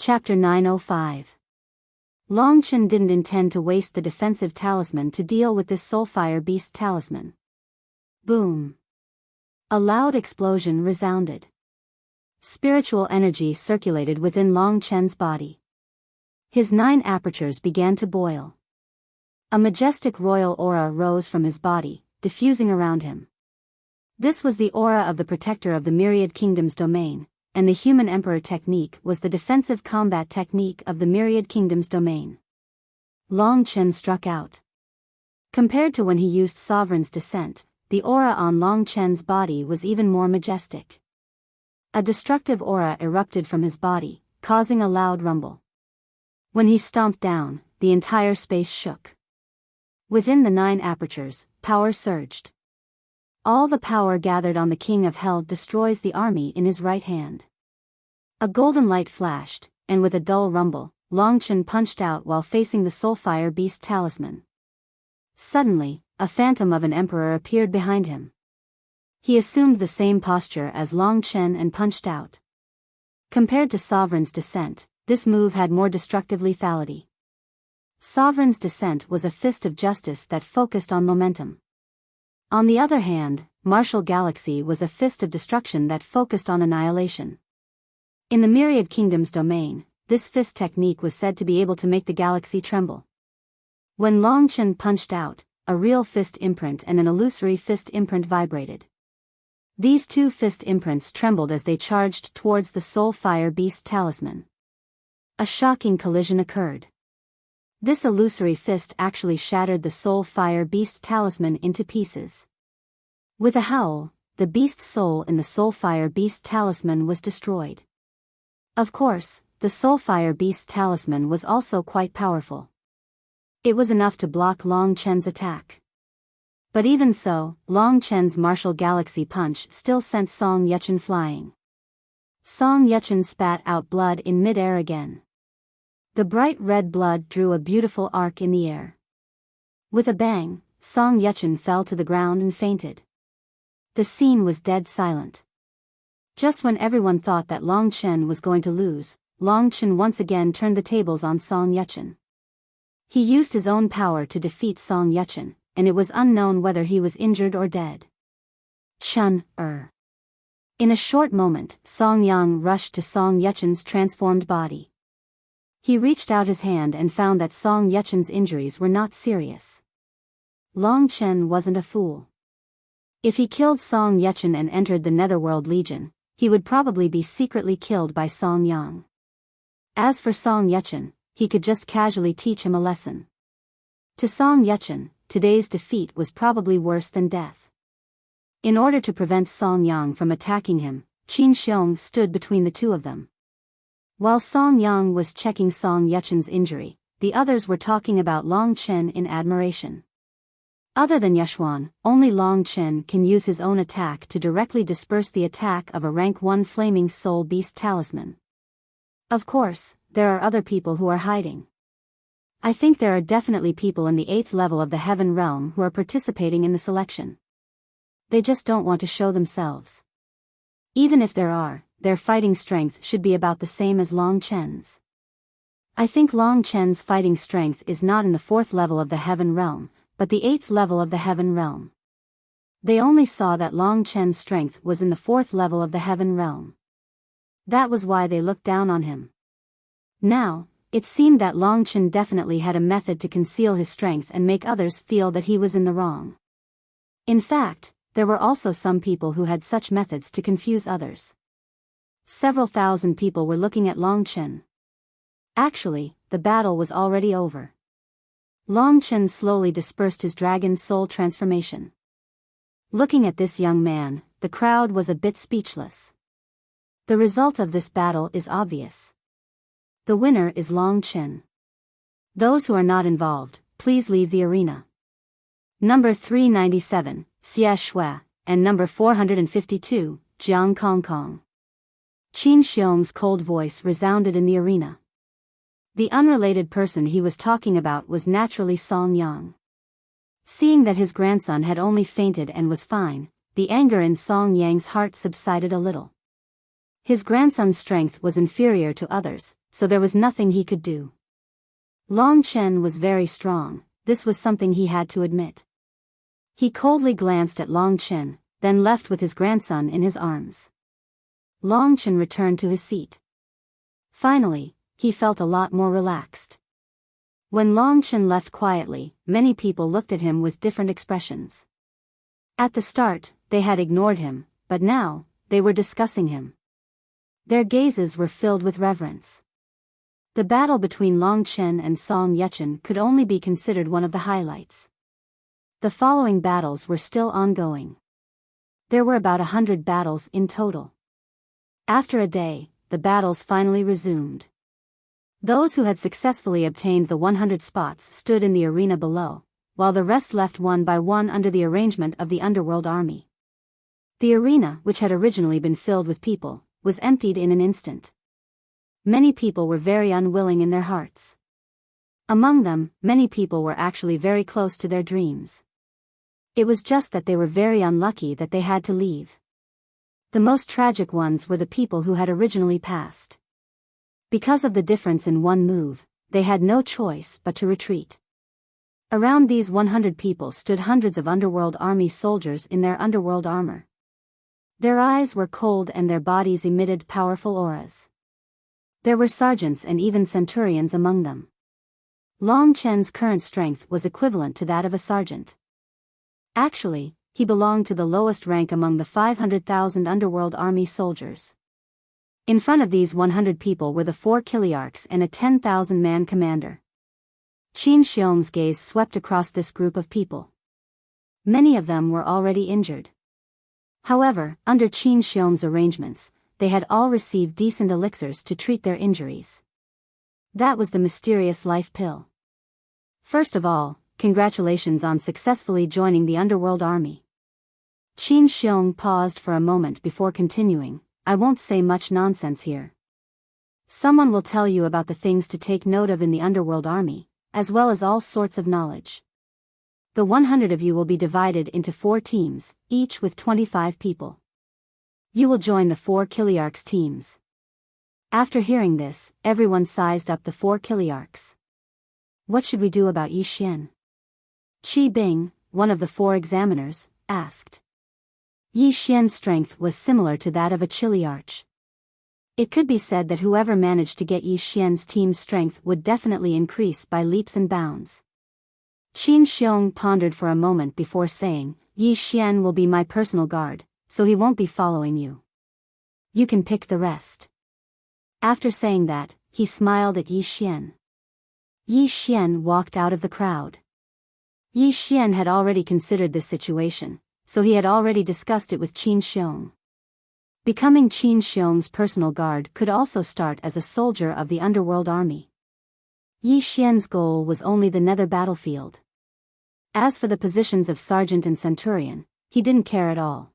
Chapter 905. Long Chen didn't intend to waste the defensive talisman to deal with this soulfire beast talisman. Boom. A loud explosion resounded. Spiritual energy circulated within Long Chen's body. His 9 apertures began to boil. A majestic royal aura rose from his body, diffusing around him. This was the aura of the protector of the myriad kingdoms domain, and the human emperor technique was the defensive combat technique of the myriad kingdoms domain. Long Chen struck out. Compared to when he used Sovereign's Descent, the aura on Long Chen's body was even more majestic. A destructive aura erupted from his body, causing a loud rumble. When he stomped down, the entire space shook. Within the 9 apertures, power surged. All the power gathered on the King of Hell destroys the army in his right hand. A golden light flashed, and with a dull rumble, Long Chen punched out while facing the soulfire beast talisman. Suddenly, a phantom of an emperor appeared behind him. He assumed the same posture as Long Chen and punched out. Compared to Sovereign's Descent, this move had more destructive lethality. Sovereign's Descent was a fist of justice that focused on momentum. On the other hand, Martial Galaxy was a fist of destruction that focused on annihilation. In the Myriad Kingdoms domain, this fist technique was said to be able to make the galaxy tremble. When Long Chen punched out, a real fist imprint and an illusory fist imprint vibrated. These 2 fist imprints trembled as they charged towards the soulfire beast talisman. A shocking collision occurred. This illusory fist actually shattered the soulfire beast talisman into pieces. With a howl, the beast soul in the soulfire beast talisman was destroyed. Of course, the soulfire beast talisman was also quite powerful. It was enough to block Long Chen's attack. But even so, Long Chen's martial galaxy punch still sent Song Yechen flying. Song Yechen spat out blood in mid-air again. The bright red blood drew a beautiful arc in the air. With a bang, Song Yechen fell to the ground and fainted. The scene was dead silent. Just when everyone thought that Long Chen was going to lose, Long Chen once again turned the tables on Song Yechen. He used his own power to defeat Song Yechen, and it was unknown whether he was injured or dead. In a short moment, Song Yang rushed to Song Yechen's transformed body. He reached out his hand and found that Song Yechen's injuries were not serious. Long Chen wasn't a fool. If he killed Song Yechen and entered the Netherworld Legion, he would probably be secretly killed by Song Yang. As for Song Yechen, he could just casually teach him a lesson. To Song Yechen, today's defeat was probably worse than death. In order to prevent Song Yang from attacking him, Qin Xiong stood between the 2 of them. While Song Yang was checking Song Yechen's injury, the others were talking about Long Chen in admiration. Other than Yeshuan, only Long Chen can use his own attack to directly disperse the attack of a rank 1 flaming soul beast talisman. Of course, there are other people who are hiding. I think there are definitely people in the 8th level of the Heaven Realm who are participating in the selection. They just don't want to show themselves. Even if there are, their fighting strength should be about the same as Long Chen's. I think Long Chen's fighting strength is not in the 4th level of the Heaven Realm, but the 8th level of the Heaven Realm. They only saw that Long Chen's strength was in the 4th level of the Heaven Realm. That was why they looked down on him. Now, it seemed that Long Chen definitely had a method to conceal his strength and make others feel that he was in the wrong. In fact, there were also some people who had such methods to confuse others. Several thousand people were looking at Long Chen. Actually, the battle was already over. Long Chen slowly dispersed his dragon soul transformation. Looking at this young man, the crowd was a bit speechless. The result of this battle is obvious. The winner is Long Chen. Those who are not involved, please leave the arena. Number 397, Xie Shui, and number 452, Jiang Kongkong. Qin Xiong's cold voice resounded in the arena. The unrelated person he was talking about was naturally Song Yang. Seeing that his grandson had only fainted and was fine, the anger in Song Yang's heart subsided a little. His grandson's strength was inferior to others, so there was nothing he could do. Long Chen was very strong, this was something he had to admit. He coldly glanced at Long Chen, then left with his grandson in his arms. Long Chen returned to his seat. Finally, he felt a lot more relaxed. When Long Chen left quietly, many people looked at him with different expressions. At the start, they had ignored him, but now, they were discussing him. Their gazes were filled with reverence. The battle between Long Chen and Song Yechen could only be considered one of the highlights. The following battles were still ongoing. There were about 100 battles in total. After a day, the battles finally resumed. Those who had successfully obtained the 100 spots stood in the arena below, while the rest left one by one under the arrangement of the underworld army. The arena, which had originally been filled with people, was emptied in an instant. Many people were very unwilling in their hearts. Among them, many people were actually very close to their dreams. It was just that they were very unlucky that they had to leave. The most tragic ones were the people who had originally passed. Because of the difference in one move, they had no choice but to retreat. Around these 100 people stood hundreds of underworld army soldiers in their underworld armor. Their eyes were cold and their bodies emitted powerful auras. There were sergeants and even centurions among them. Long Chen's current strength was equivalent to that of a sergeant. Actually, he belonged to the lowest rank among the 500,000 underworld army soldiers. In front of these 100 people were the 4 Kiliarchs and a 10,000-man commander. Qin Xiong's gaze swept across this group of people. Many of them were already injured. However, under Qin Xiong's arrangements, they had all received decent elixirs to treat their injuries. That was the mysterious life pill. First of all, congratulations on successfully joining the underworld army. Qin Xiong paused for a moment before continuing, I won't say much nonsense here. Someone will tell you about the things to take note of in the underworld army, as well as all sorts of knowledge. The 100 of you will be divided into 4 teams, each with 25 people. You will join the 4 Kiliarchs teams. After hearing this, everyone sized up the 4 Kiliarchs. What should we do about Yi Xian? Qi Bing, one of the 4 examiners, asked. Yi Xian's strength was similar to that of a Kiliarch. It could be said that whoever managed to get Yi Xian's team's strength would definitely increase by leaps and bounds. Qin Xiong pondered for a moment before saying, Yi Xian will be my personal guard, so he won't be following you. You can pick the rest. After saying that, he smiled at Yi Xian. Yi Xian walked out of the crowd. Yi Xian had already considered this situation, so he had already discussed it with Qin Xiong. Becoming Qin Xiong's personal guard could also start as a soldier of the underworld army. Yi Xian's goal was only the nether battlefield. As for the positions of sergeant and centurion, he didn't care at all.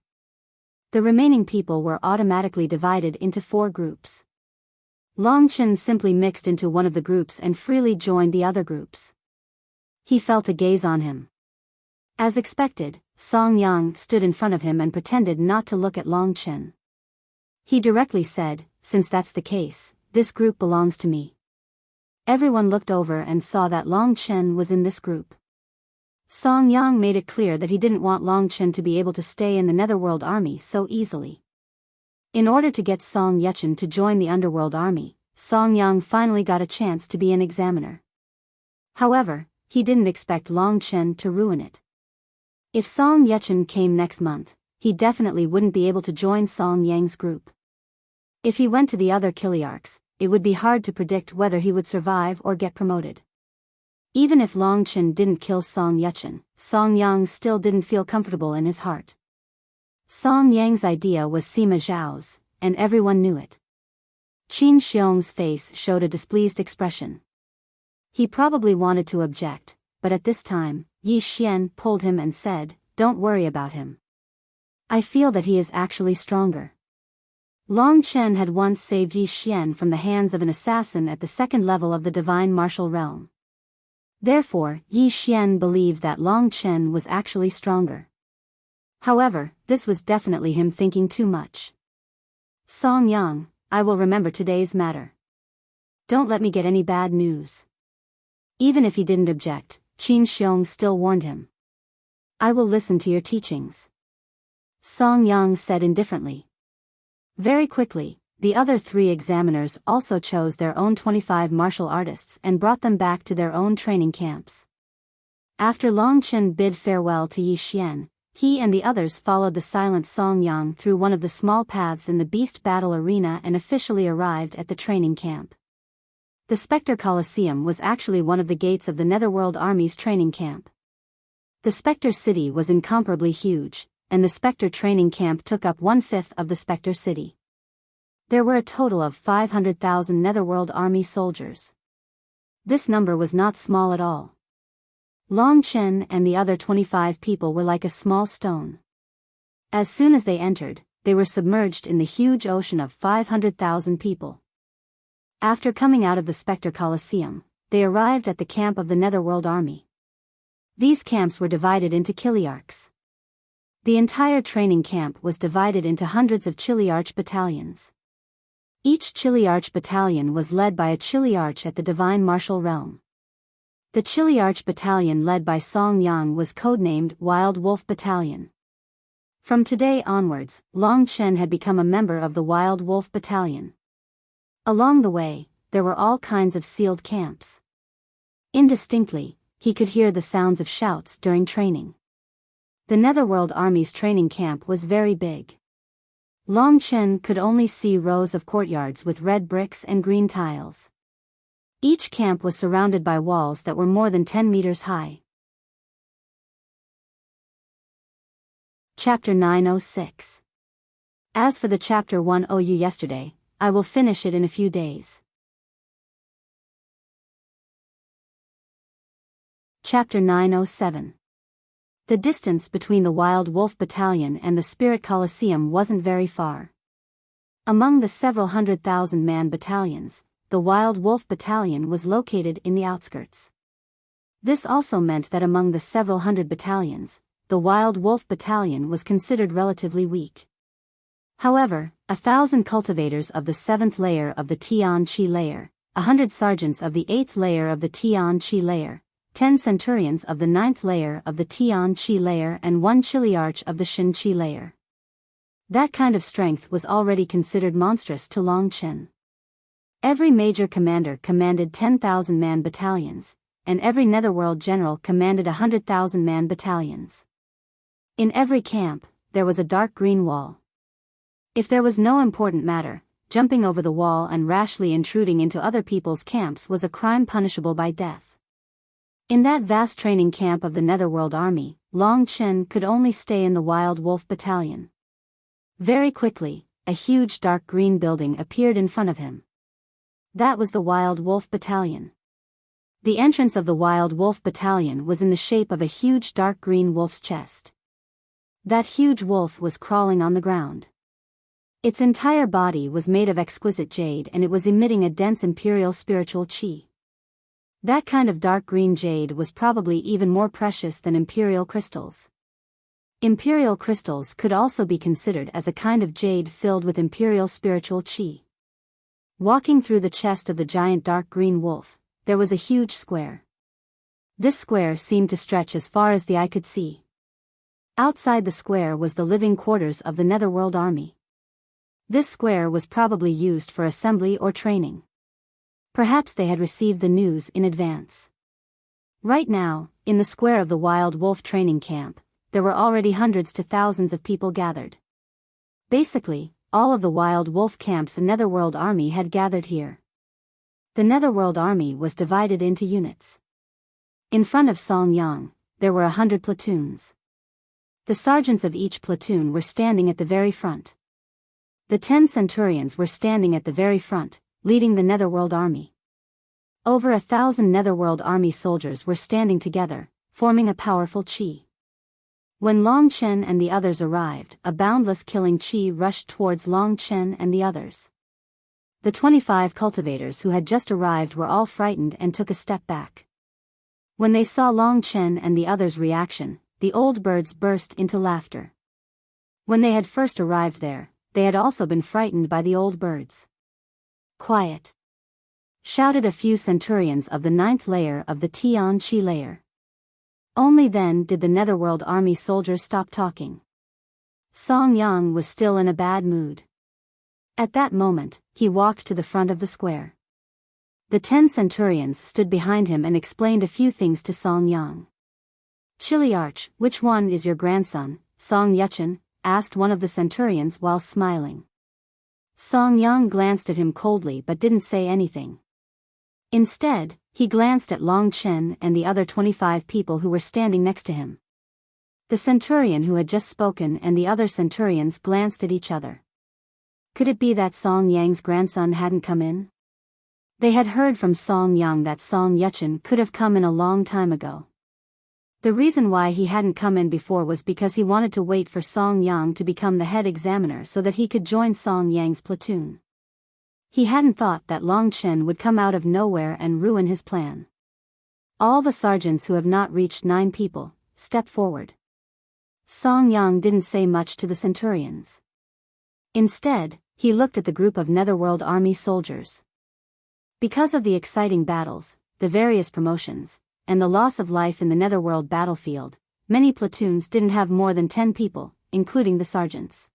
The remaining people were automatically divided into 4 groups. Long Chen simply mixed into one of the groups and freely joined the other groups. He felt a gaze on him. As expected, Song Yang stood in front of him and pretended not to look at Long Chen. He directly said, since that's the case, this group belongs to me. Everyone looked over and saw that Long Chen was in this group. Song Yang made it clear that he didn't want Long Chen to be able to stay in the Netherworld army so easily. In order to get Song Yechen to join the Underworld army, Song Yang finally got a chance to be an examiner. However, he didn't expect Long Chen to ruin it. If Song Yechen came next month, he definitely wouldn't be able to join Song Yang's group. If he went to the other Kiliarchs, it would be hard to predict whether he would survive or get promoted. Even if Long Chen didn't kill Song Yechen, Song Yang still didn't feel comfortable in his heart. Song Yang's idea was Sima Zhao's, and everyone knew it. Qin Xiong's face showed a displeased expression. He probably wanted to object, but at this time, Yi Xian pulled him and said, "Don't worry about him. I feel that he is actually stronger." Long Chen had once saved Yi Xian from the hands of an assassin at the 2nd level of the divine martial realm. Therefore, Yi Xian believed that Long Chen was actually stronger. However, this was definitely him thinking too much. Song Yang, I will remember today's matter. Don't let me get any bad news. Even if he didn't object, Qin Xiong still warned him. I will listen to your teachings. Song Yang said indifferently. Very quickly, the other 3 examiners also chose their own 25 martial artists and brought them back to their own training camps. After Long Chen bid farewell to Yi Xian, he and the others followed the silent Song Yang through one of the small paths in the beast battle arena and officially arrived at the training camp. The Spectre Colosseum was actually one of the gates of the Netherworld Army's training camp. The Spectre City was incomparably huge, and the Spectre training camp took up 1/5 of the Spectre City. There were a total of 500,000 Netherworld Army soldiers. This number was not small at all. Long Chen and the other 25 people were like a small stone. As soon as they entered, they were submerged in the huge ocean of 500,000 people. After coming out of the Spectre Colosseum, they arrived at the camp of the Netherworld Army. These camps were divided into Chiliarchs. The entire training camp was divided into hundreds of Chiliarch battalions. Each Chiliarch battalion was led by a Chiliarch at the Divine Martial Realm. The Chiliarch battalion led by Song Yang was codenamed Wild Wolf Battalion. From today onwards, Long Chen had become a member of the Wild Wolf Battalion. Along the way, there were all kinds of sealed camps. Indistinctly, he could hear the sounds of shouts during training. The Netherworld Army's training camp was very big. Long Chen could only see rows of courtyards with red bricks and green tiles. Each camp was surrounded by walls that were more than 10 meters high. Chapter 906. As for the chapter 10 yesterday, I will finish it in a few days. Chapter 907. The distance between the Wild Wolf Battalion and the Spirit Colosseum wasn't very far. Among the several 100,000-man battalions, the Wild Wolf Battalion was located in the outskirts. This also meant that among the several hundred battalions, the Wild Wolf Battalion was considered relatively weak. However, 1,000 cultivators of the 7th layer of the Tian Qi layer, 100 sergeants of the 8th layer of the Tian Qi layer, 10 centurions of the 9th layer of the Tian Qi layer and 1 Chiliarch of the Shin Qi layer. That kind of strength was already considered monstrous to Long Chen. Every major commander commanded 10,000-man battalions, and every Netherworld general commanded 100,000-man battalions. In every camp, there was a dark green wall. If there was no important matter, jumping over the wall and rashly intruding into other people's camps was a crime punishable by death. In that vast training camp of the Netherworld Army, Long Chen could only stay in the Wild Wolf Battalion. Very quickly, a huge dark green building appeared in front of him. That was the Wild Wolf Battalion. The entrance of the Wild Wolf Battalion was in the shape of a huge dark green wolf's chest. That huge wolf was crawling on the ground. Its entire body was made of exquisite jade and it was emitting a dense imperial spiritual qi. That kind of dark green jade was probably even more precious than imperial crystals. Imperial crystals could also be considered as a kind of jade filled with imperial spiritual qi. Walking through the chest of the giant dark green wolf, there was a huge square. This square seemed to stretch as far as the eye could see. Outside the square was the living quarters of the Netherworld Army. This square was probably used for assembly or training. Perhaps they had received the news in advance. Right now, in the square of the Wild Wolf training camp, there were already hundreds to thousands of people gathered. Basically, all of the Wild Wolf camp's Netherworld Army had gathered here. The Netherworld Army was divided into units. In front of Song Yang, there were 100 platoons. The sergeants of each platoon were standing at the very front. The 10 centurions were standing at the very front, leading the Netherworld Army. Over 1,000 Netherworld Army soldiers were standing together, forming a powerful qi. When Long Chen and the others arrived, a boundless killing qi rushed towards Long Chen and the others. The 25 cultivators who had just arrived were all frightened and took a step back. When they saw Long Chen and the others' reaction, the old birds burst into laughter. When they had first arrived there, they had also been frightened by the old birds. "Quiet!" shouted a few centurions of the 9th layer of the Tian Chi layer. Only then did the Netherworld army soldiers stop talking. Song Yang was still in a bad mood. At that moment, he walked to the front of the square. The 10 centurions stood behind him and explained a few things to Song Yang. "Chiliarch, which one is your grandson?" Song Yuchen asked one of the centurions while smiling. Song Yang glanced at him coldly but didn't say anything. Instead, he glanced at Long Chen and the other 25 people who were standing next to him. The centurion who had just spoken and the other centurions glanced at each other. Could it be that Song Yang's grandson hadn't come in? They had heard from Song Yang that Song Yuchen could have come in a long time ago. The reason why he hadn't come in before was because he wanted to wait for Song Yang to become the head examiner so that he could join Song Yang's platoon. He hadn't thought that Long Chen would come out of nowhere and ruin his plan. All the sergeants who have not reached 9 people, step forward. Song Yang didn't say much to the centurions. Instead, he looked at the group of Netherworld army soldiers. Because of the exciting battles, the various promotions, and the loss of life in the Netherworld battlefield, many platoons didn't have more than 10 people, including the sergeants.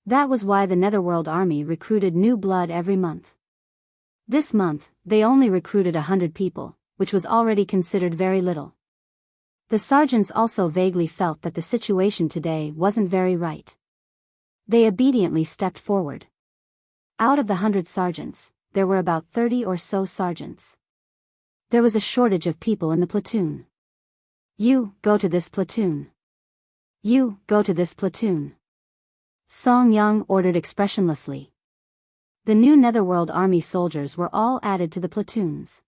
That was why the Netherworld army recruited new blood every month. This month, they only recruited 100 people, which was already considered very little. The sergeants also vaguely felt that the situation today wasn't very right. They obediently stepped forward. Out of the 100 sergeants, there were about 30 or so sergeants. There was a shortage of people in the platoon. "You, go to this platoon. You, go to this platoon," Song Yang ordered expressionlessly. The new Netherworld army soldiers were all added to the platoons.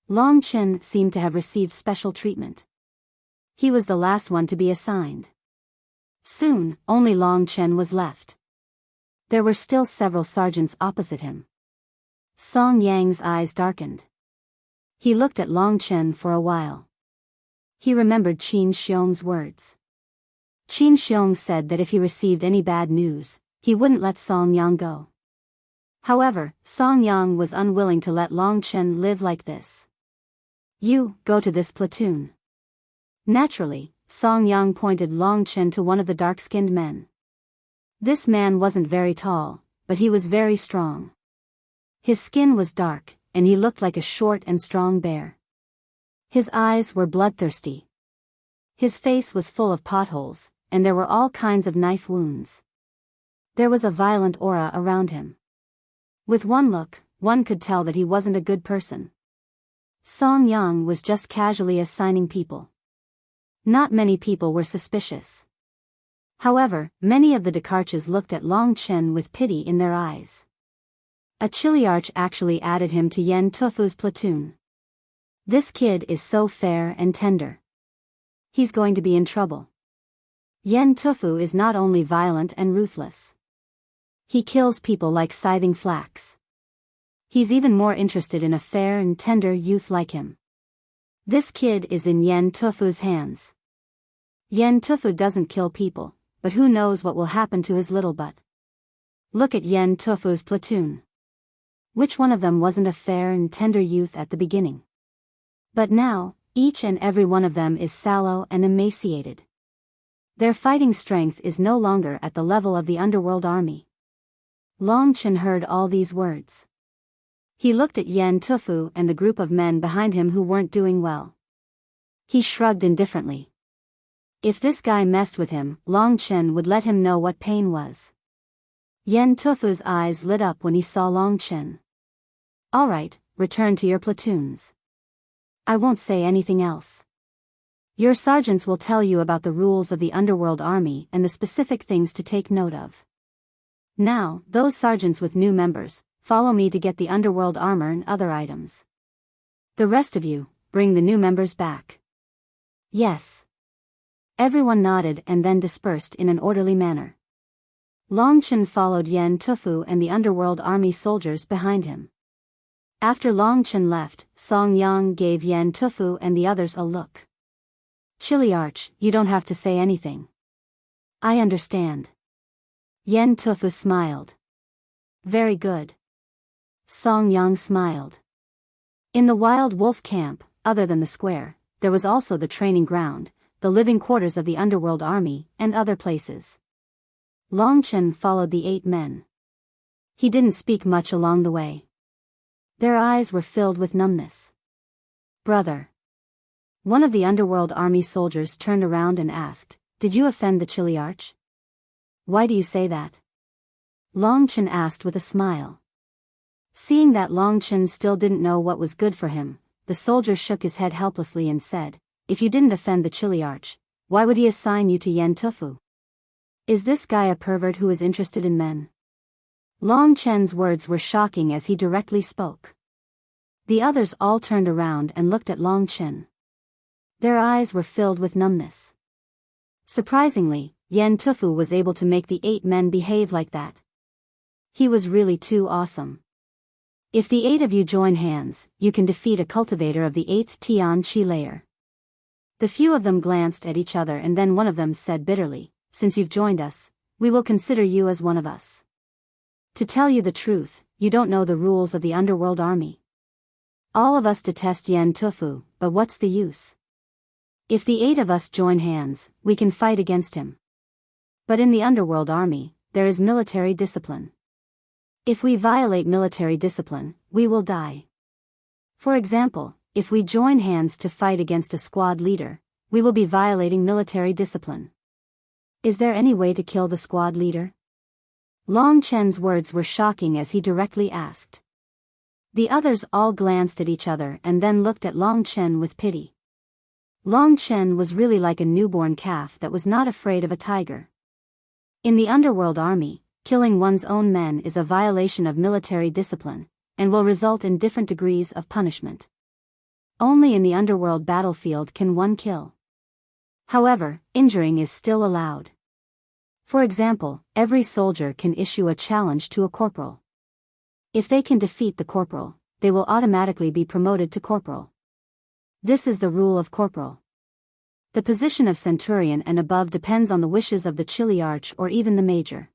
Long Chen seemed to have received special treatment. He was the last one to be assigned. Soon, only Long Chen was left. There were still several sergeants opposite him. Song Yang's eyes darkened. He looked at Long Chen for a while. He remembered Qin Xiong's words. Qin Xiong said that if he received any bad news, he wouldn't let Song Yang go. However, Song Yang was unwilling to let Long Chen live like this. "You, go to this platoon." Naturally, Song Yang pointed Long Chen to one of the dark-skinned men. This man wasn't very tall, but he was very strong. His skin was dark, and he looked like a short and strong bear. His eyes were bloodthirsty. His face was full of potholes, and there were all kinds of knife wounds. There was a violent aura around him. With one look, one could tell that he wasn't a good person. Song Yang was just casually assigning people. Not many people were suspicious. However, many of the Dakarches looked at Long Chen with pity in their eyes. A Chiliarch actually added him to Yen Tufu's platoon. "This kid is so fair and tender. He's going to be in trouble." Yen Tufu is not only violent and ruthless. He kills people like scything flax. He's even more interested in a fair and tender youth like him. This kid is in Yen Tufu's hands. Yen Tufu doesn't kill people, but who knows what will happen to his little butt. Look at Yen Tufu's platoon. Which one of them wasn't a fair and tender youth at the beginning? But now, each and every one of them is sallow and emaciated. Their fighting strength is no longer at the level of the underworld army. Long Chen heard all these words. He looked at Yen Tufu and the group of men behind him who weren't doing well. He shrugged indifferently. If this guy messed with him, Long Chen would let him know what pain was. Yen Tufu's eyes lit up when he saw Long Chen. "All right, return to your platoons. I won't say anything else. Your sergeants will tell you about the rules of the underworld army and the specific things to take note of. Now, those sergeants with new members, follow me to get the underworld armor and other items. The rest of you, bring the new members back." "Yes." Everyone nodded and then dispersed in an orderly manner. Long Chen followed Yen Tufu and the underworld army soldiers behind him. After Long Chen left, Song Yang gave Yen Tufu and the others a look. "Chiliarch, you don't have to say anything. I understand." Yen Tufu smiled. Very good. Song Yang smiled. In the wild wolf camp, other than the square, there was also the training ground, the living quarters of the underworld army, and other places. Long Chen followed the 8 men. He didn't speak much along the way. Their eyes were filled with numbness. Brother. One of the underworld army soldiers turned around and asked, "Did you offend the Chiliarch?" "Why do you say that?" Long Chen asked with a smile. Seeing that Long Chen still didn't know what was good for him, the soldier shook his head helplessly and said, "If you didn't offend the Chiliarch, why would he assign you to Yen Tufu? Is this guy a pervert who is interested in men?" Long Chen's words were shocking as he directly spoke. The others all turned around and looked at Long Chen. Their eyes were filled with numbness. Surprisingly, Yen Tufu was able to make the 8 men behave like that. He was really too awesome. If the 8 of you join hands, you can defeat a cultivator of the 8th Tian Qi layer. The few of them glanced at each other and then one of them said bitterly, "Since you've joined us, we will consider you as one of us. To tell you the truth, you don't know the rules of the underworld army. All of us detest Yen Tufu, but what's the use? If the 8 of us join hands, we can fight against him. But in the underworld army, there is military discipline. If we violate military discipline, we will die. For example, if we join hands to fight against a squad leader, we will be violating military discipline. Is there any way to kill the squad leader?" Long Chen's words were shocking as he directly asked. The others all glanced at each other and then looked at Long Chen with pity. Long Chen was really like a newborn calf that was not afraid of a tiger. In the underworld army, killing one's own men is a violation of military discipline, and will result in different degrees of punishment. Only in the underworld battlefield can one kill. However, injuring is still allowed. For example, every soldier can issue a challenge to a corporal. If they can defeat the corporal, they will automatically be promoted to corporal. This is the rule of corporal. The position of centurion and above depends on the wishes of the Chiliarch or even the major.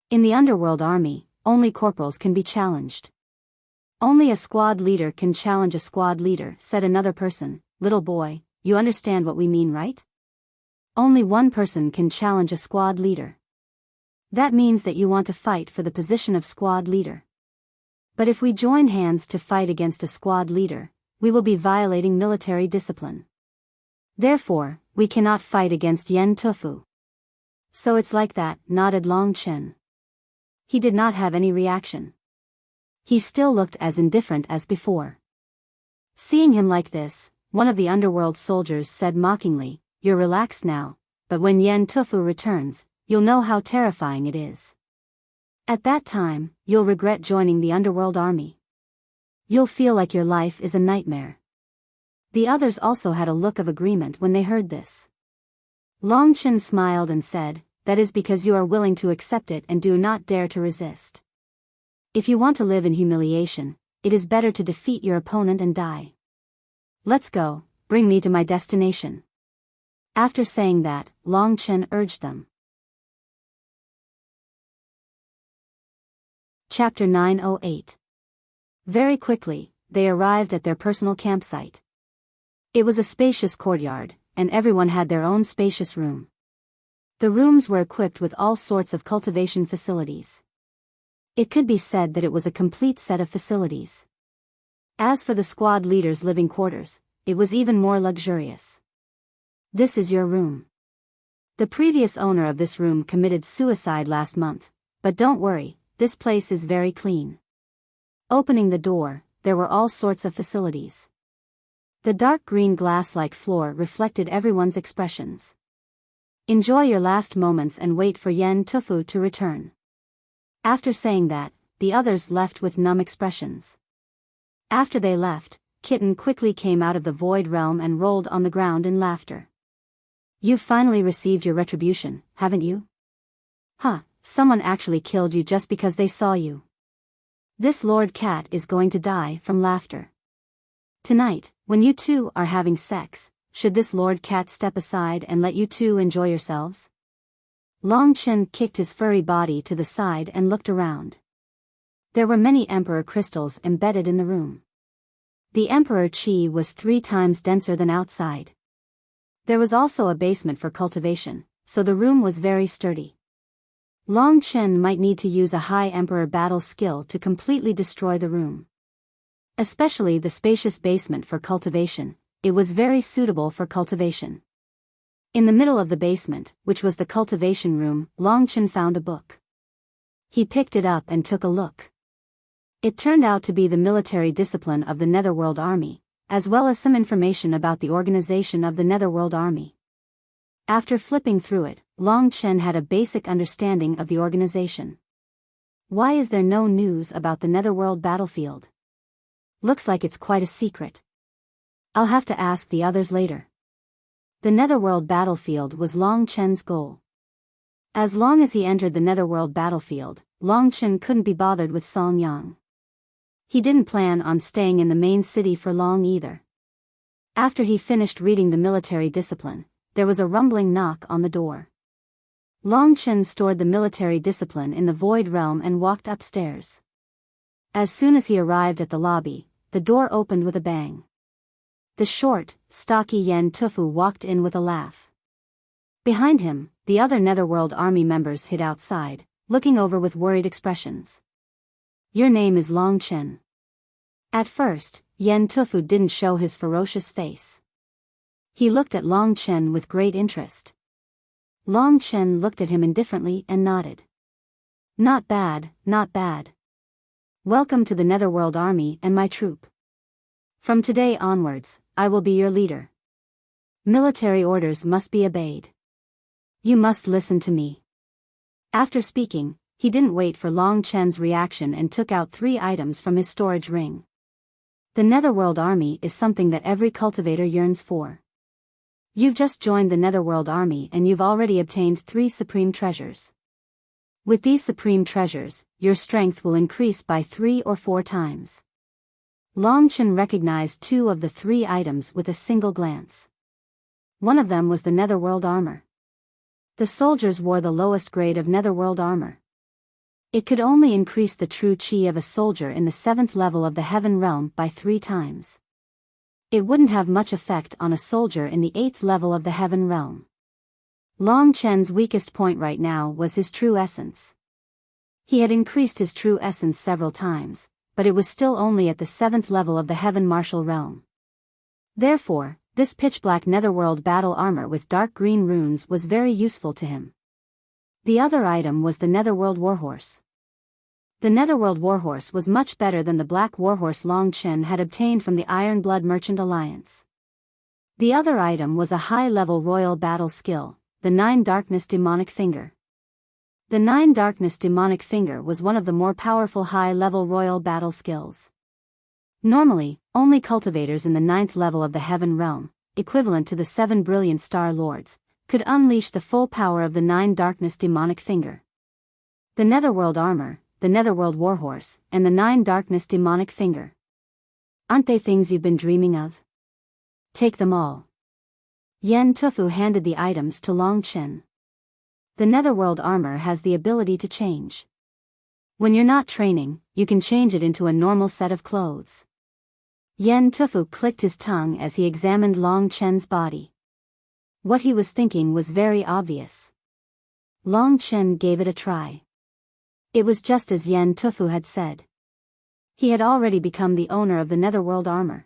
In the underworld army, only corporals can be challenged. "Only a squad leader can challenge a squad leader," said another person. "Little boy, you understand what we mean, right? Only one person can challenge a squad leader. That means that you want to fight for the position of squad leader. But if we join hands to fight against a squad leader, we will be violating military discipline. Therefore, we cannot fight against Yen Tufu." "So it's like that," nodded Long Chen. He did not have any reaction. He still looked as indifferent as before. Seeing him like this, one of the underworld soldiers said mockingly, "You're relaxed now, but when Yen Tufu returns, you'll know how terrifying it is. At that time, you'll regret joining the underworld army. You'll feel like your life is a nightmare." The others also had a look of agreement when they heard this. Long Chen smiled and said, "That is because you are willing to accept it and do not dare to resist. If you want to live in humiliation, it is better to defeat your opponent and die. Let's go, bring me to my destination." After saying that, Long Chen urged them. Chapter 908. Very quickly, they arrived at their personal campsite. It was a spacious courtyard, and everyone had their own spacious room. The rooms were equipped with all sorts of cultivation facilities. It could be said that it was a complete set of facilities. As for the squad leader's living quarters, it was even more luxurious. "This is your room. The previous owner of this room committed suicide last month, but don't worry, this place is very clean." Opening the door, there were all sorts of facilities. The dark green glass-like floor reflected everyone's expressions. "Enjoy your last moments and wait for Yen Tufu to return." After saying that, the others left with numb expressions. After they left, Kitten quickly came out of the void realm and rolled on the ground in laughter. "You've finally received your retribution, haven't you? Huh, someone actually killed you just because they saw you. This Lord Cat is going to die from laughter. Tonight, when you two are having sex, should this Lord Cat step aside and let you two enjoy yourselves?" Long Chen kicked his furry body to the side and looked around. There were many emperor crystals embedded in the room. The emperor chi was 3 times denser than outside. There was also a basement for cultivation, so the room was very sturdy. Long Chen might need to use a high emperor battle skill to completely destroy the room. Especially the spacious basement for cultivation, it was very suitable for cultivation. In the middle of the basement, which was the cultivation room, Long Chen found a book. He picked it up and took a look. It turned out to be the military discipline of the Netherworld Army, as well as some information about the organization of the Netherworld Army. After flipping through it, Long Chen had a basic understanding of the organization. Why is there no news about the Netherworld battlefield? Looks like it's quite a secret. I'll have to ask the others later. The Netherworld battlefield was Long Chen's goal. As long as he entered the Netherworld battlefield, Long Chen couldn't be bothered with Song Yang. He didn't plan on staying in the main city for long either. After he finished reading the military discipline, there was a rumbling knock on the door. Long Chen stored the military discipline in the void realm and walked upstairs. As soon as he arrived at the lobby, the door opened with a bang. The short, stocky Yen Tufu walked in with a laugh. Behind him, the other Netherworld Army members hid outside, looking over with worried expressions. Your name is Long Chen. At first, Yen Tufu didn't show his ferocious face. He looked at Long Chen with great interest. Long Chen looked at him indifferently and nodded. Not bad, not bad. Welcome to the Netherworld Army and my troop. From today onwards, I will be your leader. Military orders must be obeyed. You must listen to me. After speaking, he didn't wait for Long Chen's reaction and took out 3 items from his storage ring. The Netherworld Army is something that every cultivator yearns for. You've just joined the Netherworld Army and you've already obtained 3 supreme treasures. With these supreme treasures, your strength will increase by 3 or 4 times. Long Chen recognized 2 of the 3 items with a single glance. One of them was the Netherworld armor. The soldiers wore the lowest grade of Netherworld armor. It could only increase the true chi of a soldier in the 7th level of the Heaven Realm by 3 times. It wouldn't have much effect on a soldier in the 8th level of the Heaven Realm. Long Chen's weakest point right now was his true essence. He had increased his true essence several times, but it was still only at the 7th level of the Heaven Martial Realm. Therefore, this pitch-black Netherworld battle armor with dark green runes was very useful to him. The other item was the Netherworld Warhorse. The Netherworld Warhorse was much better than the Black Warhorse Long Chen had obtained from the Iron Blood Merchant Alliance. The other item was a high-level royal battle skill, the 9 Darkness Demonic Finger. The 9 Darkness Demonic Finger was one of the more powerful high-level royal battle skills. Normally, only cultivators in the 9th level of the Heaven Realm, equivalent to the 7 Brilliant Star Lords, could unleash the full power of the 9 Darkness Demonic Finger. The Netherworld Armor, the Netherworld Warhorse, and the 9 Darkness Demonic Finger. Aren't they things you've been dreaming of? Take them all. Yen Tufu handed the items to Long Chen. The Netherworld armor has the ability to change. When you're not training, you can change it into a normal set of clothes. Yen Tufu clicked his tongue as he examined Long Chen's body. What he was thinking was very obvious. Long Chen gave it a try. It was just as Yen Tufu had said. He had already become the owner of the Netherworld armor.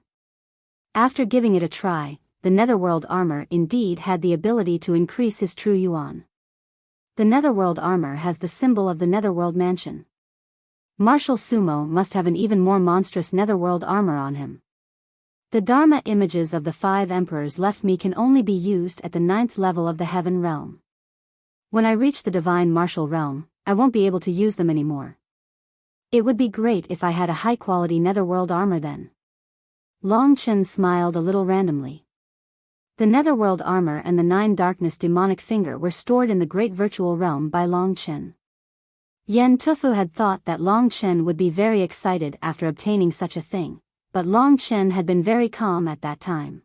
After giving it a try, the Netherworld armor indeed had the ability to increase his true yuan. The Netherworld armor has the symbol of the Netherworld mansion. Martial Sumo must have an even more monstrous Netherworld armor on him. The Dharma images of the 5 emperors left me can only be used at the 9th level of the Heaven Realm. When I reach the Divine Martial Realm, I won't be able to use them anymore. It would be great if I had a high-quality Netherworld armor then. Long Chen smiled a little randomly. The Netherworld armor and the 9 Darkness Demonic Finger were stored in the Great Virtual Realm by Long Chen. Yen Tufu had thought that Long Chen would be very excited after obtaining such a thing, but Long Chen had been very calm at that time.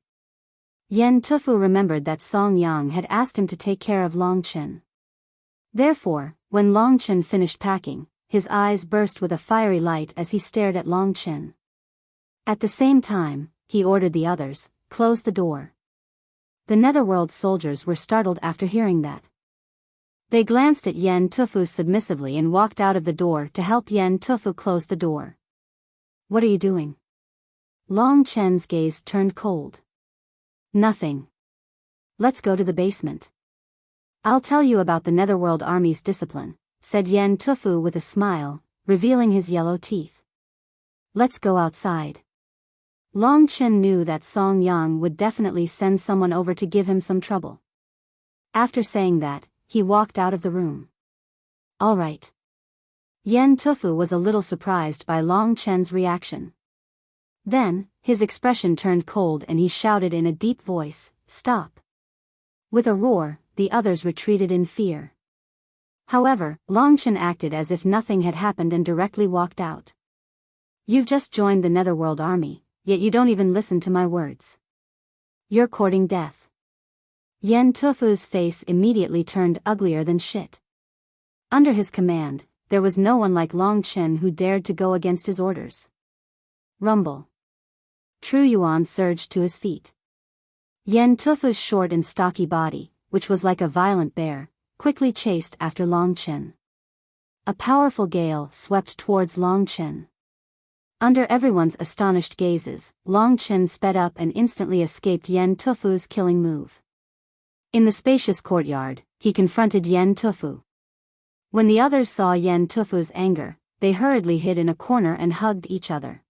Yen Tufu remembered that Song Yang had asked him to take care of Long Chen. Therefore, when Long Chen finished packing, his eyes burst with a fiery light as he stared at Long Chen. At the same time, he ordered the others, "Close the door." The Netherworld soldiers were startled after hearing that. They glanced at Yen Tufu submissively and walked out of the door to help Yen Tufu close the door. "What are you doing?" Long Chen's gaze turned cold. "Nothing. Let's go to the basement. I'll tell you about the Netherworld Army's discipline," said Yen Tufu with a smile, revealing his yellow teeth. "Let's go outside." Long Chen knew that Song Yang would definitely send someone over to give him some trouble. After saying that, he walked out of the room. "All right." Yen Tufu was a little surprised by Long Chen's reaction. Then, his expression turned cold and he shouted in a deep voice, "Stop." With a roar, the others retreated in fear. However, Long Chen acted as if nothing had happened and directly walked out. "You've just joined the Netherworld Army, yet you don't even listen to my words. You're courting death." Yen Tufu's face immediately turned uglier than shit. Under his command, there was no one like Long Chen who dared to go against his orders. Rumble. Tru Yuan surged to his feet. Yen Tufu's short and stocky body, which was like a violent bear, quickly chased after Long Chen. A powerful gale swept towards Long Chen. Under everyone's astonished gazes, Long Chen sped up and instantly escaped Yen Tufu's killing move. In the spacious courtyard, he confronted Yen Tufu. When the others saw Yen Tufu's anger, they hurriedly hid in a corner and hugged each other.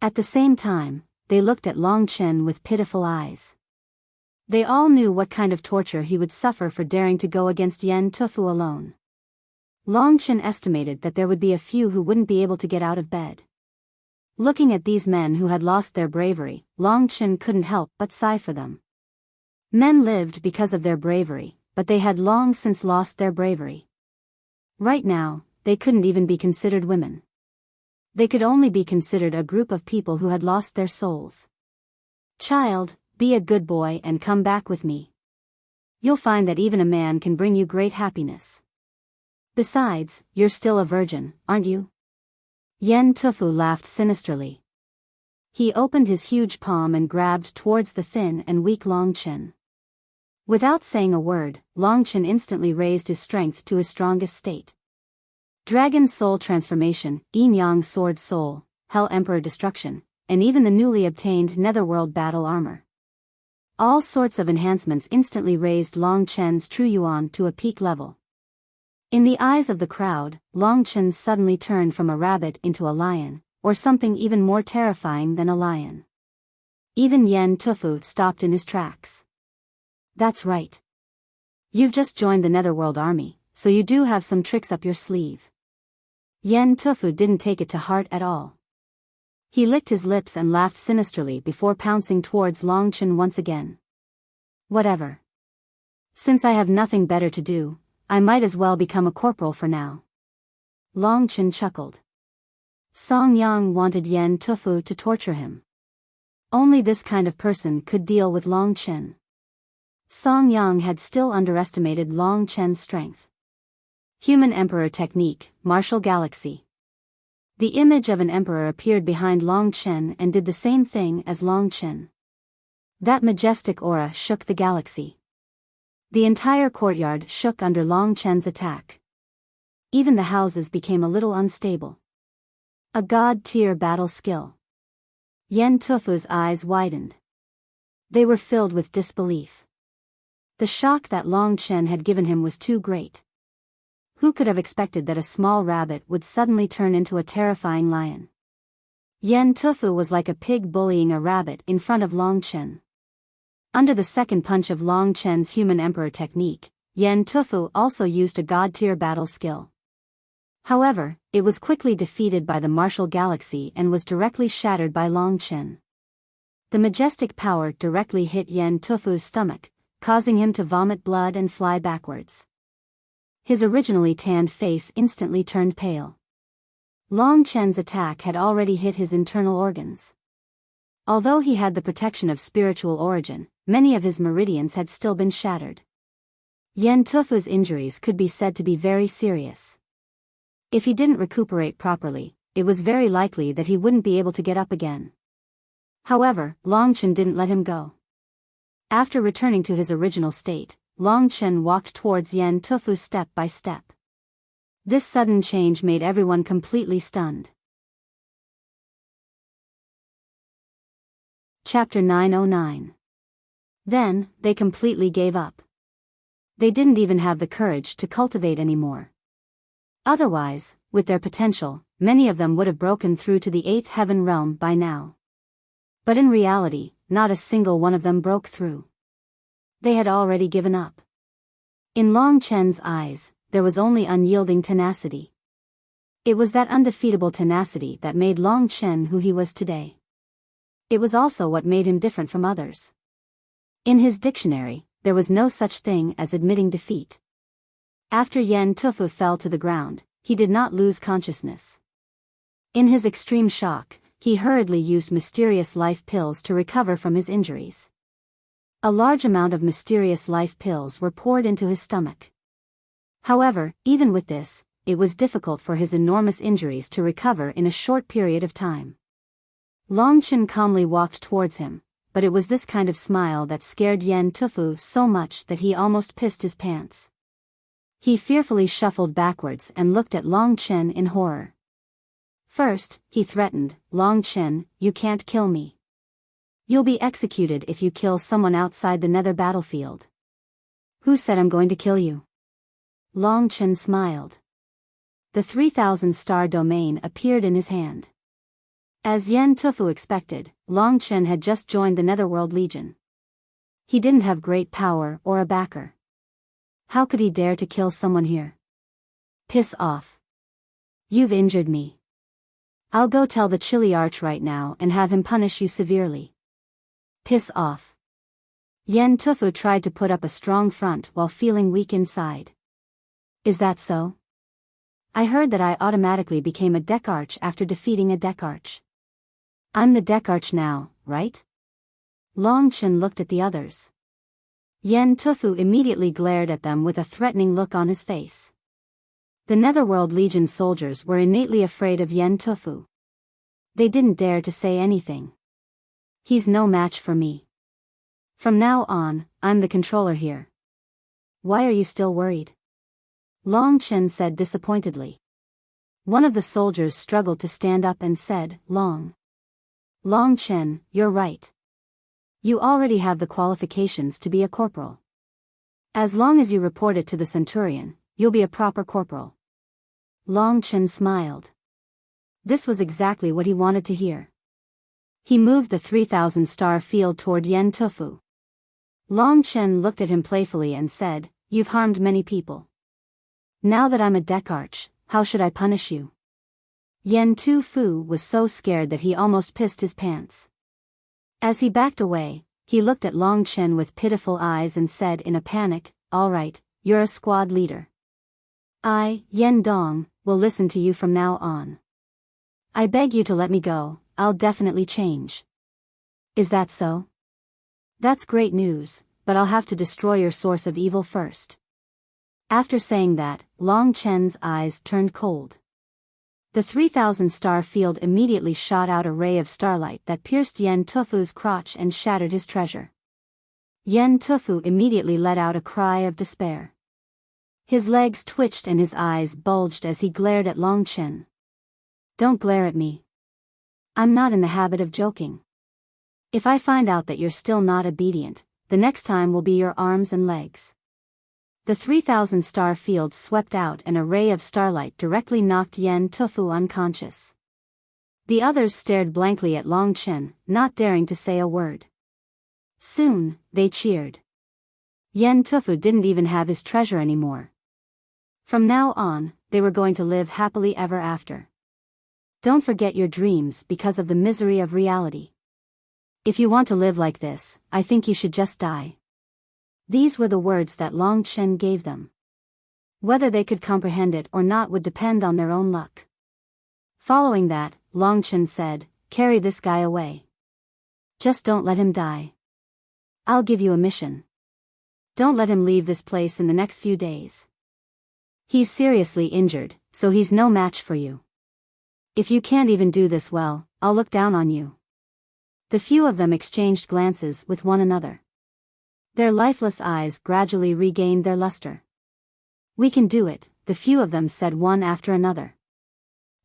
At the same time, they looked at Long Chen with pitiful eyes. They all knew what kind of torture he would suffer for daring to go against Yen Tufu alone. Long Chen estimated that there would be a few who wouldn't be able to get out of bed. Looking at these men who had lost their bravery, Long Chen couldn't help but sigh for them. Men lived because of their bravery, but they had long since lost their bravery. Right now, they couldn't even be considered women. They could only be considered a group of people who had lost their souls. "Child, be a good boy and come back with me. You'll find that even a man can bring you great happiness. Besides, you're still a virgin, aren't you?" Yen Tufu laughed sinisterly. He opened his huge palm and grabbed towards the thin and weak Long Chen. Without saying a word, Long Chen instantly raised his strength to his strongest state. Dragon Soul Transformation, Yin Yang Sword Soul, Hell Emperor Destruction, and even the newly obtained Netherworld Battle Armor. All sorts of enhancements instantly raised Long Chen's Tru Yuan to a peak level. In the eyes of the crowd, Long Chen suddenly turned from a rabbit into a lion, or something even more terrifying than a lion. Even Yen Tufu stopped in his tracks. "That's right. You've just joined the Netherworld Army, so you do have some tricks up your sleeve." Yen Tufu didn't take it to heart at all. He licked his lips and laughed sinisterly before pouncing towards Long Chen once again. "Whatever. Since I have nothing better to do, I might as well become a corporal for now." Long Chen chuckled. Song Yang wanted Yen Tufu to torture him. Only this kind of person could deal with Long Chen. Song Yang had still underestimated Long Chen's strength. Human Emperor Technique, Martial Galaxy. The image of an emperor appeared behind Long Chen and did the same thing as Long Chen. That majestic aura shook the galaxy. The entire courtyard shook under Long Chen's attack. Even the houses became a little unstable. A god-tier battle skill. Yen Tufu's eyes widened. They were filled with disbelief. The shock that Long Chen had given him was too great. Who could have expected that a small rabbit would suddenly turn into a terrifying lion? Yen Tufu was like a pig bullying a rabbit in front of Long Chen. Under the second punch of Long Chen's Human Emperor Technique, Yen Tufu also used a god-tier battle skill. However, it was quickly defeated by the Martial Galaxy and was directly shattered by Long Chen. The majestic power directly hit Yen Tufu's stomach, causing him to vomit blood and fly backwards. His originally tanned face instantly turned pale. Long Chen's attack had already hit his internal organs. Although he had the protection of spiritual origin, many of his meridians had still been shattered. Yen Tufu's injuries could be said to be very serious. If he didn't recuperate properly, it was very likely that he wouldn't be able to get up again. However, Long Chen didn't let him go. After returning to his original state, Long Chen walked towards Yen Tufu step by step. This sudden change made everyone completely stunned. Chapter 909. Then, they completely gave up. They didn't even have the courage to cultivate anymore. Otherwise, with their potential, many of them would have broken through to the 8th heaven realm by now. But in reality, not a single one of them broke through. They had already given up. In Long Chen's eyes, there was only unyielding tenacity. It was that undefeatable tenacity that made Long Chen who he was today. It was also what made him different from others. In his dictionary, there was no such thing as admitting defeat. After Yen Tufu fell to the ground, he did not lose consciousness. In his extreme shock, he hurriedly used mysterious life pills to recover from his injuries. A large amount of mysterious life pills were poured into his stomach. However, even with this, it was difficult for his enormous injuries to recover in a short period of time. Long Chen calmly walked towards him, but it was this kind of smile that scared Yen Tufu so much that he almost pissed his pants. He fearfully shuffled backwards and looked at Long Chen in horror. First, he threatened, "Long Chen, you can't kill me. You'll be executed if you kill someone outside the nether battlefield." "Who said I'm going to kill you?" Long Chen smiled. The 3,000 star domain appeared in his hand. As Yen Tufu expected, Long Chen had just joined the Netherworld Legion. He didn't have great power or a backer. How could he dare to kill someone here? Piss off. You've injured me. I'll go tell the Chili Arch right now and have him punish you severely. Piss off. Yen Tufu tried to put up a strong front while feeling weak inside. Is that so? I heard that I automatically became a deck arch after defeating a deck arch. I'm the deck arch now, right? Long Chen looked at the others. Yen Tufu immediately glared at them with a threatening look on his face. The Netherworld Legion soldiers were innately afraid of Yen Tufu. They didn't dare to say anything. He's no match for me. From now on, I'm the controller here. Why are you still worried? Long Chen said disappointedly. One of the soldiers struggled to stand up and said, Long Chen, you're right. You already have the qualifications to be a corporal. As long as you report it to the Centurion, you'll be a proper corporal. Long Chen smiled. This was exactly what he wanted to hear. He moved the 3,000 star field toward Yen Tufu. Long Chen looked at him playfully and said, "You've harmed many people. Now that I'm a deck arch, how should I punish you?" Yen Tufu was so scared that he almost pissed his pants. As he backed away, he looked at Long Chen with pitiful eyes and said in a panic, "All right, you're a squad leader. I, Yen Dong, will listen to you from now on. I beg you to let me go, I'll definitely change." Is that so? That's great news, but I'll have to destroy your source of evil first. After saying that, Long Chen's eyes turned cold. The 3,000 star field immediately shot out a ray of starlight that pierced Yen Tufu's crotch and shattered his treasure. Yen Tufu immediately let out a cry of despair. His legs twitched and his eyes bulged as he glared at Long Chen. "Don't glare at me. I'm not in the habit of joking. If I find out that you're still not obedient, the next time will be your arms and legs." The 3,000 star field swept out and a ray of starlight directly knocked Yen Tufu unconscious. The others stared blankly at Long Chen, not daring to say a word. Soon, they cheered. Yen Tufu didn't even have his treasure anymore. From now on, they were going to live happily ever after. Don't forget your dreams because of the misery of reality. If you want to live like this, I think you should just die. These were the words that Long Chen gave them. Whether they could comprehend it or not would depend on their own luck. Following that, Long Chen said, "Carry this guy away. Just don't let him die. I'll give you a mission. Don't let him leave this place in the next few days. He's seriously injured, so he's no match for you. If you can't even do this well, I'll look down on you." The few of them exchanged glances with one another. Their lifeless eyes gradually regained their luster. "We can do it," the few of them said one after another.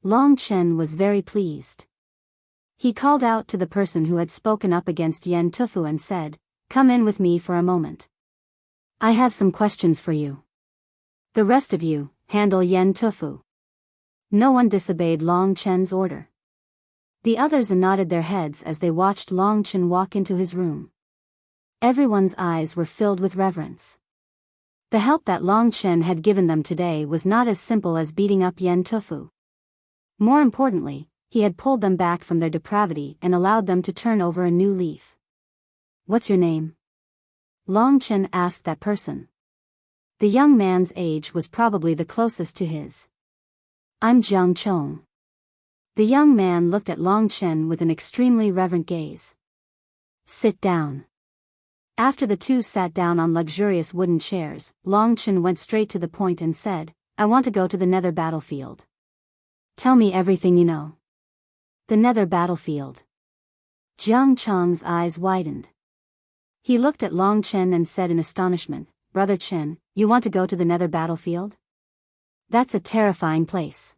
Long Chen was very pleased. He called out to the person who had spoken up against Yen Tufu and said, "Come in with me for a moment. I have some questions for you. The rest of you, handle Yen Tufu." No one disobeyed Long Chen's order. The others nodded their heads as they watched Long Chen walk into his room. Everyone's eyes were filled with reverence. The help that Long Chen had given them today was not as simple as beating up Yen Tufu. More importantly, he had pulled them back from their depravity and allowed them to turn over a new leaf. "What's your name?" Long Chen asked that person. The young man's age was probably the closest to his. "I'm Jiang Chong." The young man looked at Long Chen with an extremely reverent gaze. "Sit down." After the two sat down on luxurious wooden chairs, Long Chen went straight to the point and said, "I want to go to the Nether battlefield. Tell me everything you know." The Nether battlefield. Jiang Chong's eyes widened. He looked at Long Chen and said in astonishment, "Brother Chen, you want to go to the Nether battlefield? That's a terrifying place.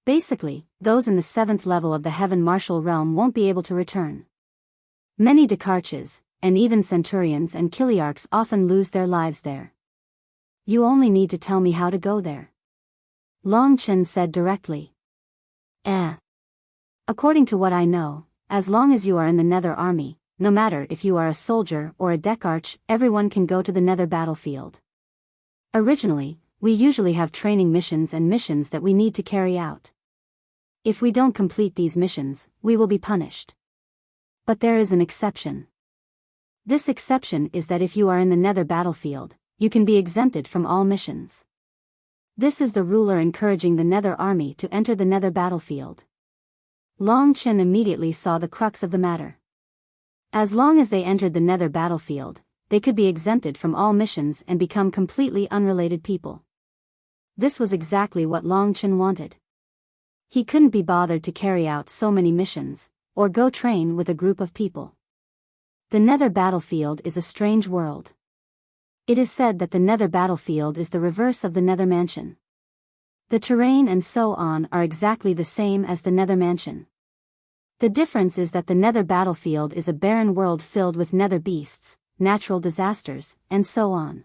Basically, those in the 7th level of the Heaven Martial Realm won't be able to return. Many Descartes, and even Centurions and Kiliarchs often lose their lives there. You only need to tell me how to go there." Long Chen said directly. According to what I know, as long as you are in the Nether army, no matter if you are a soldier or a Descartes, everyone can go to the Nether battlefield. Originally, we usually have training missions and missions that we need to carry out. If we don't complete these missions, we will be punished. But there is an exception. This exception is that if you are in the Nether battlefield, you can be exempted from all missions. This is the ruler encouraging the Nether army to enter the Nether battlefield. Long Chen immediately saw the crux of the matter. As long as they entered the Nether battlefield, they could be exempted from all missions and become completely unrelated people. This was exactly what Long Chen wanted. He couldn't be bothered to carry out so many missions, or go train with a group of people. The Nether battlefield is a strange world. It is said that the Nether battlefield is the reverse of the Nether mansion. The terrain and so on are exactly the same as the Nether mansion. The difference is that the Nether battlefield is a barren world filled with Nether beasts, natural disasters, and so on.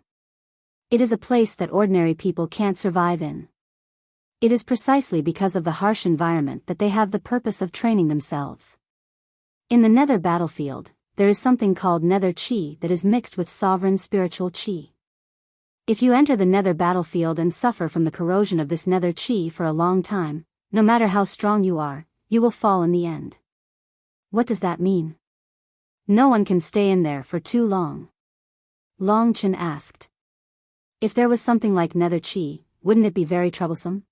It is a place that ordinary people can't survive in. It is precisely because of the harsh environment that they have the purpose of training themselves. In the Nether battlefield, there is something called Nether Chi that is mixed with sovereign spiritual Chi. If you enter the Nether battlefield and suffer from the corrosion of this Nether Chi for a long time, no matter how strong you are, you will fall in the end. What does that mean? No one can stay in there for too long. Long Chen asked. If there was something like Nether Chi, wouldn't it be very troublesome?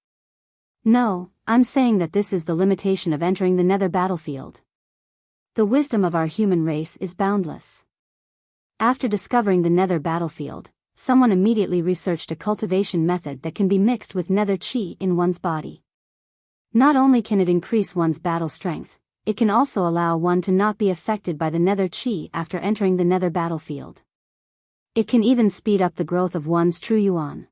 No, I'm saying that this is the limitation of entering the Nether battlefield. The wisdom of our human race is boundless. After discovering the Nether battlefield, someone immediately researched a cultivation method that can be mixed with Nether Chi in one's body. Not only can it increase one's battle strength, it can also allow one to not be affected by the Nether Chi after entering the Nether battlefield. It can even speed up the growth of one's true yuan.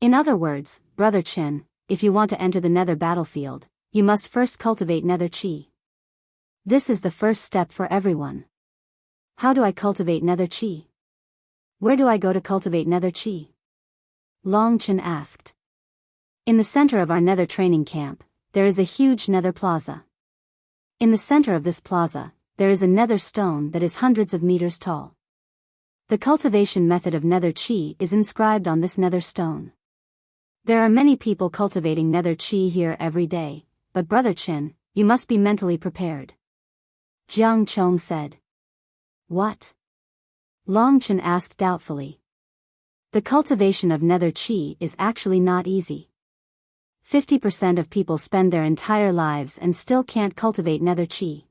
In other words, Brother Chen, if you want to enter the Nether battlefield, you must first cultivate Nether Chi. This is the first step for everyone. How do I cultivate Nether Chi? Where do I go to cultivate Nether Chi? Long Chen asked. In the center of our Nether training camp, there is a huge Nether plaza. In the center of this plaza, there is a Nether stone that is hundreds of meters tall. The cultivation method of Nether Chi is inscribed on this Nether stone. There are many people cultivating Nether Chi here every day, but Brother Chen, you must be mentally prepared. Jiang Chong said. What? Long Chen asked doubtfully. The cultivation of Nether Chi is actually not easy. 50% of people spend their entire lives and still can't cultivate Nether Chi.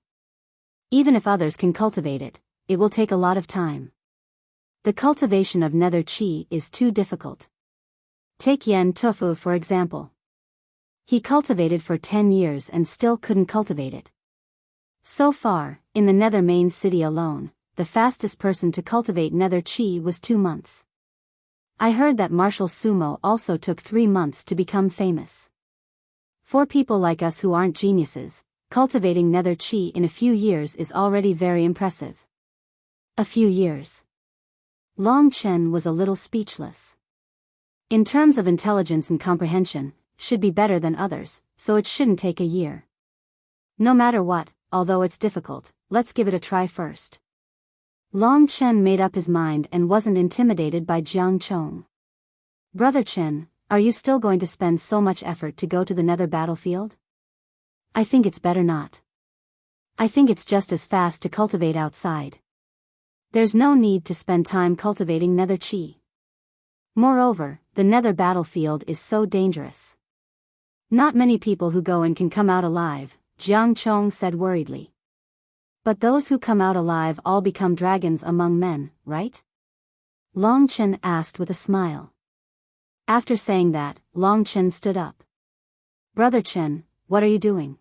Even if others can cultivate it, it will take a lot of time. The cultivation of nether chi is too difficult. Take Yen Tufu for example. He cultivated for 10 years and still couldn't cultivate it. So far, in the nether main city alone, the fastest person to cultivate nether chi was 2 months. I heard that martial sumo also took 3 months to become famous. For people like us who aren't geniuses, cultivating nether chi in a few years is already very impressive. A few years. Long Chen was a little speechless. In terms of intelligence and comprehension, should be better than others, so it shouldn't take a year. No matter what, although it's difficult, let's give it a try first. Long Chen made up his mind and wasn't intimidated by Jiang Chong. Brother Chen, are you still going to spend so much effort to go to the nether battlefield? I think it's better not. I think it's just as fast to cultivate outside. There's no need to spend time cultivating nether chi. Moreover, the nether battlefield is so dangerous. Not many people who go in can come out alive, Jiang Chong said worriedly. But those who come out alive all become dragons among men, right? Long Chen asked with a smile. After saying that, Long Chen stood up. Brother Chen, what are you doing?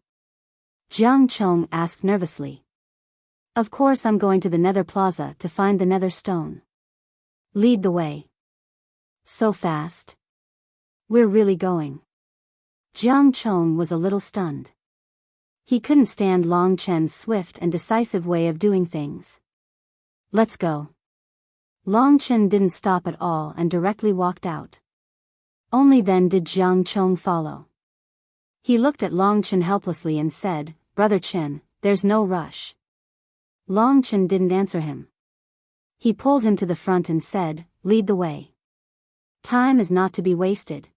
Jiang Chong asked nervously. Of course I'm going to the nether plaza to find the nether stone. Lead the way. So fast? We're really going. Jiang Chong was a little stunned. He couldn't stand Long Chen's swift and decisive way of doing things. Let's go. Long Chen didn't stop at all and directly walked out. Only then did Jiang Chong follow. He looked at Long Chen helplessly and said, Brother Chen, there's no rush. Long Chen didn't answer him. He pulled him to the front and said, lead the way. Time is not to be wasted.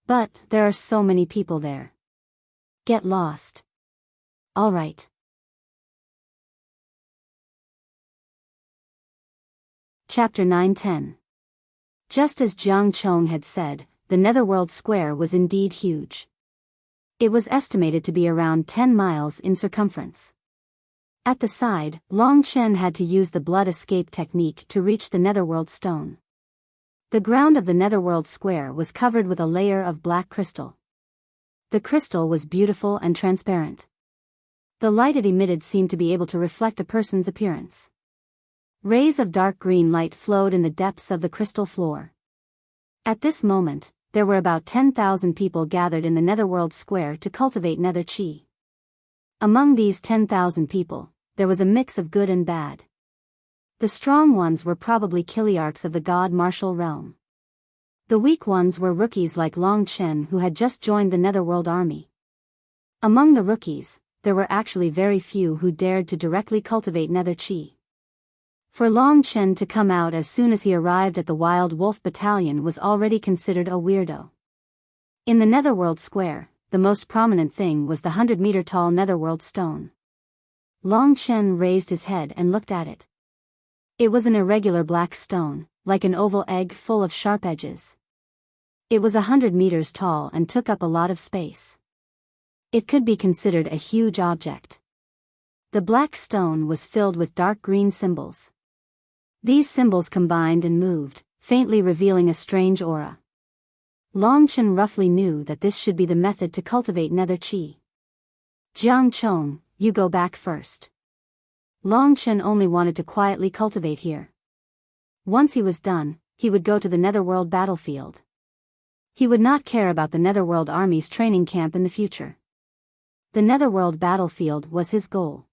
But there are so many people there. Get lost. All right. Chapter 9-10. Just as Jiang Chong had said, the Netherworld Square was indeed huge. It was estimated to be around 10 miles in circumference. At the side, Long Chen had to use the blood escape technique to reach the Netherworld Stone. The ground of the Netherworld Square was covered with a layer of black crystal. The crystal was beautiful and transparent. The light it emitted seemed to be able to reflect a person's appearance. Rays of dark green light flowed in the depths of the crystal floor. At this moment, there were about 10,000 people gathered in the Netherworld Square to cultivate nether chi. Among these 10,000 people, there was a mix of good and bad. The strong ones were probably kiliarchs of the god martial realm. The weak ones were rookies like Long Chen who had just joined the Netherworld army. Among the rookies, there were actually very few who dared to directly cultivate nether chi. For Long Chen to come out as soon as he arrived at the Wild Wolf Battalion was already considered a weirdo. In the Netherworld Square, the most prominent thing was the 100-meter-tall Netherworld Stone. Long Chen raised his head and looked at it. It was an irregular black stone, like an oval egg full of sharp edges. It was 100 meters tall and took up a lot of space. It could be considered a huge object. The black stone was filled with dark green symbols. These symbols combined and moved, faintly revealing a strange aura. Long Chen roughly knew that this should be the method to cultivate nether chi. Jiang Chong, you go back first. Long Chen only wanted to quietly cultivate here. Once he was done, he would go to the Netherworld battlefield. He would not care about the Netherworld Army's training camp in the future. The Netherworld battlefield was his goal.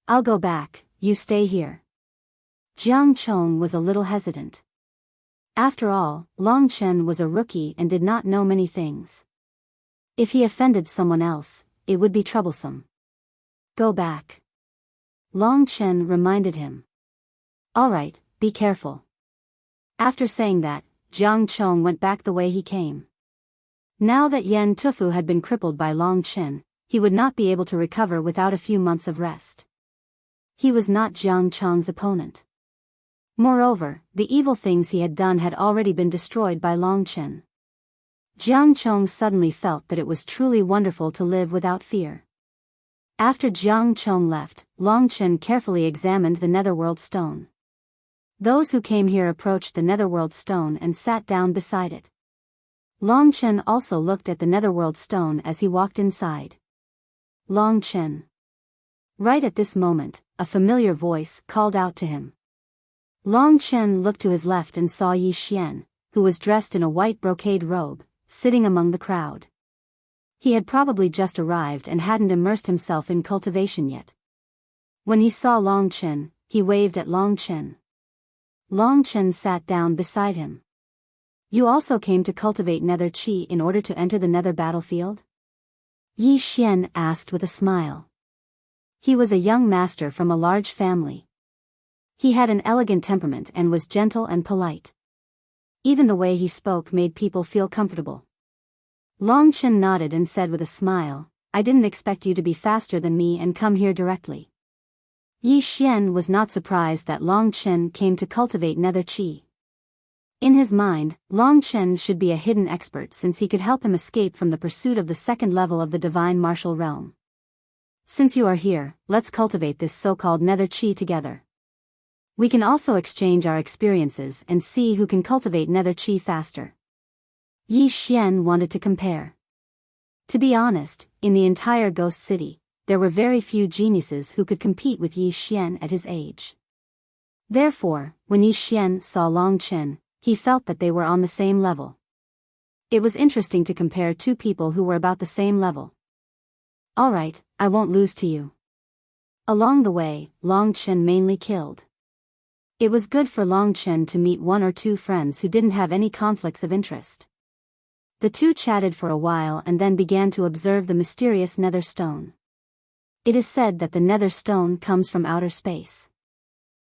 I'll go back, you stay here. Jiang Chong was a little hesitant. After all, Long Chen was a rookie and did not know many things. If he offended someone else, it would be troublesome. Go back. Long Chen reminded him. All right, be careful. After saying that, Jiang Chong went back the way he came. Now that Yen Tufu had been crippled by Long Chen, he would not be able to recover without a few months of rest. He was not Jiang Chong's opponent. Moreover, the evil things he had done had already been destroyed by Long Chen. Jiang Chong suddenly felt that it was truly wonderful to live without fear. After Jiang Chong left, Long Chen carefully examined the Netherworld Stone. Those who came here approached the netherworld stone and sat down beside it. Long Chen also looked at the netherworld stone as he walked inside. Long Chen. Right at this moment, a familiar voice called out to him. Long Chen looked to his left and saw Yi Xian, who was dressed in a white brocade robe, sitting among the crowd. He had probably just arrived and hadn't immersed himself in cultivation yet. When he saw Long Chen, he waved at Long Chen. Long Chen sat down beside him. You also came to cultivate nether chi in order to enter the nether battlefield? Yi Xian asked with a smile. He was a young master from a large family. He had an elegant temperament and was gentle and polite. Even the way he spoke made people feel comfortable. Long Chen nodded and said with a smile, I didn't expect you to be faster than me and come here directly. Yi Xian was not surprised that Long Chen came to cultivate nether chi. In his mind, Long Chen should be a hidden expert since he could help him escape from the pursuit of the second level of the divine martial realm. Since you are here, let's cultivate this so-called nether chi together. We can also exchange our experiences and see who can cultivate nether chi faster. Yi Xian wanted to compare. To be honest, in the entire Ghost City, there were very few geniuses who could compete with Yi Xian at his age. Therefore, when Yi Xian saw Long Chen, he felt that they were on the same level. It was interesting to compare two people who were about the same level. Alright, I won't lose to you. Along the way, Long Chen mainly killed. It was good for Long Chen to meet one or two friends who didn't have any conflicts of interest. The two chatted for a while and then began to observe the mysterious nether stone. It is said that the nether stone comes from outer space.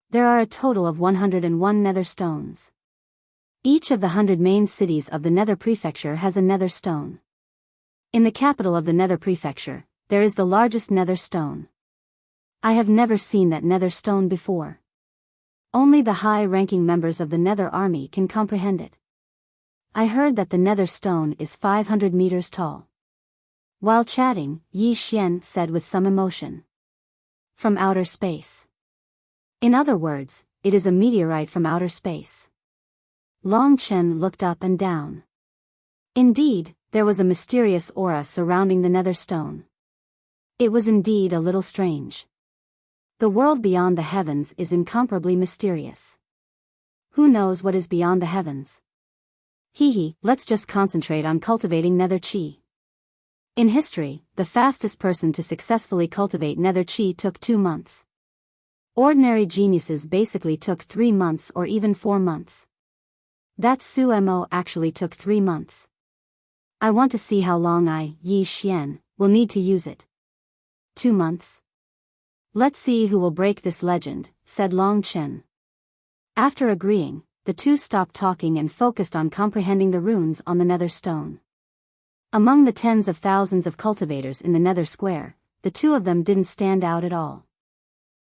There are a total of 101 nether stones. Each of the 100 main cities of the nether prefecture has a nether stone. In the capital of the nether prefecture, there is the largest nether stone. I have never seen that nether stone before. Only the high-ranking members of the nether army can comprehend it. I heard that the nether stone is 500 meters tall. While chatting, Yi Xian said with some emotion. From outer space. In other words, it is a meteorite from outer space. Long Chen looked up and down. Indeed, there was a mysterious aura surrounding the nether stone. It was indeed a little strange. The world beyond the heavens is incomparably mysterious. Who knows what is beyond the heavens? Let's just concentrate on cultivating nether chi. In history, the fastest person to successfully cultivate nether chi took 2 months. Ordinary geniuses basically took 3 months or even 4 months. That Sumo actually took 3 months. I want to see how long Yi Xian, will need to use it. 2 months? Let's see who will break this legend, said Long Chen. After agreeing, the two stopped talking and focused on comprehending the runes on the nether stone. Among the tens of thousands of cultivators in the nether square, the two of them didn't stand out at all.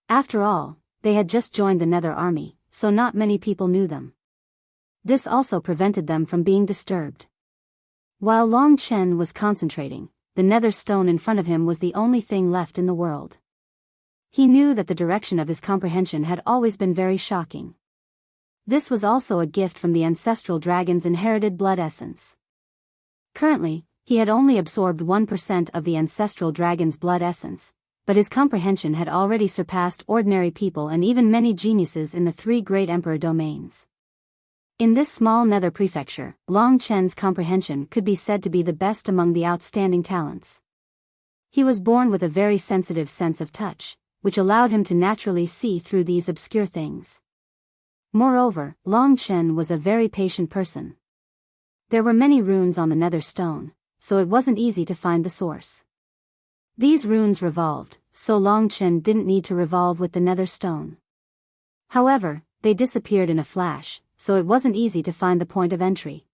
After all, they had just joined the nether army, so not many people knew them. This also prevented them from being disturbed. While Long Chen was concentrating, the nether stone in front of him was the only thing left in the world. He knew that the direction of his comprehension had always been very shocking. This was also a gift from the ancestral dragon's inherited blood essence. Currently, he had only absorbed 1% of the ancestral dragon's blood essence, but his comprehension had already surpassed ordinary people and even many geniuses in the 3 great emperor domains. In this small nether prefecture, Long Chen's comprehension could be said to be the best among the outstanding talents. He was born with a very sensitive sense of touch, which allowed him to naturally see through these obscure things. Moreover, Long Chen was a very patient person. There were many runes on the nether stone, so it wasn't easy to find the source. These runes revolved, so Long Chen didn't need to revolve with the nether stone. However, they disappeared in a flash, so it wasn't easy to find the point of entry.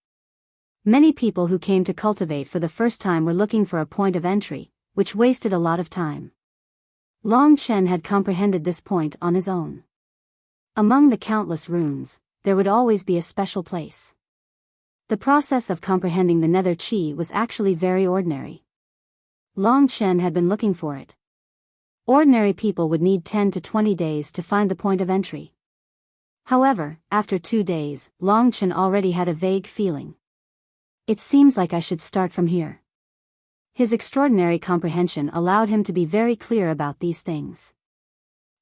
Many people who came to cultivate for the first time were looking for a point of entry, which wasted a lot of time. Long Chen had comprehended this point on his own. Among the countless runes, there would always be a special place. The process of comprehending the nether chi was actually very ordinary. Long Chen had been looking for it. Ordinary people would need 10 to 20 days to find the point of entry. However, after 2 days, Longchen already had a vague feeling. It seems like I should start from here. His extraordinary comprehension allowed him to be very clear about these things.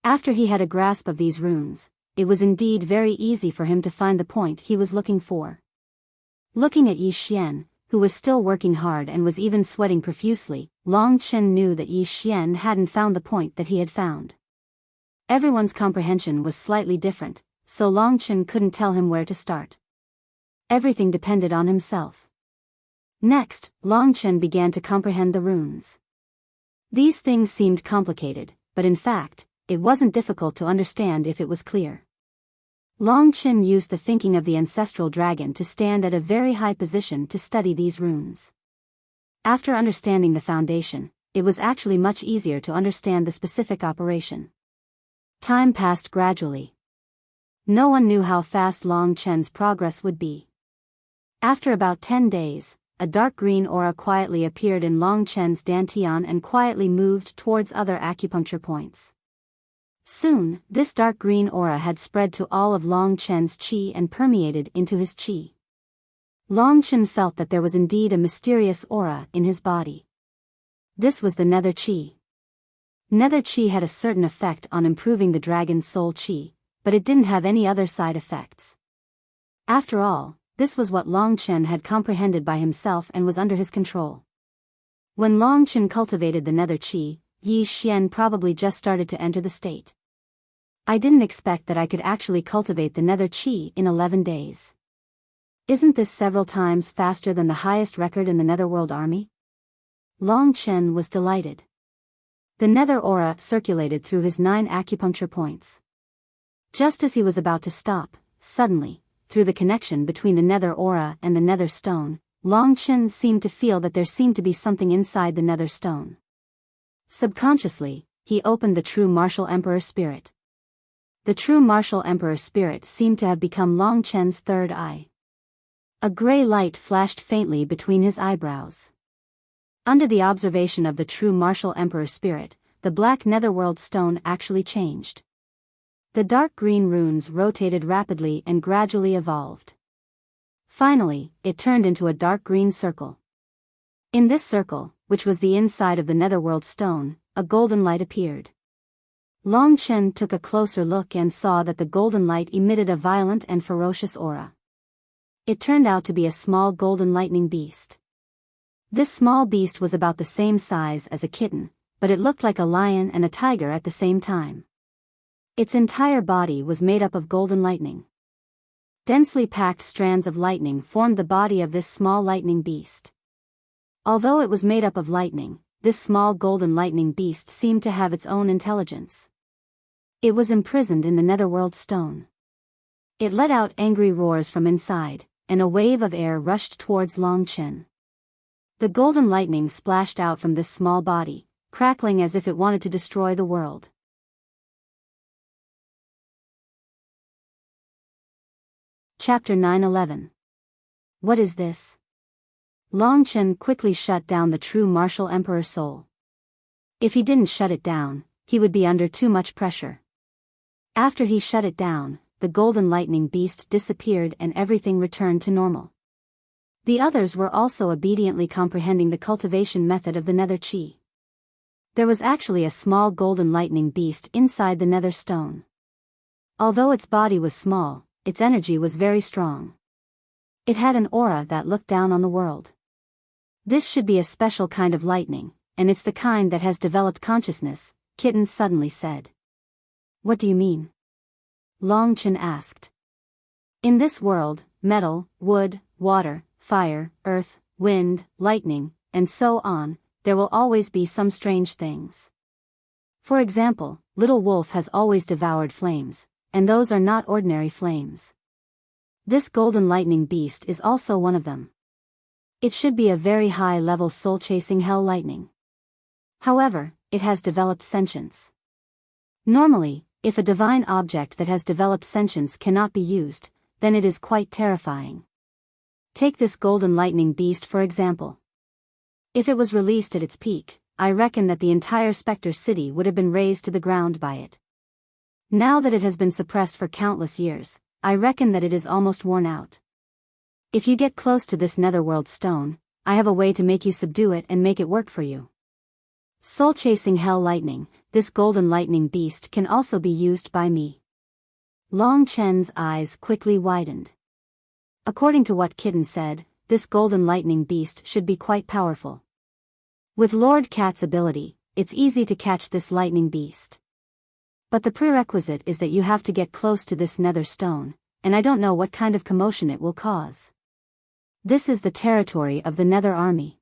After he had a grasp of these runes, it was indeed very easy for him to find the point he was looking for. Looking at Yi Xian, who was still working hard and was even sweating profusely, Longchen knew that Yi Xian hadn't found the point that he had found. Everyone's comprehension was slightly different, so Longchen couldn't tell him where to start. Everything depended on himself. Next, Longchen began to comprehend the runes. These things seemed complicated, but in fact, it wasn't difficult to understand if it was clear. Longchen used the thinking of the ancestral dragon to stand at a very high position to study these runes. After understanding the foundation, it was actually much easier to understand the specific operation. Time passed gradually. No one knew how fast Longchen's progress would be. After about 10 days, a dark green aura quietly appeared in Longchen's dantian and quietly moved towards other acupuncture points. Soon, this dark green aura had spread to all of Longchen's qi and permeated into his qi. Longchen felt that there was indeed a mysterious aura in his body. This was the nether qi. Nether qi had a certain effect on improving the dragon's soul qi, but it didn't have any other side effects. After all, this was what Longchen had comprehended by himself and was under his control. When Longchen cultivated the nether qi, Yi Xian probably just started to enter the state. I didn't expect that I could actually cultivate the nether qi in 11 days. Isn't this several times faster than the highest record in the Netherworld army? Longchen was delighted. The nether aura circulated through his 9 acupuncture points. Just as he was about to stop, suddenly, through the connection between the nether aura and the nether stone, Longchen seemed to feel that there seemed to be something inside the nether stone. Subconsciously, he opened the true martial emperor spirit. The true martial emperor spirit seemed to have become Longchen's third eye. A gray light flashed faintly between his eyebrows. Under the observation of the true martial emperor spirit, the black netherworld stone actually changed. The dark green runes rotated rapidly and gradually evolved. Finally, it turned into a dark green circle. In this circle, which was the inside of the netherworld stone, a golden light appeared. Longchen took a closer look and saw that the golden light emitted a violent and ferocious aura. It turned out to be a small golden lightning beast. This small beast was about the same size as a kitten, but it looked like a lion and a tiger at the same time. Its entire body was made up of golden lightning. Densely packed strands of lightning formed the body of this small lightning beast. Although it was made up of lightning, this small golden lightning beast seemed to have its own intelligence. It was imprisoned in the netherworld stone. It let out angry roars from inside, and a wave of air rushed towards Longchen. The golden lightning splashed out from this small body, crackling as if it wanted to destroy the world. Chapter 9:11. What is this? Longchen quickly shut down the true martial emperor soul. If he didn't shut it down, he would be under too much pressure. After he shut it down, the golden lightning beast disappeared and everything returned to normal. The others were also obediently comprehending the cultivation method of the nether qi. There was actually a small golden lightning beast inside the nether stone. Although its body was small, its energy was very strong. It had an aura that looked down on the world. This should be a special kind of lightning, and it's the kind that has developed consciousness, Kitten suddenly said. What do you mean? Longchen asked. In this world, metal, wood, water, fire, earth, wind, lightning, and so on, there will always be some strange things. For example, Little Wolf has always devoured flames, and those are not ordinary flames. This golden lightning beast is also one of them. It should be a very high-level soul-chasing hell lightning. However, it has developed sentience. Normally, if a divine object that has developed sentience cannot be used, then it is quite terrifying. Take this golden lightning beast for example. If it was released at its peak, I reckon that the entire Spectre City would have been razed to the ground by it. Now that it has been suppressed for countless years, I reckon that it is almost worn out. If you get close to this netherworld stone, I have a way to make you subdue it and make it work for you. Soul-chasing hell lightning, this golden lightning beast can also be used by me. Long Chen's eyes quickly widened. According to what Kitten said, this golden lightning beast should be quite powerful. With Lord Cat's ability, it's easy to catch this lightning beast. But the prerequisite is that you have to get close to this nether stone, and I don't know what kind of commotion it will cause. This is the territory of the Nether Army.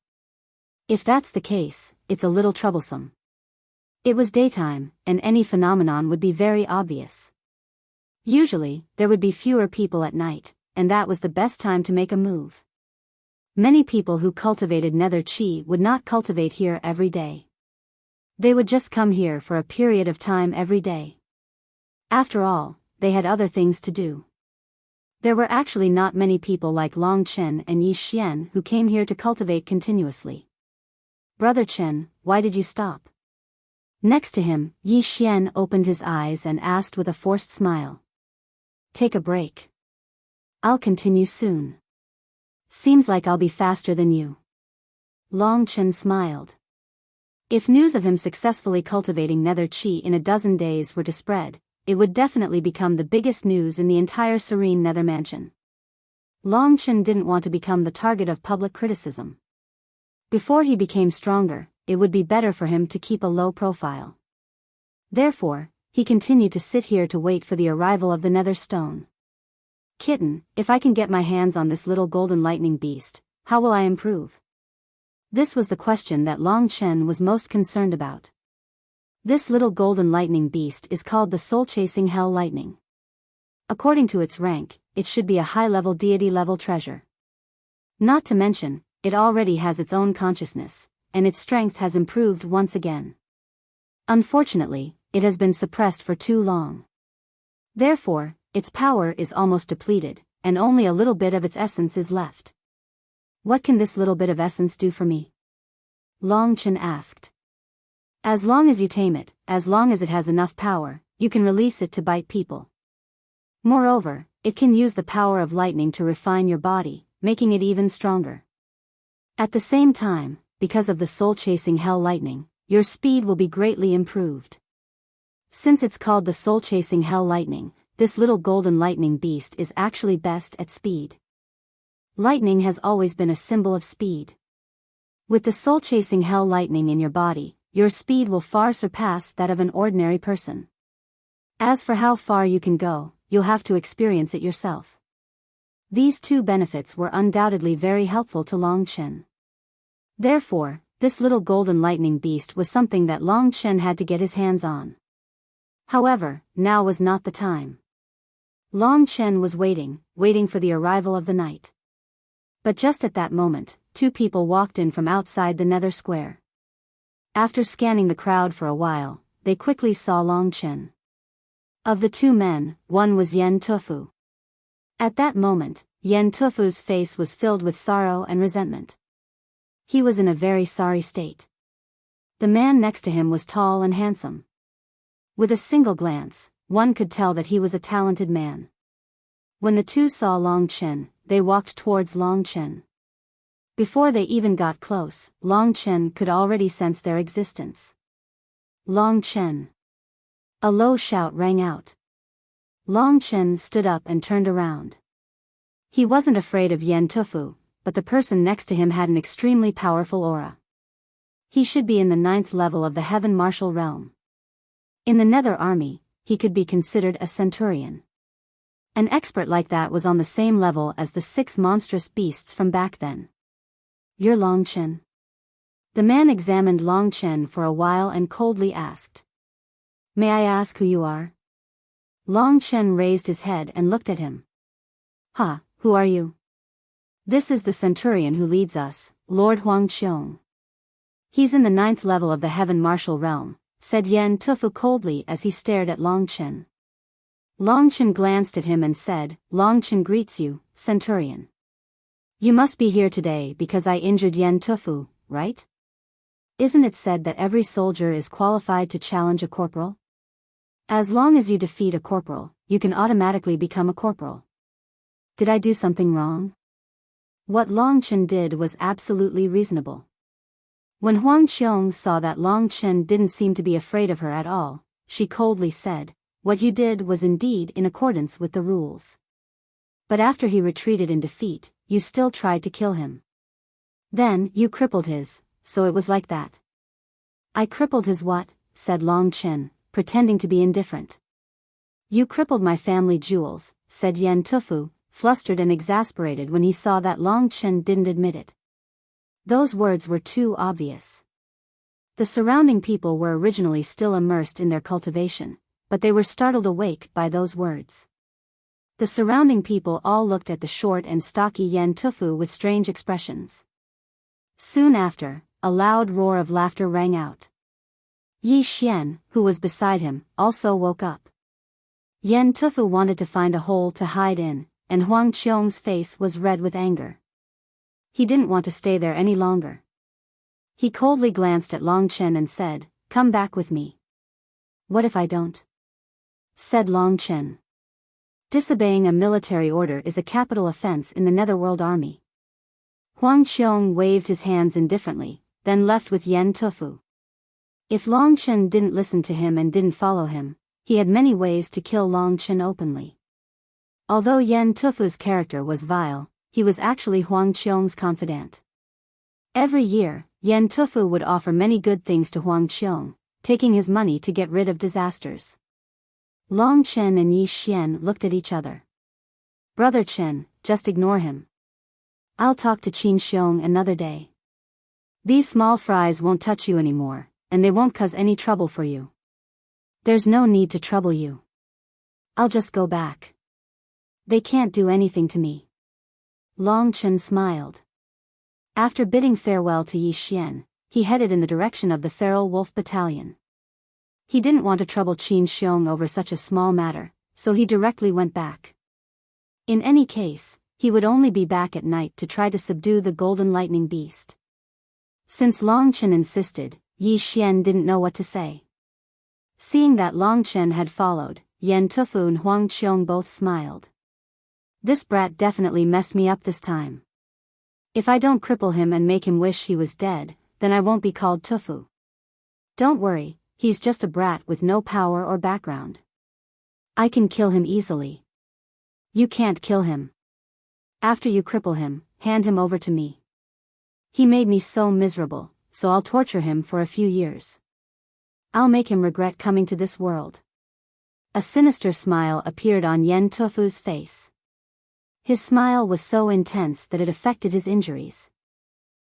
If that's the case, it's a little troublesome. It was daytime, and any phenomenon would be very obvious. Usually, there would be fewer people at night, and that was the best time to make a move. Many people who cultivated nether chi would not cultivate here every day. They would just come here for a period of time every day. After all, they had other things to do. There were actually not many people like Long Chen and Yi Xian who came here to cultivate continuously. Brother Chen, why did you stop? Next to him, Yi Xian opened his eyes and asked with a forced smile. Take a break. I'll continue soon. Seems like I'll be faster than you. Long Chen smiled. If news of him successfully cultivating nether chi in a dozen days were to spread, it would definitely become the biggest news in the entire serene nether mansion. Long Chen didn't want to become the target of public criticism. Before he became stronger, it would be better for him to keep a low profile. Therefore, he continued to sit here to wait for the arrival of the nether stone. Kitten, if I can get my hands on this little golden lightning beast, how will I improve? This was the question that Long Chen was most concerned about. This little golden lightning beast is called the soul-chasing hell lightning. According to its rank, it should be a high-level deity-level treasure. Not to mention, it already has its own consciousness, and its strength has improved once again. Unfortunately, it has been suppressed for too long. Therefore, its power is almost depleted, and only a little bit of its essence is left. What can this little bit of essence do for me? Long Chen asked. As long as you tame it, as long as it has enough power, you can release it to bite people. Moreover, it can use the power of lightning to refine your body, making it even stronger. At the same time, because of the soul-chasing hell lightning, your speed will be greatly improved. Since it's called the soul-chasing hell lightning, this little golden lightning beast is actually best at speed. Lightning has always been a symbol of speed. With the soul-chasing hell lightning in your body, your speed will far surpass that of an ordinary person. As for how far you can go, you'll have to experience it yourself. These two benefits were undoubtedly very helpful to Long Chen. Therefore, this little golden lightning beast was something that Long Chen had to get his hands on. However, now was not the time. Long Chen was waiting for the arrival of the night. But just at that moment, two people walked in from outside the nether square. After scanning the crowd for a while, they quickly saw Long Chen. Of the two men, one was Yen Tufu. At that moment, Yen Tufu's face was filled with sorrow and resentment. He was in a very sorry state. The man next to him was tall and handsome. With a single glance, one could tell that he was a talented man. When the two saw Long Chen, they walked towards Long Chen. Before they even got close, Long Chen could already sense their existence. Long Chen. A low shout rang out. Long Chen stood up and turned around. He wasn't afraid of Yen Tufu, but the person next to him had an extremely powerful aura. He should be in the 9th level of the Heaven Martial Realm. In the Nether Army, he could be considered a centurion. An expert like that was on the same level as the 6 monstrous beasts from back then. You're Long Chen? The man examined Long Chen for a while and coldly asked. May I ask who you are? Long Chen raised his head and looked at him. Who are you? This is the centurion who leads us, Lord Huang Qiong. He's in the 9th level of the Heaven Martial Realm, said Yen Tufu coldly as he stared at Long Chen. Long Chen glanced at him and said, Long Chen greets you, centurion. You must be here today because I injured Yen Tufu, right? Isn't it said that every soldier is qualified to challenge a corporal? As long as you defeat a corporal, you can automatically become a corporal. Did I do something wrong? What Long Chen did was absolutely reasonable. When Huang Qiong saw that Long Chen didn't seem to be afraid of her at all, she coldly said, "What you did was indeed in accordance with the rules. But after he retreated in defeat, you still tried to kill him. Then, you crippled his, so it was like that." "I crippled his what?" said Long Chen, pretending to be indifferent. "You crippled my family jewels," said Yen Tufu, flustered and exasperated when he saw that Long Chen didn't admit it. Those words were too obvious. The surrounding people were originally still immersed in their cultivation, but they were startled awake by those words. The surrounding people all looked at the short and stocky Yen Tufu with strange expressions. Soon after, a loud roar of laughter rang out. Yi Xian, who was beside him, also woke up. Yen Tufu wanted to find a hole to hide in, and Huang Qiong's face was red with anger. He didn't want to stay there any longer. He coldly glanced at Long Chen and said, "Come back with me." "What if I don't?" said Long Chen. Disobeying a military order is a capital offense in the Netherworld Army. Huang Qiong waved his hands indifferently, then left with Yen Tufu. If Long Chen didn't listen to him and didn't follow him, he had many ways to kill Long Chen openly. Although Yen Tufu's character was vile, he was actually Huang Qiong's confidant. Every year, Yen Tufu would offer many good things to Huang Qiong, taking his money to get rid of disasters. Long Chen and Yi Xian looked at each other. "Brother Chen, just ignore him. I'll talk to Qin Xiong another day. These small fries won't touch you anymore, and they won't cause any trouble for you. There's no need to trouble you. I'll just go back. They can't do anything to me." Long Chen smiled. After bidding farewell to Yi Xian, he headed in the direction of the Feral Wolf Battalion. He didn't want to trouble Qin Xiong over such a small matter, so he directly went back. In any case, he would only be back at night to try to subdue the Golden Lightning Beast. Since Long Chen insisted, Yi Xian didn't know what to say. Seeing that Long Chen had followed, Yen Tufu and Huang Qiong both smiled. "This brat definitely messed me up this time. If I don't cripple him and make him wish he was dead, then I won't be called Tufu. Don't worry, he's just a brat with no power or background. I can kill him easily." "You can't kill him. After you cripple him, hand him over to me. He made me so miserable, so I'll torture him for a few years. I'll make him regret coming to this world." A sinister smile appeared on Yen Tufu's face. His smile was so intense that it affected his injuries.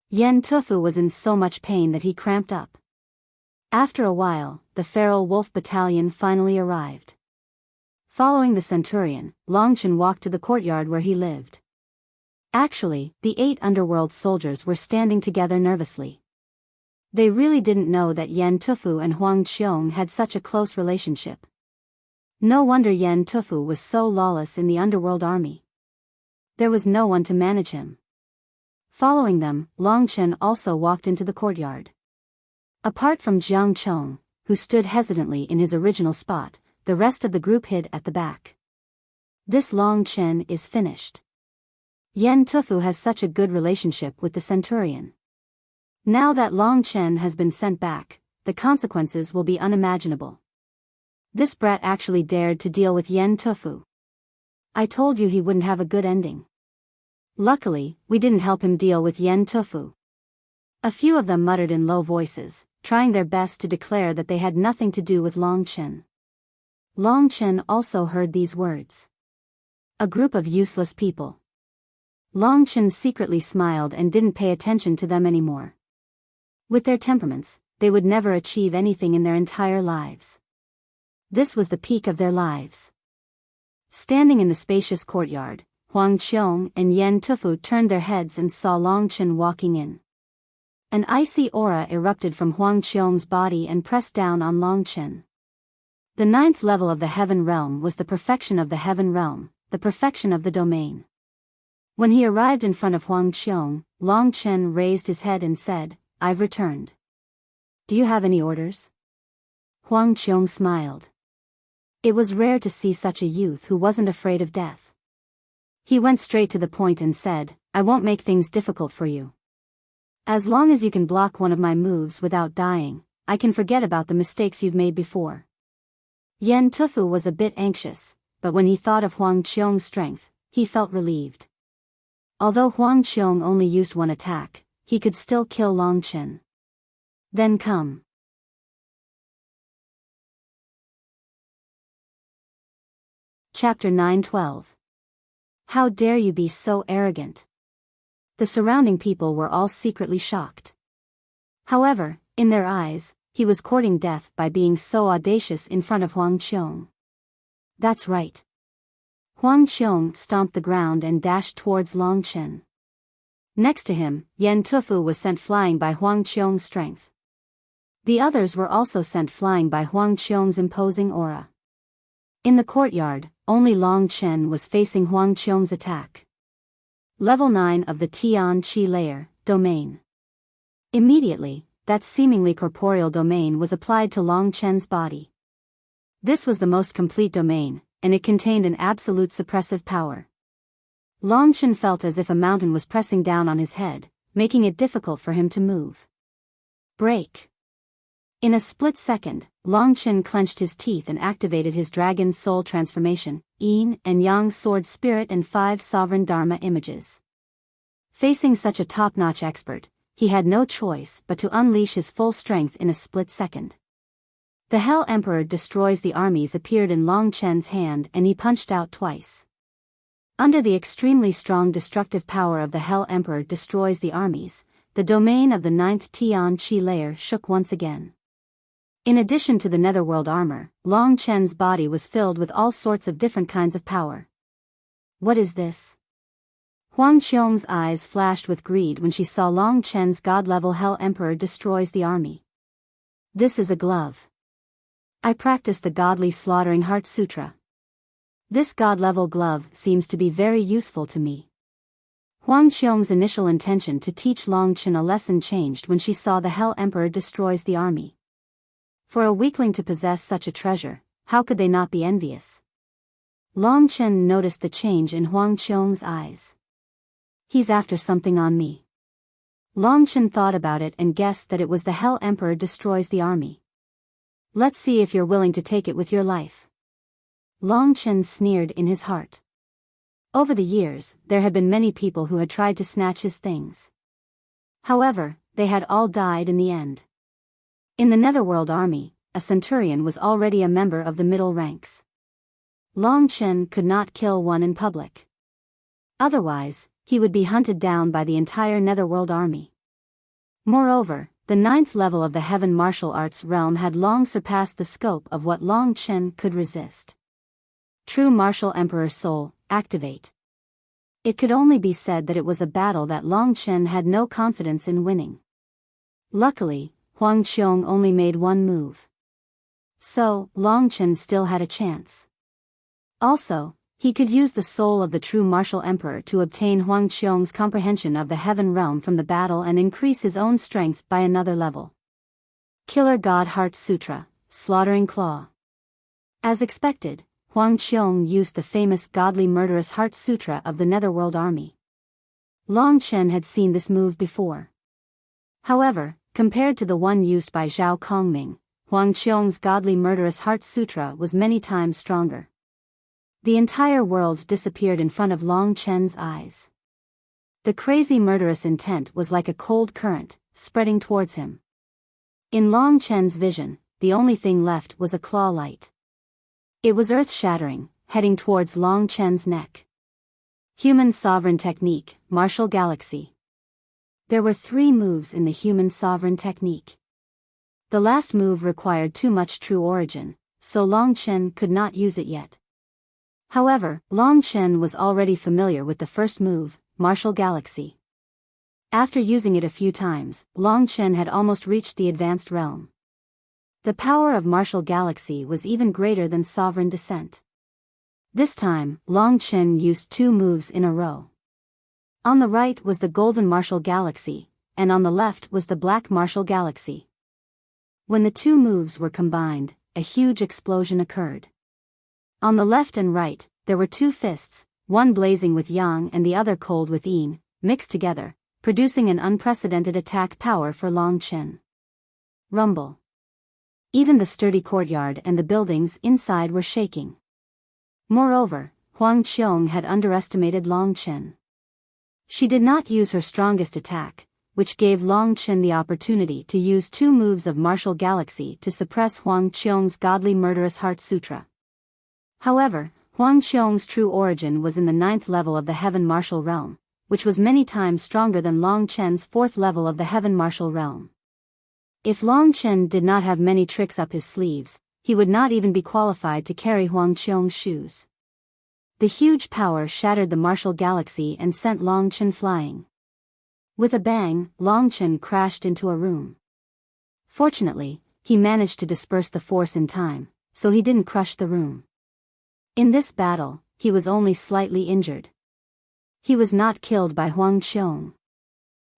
Yen Tufu was in so much pain that he cramped up. After a while, the Feral Wolf Battalion finally arrived. Following the Centurion, Long Chen walked to the courtyard where he lived. Actually, the 8 underworld soldiers were standing together nervously. They really didn't know that Yen Tufu and Huang Qiong had such a close relationship. No wonder Yen Tufu was so lawless in the underworld army. There was no one to manage him. Following them, Long Chen also walked into the courtyard. Apart from Jiang Chong, who stood hesitantly in his original spot, the rest of the group hid at the back. This Long Chen is finished. Yen Tufu has such a good relationship with the Centurion. Now that Long Chen has been sent back, the consequences will be unimaginable. This brat actually dared to deal with Yen Tufu. I told you he wouldn't have a good ending. Luckily, we didn't help him deal with Yen Tufu. A few of them muttered in low voices, trying their best to declare that they had nothing to do with Long Chen. Long Chen also heard these words. A group of useless people. Long Chen secretly smiled and didn't pay attention to them anymore. With their temperaments, they would never achieve anything in their entire lives. This was the peak of their lives. Standing in the spacious courtyard, Huang Qiong and Yen Tufu turned their heads and saw Long Chen walking in. An icy aura erupted from Huang Qiong's body and pressed down on Long Chen. The 9th level of the Heaven Realm was the perfection of the Heaven Realm, the perfection of the domain. When he arrived in front of Huang Qiong, Long Chen raised his head and said, "I've returned. Do you have any orders?" Huang Qiong smiled. It was rare to see such a youth who wasn't afraid of death. He went straight to the point and said, "I won't make things difficult for you. As long as you can block one of my moves without dying, I can forget about the mistakes you've made before." Yen Tufu was a bit anxious, but when he thought of Huang Qiong's strength, he felt relieved. Although Huang Qiong only used one attack, he could still kill Long Chen. Then come. Chapter 9:12. How dare you be so arrogant? The surrounding people were all secretly shocked. However, in their eyes, he was courting death by being so audacious in front of Huang Qiong. That's right. Huang Qiong stomped the ground and dashed towards Long Chen. Next to him, Yen Tufu was sent flying by Huang Qiong's strength. The others were also sent flying by Huang Qiong's imposing aura. In the courtyard, only Long Chen was facing Huang Qiong's attack. Level 9 of the Tian Qi layer, domain. Immediately, that seemingly corporeal domain was applied to Long Chen's body. This was the most complete domain, and it contained an absolute suppressive power. Long Chen felt as if a mountain was pressing down on his head, making it difficult for him to move. Break. In a split second, Long Chen clenched his teeth and activated his dragon soul transformation, Yin and Yang sword spirit and 5 sovereign dharma images. Facing such a top-notch expert, he had no choice but to unleash his full strength in a split second. The Hell Emperor destroys the armies appeared in Long Chen's hand and he punched out twice. Under the extremely strong destructive power of the Hell Emperor destroys the armies, the domain of the 9th Tian Qi layer shook once again. In addition to the netherworld armor, Long Chen's body was filled with all sorts of different kinds of power. What is this? Huang Qiong's eyes flashed with greed when she saw Long Chen's god-level Hell Emperor destroys the army. This is a glove. I practice the Godly Slaughtering Heart Sutra. This god-level glove seems to be very useful to me. Huang Qiong's initial intention to teach Long Chen a lesson changed when she saw the Hell Emperor destroys the army. For a weakling to possess such a treasure, how could they not be envious? Long Chen noticed the change in Huang Qiong's eyes. He's after something on me. Long Chen thought about it and guessed that it was the Hell Emperor destroys the army. Let's see if you're willing to take it with your life. Long Chen sneered in his heart. Over the years, there had been many people who had tried to snatch his things. However, they had all died in the end. In the Netherworld army, a centurion was already a member of the middle ranks. Long Chen could not kill one in public. Otherwise, he would be hunted down by the entire Netherworld army. Moreover, the 9th level of the Heaven Martial Arts realm had long surpassed the scope of what Long Chen could resist. True Martial Emperor Soul, activate. It could only be said that it was a battle that Long Chen had no confidence in winning. Luckily, Huang Qiong only made one move. So, Long Chen still had a chance. Also, he could use the soul of the true martial emperor to obtain Huang Qiong's comprehension of the heaven realm from the battle and increase his own strength by another level. Killer God Heart Sutra, Slaughtering Claw. As expected, Huang Qiong used the famous Godly Murderous Heart Sutra of the Netherworld army. Long Chen had seen this move before. However, compared to the one used by Zhao Kongming, Huang Qiong's Godly Murderous Heart Sutra was many times stronger. The entire world disappeared in front of Long Chen's eyes. The crazy murderous intent was like a cold current, spreading towards him. In Long Chen's vision, the only thing left was a claw light. It was earth-shattering, heading towards Long Chen's neck. Human Sovereign Technique, Martial Galaxy. There were 3 moves in the Human Sovereign Technique. The last move required too much true origin, so Long Chen could not use it yet. However, Long Chen was already familiar with the first move, Martial Galaxy. After using it a few times, Long Chen had almost reached the advanced realm. The power of Martial Galaxy was even greater than Sovereign Descent. This time, Long Chen used 2 moves in a row. On the right was the Golden Martial Galaxy, and on the left was the Black Martial Galaxy. When the 2 moves were combined, a huge explosion occurred. On the left and right, there were two fists, one blazing with yang and the other cold with yin, mixed together, producing an unprecedented attack power for Long Chen. Rumble. Even the sturdy courtyard and the buildings inside were shaking. Moreover, Huang Qiong had underestimated Long Chen. She did not use her strongest attack, which gave Long Chen the opportunity to use two moves of Martial Galaxy to suppress Huang Qiong's godly murderous Heart Sutra. However, Huang Qiong's true origin was in the 9th level of the Heaven Martial Realm, which was many times stronger than Long Chen's 4th level of the Heaven Martial Realm. If Long Chen did not have many tricks up his sleeves, he would not even be qualified to carry Huang Qiong's shoes. The huge power shattered the Martial Galaxy and sent Long Chen flying. With a bang, Long Chen crashed into a room. Fortunately, he managed to disperse the force in time, so he didn't crush the room. In this battle, he was only slightly injured. He was not killed by Huang Qiong.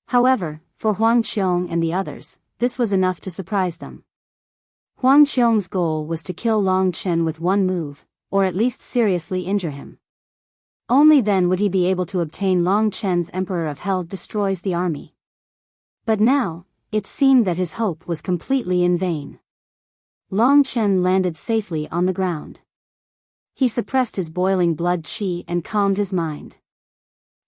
However, for Huang Qiong and the others, this was enough to surprise them. Huang Qiong's goal was to kill Long Chen with one move, or at least seriously injure him. Only then would he be able to obtain Long Chen's Emperor of Hell destroys the army. But now, it seemed that his hope was completely in vain. Long Chen landed safely on the ground. He suppressed his boiling blood qi and calmed his mind.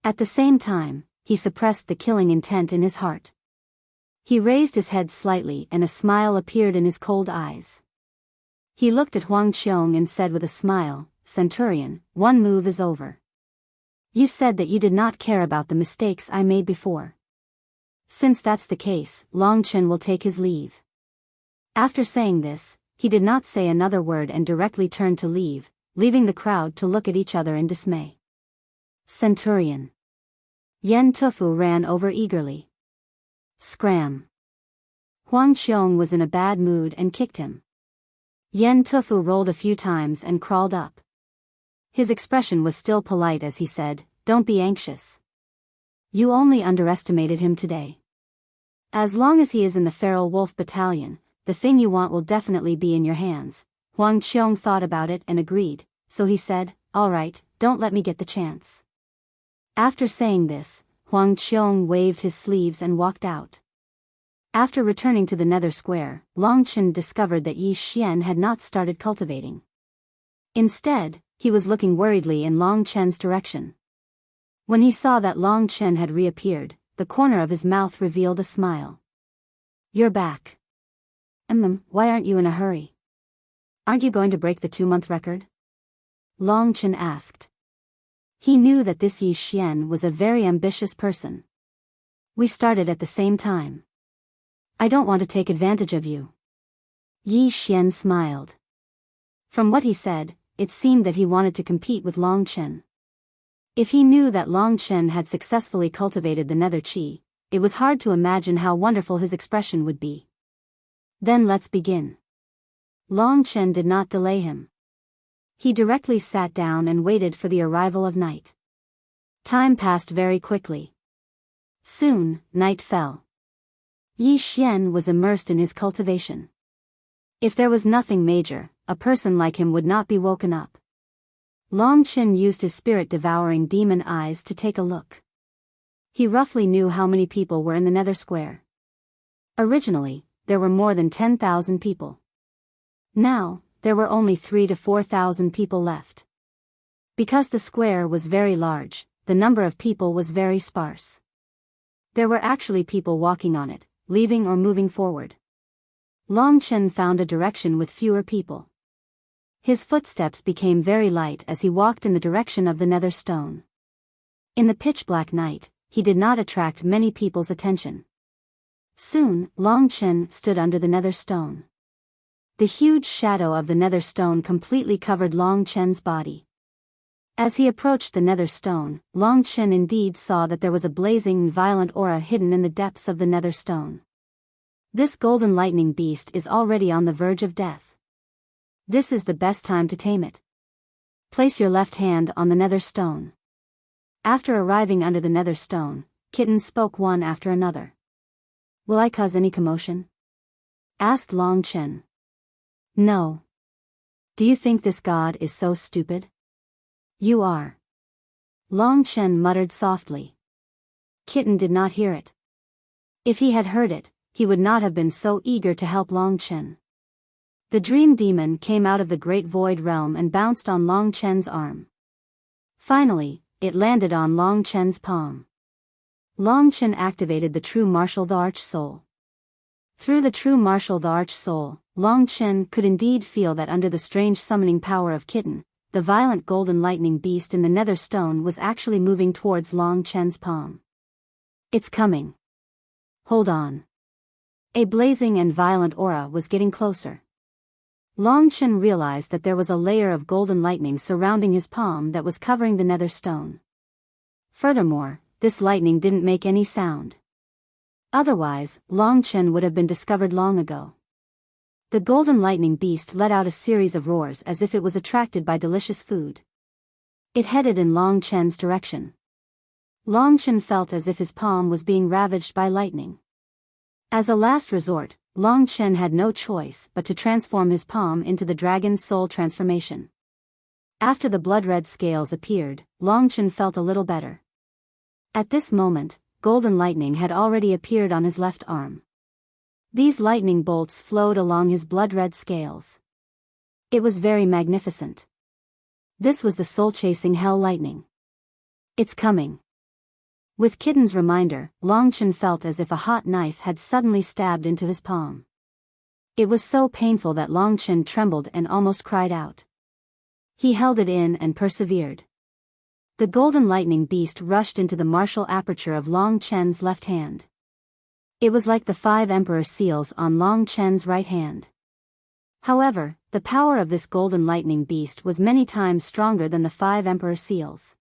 At the same time, he suppressed the killing intent in his heart. He raised his head slightly and a smile appeared in his cold eyes. He looked at Huang Qiong and said with a smile, "Centurion, one move is over. You said that you did not care about the mistakes I made before. Since that's the case, Long Chen will take his leave." After saying this, he did not say another word and directly turned to leave, leaving the crowd to look at each other in dismay. Centurion. Yen Tufu ran over eagerly. Scram. Huang Qiong was in a bad mood and kicked him. Yen Tufu rolled a few times and crawled up. His expression was still polite as he said, "Don't be anxious. You only underestimated him today. As long as he is in the Feral Wolf Battalion, the thing you want will definitely be in your hands." Huang Qiong thought about it and agreed, so he said, "All right, don't let me get the chance." After saying this, Huang Qiong waved his sleeves and walked out. After returning to the Nether Square, Long Chen discovered that Yi Xian had not started cultivating. Instead, he was looking worriedly in Long Chen's direction. When he saw that Long Chen had reappeared, the corner of his mouth revealed a smile. "You're back. Why aren't you in a hurry? Aren't you going to break the 2-month record?" Long Chen asked. He knew that this Yi Xian was a very ambitious person. "We started at the same time. I don't want to take advantage of you." Yi Xian smiled. From what he said, it seemed that he wanted to compete with Long Chen. If he knew that Long Chen had successfully cultivated the nether qi, it was hard to imagine how wonderful his expression would be. "Then let's begin." Long Chen did not delay him. He directly sat down and waited for the arrival of night. Time passed very quickly. Soon, night fell. Yi Xian was immersed in his cultivation. If there was nothing major, a person like him would not be woken up. Long Chen used his spirit-devouring demon eyes to take a look. He roughly knew how many people were in the Nether Square. Originally, there were more than 10,000 people. Now, there were only 3,000 to 4,000 people left. Because the square was very large, the number of people was very sparse. There were actually people walking on it, leaving or moving forward. Long Chen found a direction with fewer people. His footsteps became very light as he walked in the direction of the nether stone. In the pitch-black night, he did not attract many people's attention. Soon, Long Chen stood under the nether stone. The huge shadow of the nether stone completely covered Long Chen's body. As he approached the nether stone, Long Chen indeed saw that there was a blazing and violent aura hidden in the depths of the nether stone. This golden lightning beast is already on the verge of death. This is the best time to tame it. Place your left hand on the nether stone. After arriving under the nether stone, kittens spoke one after another. "Will I cause any commotion?" asked Long Chen. "No. Do you think this god is so stupid? You are. Long Chen muttered softly. Kitten did not hear it. If he had heard it, he would not have been so eager to help Long Chen. The dream demon came out of the great void realm and bounced on Long Chen's arm. Finally, it landed on Long Chen's palm. Long Chen activated the true martial the Arch Soul. Through the true martial the Arch Soul, Long Chen could indeed feel that under the strange summoning power of Kitten, the violent golden lightning beast in the nether stone was actually moving towards Long Chen's palm. It's coming. Hold on. A blazing and violent aura was getting closer. Long Chen realized that there was a layer of golden lightning surrounding his palm that was covering the nether stone. Furthermore, this lightning didn't make any sound. Otherwise, Long Chen would have been discovered long ago. The golden lightning beast let out a series of roars as if it was attracted by delicious food. It headed in Long Chen's direction. Long Chen felt as if his palm was being ravaged by lightning. As a last resort, Long Chen had no choice but to transform his palm into the dragon's soul transformation. After the blood-red scales appeared, Long Chen felt a little better. At this moment, golden lightning had already appeared on his left arm. These lightning bolts flowed along his blood-red scales. It was very magnificent. This was the soul-chasing hell lightning. It's coming. With Kitten's reminder, Long Chen felt as if a hot knife had suddenly stabbed into his palm. It was so painful that Long Chen trembled and almost cried out. He held it in and persevered. The golden lightning beast rushed into the martial aperture of Long Chen's left hand. It was like the 5 emperor seals on Long Chen's right hand. However, the power of this golden lightning beast was many times stronger than the 5 emperor seals.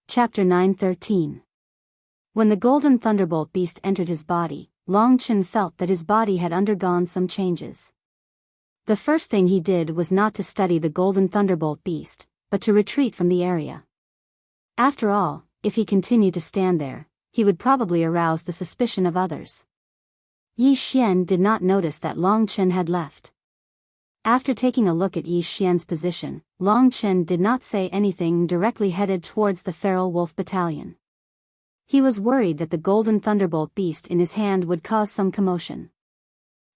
Chapter 9:13. When the golden thunderbolt beast entered his body, Long Chen felt that his body had undergone some changes. The first thing he did was not to study the golden thunderbolt beast, but to retreat from the area. After all, if he continued to stand there, he would probably arouse the suspicion of others. Yi Xian did not notice that Long Chen had left. After taking a look at Yi Xian's position, Long Chen did not say anything and directly headed towards the feral wolf battalion. He was worried that the golden thunderbolt beast in his hand would cause some commotion.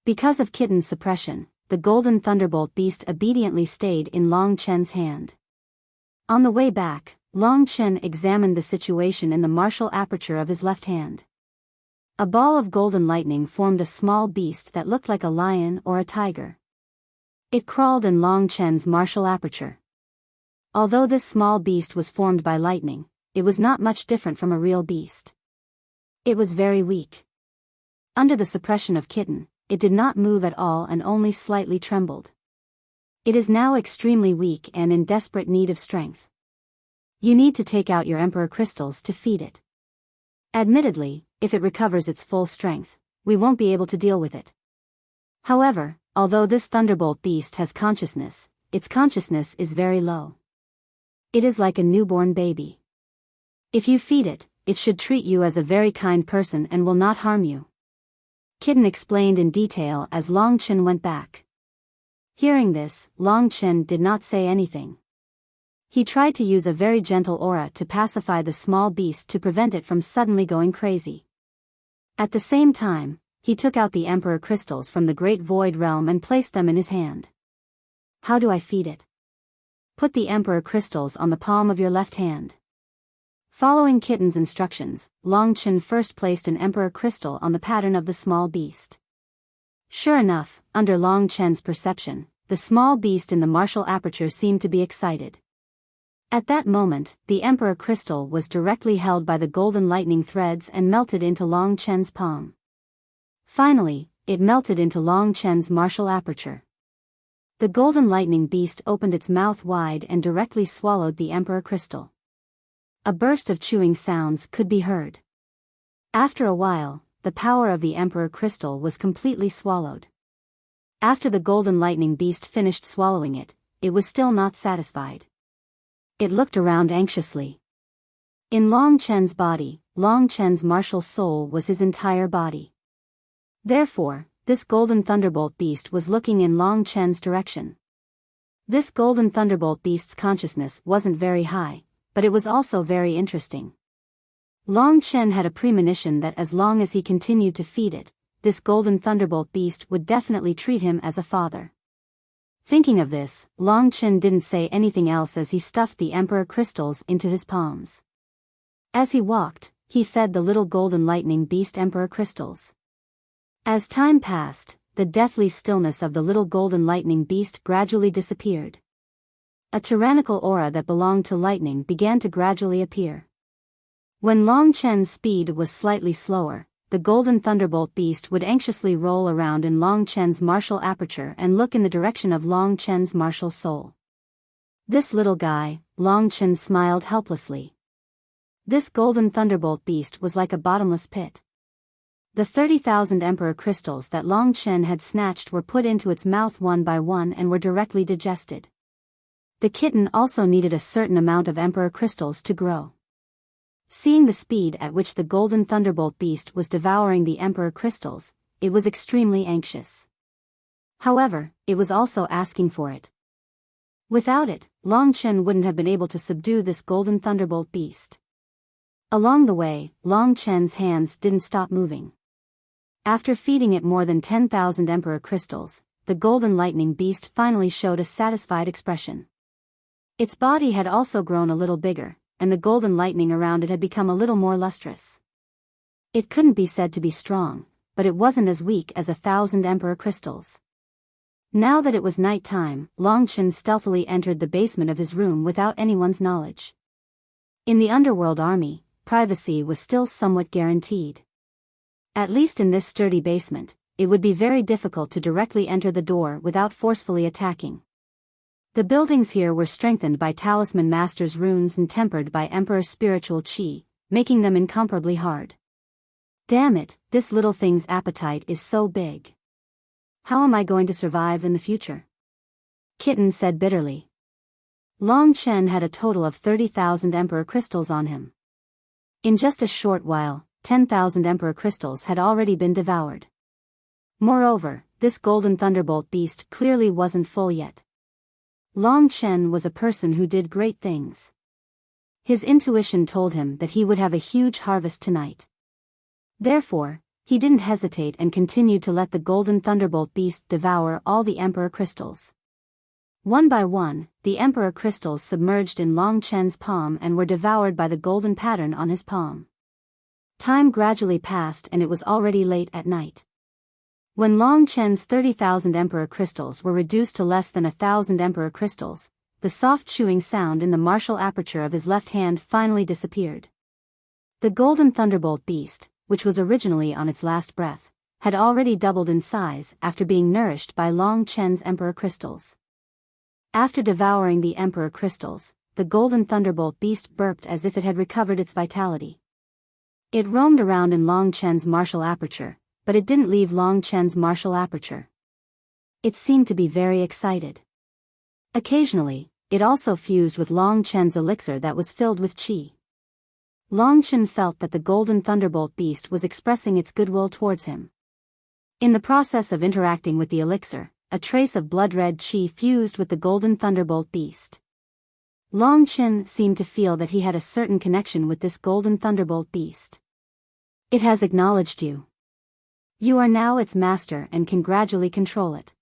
Because of Kitten's suppression, the golden thunderbolt beast obediently stayed in Long Chen's hand. On the way back, Long Chen examined the situation in the martial aperture of his left hand. A ball of golden lightning formed a small beast that looked like a lion or a tiger. It crawled in Long Chen's martial aperture. Although this small beast was formed by lightning, it was not much different from a real beast. It was very weak. Under the suppression of Kitten, it did not move at all and only slightly trembled. It is now extremely weak and in desperate need of strength. You need to take out your Emperor crystals to feed it. Admittedly, if it recovers its full strength, we won't be able to deal with it. However, although this thunderbolt beast has consciousness, its consciousness is very low. It is like a newborn baby. If you feed it, it should treat you as a very kind person and will not harm you. Kitten explained in detail as Long Chen went back. Hearing this, Long Chen did not say anything. He tried to use a very gentle aura to pacify the small beast to prevent it from suddenly going crazy. At the same time, he took out the Emperor crystals from the Great Void Realm and placed them in his hand. How do I feed it? Put the Emperor crystals on the palm of your left hand. Following Kitten's instructions, Long Chen first placed an Emperor crystal on the pattern of the small beast. Sure enough, under Long Chen's perception, the small beast in the martial aperture seemed to be excited. At that moment, the Emperor crystal was directly held by the golden lightning threads and melted into Long Chen's palm. Finally, it melted into Long Chen's martial aperture. The golden lightning beast opened its mouth wide and directly swallowed the Emperor crystal. A burst of chewing sounds could be heard. After a while, the power of the Emperor crystal was completely swallowed. After the golden lightning beast finished swallowing it, it was still not satisfied. It looked around anxiously. In Long Chen's body, Long Chen's martial soul was his entire body. Therefore, this golden thunderbolt beast was looking in Long Chen's direction. This golden thunderbolt beast's consciousness wasn't very high, but it was also very interesting. Long Chen had a premonition that as long as he continued to feed it, this golden thunderbolt beast would definitely treat him as a father. Thinking of this, Long Chen didn't say anything else as he stuffed the emperor crystals into his palms. As he walked, he fed the little golden lightning beast emperor crystals. As time passed, the deathly stillness of the little golden lightning beast gradually disappeared. A tyrannical aura that belonged to lightning began to gradually appear. When Long Chen's speed was slightly slower, the golden thunderbolt beast would anxiously roll around in Long Chen's martial aperture and look in the direction of Long Chen's martial soul. This little guy, Long Chen smiled helplessly. This golden thunderbolt beast was like a bottomless pit. The 30,000 emperor crystals that Long Chen had snatched were put into its mouth one by one and were directly digested. The kitten also needed a certain amount of emperor crystals to grow. Seeing the speed at which the golden thunderbolt beast was devouring the emperor crystals, it was extremely anxious. However, it was also asking for it. Without it, Long Chen wouldn't have been able to subdue this golden thunderbolt beast. Along the way, Long Chen's hands didn't stop moving. After feeding it more than 10,000 emperor crystals, the golden lightning beast finally showed a satisfied expression. Its body had also grown a little bigger, and the golden lightning around it had become a little more lustrous. It couldn't be said to be strong, but it wasn't as weak as 1,000 emperor crystals. Now that it was night time, Long Chen stealthily entered the basement of his room without anyone's knowledge. In the underworld army, privacy was still somewhat guaranteed. At least in this sturdy basement, it would be very difficult to directly enter the door without forcefully attacking. The buildings here were strengthened by Talisman Master's runes and tempered by Emperor's spiritual chi, making them incomparably hard. Damn it, this little thing's appetite is so big. How am I going to survive in the future? Kitten said bitterly. Long Chen had a total of 30,000 emperor crystals on him. In just a short while, 10,000 emperor crystals had already been devoured. Moreover, this golden thunderbolt beast clearly wasn't full yet. Long Chen was a person who did great things. His intuition told him that he would have a huge harvest tonight. Therefore, he didn't hesitate and continued to let the golden thunderbolt beast devour all the emperor crystals. One by one, the emperor crystals submerged in Long Chen's palm and were devoured by the golden pattern on his palm. Time gradually passed and it was already late at night. When Long Chen's 30,000 emperor crystals were reduced to less than 1,000 emperor crystals, the soft chewing sound in the martial aperture of his left hand finally disappeared. The golden thunderbolt beast, which was originally on its last breath, had already doubled in size after being nourished by Long Chen's emperor crystals. After devouring the emperor crystals, the golden thunderbolt beast burped as if it had recovered its vitality. It roamed around in Long Chen's martial aperture, but it didn't leave Long Chen's martial aperture. It seemed to be very excited. Occasionally, it also fused with Long Chen's elixir that was filled with qi. Long Chen felt that the golden thunderbolt beast was expressing its goodwill towards him. In the process of interacting with the elixir, a trace of blood-red qi fused with the golden thunderbolt beast. Long Chen seemed to feel that he had a certain connection with this golden thunderbolt beast. It has acknowledged you. You are now its master and can gradually control it.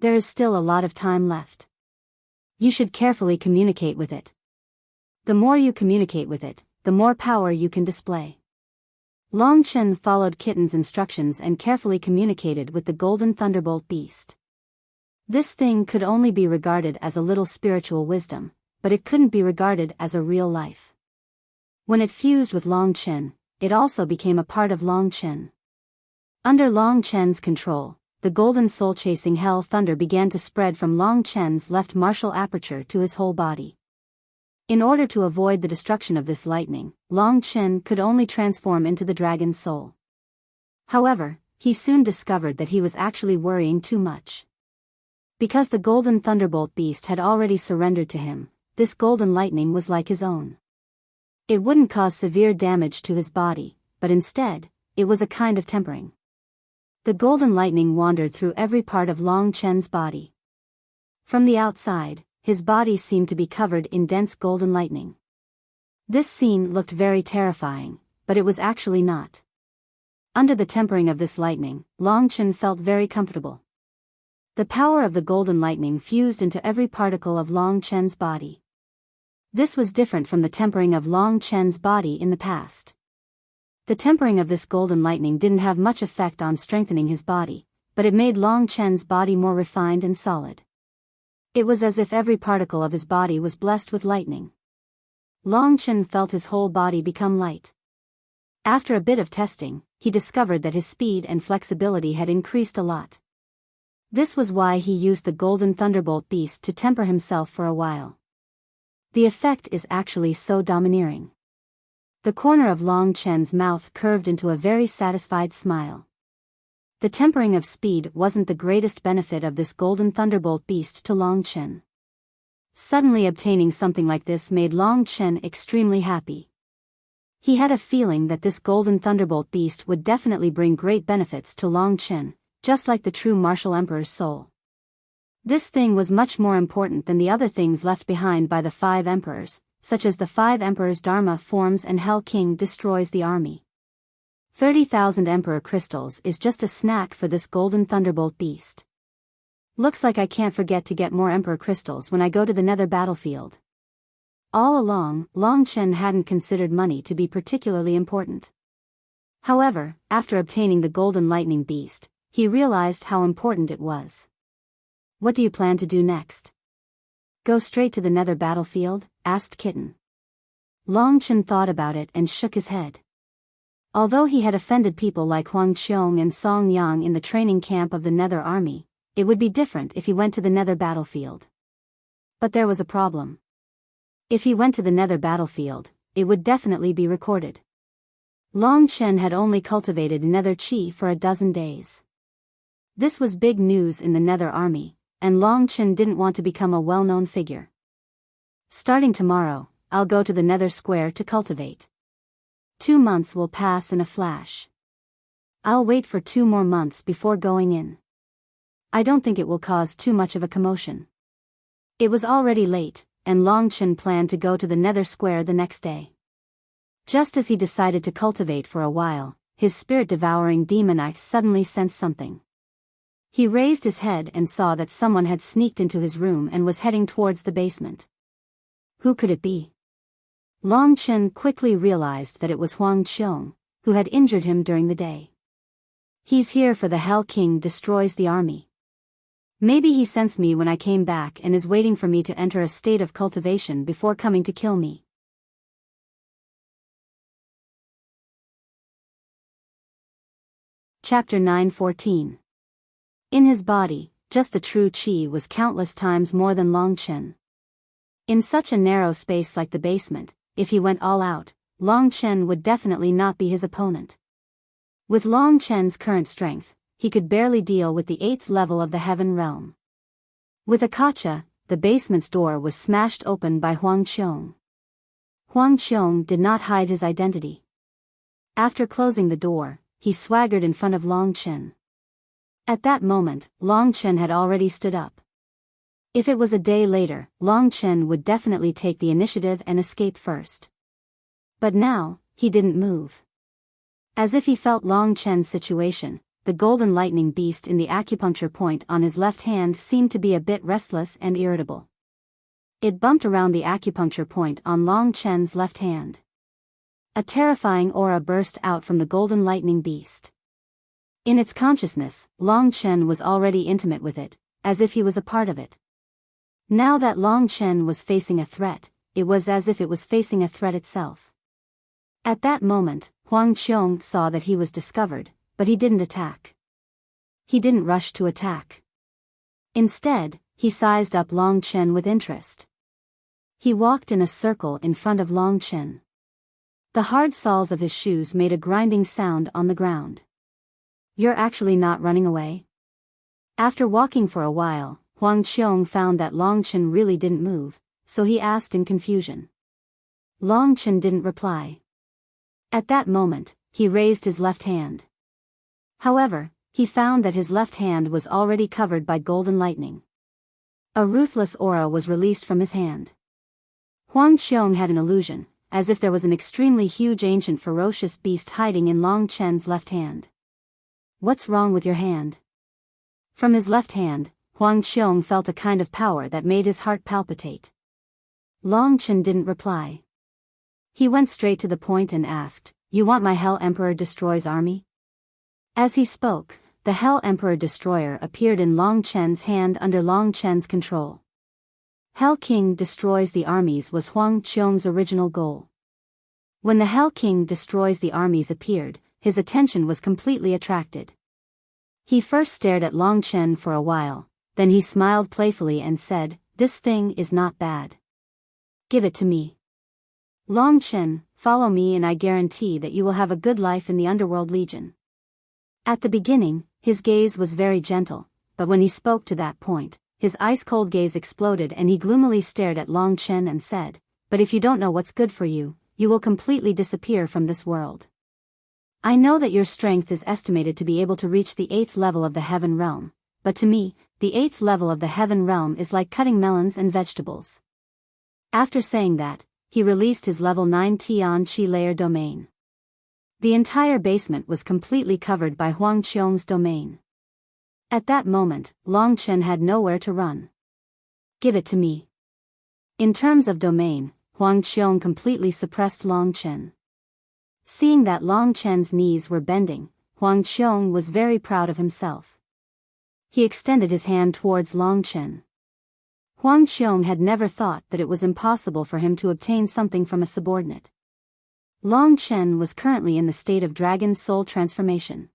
There is still a lot of time left. You should carefully communicate with it. The more you communicate with it, the more power you can display. Long Chen followed Kitten's instructions and carefully communicated with the golden thunderbolt beast. This thing could only be regarded as a little spiritual wisdom, but it couldn't be regarded as a real life. When it fused with Long Chen, it also became a part of Long Chen. Under Long Chen's control, the golden soul-chasing hell thunder began to spread from Long Chen's left martial aperture to his whole body. In order to avoid the destruction of this lightning, Long Chen could only transform into the dragon's soul. However, he soon discovered that he was actually worrying too much. Because the golden thunderbolt beast had already surrendered to him, this golden lightning was like his own. It wouldn't cause severe damage to his body, but instead, it was a kind of tempering. The golden lightning wandered through every part of Long Chen's body. From the outside, his body seemed to be covered in dense golden lightning. This scene looked very terrifying, but it was actually not. Under the tempering of this lightning, Long Chen felt very comfortable. The power of the golden lightning fused into every particle of Long Chen's body. This was different from the tempering of Long Chen's body in the past. The tempering of this golden lightning didn't have much effect on strengthening his body, but it made Long Chen's body more refined and solid. It was as if every particle of his body was blessed with lightning. Long Chen felt his whole body become light. After a bit of testing, he discovered that his speed and flexibility had increased a lot. This was why he used the golden thunderbolt beast to temper himself for a while. The effect is actually so domineering. The corner of Long Chen's mouth curved into a very satisfied smile. The tempering of speed wasn't the greatest benefit of this golden thunderbolt beast to Long Chen. Suddenly obtaining something like this made Long Chen extremely happy. He had a feeling that this golden thunderbolt beast would definitely bring great benefits to Long Chen, just like the true martial emperor's soul. This thing was much more important than the other things left behind by the 5 emperors, such as the 5 emperors' Dharma forms and Hell King destroys the army. 30,000 emperor crystals is just a snack for this golden thunderbolt beast. Looks like I can't forget to get more emperor crystals when I go to the nether battlefield. All along, Long Chen hadn't considered money to be particularly important. However, after obtaining the golden lightning beast, he realized how important it was. What do you plan to do next? Go straight to the nether battlefield? Asked Kitten. Long Chen thought about it and shook his head. Although he had offended people like Huang Qiong and Song Yang in the training camp of the nether army, it would be different if he went to the nether battlefield. But there was a problem. If he went to the nether battlefield, it would definitely be recorded. Long Chen had only cultivated nether chi for a dozen days. This was big news in the nether army, and Long Chen didn't want to become a well-known figure. Starting tomorrow, I'll go to the nether square to cultivate. 2 months will pass in a flash. I'll wait for 2 more months before going in. I don't think it will cause too much of a commotion. It was already late, and Long Chen planned to go to the nether square the next day. Just as he decided to cultivate for a while, his spirit-devouring demon eye suddenly sensed something. He raised his head and saw that someone had sneaked into his room and was heading towards the basement. Who could it be? Long Chen quickly realized that it was Huang Qiong, who had injured him during the day. He's here for the Hell King destroys the army. Maybe he sensed me when I came back and is waiting for me to enter a state of cultivation before coming to kill me. Chapter 9:14. In his body, just the true chi was countless times more than Long Chen. In such a narrow space like the basement, if he went all out, Long Chen would definitely not be his opponent. With Long Chen's current strength, he could barely deal with the 8th level of the heaven realm. With a kacha, the basement's door was smashed open by Huang Qiong. Huang Qiong did not hide his identity. After closing the door, he swaggered in front of Long Chen. At that moment, Long Chen had already stood up. If it was a day later, Long Chen would definitely take the initiative and escape first. But now, he didn't move. As if he felt Long Chen's situation, the golden lightning beast in the acupuncture point on his left hand seemed to be a bit restless and irritable. It bumped around the acupuncture point on Long Chen's left hand. A terrifying aura burst out from the golden lightning beast. In its consciousness, Long Chen was already intimate with it, as if he was a part of it. Now that Long Chen was facing a threat, it was as if it was facing a threat itself. At that moment, Huang Qiong saw that he was discovered, but he didn't attack. He didn't rush to attack. Instead, he sized up Long Chen with interest. He walked in a circle in front of Long Chen. The hard soles of his shoes made a grinding sound on the ground. You're actually not running away? After walking for a while, Huang Qiong found that Long Chen really didn't move, so he asked in confusion. Long Chen didn't reply. At that moment, he raised his left hand. However, he found that his left hand was already covered by golden lightning. A ruthless aura was released from his hand. Huang Qiong had an illusion, as if there was an extremely huge ancient ferocious beast hiding in Long Chen's left hand. "What's wrong with your hand?" From his left hand, Huang Qiong felt a kind of power that made his heart palpitate. Long Chen didn't reply. He went straight to the point and asked, "You want my Hell Emperor Destroy's army?" As he spoke, the Hell Emperor Destroyer appeared in Long Chen's hand under Long Chen's control. Hell King destroys the armies was Huang Qiong's original goal. When the Hell King destroys the armies appeared, his attention was completely attracted. He first stared at Long Chen for a while, then he smiled playfully and said, "This thing is not bad. Give it to me. Long Chen, follow me and I guarantee that you will have a good life in the Underworld Legion." At the beginning, his gaze was very gentle, but when he spoke to that point, his ice-cold gaze exploded and he gloomily stared at Long Chen and said, "But if you don't know what's good for you, you will completely disappear from this world. I know that your strength is estimated to be able to reach the 8th level of the Heaven Realm, but to me, the 8th level of the Heaven Realm is like cutting melons and vegetables." After saying that, he released his level 9 Tian Qi layer domain. The entire basement was completely covered by Huang Qiong's domain. At that moment, Long Chen had nowhere to run. "Give it to me." In terms of domain, Huang Qiong completely suppressed Long Chen. Seeing that Long Chen's knees were bending, Huang Qiong was very proud of himself. He extended his hand towards Long Chen. Huang Qiong had never thought that it was impossible for him to obtain something from a subordinate. Long Chen was currently in the state of dragon soul transformation.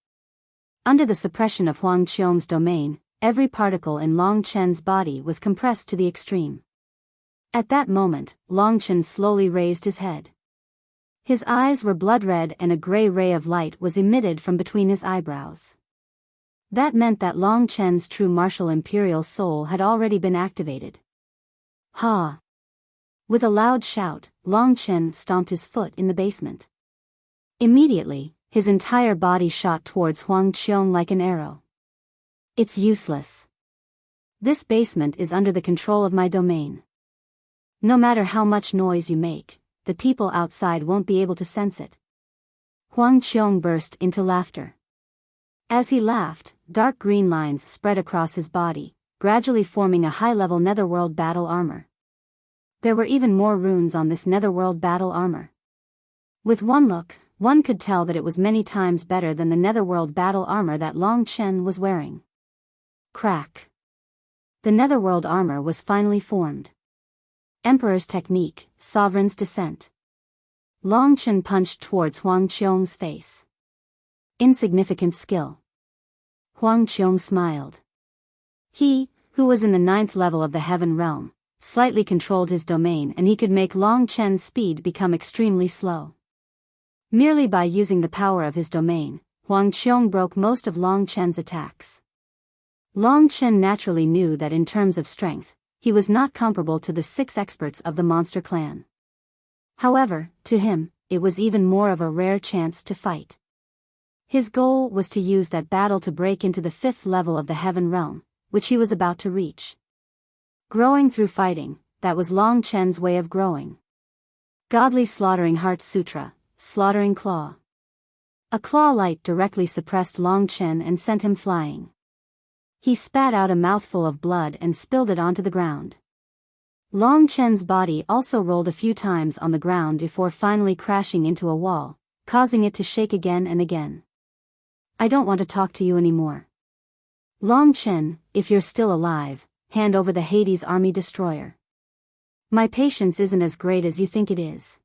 Under the suppression of Huang Qiong's domain, every particle in Long Chen's body was compressed to the extreme. At that moment, Long Chen slowly raised his head. His eyes were blood red and a gray ray of light was emitted from between his eyebrows. That meant that Long Chen's true martial imperial soul had already been activated. Ha! With a loud shout, Long Chen stomped his foot in the basement. Immediately, his entire body shot towards Huang Qiong like an arrow. "It's useless. This basement is under the control of my domain. No matter how much noise you make, the people outside won't be able to sense it." Huang Qiong burst into laughter. As he laughed, dark green lines spread across his body, gradually forming a high-level netherworld battle armor. There were even more runes on this netherworld battle armor. With one look, one could tell that it was many times better than the netherworld battle armor that Long Chen was wearing. Crack! The netherworld armor was finally formed. Emperor's technique, Sovereign's descent. Long Chen punched towards Huang Qiong's face. Insignificant skill. Huang Qiong smiled. He, who was in the 9th level of the Heaven Realm, slightly controlled his domain and he could make Long Chen's speed become extremely slow. Merely by using the power of his domain, Huang Qiong broke most of Long Chen's attacks. Long Chen naturally knew that in terms of strength, he was not comparable to the 6 experts of the monster clan. However, to him, it was even more of a rare chance to fight. His goal was to use that battle to break into the 5th level of the Heaven Realm, which he was about to reach. Growing through fighting, that was Long Chen's way of growing. Godly Slaughtering Heart Sutra, Slaughtering Claw. A claw light directly suppressed Long Chen and sent him flying. He spat out a mouthful of blood and spilled it onto the ground. Long Chen's body also rolled a few times on the ground before finally crashing into a wall, causing it to shake again and again. "I don't want to talk to you anymore. Long Chen, if you're still alive, hand over the Hades Army Destroyer. My patience isn't as great as you think it is.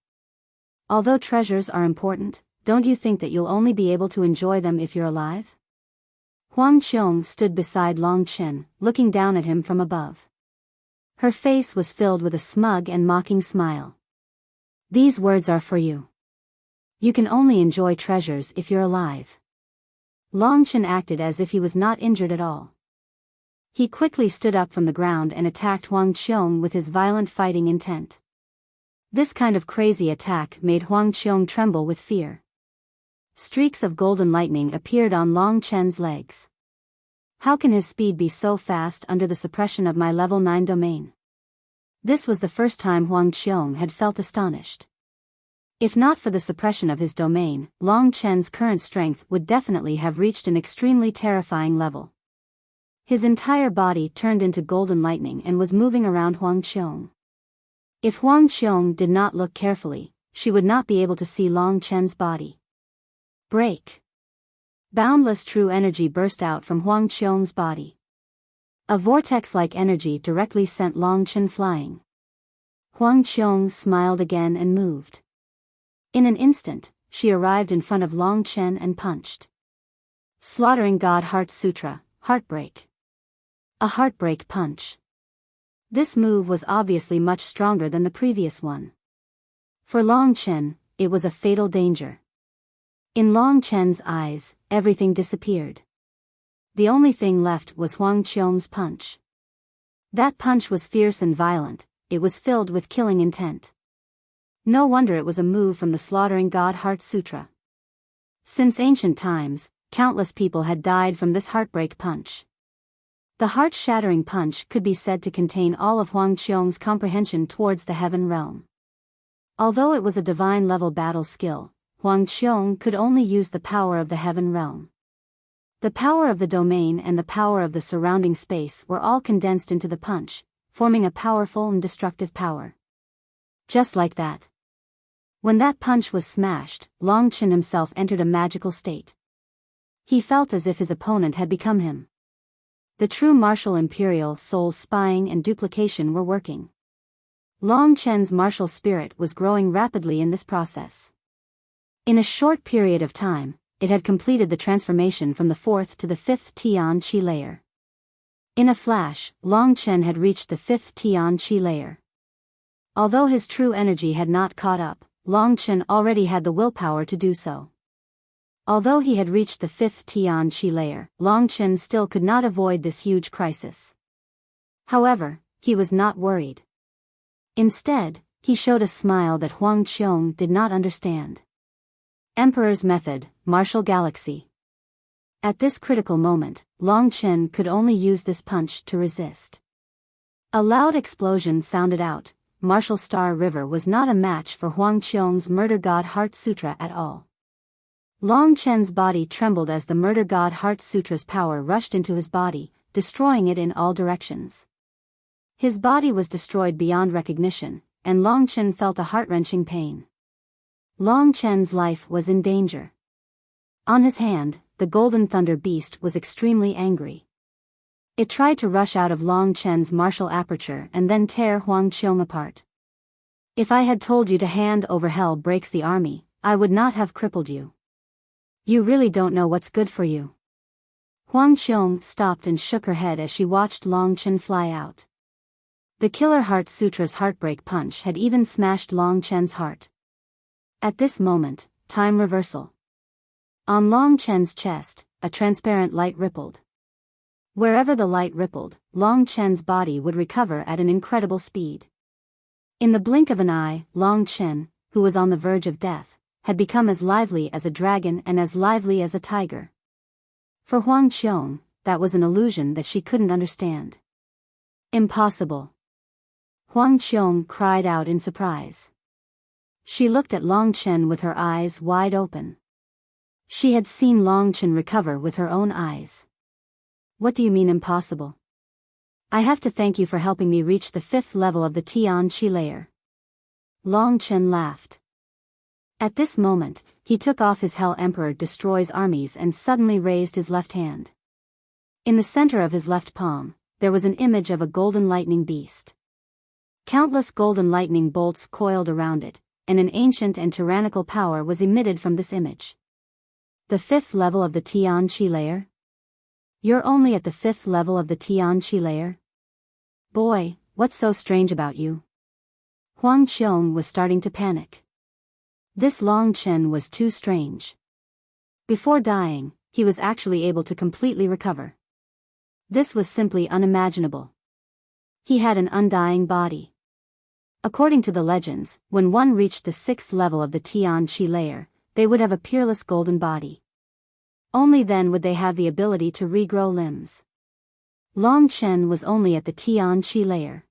Although treasures are important, don't you think that you'll only be able to enjoy them if you're alive?" Huang Qiong stood beside Long Chen, looking down at him from above. Her face was filled with a smug and mocking smile. "These words are for you. You can only enjoy treasures if you're alive." Long Chen acted as if he was not injured at all. He quickly stood up from the ground and attacked Huang Qiong with his violent fighting intent. This kind of crazy attack made Huang Qiong tremble with fear. Streaks of golden lightning appeared on Long Chen's legs. How can his speed be so fast under the suppression of my level 9 domain? This was the first time Huang Qiong had felt astonished. If not for the suppression of his domain, Long Chen's current strength would definitely have reached an extremely terrifying level. His entire body turned into golden lightning and was moving around Huang Qiong. If Huang Qiong did not look carefully, she would not be able to see Long Chen's body. Break! Boundless true energy burst out from Huang Qiong's body. A vortex-like energy directly sent Long Chen flying. Huang Qiong smiled again and moved. In an instant, she arrived in front of Long Chen and punched. Slaughtering God Heart Sutra, Heartbreak. A heartbreak punch. This move was obviously much stronger than the previous one. For Long Chen, it was a fatal danger. In Long Chen's eyes, everything disappeared. The only thing left was Huang Qiong's punch. That punch was fierce and violent, it was filled with killing intent. No wonder it was a move from the Slaughtering God Heart Sutra. Since ancient times, countless people had died from this heartbreak punch. The heart-shattering punch could be said to contain all of Huang Qiong's comprehension towards the heaven realm. Although it was a divine-level battle skill, Huang Qiong could only use the power of the heaven realm. The power of the domain and the power of the surrounding space were all condensed into the punch, forming a powerful and destructive power. Just like that. When that punch was smashed, Long Chen himself entered a magical state. He felt as if his opponent had become him. The true martial imperial soul's spying and duplication were working. Long Chen's martial spirit was growing rapidly in this process. In a short period of time, it had completed the transformation from the 4th to the 5th Tian Qi layer. In a flash, Long Chen had reached the 5th Tian Qi layer. Although his true energy had not caught up, Long Chen already had the willpower to do so. Although he had reached the 5th Tian Qi layer, Long Chen still could not avoid this huge crisis. However, he was not worried. Instead, he showed a smile that Huang Qiong did not understand. Emperor's Method, Martial Galaxy. At this critical moment, Long Chen could only use this punch to resist. A loud explosion sounded out. Martial Star River was not a match for Huang Qiong's Murder God Heart Sutra at all. Long Chen's body trembled as the Murder God Heart Sutra's power rushed into his body, destroying it in all directions. His body was destroyed beyond recognition, and Long Chen felt a heart-wrenching pain. Long Chen's life was in danger. On his hand, the Golden Thunder Beast was extremely angry. It tried to rush out of Long Chen's martial aperture and then tear Huang Qiong apart. If I had told you to hand over hell breaks the army, I would not have crippled you. You really don't know what's good for you. Huang Qiong stopped and shook her head as she watched Long Chen fly out. The Killer Heart Sutra's heartbreak punch had even smashed Long Chen's heart. At this moment, time reversal. On Long Chen's chest, a transparent light rippled. Wherever the light rippled, Long Chen's body would recover at an incredible speed. In the blink of an eye, Long Chen, who was on the verge of death, had become as lively as a dragon and as lively as a tiger. For Huang Qiong, that was an illusion that she couldn't understand. Impossible. Huang Qiong cried out in surprise. She looked at Long Chen with her eyes wide open. She had seen Long Chen recover with her own eyes. What do you mean impossible? I have to thank you for helping me reach the 5th level of the Tian Qi layer. Long Chen laughed. At this moment, he took off his Hell Emperor Destroys Armies and suddenly raised his left hand. In the center of his left palm, there was an image of a golden lightning beast. Countless golden lightning bolts coiled around it, and an ancient and tyrannical power was emitted from this image. The 5th level of the Tian Qi layer? You're only at the 5th level of the Tian Qi layer? Boy, what's so strange about you? Huang Qiong was starting to panic. This Long Chen was too strange. Before dying, he was actually able to completely recover. This was simply unimaginable. He had an undying body. According to the legends, when one reached the 6th level of the Tian Qi layer, they would have a peerless golden body. Only then would they have the ability to regrow limbs. Long Chen was only at the Tian Qi layer.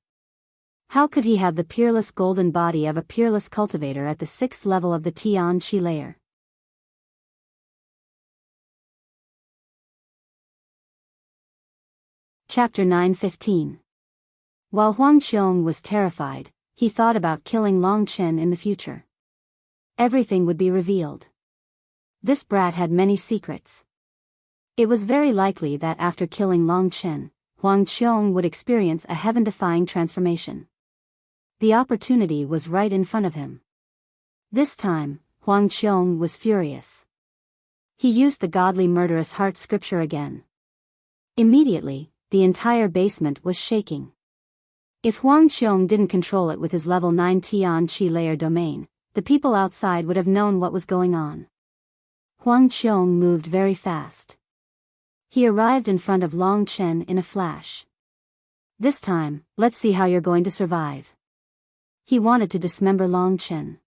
How could he have the peerless golden body of a peerless cultivator at the 6th level of the Tian Qi layer? Chapter 9:15. While Huang Qiong was terrified, he thought about killing Long Chen in the future. Everything would be revealed. This brat had many secrets. It was very likely that after killing Long Chen, Huang Qiong would experience a heaven-defying transformation. The opportunity was right in front of him. This time, Huang Qiong was furious. He used the godly murderous heart scripture again. Immediately, the entire basement was shaking. If Huang Qiong didn't control it with his level 9 Tian Qi layer domain, the people outside would have known what was going on. Huang Qiong moved very fast. He arrived in front of Long Chen in a flash. This time, let's see how you're going to survive. He wanted to dismember Long Chen.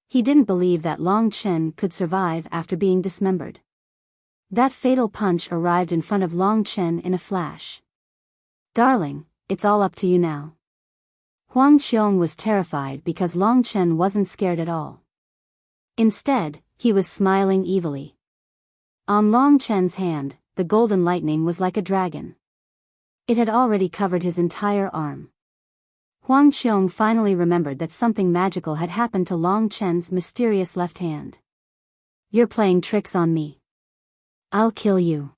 He didn't believe that Long Chen could survive after being dismembered. That fatal punch arrived in front of Long Chen in a flash. Darling, it's all up to you now. Huang Qiong was terrified because Long Chen wasn't scared at all. Instead, he was smiling evilly. On Long Chen's hand, the golden lightning was like a dragon. It had already covered his entire arm. Huang Qiong finally remembered that something magical had happened to Long Chen's mysterious left hand. You're playing tricks on me. I'll kill you.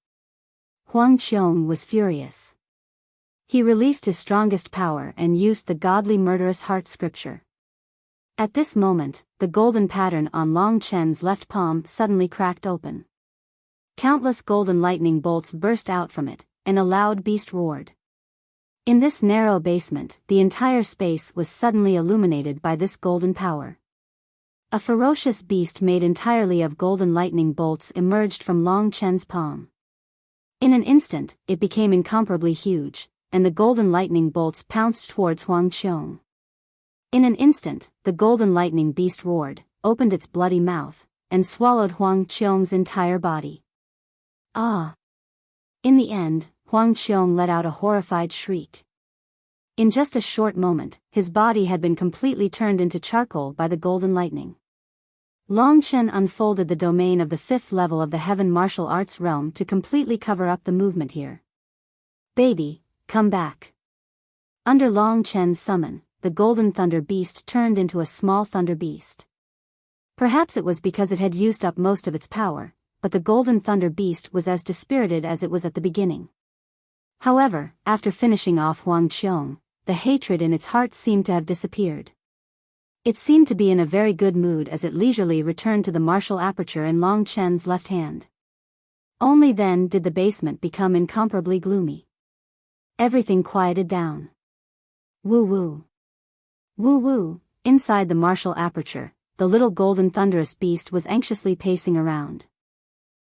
Huang Qiong was furious. He released his strongest power and used the godly murderous heart scripture. At this moment, the golden pattern on Long Chen's left palm suddenly cracked open. Countless golden lightning bolts burst out from it, and a loud beast roared. In this narrow basement, the entire space was suddenly illuminated by this golden power. A ferocious beast made entirely of golden lightning bolts emerged from Long Chen's palm. In an instant, it became incomparably huge, and the golden lightning bolts pounced towards Huang Qiong. In an instant, the golden lightning beast roared, opened its bloody mouth, and swallowed Huang Qiong's entire body. Ah! In the end, Huang Qiong let out a horrified shriek. In just a short moment, his body had been completely turned into charcoal by the golden lightning. Long Chen unfolded the domain of the 5th level of the heaven martial arts realm to completely cover up the movement here. Baby, come back. Under Long Chen's summon, the golden thunder beast turned into a small thunder beast. Perhaps it was because it had used up most of its power, but the golden thunder beast was as dispirited as it was at the beginning. However, after finishing off Huang Qiong, the hatred in its heart seemed to have disappeared. It seemed to be in a very good mood as it leisurely returned to the martial aperture in Long Chen's left hand. Only then did the basement become incomparably gloomy. Everything quieted down. Woo woo. Woo woo. Inside the martial aperture, the little golden thunderous beast was anxiously pacing around.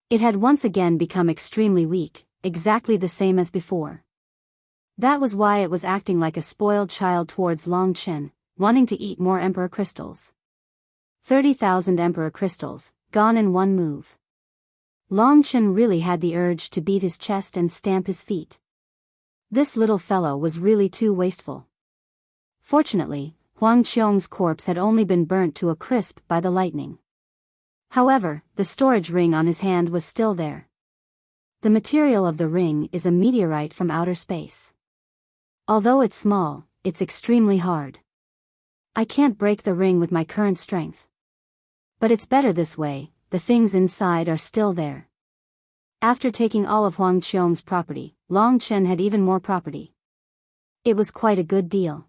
It had once again become extremely weak, exactly the same as before. That was why it was acting like a spoiled child towards Long Chen, wanting to eat more Emperor crystals. 30,000 Emperor crystals, gone in one move. Long Chen really had the urge to beat his chest and stamp his feet. This little fellow was really too wasteful. Fortunately, Huang Qiong's corpse had only been burnt to a crisp by the lightning. However, the storage ring on his hand was still there. The material of the ring is a meteorite from outer space. Although it's small, it's extremely hard. I can't break the ring with my current strength. But it's better this way, the things inside are still there. After taking all of Huang Qiong's property, Long Chen had even more property. It was quite a good deal.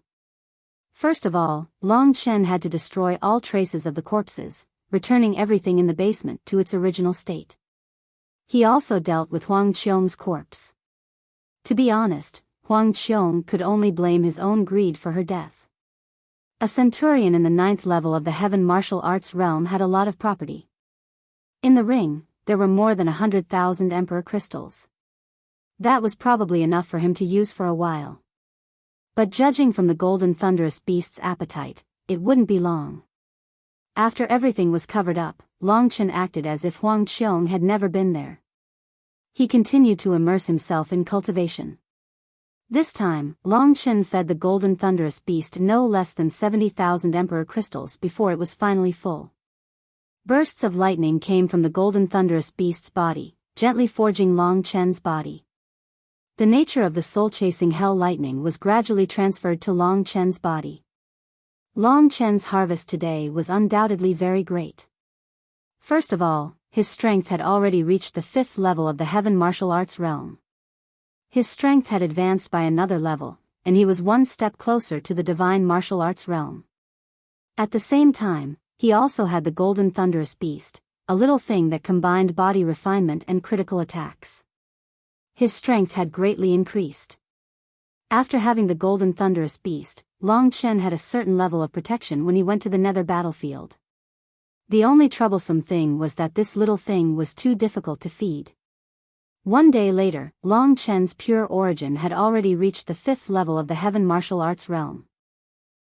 First of all, Long Chen had to destroy all traces of the corpses, returning everything in the basement to its original state. He also dealt with Huang Qiong's corpse. To be honest, Huang Qiong could only blame his own greed for her death. A centurion in the 9th level of the heaven martial arts realm had a lot of property. In the ring, there were more than 100,000 Emperor crystals. That was probably enough for him to use for a while. But judging from the golden thunderous beast's appetite, it wouldn't be long. After everything was covered up, Longchen acted as if Huang Qiong had never been there. He continued to immerse himself in cultivation. This time, Longchen fed the golden thunderous beast no less than 70,000 emperor crystals before it was finally full. Bursts of lightning came from the golden thunderous beast's body, gently forging Longchen's body. The nature of the soul-chasing hell lightning was gradually transferred to Longchen's body. Longchen's harvest today was undoubtedly very great. First of all, his strength had already reached the 5th level of the heaven martial arts realm. His strength had advanced by another level, and he was one step closer to the divine martial arts realm. At the same time, he also had the golden thunderous beast, a little thing that combined body refinement and critical attacks. His strength had greatly increased. After having the golden thunderous beast, Longchen had a certain level of protection when he went to the nether battlefield. The only troublesome thing was that this little thing was too difficult to feed. One day later, Longchen's pure origin had already reached the 5th level of the heaven martial arts realm.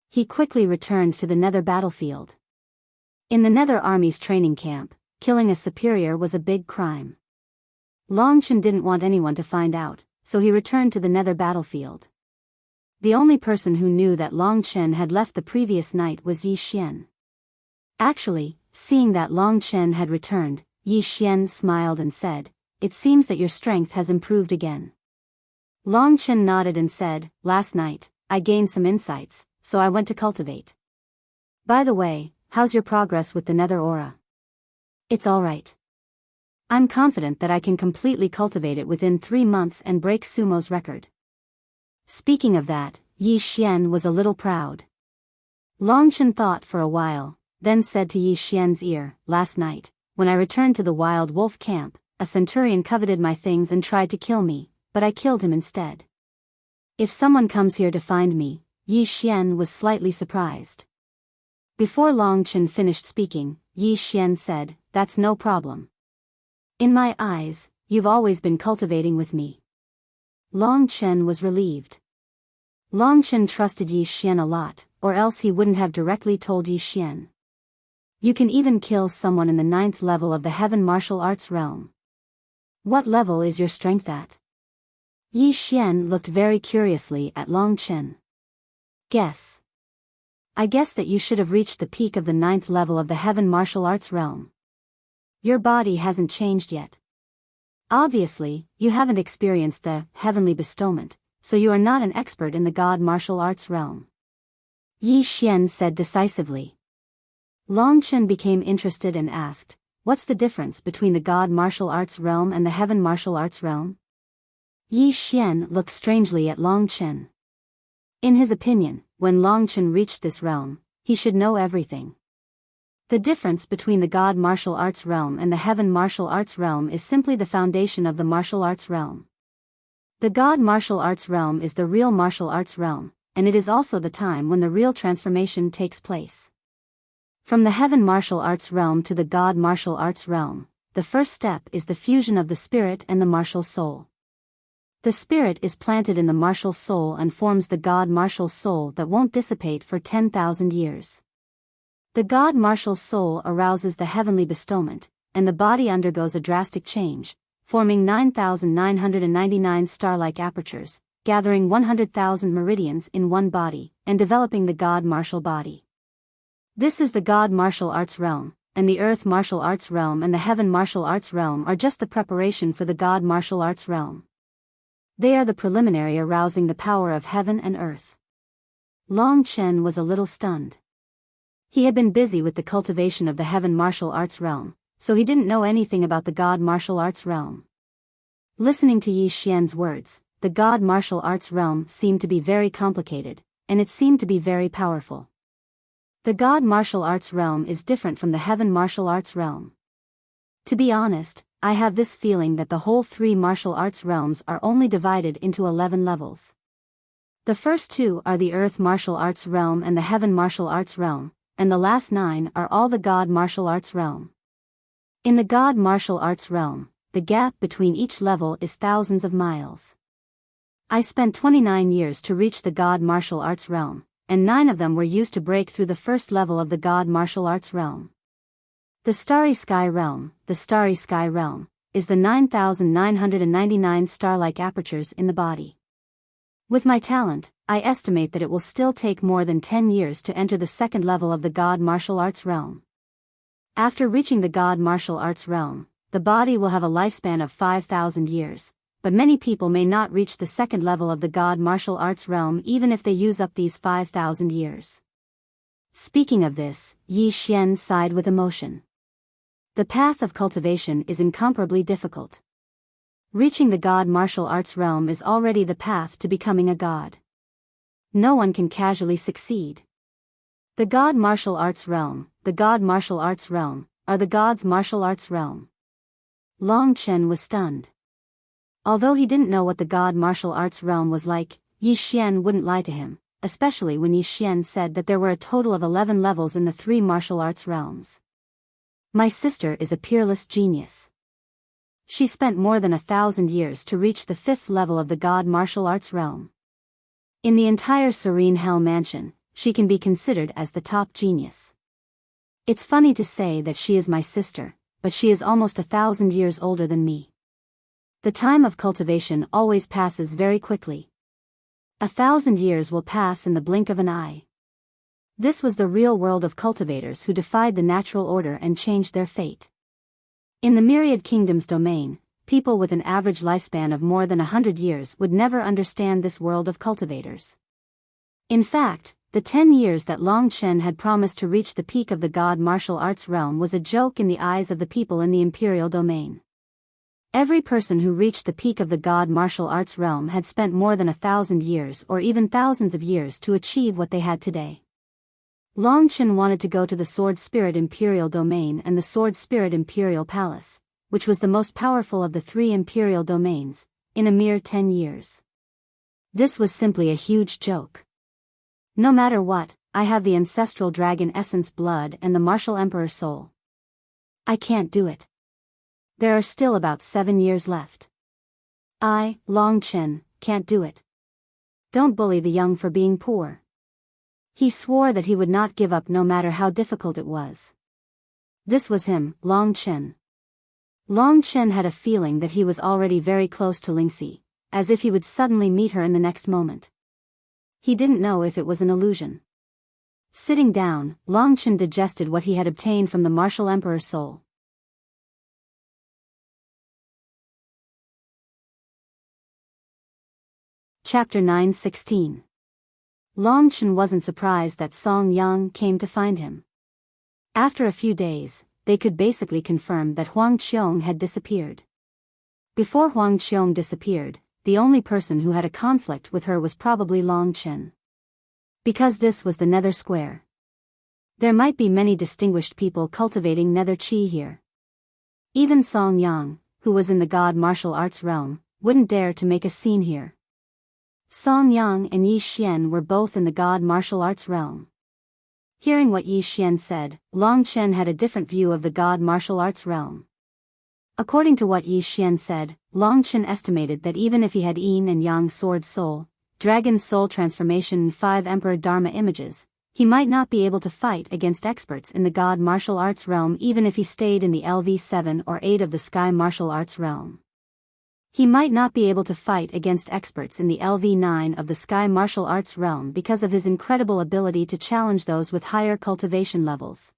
He quickly returned to the nether battlefield. In the nether army's training camp, killing a superior was a big crime. Longchen didn't want anyone to find out, so he returned to the nether battlefield. The only person who knew that Longchen had left the previous night was Yi Xian. Actually, seeing that Longchen had returned, Yi Xian smiled and said, "It seems that your strength has improved again." Longchen nodded and said, "Last night, I gained some insights, so I went to cultivate. By the way, how's your progress with the nether aura?" "It's alright. I'm confident that I can completely cultivate it within 3 months and break Sumo's record." Speaking of that, Yi Xian was a little proud. Longchen thought for a while, then said to Yi Xian's ear, "Last night, when I returned to the wild wolf camp, a centurion coveted my things and tried to kill me, but I killed him instead. If someone comes here to find me," Yi Xian was slightly surprised. Before Longchen finished speaking, Yi Xian said, "That's no problem. In my eyes, you've always been cultivating with me." Longchen was relieved. Longchen trusted Yi Xian a lot, or else he wouldn't have directly told Yi Xian. "You can even kill someone in the 9th level of the heaven martial arts realm. What level is your strength at?" Yi Xian looked very curiously at Longchen. "Guess." "I guess that you should have reached the peak of the 9th level of the heaven martial arts realm. Your body hasn't changed yet. Obviously, you haven't experienced the heavenly bestowment, so you are not an expert in the god martial arts realm," Yi Xian said decisively. Longchen became interested and asked, "What's the difference between the god martial arts realm and the heaven martial arts realm?" Yi Xian looked strangely at Longchen. In his opinion, when Longchen reached this realm, he should know everything. The difference between the god martial arts realm and the heaven martial arts realm is simply the foundation of the martial arts realm. The god martial arts realm is the real martial arts realm, and it is also the time when the real transformation takes place. From the heaven martial arts realm to the god martial arts realm, the first step is the fusion of the spirit and the martial soul. The spirit is planted in the martial soul and forms the god martial soul that won't dissipate for 10,000 years. The god martial soul arouses the heavenly bestowment, and the body undergoes a drastic change, forming 9,999 star-like apertures, gathering 100,000 meridians in one body, and developing the god martial body. This is the god martial arts realm, and the earth martial arts realm and the heaven martial arts realm are just the preparation for the god martial arts realm. They are the preliminary arousing the power of heaven and earth. Longchen was a little stunned. He had been busy with the cultivation of the heaven martial arts realm, so he didn't know anything about the god martial arts realm. Listening to Yi Xian's words, the god martial arts realm seemed to be very complicated, and it seemed to be very powerful. The god martial arts realm is different from the heaven martial arts realm. To be honest, I have this feeling that the whole 3 martial arts realms are only divided into 11 levels. The first 2 are the earth martial arts realm and the heaven martial arts realm, and the last 9 are all the god martial arts realm. In the god martial arts realm, the gap between each level is thousands of miles. I spent 29 years to reach the god martial arts realm, and 9 of them were used to break through the first level of the God martial arts realm. The Starry Sky Realm, is the 9,999 star-like apertures in the body. With my talent, I estimate that it will still take more than 10 years to enter the second level of the God martial arts realm. After reaching the God martial arts realm, the body will have a lifespan of 5,000 years, but many people may not reach the second level of the God martial arts realm even if they use up these 5,000 years. Speaking of this, Yi Xian sighed with emotion. The path of cultivation is incomparably difficult. Reaching the God martial arts realm is already the path to becoming a god. No one can casually succeed. The God martial arts realm, are the gods' martial arts realm. Long Chen was stunned. Although he didn't know what the God martial arts realm was like, Yi Xian wouldn't lie to him, especially when Yi Xian said that there were a total of 11 levels in the 3 martial arts realms. My sister is a peerless genius. She spent more than 1,000 years to reach the 5th level of the God martial arts realm. In the entire Serene Hell Mansion, she can be considered as the top genius. It's funny to say that she is my sister, but she is almost 1,000 years older than me. The time of cultivation always passes very quickly. 1,000 years will pass in the blink of an eye. This was the real world of cultivators who defied the natural order and changed their fate. In the Myriad Kingdoms domain, people with an average lifespan of more than 100 years would never understand this world of cultivators. In fact, the 10 years that Long Chen had promised to reach the peak of the God martial arts realm was a joke in the eyes of the people in the Imperial domain. Every person who reached the peak of the God martial arts realm had spent more than 1,000 years or even thousands of years to achieve what they had today. Long Chen wanted to go to the Sword Spirit Imperial Domain and the Sword Spirit Imperial Palace, which was the most powerful of the 3 Imperial Domains, in a mere 10 years. This was simply a huge joke. No matter what, I have the Ancestral Dragon Essence blood and the Martial Emperor soul. I can't do it. There are still about 7 years left. I, Long Chen, can't do it. Don't bully the young for being poor. He swore that he would not give up no matter how difficult it was. This was him, Long Chen. Long Chen had a feeling that he was already very close to Lingxi, as if he would suddenly meet her in the next moment. He didn't know if it was an illusion. Sitting down, Long Chen digested what he had obtained from the Martial Emperor soul. Chapter 9:16. Long Chen wasn't surprised that Song Yang came to find him. After a few days, they could basically confirm that Huang Qiong had disappeared. Before Huang Qiong disappeared, the only person who had a conflict with her was probably Long Chen. Because this was the Nether Square. There might be many distinguished people cultivating Nether Chi here. Even Song Yang, who was in the God martial arts realm, wouldn't dare to make a scene here. Song Yang and Yi Xian were both in the God martial arts realm. Hearing what Yi Xian said, Long Chen had a different view of the God martial arts realm. According to what Yi Xian said, Long Chen estimated that even if he had Yin and Yang sword soul, dragon soul transformation and 5 Emperor Dharma images, he might not be able to fight against experts in the God martial arts realm even if he stayed in the LV7 or 8 of the Sky martial arts realm. He might not be able to fight against experts in the LV9 of the Sky martial arts realm because of his incredible ability to challenge those with higher cultivation levels.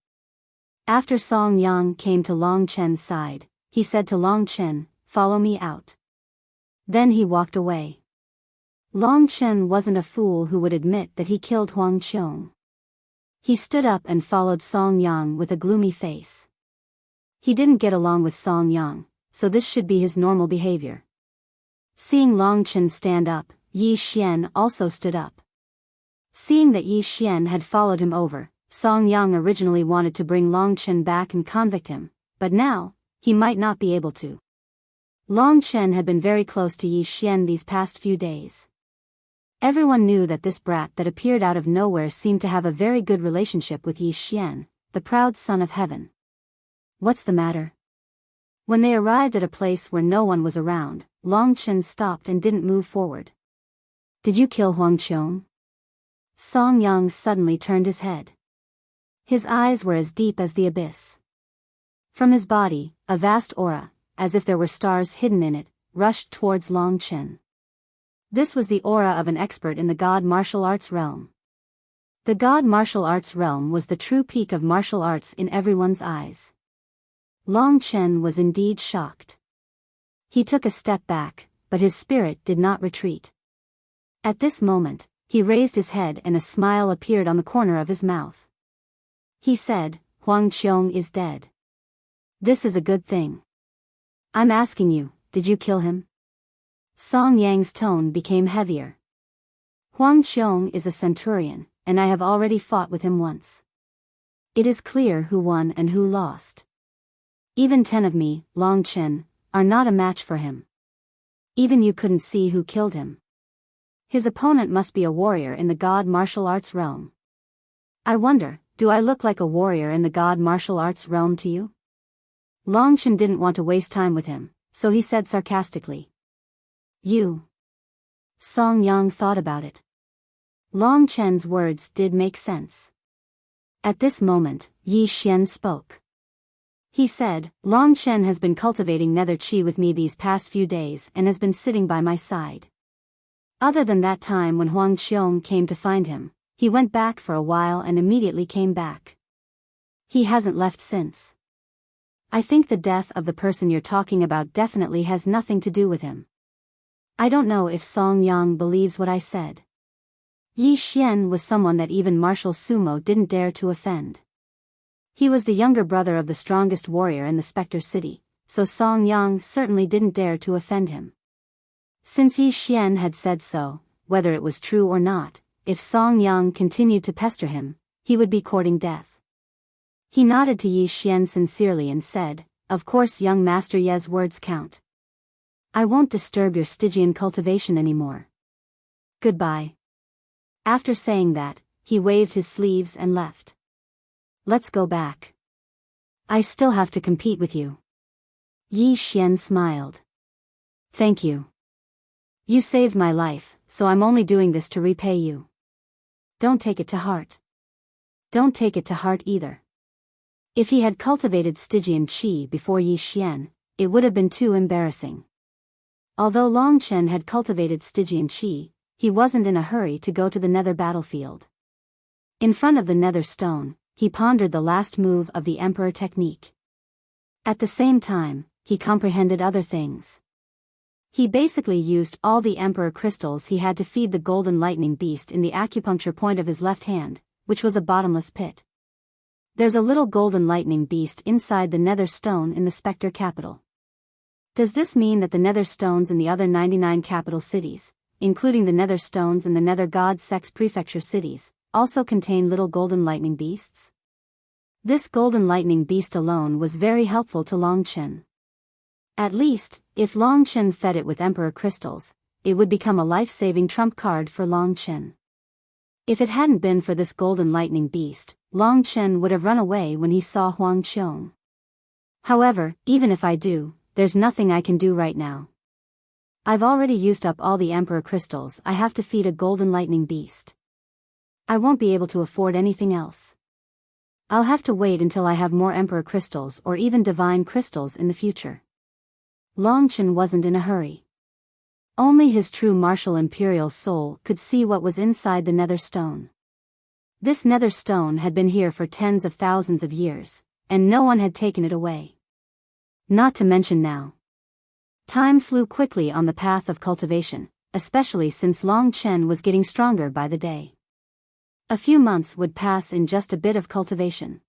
After Song Yang came to Long Chen's side, he said to Long Chen, "Follow me out." Then he walked away. Long Chen wasn't a fool who would admit that he killed Huang Qiong. He stood up and followed Song Yang with a gloomy face. He didn't get along with Song Yang, so this should be his normal behavior. Seeing Long Chen stand up, Yi Xian also stood up. Seeing that Yi Xian had followed him over, Song Yang originally wanted to bring Long Chen back and convict him, but now, he might not be able to. Long Chen had been very close to Yi Xian these past few days. Everyone knew that this brat that appeared out of nowhere seemed to have a very good relationship with Yi Xian, the proud son of heaven. What's the matter? When they arrived at a place where no one was around, Long Chen stopped and didn't move forward. Did you kill Huang Qiong? Song Yang suddenly turned his head. His eyes were as deep as the abyss. From his body, a vast aura, as if there were stars hidden in it, rushed towards Long Chen. This was the aura of an expert in the God martial arts realm. The God martial arts realm was the true peak of martial arts in everyone's eyes. Long Chen was indeed shocked. He took a step back, but his spirit did not retreat. At this moment, he raised his head and a smile appeared on the corner of his mouth. He said, Huang Qiong is dead. This is a good thing. I'm asking you, did you kill him? Song Yang's tone became heavier. Huang Qiong is a centurion, and I have already fought with him once. It is clear who won and who lost. Even 10 of me, Long Chen, are not a match for him. Even you couldn't see who killed him. His opponent must be a warrior in the God martial arts realm. I wonder, do I look like a warrior in the God martial arts realm to you? Long Chen didn't want to waste time with him, so he said sarcastically. You. Song Yang thought about it. Long Chen's words did make sense. At this moment, Yi Xian spoke. He said, Long Chen has been cultivating nether chi with me these past few days and has been sitting by my side. Other than that time when Huang Qiong came to find him, he went back for a while and immediately came back. He hasn't left since. I think the death of the person you're talking about definitely has nothing to do with him. I don't know if Song Yang believes what I said. Yi Xian was someone that even martial sumo didn't dare to offend. He was the younger brother of the strongest warrior in the Spectre City, so Song Yang certainly didn't dare to offend him. Since Yi Xian had said so, whether it was true or not, if Song Yang continued to pester him, he would be courting death. He nodded to Yi Xian sincerely and said, Of course young Master Ye's words count. I won't disturb your Stygian cultivation anymore. Goodbye. After saying that, he waved his sleeves and left. Let's go back. I still have to compete with you. Yi Xian smiled. Thank you. You saved my life, so I'm only doing this to repay you. Don't take it to heart. Don't take it to heart either. If he had cultivated Stygian Qi before Yi Xian, it would have been too embarrassing. Although Long Chen had cultivated Stygian Qi, he wasn't in a hurry to go to the nether battlefield. In front of the nether stone, he pondered the last move of the Emperor technique. At the same time, he comprehended other things. He basically used all the Emperor crystals he had to feed the golden lightning beast in the acupuncture point of his left hand, which was a bottomless pit. There's a little golden lightning beast inside the nether stone in the Spectre capital. Does this mean that the nether stones in the other 99 capital cities, including the nether stones in the nether god sex prefecture cities, also contain little golden lightning beasts? This golden lightning beast alone was very helpful to Long Chen. At least, if Long Chen fed it with Emperor crystals, it would become a life-saving trump card for Long Chen. If it hadn't been for this golden lightning beast, Long Chen would have run away when he saw Huang Qiong. However, even if I do, there's nothing I can do right now. I've already used up all the Emperor crystals I have to feed a golden lightning beast. I won't be able to afford anything else. I'll have to wait until I have more Emperor crystals or even divine crystals in the future. Long Chen wasn't in a hurry. Only his true martial imperial soul could see what was inside the nether stone. This nether stone had been here for tens of thousands of years, and no one had taken it away. Not to mention now. Time flew quickly on the path of cultivation, especially since Long Chen was getting stronger by the day. A few months would pass in just a bit of cultivation.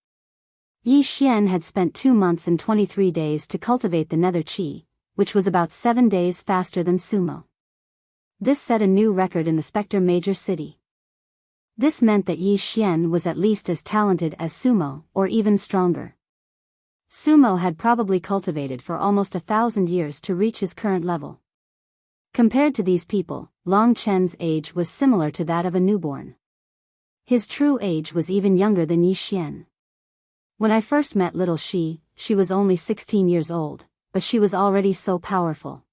Yi Xian had spent 2 months and 23 days to cultivate the nether chi, which was about 7 days faster than sumo. This set a new record in the Spectre Major City. This meant that Yi Xian was at least as talented as sumo, or even stronger. Sumo had probably cultivated for almost 1,000 years to reach his current level. Compared to these people, Long Chen's age was similar to that of a newborn. His true age was even younger than Yi Xian. When I first met little she was only 16 years old, but she was already so powerful.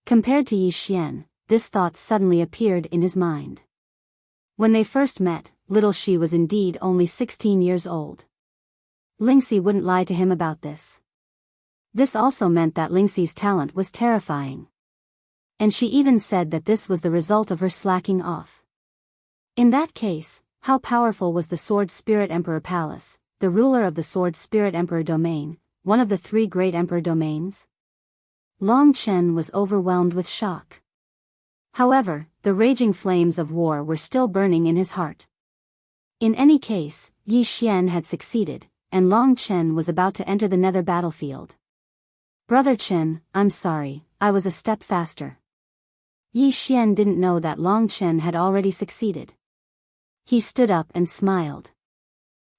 Compared to Yi Xian, this thought suddenly appeared in his mind. When they first met, little she was indeed only 16 years old. Lingxi wouldn't lie to him about this. This also meant that Lingxi's talent was terrifying. And she even said that this was the result of her slacking off. In that case, how powerful was the Sword Spirit Emperor Palace, the ruler of the Sword Spirit Emperor domain, one of the 3 great emperor domains? Long Chen was overwhelmed with shock. However, the raging flames of war were still burning in his heart. In any case, Yi Xian had succeeded, and Long Chen was about to enter the nether battlefield. Brother Chen, I'm sorry, I was a step faster. Yi Xian didn't know that Long Chen had already succeeded. He stood up and smiled.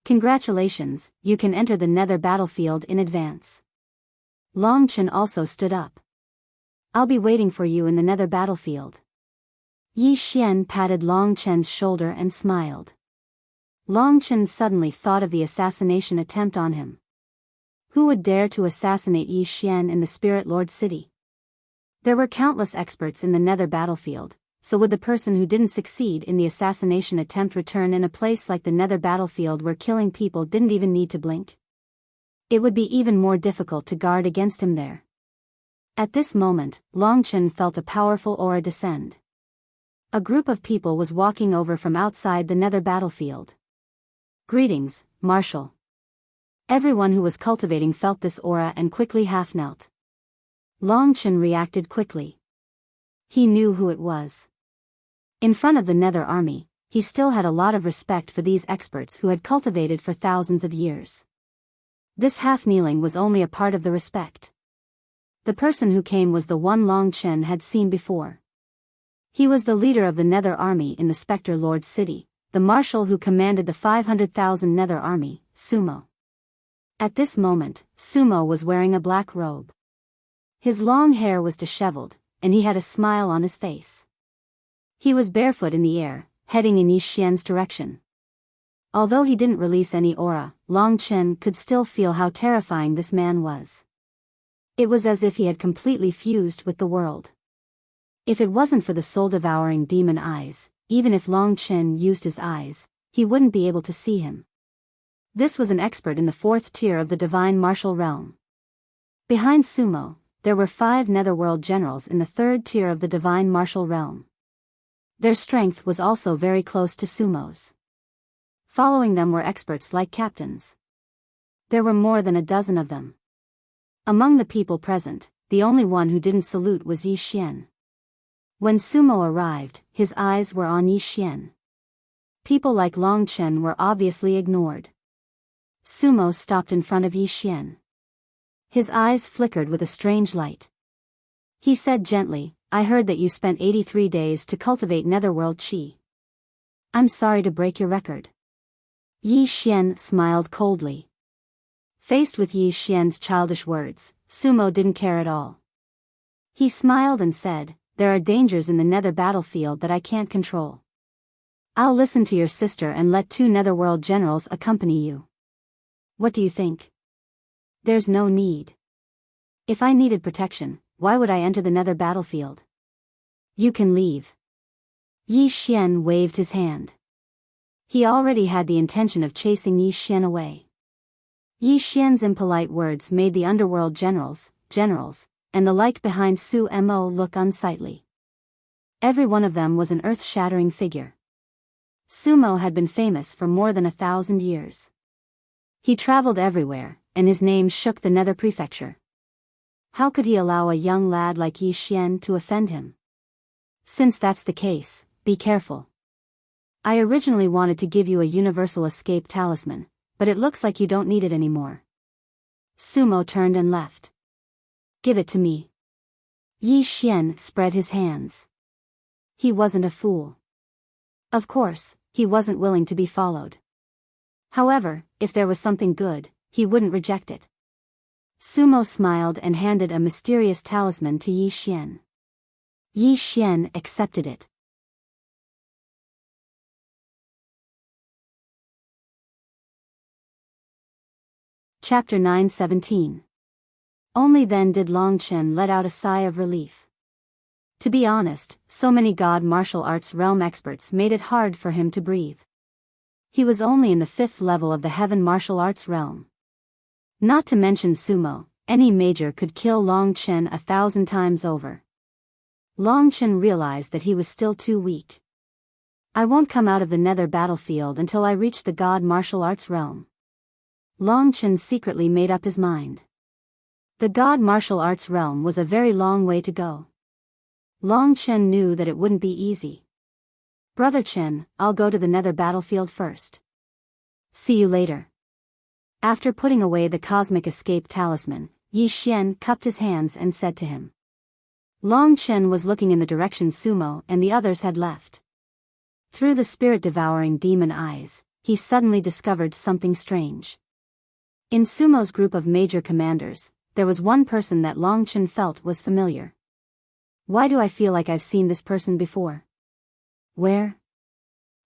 Congratulations, you can enter the nether battlefield in advance. Long Chen also stood up. I'll be waiting for you in the nether battlefield. Yi Xian patted Long Chen's shoulder and smiled. Long Chen suddenly thought of the assassination attempt on him. Who would dare to assassinate Yi Xian in the Spirit Lord City? There were countless experts in the nether battlefield, so would the person who didn't succeed in the assassination attempt return in a place like the nether battlefield where killing people didn't even need to blink? It would be even more difficult to guard against him there. At this moment, Long Chen felt a powerful aura descend. A group of people was walking over from outside the nether battlefield. Greetings, Marshal. Everyone who was cultivating felt this aura and quickly half-knelt. Long Chen reacted quickly. He knew who it was. In front of the Nether army, he still had a lot of respect for these experts who had cultivated for thousands of years. This half-kneeling was only a part of the respect. The person who came was the one Long Chen had seen before. He was the leader of the Nether army in the Spectre Lord City, the marshal who commanded the 500,000 Nether army, Sumo. At this moment, Sumo was wearing a black robe. His long hair was disheveled, and he had a smile on his face. He was barefoot in the air, heading in Yi Xian's direction. Although he didn't release any aura, Long Chen could still feel how terrifying this man was. It was as if he had completely fused with the world. If it wasn't for the soul-devouring demon eyes, even if Long Chen used his eyes, he wouldn't be able to see him. This was an expert in the 4th tier of the divine martial realm. Behind Sumo, there were 5 netherworld generals in the 3rd tier of the divine martial realm. Their strength was also very close to Sumo's. Following them were experts like captains. There were more than a dozen of them. Among the people present, the only one who didn't salute was Yi Xian. When Sumo arrived, his eyes were on Yi Xian. People like Long Chen were obviously ignored. Sumo stopped in front of Yi Xian. His eyes flickered with a strange light. He said gently, I heard that you spent 83 days to cultivate netherworld qi. I'm sorry to break your record. Yi Xian smiled coldly. Faced with Yi Xian's childish words, Sumo didn't care at all. He smiled and said, there are dangers in the nether battlefield that I can't control. I'll listen to your sister and let 2 netherworld generals accompany you. What do you think? There's no need. If I needed protection, why would I enter the nether battlefield? You can leave. Yi Xian waved his hand. He already had the intention of chasing Yi Xian away. Yi Xian's impolite words made the underworld generals, and the like behind Su Mo look unsightly. Every one of them was an earth-shattering figure. Sumo had been famous for more than 1,000 years. He traveled everywhere, and his name shook the Nether Prefecture. How could he allow a young lad like Yi Xian to offend him? Since that's the case, be careful. I originally wanted to give you a universal escape talisman, but it looks like you don't need it anymore. Sumo turned and left. Give it to me. Yi Xian spread his hands. He wasn't a fool. Of course, he wasn't willing to be followed. However, if there was something good, he wouldn't reject it. Sumo smiled and handed a mysterious talisman to Yi Xian. Yi Xian accepted it. Chapter 9:17. Only then did Long Chen let out a sigh of relief. To be honest, so many God martial arts realm experts made it hard for him to breathe. He was only in the 5th level of the heaven martial arts realm. Not to mention sumo, any major could kill Long Chen 1,000 times over. Long Chen realized that he was still too weak. I won't come out of the nether battlefield until I reach the God martial arts realm. Long Chen secretly made up his mind. The God martial arts realm was a very long way to go. Long Chen knew that it wouldn't be easy. Brother Chen, I'll go to the nether battlefield first. See you later. After putting away the cosmic escape talisman, Yi Xian cupped his hands and said to him. Long Chen was looking in the direction Sumo and the others had left. Through the spirit-devouring demon eyes, he suddenly discovered something strange. In Sumo's group of major commanders, there was one person that Long Chen felt was familiar. Why do I feel like I've seen this person before? Where?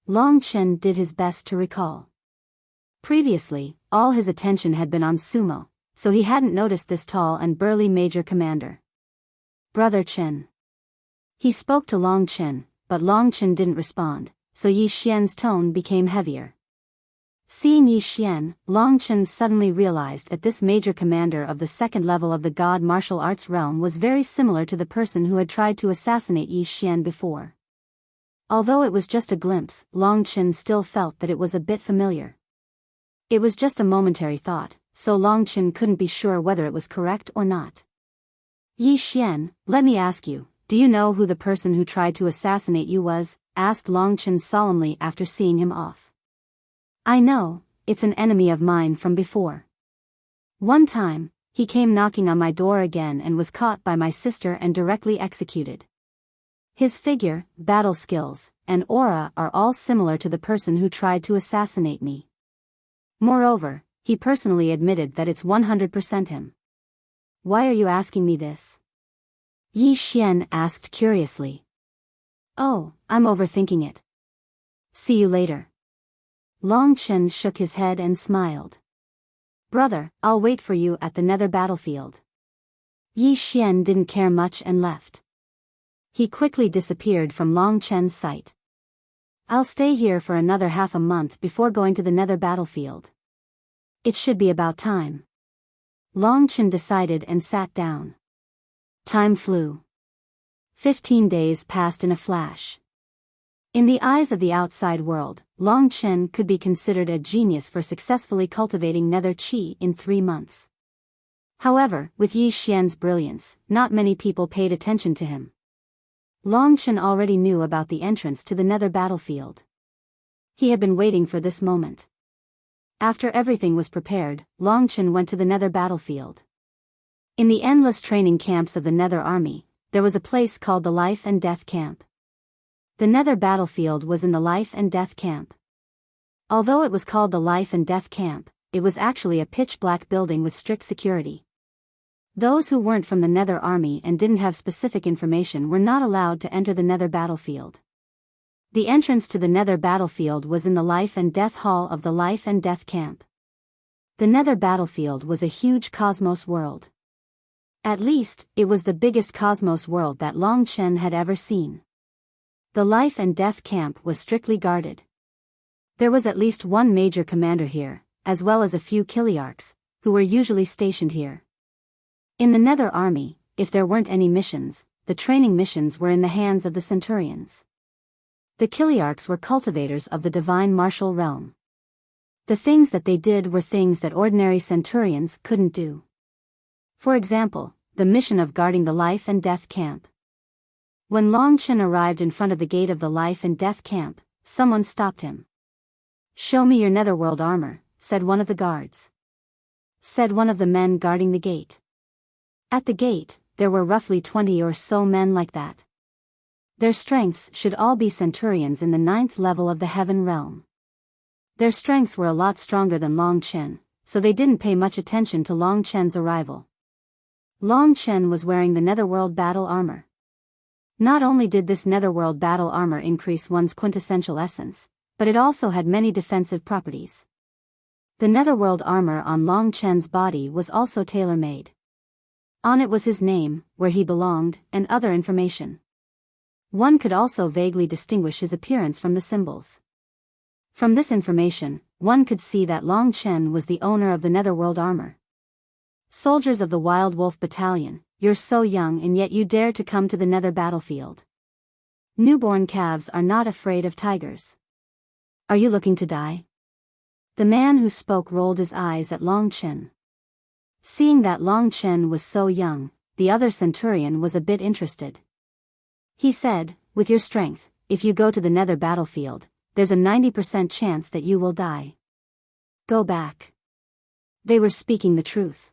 Long Chen did his best to recall. Previously, all his attention had been on Sumo, so he hadn't noticed this tall and burly major commander. Brother Chen. He spoke to Long Chen, but Long Chen didn't respond, so Yi Xian's tone became heavier. Seeing Yi Xian, Long Chen suddenly realized that this major commander of the 2nd level of the God martial arts realm was very similar to the person who had tried to assassinate Yi Xian before. Although it was just a glimpse, Long Chen still felt that it was a bit familiar. It was just a momentary thought, so Long Chen couldn't be sure whether it was correct or not. Yi Xian, let me ask you, do you know who the person who tried to assassinate you was? Asked Long Chen solemnly after seeing him off. I know, it's an enemy of mine from before. One time, he came knocking on my door again and was caught by my sister and directly executed. His figure, battle skills, and aura are all similar to the person who tried to assassinate me. Moreover, he personally admitted that it's 100% him. Why are you asking me this? Yi Xian asked curiously. Oh, I'm overthinking it. See you later. Long Chen shook his head and smiled. Brother, I'll wait for you at the nether battlefield. Yi Xian didn't care much and left. He quickly disappeared from Long Chen's sight. I'll stay here for another half a month before going to the nether battlefield. It should be about time. Long Chen decided and sat down. Time flew. 15 days passed in a flash. In the eyes of the outside world, Long Chen could be considered a genius for successfully cultivating nether chi in 3 months. However, with Yi Xian's brilliance, not many people paid attention to him. Long Chen already knew about the entrance to the nether battlefield. He had been waiting for this moment. After everything was prepared, Long Chen went to the nether battlefield. In the endless training camps of the nether army, there was a place called the Life and Death Camp. The nether battlefield was in the Life and Death Camp. Although it was called the Life and Death Camp, it was actually a pitch-black building with strict security. Those who weren't from the nether army and didn't have specific information were not allowed to enter the nether battlefield. The entrance to the nether battlefield was in the Life and Death Hall of the Life and Death Camp. The nether battlefield was a huge cosmos world. At least, it was the biggest cosmos world that Long Chen had ever seen. The Life and Death Camp was strictly guarded. There was at least one major commander here, as well as a few Kiliarchs, who were usually stationed here. In the nether army, if there weren't any missions, the training missions were in the hands of the centurions. The Kiliarchs were cultivators of the divine martial realm. The things that they did were things that ordinary centurions couldn't do. For example, the mission of guarding the Life and Death Camp. When Long Chen arrived in front of the gate of the Life and Death Camp, someone stopped him. Show me your netherworld armor, said one of the guards. Said one of the men guarding the gate. At the gate, there were roughly 20 or so men like that. Their strengths should all be centurions in the 9th level of the heaven realm. Their strengths were a lot stronger than Long Chen, so they didn't pay much attention to Long Chen's arrival. Long Chen was wearing the netherworld battle armor. Not only did this netherworld battle armor increase one's quintessential essence, but it also had many defensive properties. The netherworld armor on Long Chen's body was also tailor-made. On it was his name, where he belonged, and other information. One could also vaguely distinguish his appearance from the symbols. From this information, one could see that Long Chen was the owner of the Netherworld armor. Soldiers of the Wild Wolf Battalion, you're so young and yet you dare to come to the Nether battlefield. Newborn calves are not afraid of tigers. Are you looking to die? The man who spoke rolled his eyes at Long Chen. Seeing that Long Chen was so young, the other centurion was a bit interested. He said, with your strength, if you go to the Nether battlefield, there's a 90% chance that you will die. Go back. They were speaking the truth.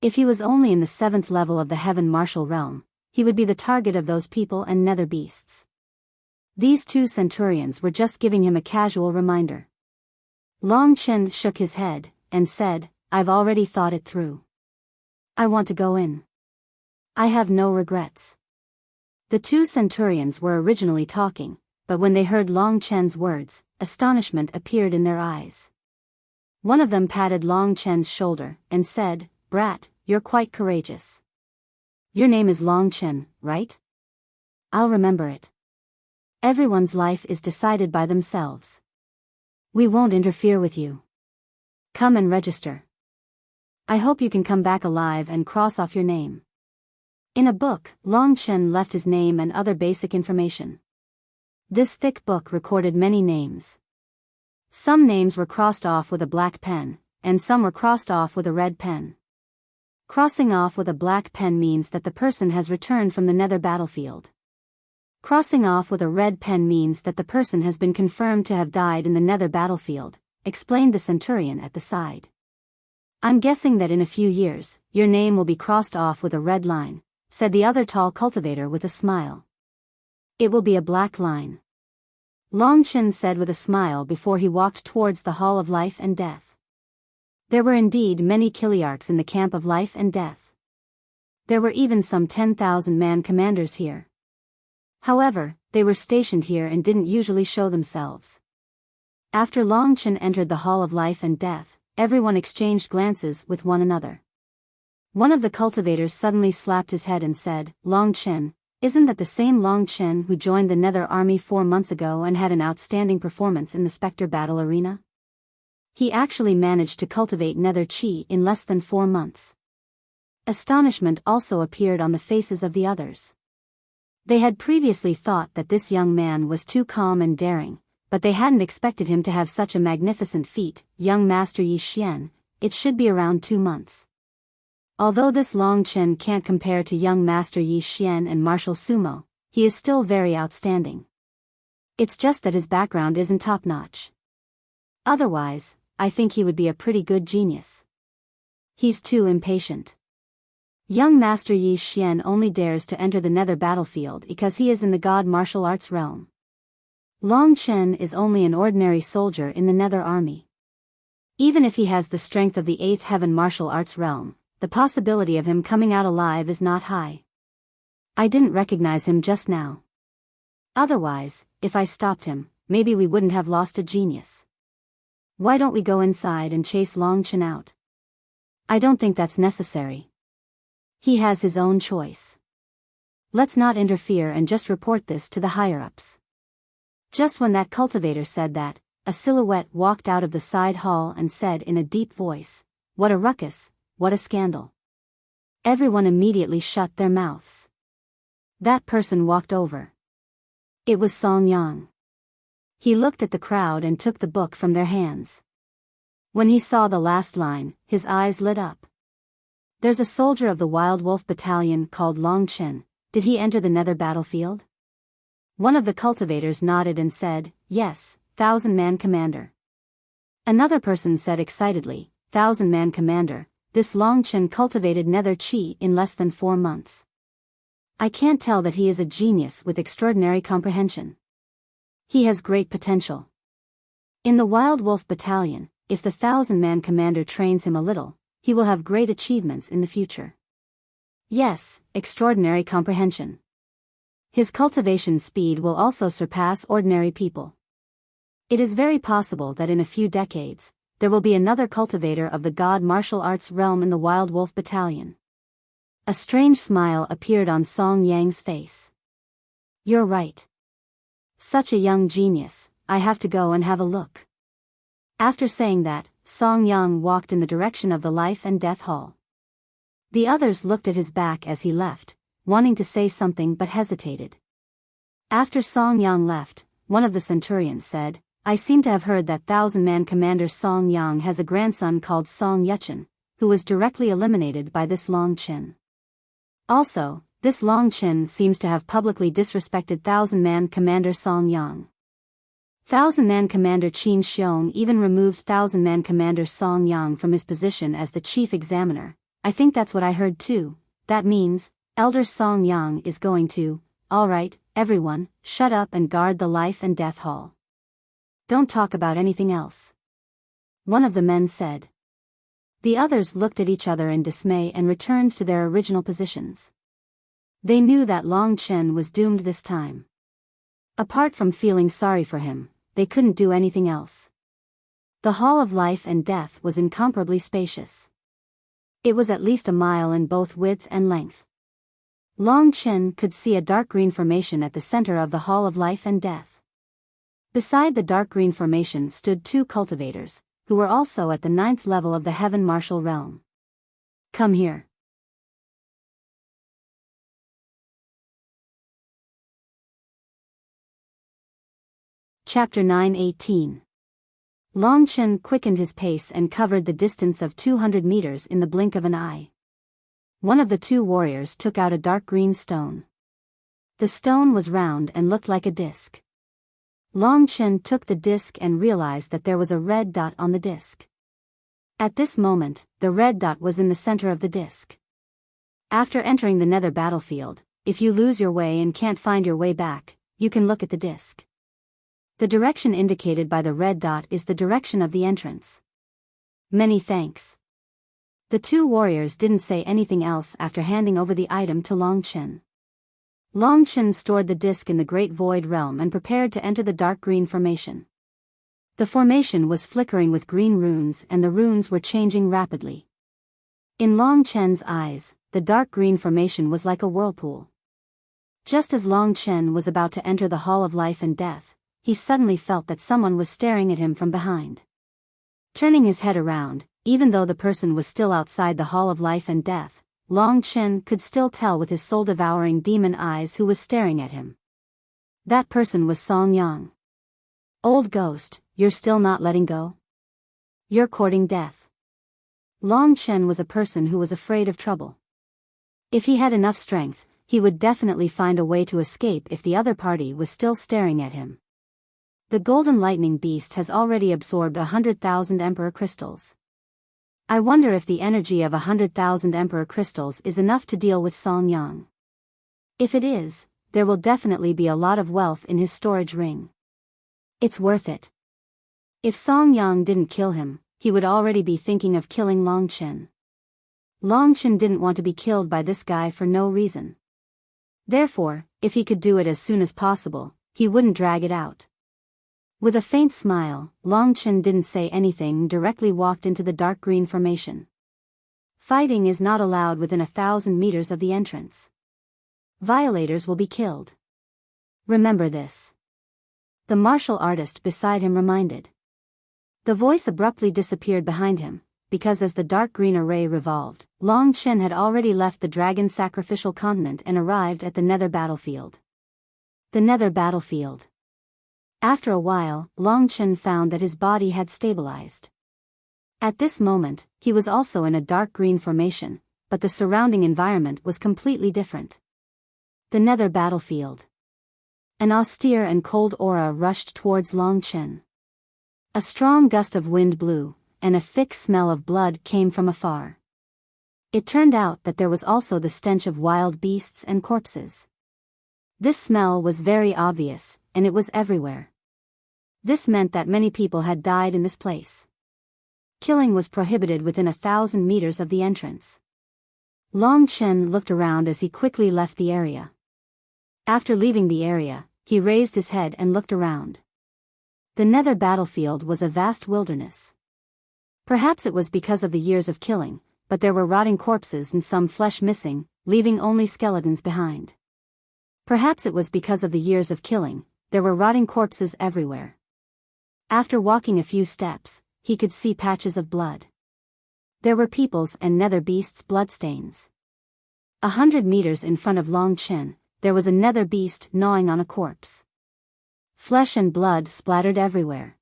If he was only in the 7th level of the Heaven Martial Realm, he would be the target of those people and nether beasts. These two centurions were just giving him a casual reminder. Long Chen shook his head, and said, I've already thought it through. I want to go in. I have no regrets. The two centurions were originally talking, but when they heard Long Chen's words, astonishment appeared in their eyes. One of them patted Long Chen's shoulder, and said, Brat, you're quite courageous. Your name is Long Chen, right? I'll remember it. Everyone's life is decided by themselves. We won't interfere with you. Come and register. I hope you can come back alive and cross off your name. In a book, Long Chen left his name and other basic information. This thick book recorded many names. Some names were crossed off with a black pen, and some were crossed off with a red pen. Crossing off with a black pen means that the person has returned from the Nether battlefield. Crossing off with a red pen means that the person has been confirmed to have died in the Nether battlefield, explained the centurion at the side. I'm guessing that in a few years, your name will be crossed off with a red line, said the other tall cultivator with a smile. It will be a black line. Long Chen said with a smile before he walked towards the Hall of Life and Death. There were indeed many Kiliarchs in the camp of life and death. There were even some 10,000-man commanders here. However, they were stationed here and didn't usually show themselves. After Long Chen entered the Hall of Life and Death, everyone exchanged glances with one another. One of the cultivators suddenly slapped his head and said, Long Chen, isn't that the same Long Chen who joined the Nether army 4 months ago and had an outstanding performance in the Spectre battle arena? He actually managed to cultivate Nether Chi in less than 4 months. Astonishment also appeared on the faces of the others. They had previously thought that this young man was too calm and daring, but they hadn't expected him to have such a magnificent feat. Young Master Yi Xian, it should be around 2 months. Although this Long Chen can't compare to young Master Yi Xian and Martial Sumo, he is still very outstanding. It's just that his background isn't top-notch. Otherwise, I think he would be a pretty good genius. He's too impatient. Young Master Yi Xian only dares to enter the Nether battlefield because he is in the God martial arts realm. Long Chen is only an ordinary soldier in the Nether army. Even if he has the strength of the 8th Heaven martial arts realm, the possibility of him coming out alive is not high. I didn't recognize him just now. Otherwise, if I stopped him, maybe we wouldn't have lost a genius. Why don't we go inside and chase Long Chen out? I don't think that's necessary. He has his own choice. Let's not interfere and just report this to the higher-ups. Just when that cultivator said that, a silhouette walked out of the side hall and said in a deep voice, What a ruckus, what a scandal. Everyone immediately shut their mouths. That person walked over. It was Song Yang. He looked at the crowd and took the book from their hands. When he saw the last line, his eyes lit up. There's a soldier of the Wild Wolf Battalion called Long Chen. Did he enter the Nether battlefield? One of the cultivators nodded and said, Yes, 1,000-man commander. Another person said excitedly, 1,000-man commander, this Long Chen cultivated Nether Chi in less than 4 months. I can't tell that he is a genius with extraordinary comprehension. He has great potential. In the Wild Wolf Battalion, if the 1,000-man commander trains him a little, he will have great achievements in the future. Yes, extraordinary comprehension. His cultivation speed will also surpass ordinary people. It is very possible that in a few decades, there will be another cultivator of the God martial arts realm in the Wild Wolf Battalion. A strange smile appeared on Song Yang's face. You're right. Such a young genius, I have to go and have a look. After saying that, Song Yang walked in the direction of the Life and Death Hall. The others looked at his back as he left, wanting to say something but hesitated. After Song Yang left, one of the centurions said, I seem to have heard that 1,000-man commander Song Yang has a grandson called Song Yuchen, who was directly eliminated by this Long Qin. Also, this Long Qin seems to have publicly disrespected 1,000-man commander Song Yang. 1,000-man commander Qin Xiong even removed 1,000-man commander Song Yang from his position as the chief examiner. I think that's what I heard too. That means, Elder Song Yang is going to, alright, everyone, shut up and guard the Life and Death Hall. Don't talk about anything else. One of the men said. The others looked at each other in dismay and returned to their original positions. They knew that Long Chen was doomed this time. Apart from feeling sorry for him, they couldn't do anything else. The Hall of Life and Death was incomparably spacious. It was at least a mile in both width and length. Long Chen could see a dark green formation at the center of the Hall of Life and Death. Beside the dark green formation stood 2 cultivators, who were also at the 9th level of the Heaven Martial Realm. Come here. Chapter 9:18. Long Chen quickened his pace and covered the distance of 200 meters in the blink of an eye. One of the 2 warriors took out a dark green stone. The stone was round and looked like a disc. Long Chen took the disc and realized that there was a red dot on the disc. At this moment, the red dot was in the center of the disc. After entering the nether battlefield, if you lose your way and can't find your way back, you can look at the disc. The direction indicated by the red dot is the direction of the entrance. Many thanks. The 2 warriors didn't say anything else after handing over the item to Long Chen. Long Chen stored the disc in the Great Void Realm and prepared to enter the dark green formation. The formation was flickering with green runes and the runes were changing rapidly. In Long Chen's eyes, the dark green formation was like a whirlpool. Just as Long Chen was about to enter the Hall of Life and Death, he suddenly felt that someone was staring at him from behind. Turning his head around, even though the person was still outside the Hall of Life and Death, Long Chen could still tell with his soul-devouring demon eyes who was staring at him. That person was Song Yang. Old ghost, you're still not letting go? You're courting death. Long Chen was a person who was afraid of trouble. If he had enough strength, he would definitely find a way to escape if the other party was still staring at him. The golden lightning beast has already absorbed 100,000 Emperor crystals. I wonder if the energy of 100,000 Emperor crystals is enough to deal with Song Yang. If it is, there will definitely be a lot of wealth in his storage ring. It's worth it. If Song Yang didn't kill him, he would already be thinking of killing Long Chen. Long Chen didn't want to be killed by this guy for no reason. Therefore, if he could do it as soon as possible, he wouldn't drag it out. With a faint smile, Long Chen didn't say anything and directly walked into the dark green formation. Fighting is not allowed within 1,000 meters of the entrance. Violators will be killed. Remember this. The martial artist beside him reminded. The voice abruptly disappeared behind him, because as the dark green array revolved, Long Chen had already left the dragon sacrificial continent and arrived at the nether battlefield. The nether battlefield. After a while, Long Chen found that his body had stabilized. At this moment, he was also in a dark green formation, but the surrounding environment was completely different. The nether battlefield. An austere and cold aura rushed towards Long Chen. A strong gust of wind blew, and a thick smell of blood came from afar. It turned out that there was also the stench of wild beasts and corpses. This smell was very obvious, and it was everywhere. This meant that many people had died in this place. Killing was prohibited within 1,000 meters of the entrance. Long Chen looked around as he quickly left the area. After leaving the area, he raised his head and looked around. The nether battlefield was a vast wilderness. Perhaps it was because of the years of killing, but there were rotting corpses and some flesh missing, leaving only skeletons behind. Perhaps it was because of the years of killing, there were rotting corpses everywhere. After walking a few steps, he could see patches of blood. There were people's and nether beasts' bloodstains. 100 meters in front of Long Chen, there was a nether beast gnawing on a corpse. Flesh and blood splattered everywhere.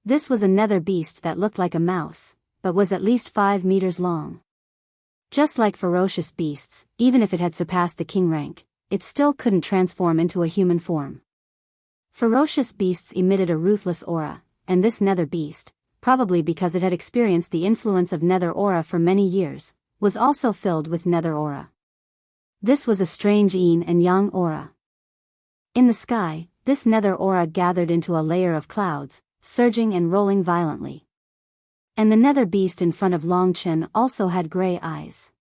This was a nether beast that looked like a mouse, but was at least 5 meters long. Just like ferocious beasts, even if it had surpassed the king rank, it still couldn't transform into a human form. Ferocious beasts emitted a ruthless aura, and this nether beast, probably because it had experienced the influence of nether aura for many years, was also filled with nether aura. This was a strange yin and yang aura. In the sky, this nether aura gathered into a layer of clouds, surging and rolling violently. And the nether beast in front of Long Chen also had gray eyes.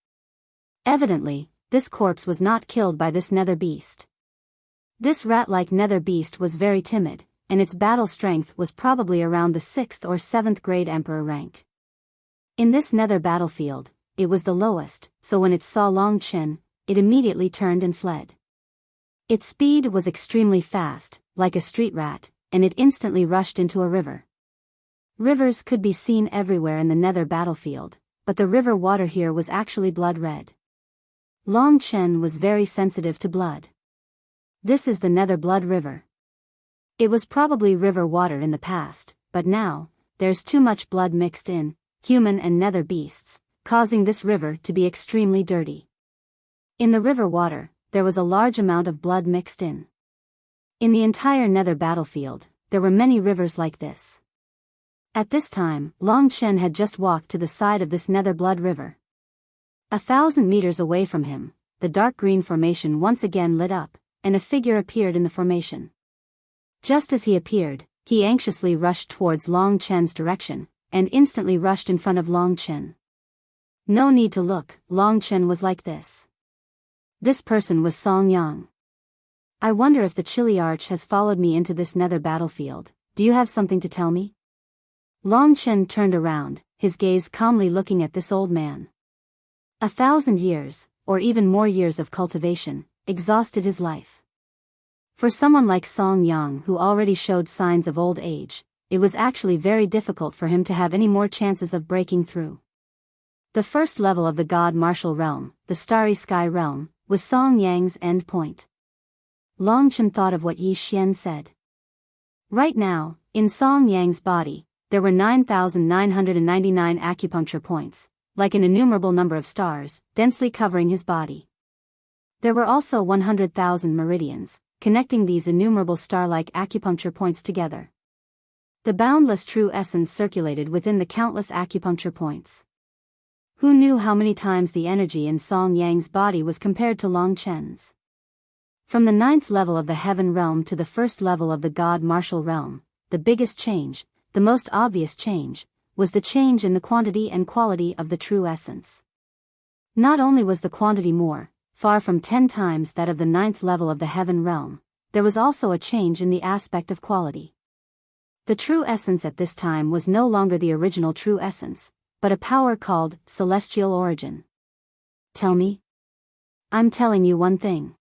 Evidently, this corpse was not killed by this nether beast. This rat-like nether beast was very timid, and its battle strength was probably around the 6th or 7th grade emperor rank. In this nether battlefield, it was the lowest, so when it saw Long Chen, it immediately turned and fled. Its speed was extremely fast, like a street rat, and it instantly rushed into a river. Rivers could be seen everywhere in the nether battlefield, but the river water here was actually blood red. Long Chen was very sensitive to blood. This is the nether blood river. It was probably river water in the past, but now, there's too much blood mixed in, human and nether beasts, causing this river to be extremely dirty. In the river water, there was a large amount of blood mixed in. In the entire nether battlefield, there were many rivers like this. At this time, Long Chen had just walked to the side of this nether blood river. 1,000 meters away from him, the dark green formation once again lit up, and a figure appeared in the formation. Just as he appeared, he anxiously rushed towards Long Chen's direction, and instantly rushed in front of Long Chen. No need to look, Long Chen was like this. This person was Song Yang. I wonder if the Chili Arch has followed me into this nether battlefield. Do you have something to tell me? Long Chen turned around, his gaze calmly looking at this old man. 1,000 years, or even more years of cultivation, exhausted his life. For someone like Song Yang who already showed signs of old age, it was actually very difficult for him to have any more chances of breaking through. The first level of the God Martial Realm, the Starry Sky Realm, was Song Yang's end point. Long Chen thought of what Yi Xian said. Right now, in Song Yang's body, there were 9,999 acupuncture points, like an innumerable number of stars, densely covering his body. There were also 100,000 meridians, connecting these innumerable star-like acupuncture points together. The boundless true essence circulated within the countless acupuncture points. Who knew how many times the energy in Song Yang's body was compared to Long Chen's? From the 9th level of the Heaven Realm to the 1st level of the God Martial Realm, the biggest change, the most obvious change, was the change in the quantity and quality of the true essence. Not only was the quantity more, far from 10 times that of the 9th level of the Heaven Realm, there was also a change in the aspect of quality. The true essence at this time was no longer the original true essence, but a power called celestial origin. Tell me? I'm telling you one thing.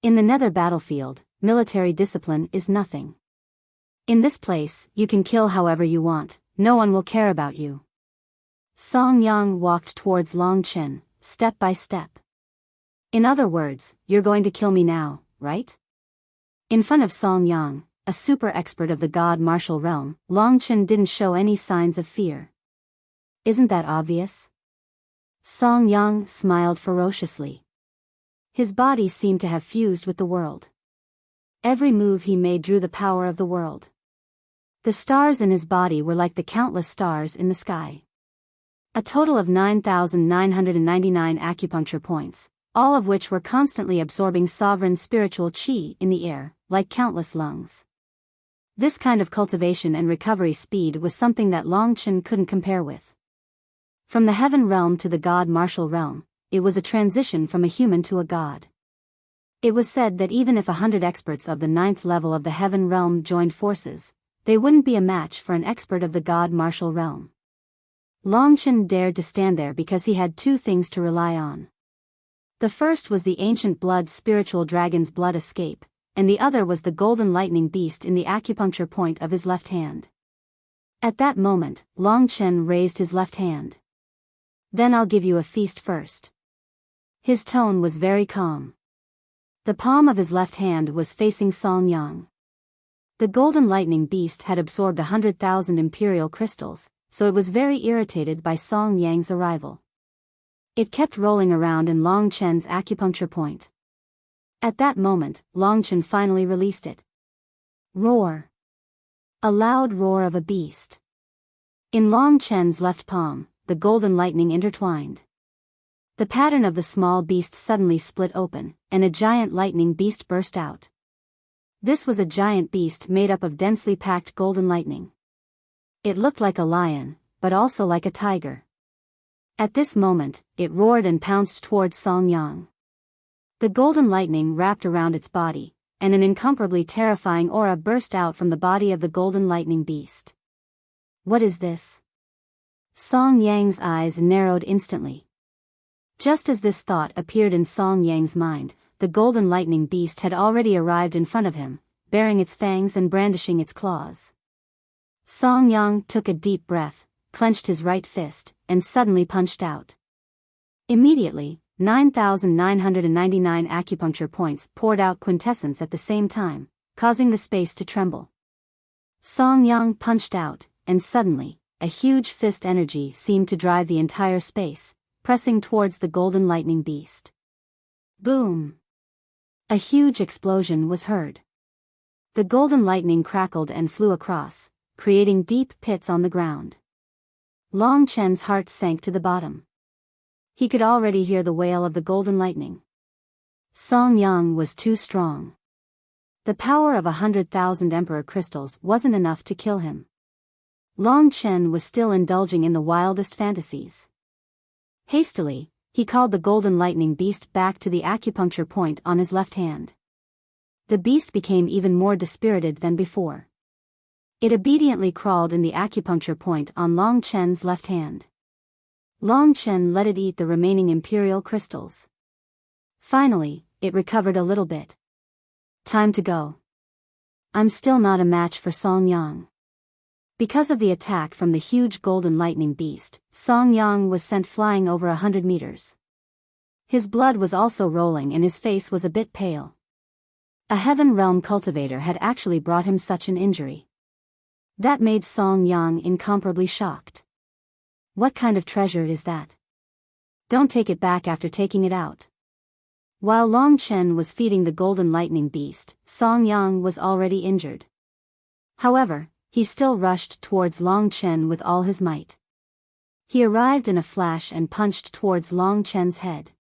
In the nether battlefield, military discipline is nothing. In this place, you can kill however you want, no one will care about you. Song Yang walked towards Long Chen, step by step. In other words, you're going to kill me now, right? In front of Song Yang, a super expert of the God Martial Realm, Long Chen didn't show any signs of fear. Isn't that obvious? Song Yang smiled ferociously. His body seemed to have fused with the world. Every move he made drew the power of the world. The stars in his body were like the countless stars in the sky. A total of 9,999 acupuncture points, all of which were constantly absorbing sovereign spiritual qi in the air, like countless lungs. This kind of cultivation and recovery speed was something that Long Chen couldn't compare with. From the Heaven Realm to the God Martial Realm, it was a transition from a human to a god. It was said that even if 100 experts of the 9th level of the Heaven Realm joined forces, they wouldn't be a match for an expert of the God Martial Realm. Long Chen dared to stand there because he had two things to rely on. The first was the ancient blood spiritual dragon's blood escape, and the other was the golden lightning beast in the acupuncture point of his left hand. At that moment, Long Chen raised his left hand. Then I'll give you a feast first. His tone was very calm. The palm of his left hand was facing Song Yang. The golden lightning beast had absorbed 100,000 imperial crystals, so it was very irritated by Song Yang's arrival. It kept rolling around in Long Chen's acupuncture point. At that moment, Long Chen finally released it. Roar. A loud roar of a beast. In Long Chen's left palm, the golden lightning intertwined. The pattern of the small beast suddenly split open, and a giant lightning beast burst out. This was a giant beast made up of densely packed golden lightning. It looked like a lion, but also like a tiger. At this moment, it roared and pounced towards Song Yang. The golden lightning wrapped around its body, and an incomparably terrifying aura burst out from the body of the golden lightning beast. What is this? Song Yang's eyes narrowed instantly. Just as this thought appeared in Song Yang's mind, the golden lightning beast had already arrived in front of him, baring its fangs and brandishing its claws. Song Yang took a deep breath, clenched his right fist, and suddenly punched out. Immediately, 9,999 acupuncture points poured out quintessence at the same time, causing the space to tremble. Song Yang punched out, and suddenly, a huge fist energy seemed to drive the entire space, pressing towards the golden lightning beast. Boom! A huge explosion was heard. The golden lightning crackled and flew across, creating deep pits on the ground. Long Chen's heart sank to the bottom. He could already hear the wail of the golden lightning. Song Yang was too strong. The power of 100,000 emperor crystals wasn't enough to kill him. Long Chen was still indulging in the wildest fantasies. Hastily, he called the golden lightning beast back to the acupuncture point on his left hand. The beast became even more dispirited than before. It obediently crawled in the acupuncture point on Long Chen's left hand. Long Chen let it eat the remaining imperial crystals. Finally, it recovered a little bit. Time to go. I'm still not a match for Song Yang. Because of the attack from the huge golden lightning beast, Song Yang was sent flying over 100 meters. His blood was also rolling and his face was a bit pale. A heaven realm cultivator had actually brought him such an injury. That made Song Yang incomparably shocked. What kind of treasure is that? Don't take it back after taking it out. While Long Chen was feeding the golden lightning beast, Song Yang was already injured. However, he still rushed towards Long Chen with all his might. He arrived in a flash and punched towards Long Chen's head.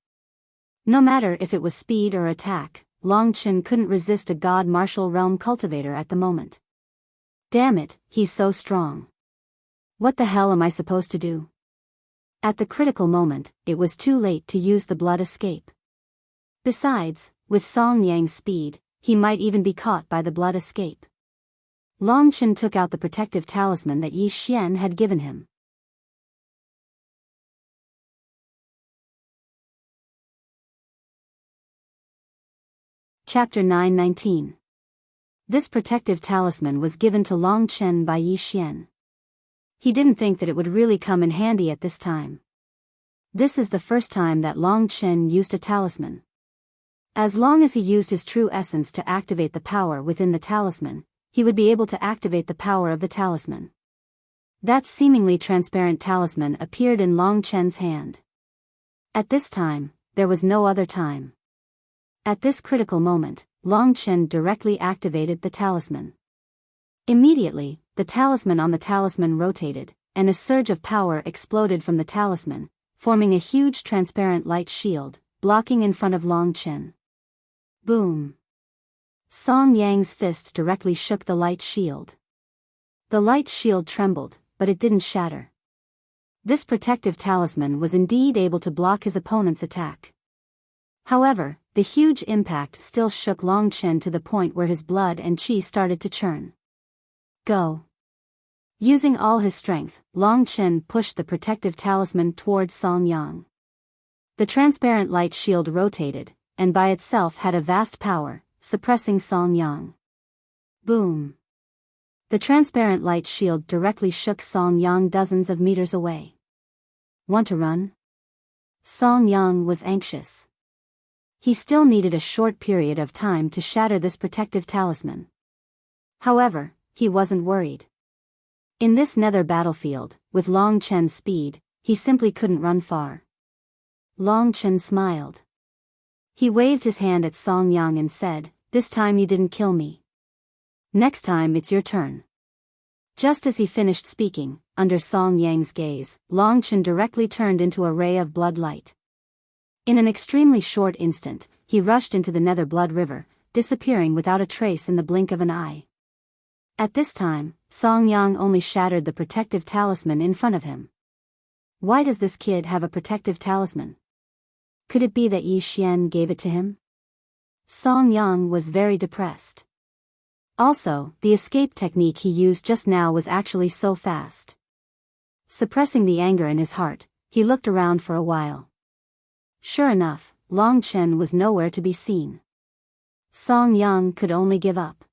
No matter if it was speed or attack, Long Chen couldn't resist a god martial realm cultivator at the moment. Damn it, he's so strong. What the hell am I supposed to do? At the critical moment, it was too late to use the blood escape. Besides, with Song Yang's speed, he might even be caught by the blood escape. Long Chen took out the protective talisman that Yi Xian had given him. Chapter 919. This protective talisman was given to Long Chen by Yi Xian. He didn't think that it would really come in handy at this time. This is the first time that Long Chen used a talisman. As long as he used his true essence to activate the power within the talisman, he would be able to activate the power of the talisman. That seemingly transparent talisman appeared in Long Chen's hand. At this time, there was no other time. At this critical moment, Long Chen directly activated the talisman. Immediately, the talisman on the talisman rotated, and a surge of power exploded from the talisman, forming a huge transparent light shield, blocking in front of Long Chen. Boom! Song Yang's fist directly shook the light shield. The light shield trembled, but it didn't shatter. This protective talisman was indeed able to block his opponent's attack. However, the huge impact still shook Long Chen to the point where his blood and qi started to churn. Go! Using all his strength, Long Chen pushed the protective talisman towards Song Yang. The transparent light shield rotated, and by itself had a vast power, suppressing Song Yang. Boom. The transparent light shield directly shook Song Yang dozens of meters away. Want to run? Song Yang was anxious. He still needed a short period of time to shatter this protective talisman. However, he wasn't worried. In this nether battlefield, with Long Chen's speed, he simply couldn't run far. Long Chen smiled. He waved his hand at Song Yang and said, "This time you didn't kill me. Next time it's your turn." Just as he finished speaking, under Song Yang's gaze, Long Chen directly turned into a ray of blood light. In an extremely short instant, he rushed into the nether blood river, disappearing without a trace in the blink of an eye. At this time, Song Yang only shattered the protective talisman in front of him. Why does this kid have a protective talisman? Could it be that Yi Xian gave it to him? Song Yang was very depressed. Also, the escape technique he used just now was actually so fast. Suppressing the anger in his heart, he looked around for a while. Sure enough, Long Chen was nowhere to be seen. Song Yang could only give up.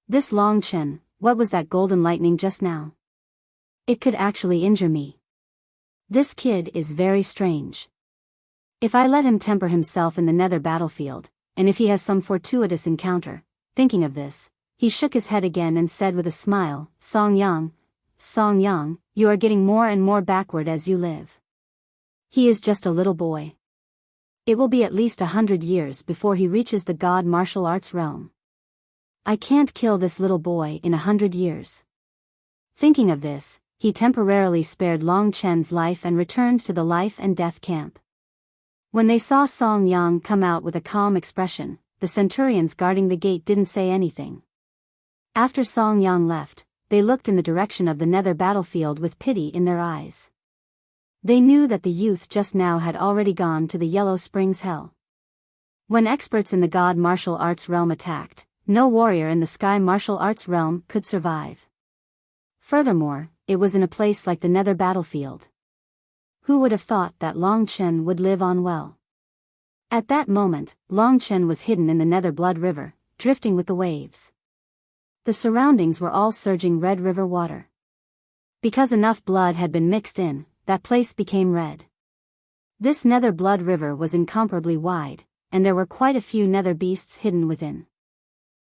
This Long Chen, what was that golden lightning just now? It could actually injure me. This kid is very strange. If I let him temper himself in the nether battlefield, and if he has some fortuitous encounter, thinking of this, he shook his head again and said with a smile, Song Yang, you are getting more and more backward as you live. He is just a little boy. It will be at least 100 years before he reaches the God martial arts realm. I can't kill this little boy in 100 years. Thinking of this, he temporarily spared Long Chen's life and returned to the life and death camp. When they saw Song Yang come out with a calm expression, the centurions guarding the gate didn't say anything. After Song Yang left, they looked in the direction of the nether battlefield with pity in their eyes. They knew that the youth just now had already gone to the Yellow Springs Hell. When experts in the God martial arts realm attacked, no warrior in the Sky martial arts realm could survive. Furthermore, it was in a place like the nether battlefield. Who would have thought that Long Chen would live on well? At that moment, Long Chen was hidden in the nether blood river, drifting with the waves. The surroundings were all surging red river water. Because enough blood had been mixed in, that place became red. This nether blood river was incomparably wide, and there were quite a few nether beasts hidden within.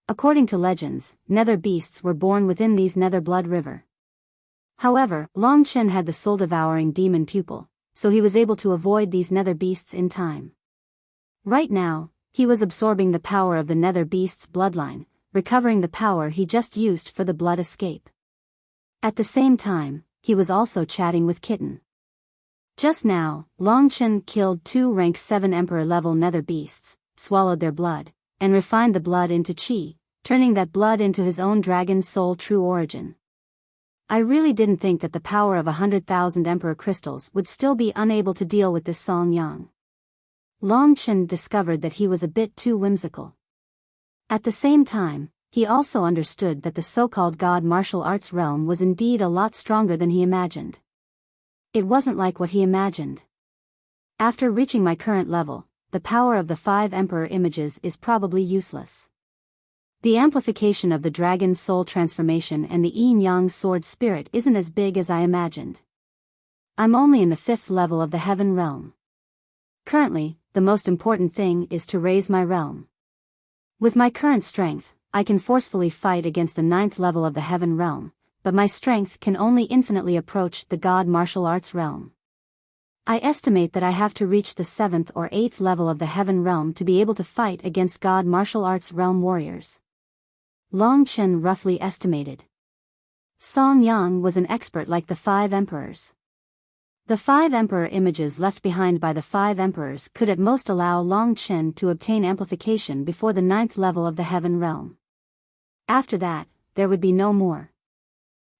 According to legends, nether beasts were born within these nether blood river. However, Long Chen had the soul-devouring demon pupil, so he was able to avoid these nether beasts in time. Right now, he was absorbing the power of the nether beast's bloodline, recovering the power he just used for the blood escape. At the same time, he was also chatting with Kitten. Just now, Long Chen killed 2 rank 7 emperor-level nether beasts, swallowed their blood, and refined the blood into qi, turning that blood into his own dragon soul true origin. I really didn't think that the power of 100,000 emperor crystals would still be unable to deal with this Song Yang. Long Chen discovered that he was a bit too whimsical. At the same time, he also understood that the so-called God martial arts realm was indeed a lot stronger than he imagined. It wasn't like what he imagined. After reaching my current level, the power of the 5 emperor images is probably useless. The amplification of the dragon soul transformation and the yin-yang sword spirit isn't as big as I imagined. I'm only in the 5th level of the heaven realm. Currently, the most important thing is to raise my realm. With my current strength, I can forcefully fight against the 9th level of the heaven realm, but my strength can only infinitely approach the God martial arts realm. I estimate that I have to reach the 7th or 8th level of the heaven realm to be able to fight against God martial arts realm warriors. Long Chen roughly estimated. Song Yang was an expert like the 5 emperors. The 5 emperor images left behind by the 5 emperors could at most allow Long Chen to obtain amplification before the 9th level of the heaven realm. After that, there would be no more.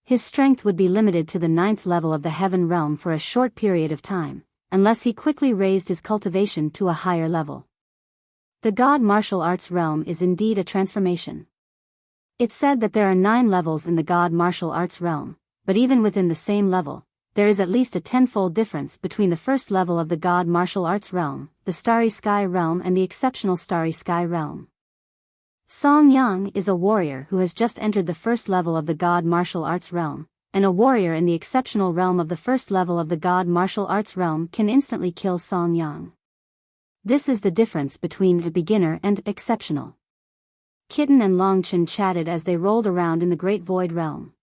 His strength would be limited to the 9th level of the heaven realm for a short period of time, unless he quickly raised his cultivation to a higher level. The God martial arts realm is indeed a transformation. It's said that there are 9 levels in the God martial arts realm, but even within the same level, there is at least a tenfold difference between the first level of the God Martial Arts realm, the Starry Sky realm, and the exceptional Starry Sky realm. Song Yang is a warrior who has just entered the first level of the God Martial Arts realm, and a warrior in the exceptional realm of the first level of the God Martial Arts realm can instantly kill Song Yang. This is the difference between a beginner and exceptional. Kitten and Longchen chatted as they rolled around in the Great Void realm.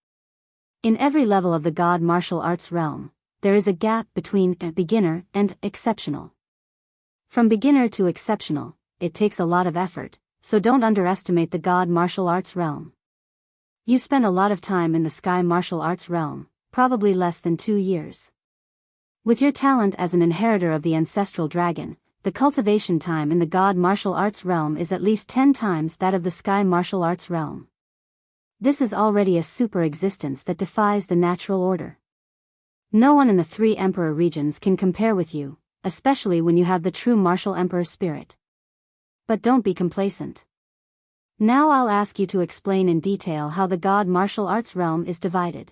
In every level of the God Martial Arts realm, there is a gap between a beginner and exceptional. From beginner to exceptional, it takes a lot of effort, so don't underestimate the God Martial Arts realm. You spend a lot of time in the Sky Martial Arts realm, probably less than 2 years. With your talent as an inheritor of the Ancestral Dragon, the cultivation time in the God Martial Arts realm is at least 10 times that of the Sky Martial Arts realm. This is already a super existence that defies the natural order. No one in the 3 Emperor regions can compare with you, especially when you have the true martial Emperor spirit. But don't be complacent. Now I'll ask you to explain in detail how the God Martial Arts realm is divided.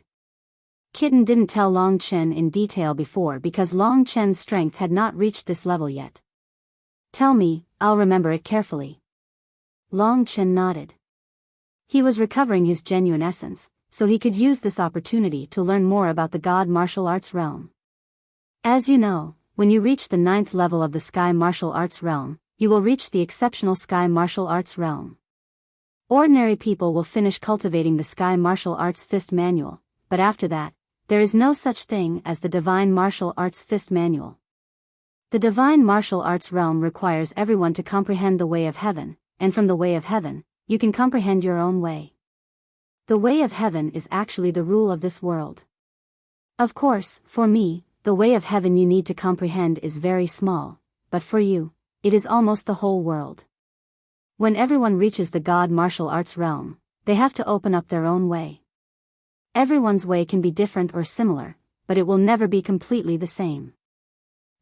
Kitten didn't tell Long Chen in detail before because Long Chen's strength had not reached this level yet. Tell me, I'll remember it carefully. Long Chen nodded. He was recovering his genuine essence, so he could use this opportunity to learn more about the God Martial Arts realm. As you know, when you reach the 9th level of the Sky Martial Arts realm, you will reach the exceptional Sky Martial Arts realm. Ordinary people will finish cultivating the Sky Martial Arts Fist Manual, but after that, there is no such thing as the Divine Martial Arts Fist Manual. The Divine Martial Arts realm requires everyone to comprehend the way of heaven, and from the way of heaven, you can comprehend your own way. The way of heaven is actually the rule of this world. Of course, for me, the way of heaven you need to comprehend is very small, but for you, it is almost the whole world. When everyone reaches the God Martial Arts realm, they have to open up their own way. Everyone's way can be different or similar, but it will never be completely the same.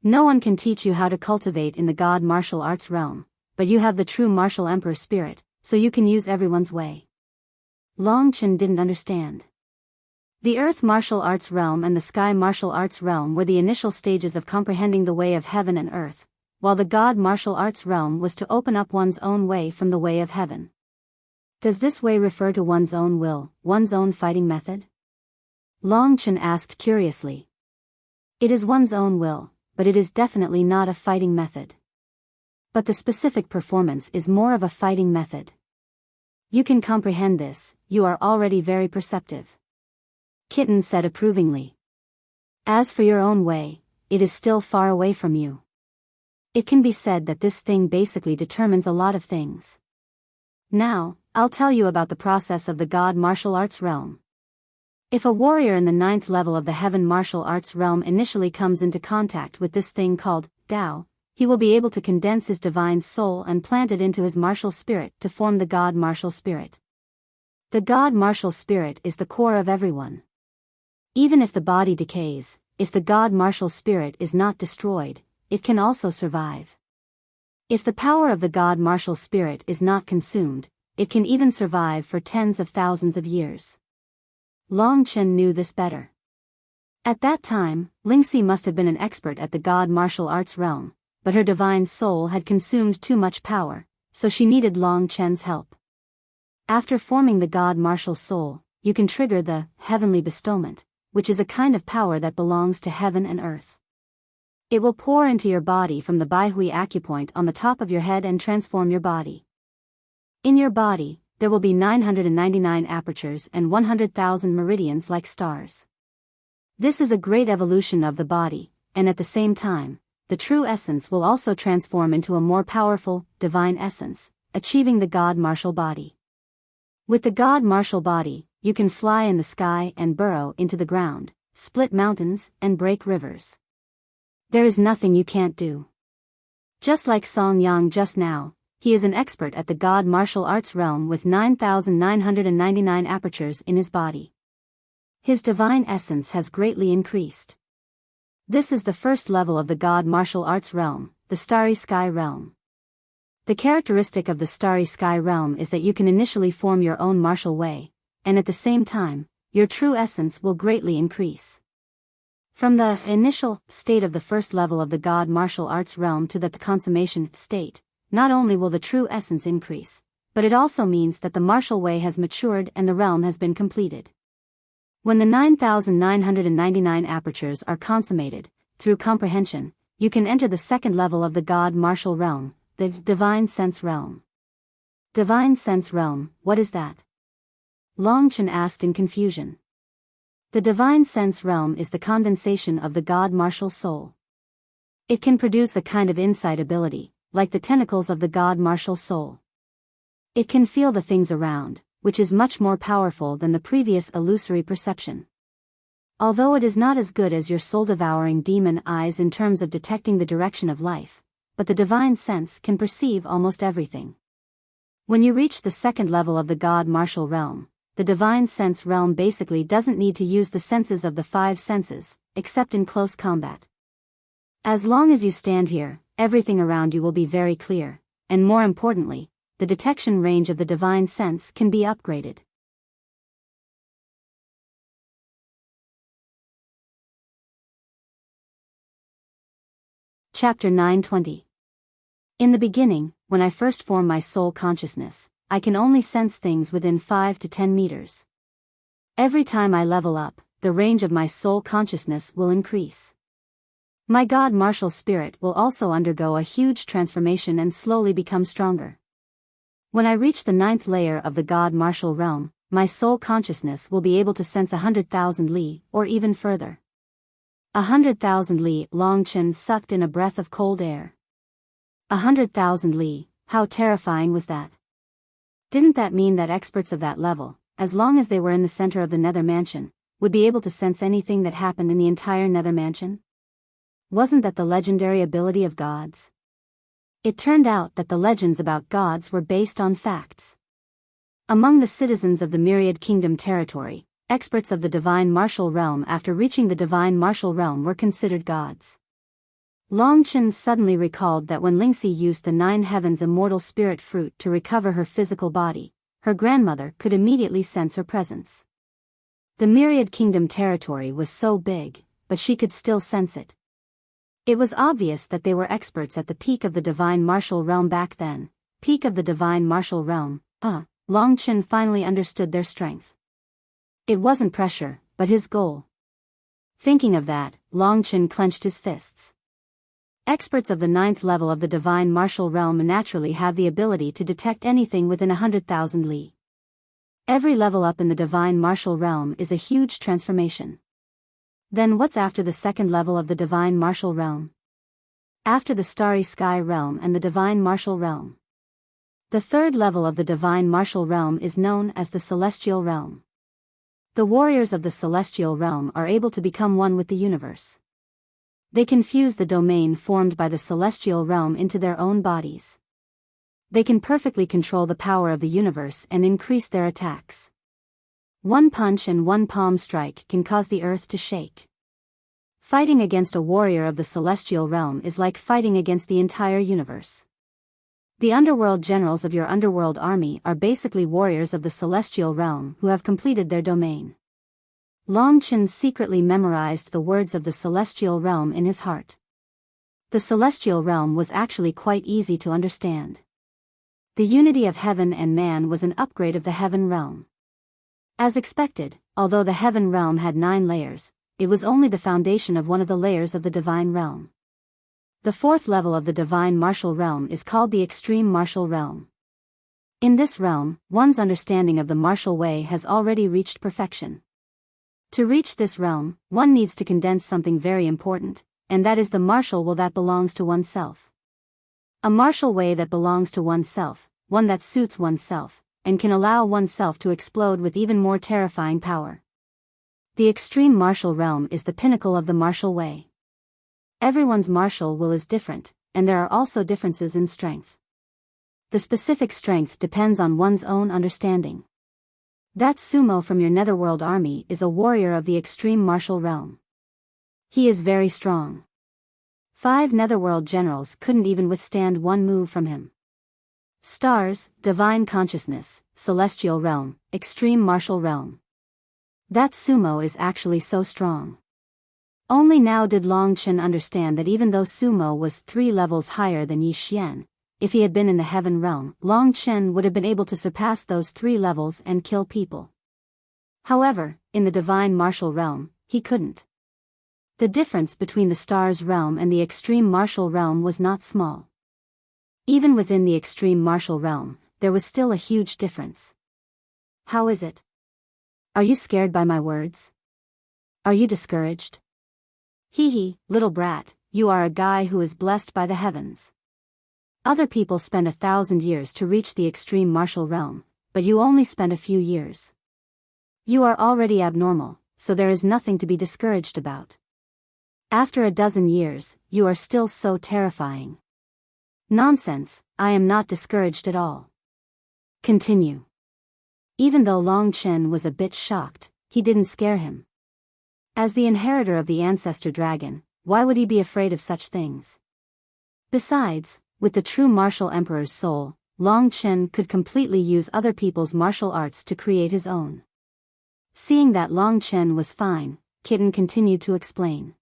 No one can teach you how to cultivate in the God Martial Arts realm, but you have the true martial Emperor spirit, so you can use everyone's way. Long Chen didn't understand. The Earth Martial Arts realm and the Sky Martial Arts realm were the initial stages of comprehending the way of heaven and earth, while the God Martial Arts realm was to open up one's own way from the way of heaven. Does this way refer to one's own will, one's own fighting method? Long Chen asked curiously. It is one's own will, but it is definitely not a fighting method. But the specific performance is more of a fighting method. You can comprehend this, you are already very perceptive. Kitten said approvingly. As for your own way, it is still far away from you. It can be said that this thing basically determines a lot of things. Now, I'll tell you about the process of the God Martial Arts realm. If a warrior in the 9th level of the Heaven Martial Arts realm initially comes into contact with this thing called Tao, he will be able to condense his divine soul and plant it into his martial spirit to form the God Martial Spirit. The God Martial Spirit is the core of everyone. Even if the body decays, if the God Martial Spirit is not destroyed, it can also survive. If the power of the God Martial Spirit is not consumed, it can even survive for tens of thousands of years. Long Chen knew this better. At that time, Lingxi must have been an expert at the God Martial Arts realm, but her divine soul had consumed too much power, so she needed Long Chen's help. After forming the God Martial Soul, you can trigger the Heavenly Bestowment, which is a kind of power that belongs to heaven and earth. It will pour into your body from the Baihui acupoint on the top of your head and transform your body. In your body, there will be 999 apertures and 100,000 meridians like stars. This is a great evolution of the body, and at the same time, the true essence will also transform into a more powerful, divine essence, achieving the God Martial Body. With the God Martial Body, you can fly in the sky and burrow into the ground, split mountains, and break rivers. There is nothing you can't do. Just like Song Yang just now, he is an expert at the God Martial Arts realm with 9,999 apertures in his body. His divine essence has greatly increased. This is the first level of the God Martial Arts realm, the Starry Sky realm. The characteristic of the Starry Sky realm is that you can initially form your own martial way, and at the same time, your true essence will greatly increase. From the initial state of the first level of the God martial arts realm to the consummation state, not only will the true essence increase, but it also means that the martial way has matured and the realm has been completed. When the 9,999 apertures are consummated, through comprehension, you can enter the second level of the God martial realm, the Divine Sense realm. Divine Sense realm, what is that? Long Chen asked in confusion. The Divine Sense realm is the condensation of the God martial soul. It can produce a kind of insight ability, like the tentacles of the God martial soul. It can feel the things around, which is much more powerful than the previous illusory perception. Although it is not as good as your soul-devouring demon eyes in terms of detecting the direction of life, but the divine sense can perceive almost everything. When you reach the second level of the God martial realm, the divine sense realm basically doesn't need to use the senses of the five senses, except in close combat. As long as you stand here, everything around you will be very clear, and more importantly, the detection range of the divine sense can be upgraded. Chapter 920. In the beginning, when I first form my soul consciousness, I can only sense things within 5 to 10 meters. Every time I level up, the range of my soul consciousness will increase. My God martial spirit will also undergo a huge transformation and slowly become stronger. When I reach the 9th layer of the God martial realm, my soul consciousness will be able to sense 100,000 li, or even further. 100,000 li, Long Chen sucked in a breath of cold air. 100,000 li, how terrifying was that? Didn't that mean that experts of that level, as long as they were in the center of the Nether Mansion, would be able to sense anything that happened in the entire Nether Mansion? Wasn't that the legendary ability of gods? It turned out that the legends about gods were based on facts. Among the citizens of the Myriad Kingdom territory, experts of the Divine Martial Realm after reaching the Divine Martial Realm were considered gods. Long Chen suddenly recalled that when Lingxi used the 9 Heavens Immortal Spirit Fruit to recover her physical body, her grandmother could immediately sense her presence. The Myriad Kingdom territory was so big, but she could still sense it. It was obvious that they were experts at the peak of the Divine Martial Realm back then. Peak of the Divine Martial Realm, Long Chen finally understood their strength. It wasn't pressure, but his goal. Thinking of that, Long Chen clenched his fists. Experts of the 9th level of the Divine Martial Realm naturally have the ability to detect anything within 100,000 li. Every level up in the Divine Martial Realm is a huge transformation. Then what's after the second level of the Divine Martial Realm? After the Starry Sky Realm and the Divine Martial Realm. The third level of the Divine Martial Realm is known as the Celestial Realm. The warriors of the Celestial Realm are able to become one with the universe. They can fuse the domain formed by the Celestial Realm into their own bodies. They can perfectly control the power of the universe and increase their attacks. One punch and one palm strike can cause the earth to shake. Fighting against a warrior of the Celestial Realm is like fighting against the entire universe. The underworld generals of your underworld army are basically warriors of the Celestial Realm who have completed their domain. Long Chen secretly memorized the words of the Celestial Realm in his heart. The Celestial Realm was actually quite easy to understand. The unity of heaven and man was an upgrade of the Heaven Realm. As expected, although the Heaven Realm had 9 layers, it was only the foundation of one of the layers of the Divine Realm. The 4th level of the Divine Martial Realm is called the Extreme Martial Realm. In this realm, one's understanding of the martial way has already reached perfection. To reach this realm, one needs to condense something very important, and that is the martial will that belongs to oneself. A martial way that belongs to oneself, one that suits oneself, and can allow oneself to explode with even more terrifying power. The Extreme Martial Realm is the pinnacle of the martial way. Everyone's martial will is different, and there are also differences in strength. The specific strength depends on one's own understanding. That sumo from your netherworld army is a warrior of the Extreme Martial Realm. He is very strong. 5 netherworld generals couldn't even withstand one move from him. Stars, Divine Consciousness, Celestial Realm, Extreme Martial Realm. That sumo is actually so strong. Only now did Long Chen understand that even though Sumo was 3 levels higher than Yi Xian, if he had been in the heaven realm, Long Chen would have been able to surpass those 3 levels and kill people. However, in the divine martial realm, he couldn't. The difference between the stars realm and the extreme martial realm was not small. Even within the extreme martial realm, there was still a huge difference. How is it? Are you scared by my words? Are you discouraged? Hee hee, little brat, you are a guy who is blessed by the heavens. Other people spend 1,000 years to reach the extreme martial realm, but you only spend a few years. You are already abnormal, so there is nothing to be discouraged about. After a dozen years, you are still so terrifying. Nonsense, I am not discouraged at all. Continue. Even though Long Chen was a bit shocked, he didn't scare him. As the inheritor of the ancestor dragon, why would he be afraid of such things? Besides, with the true martial emperor's soul, Long Chen could completely use other people's martial arts to create his own. Seeing that Long Chen was fine, Kitten continued to explain.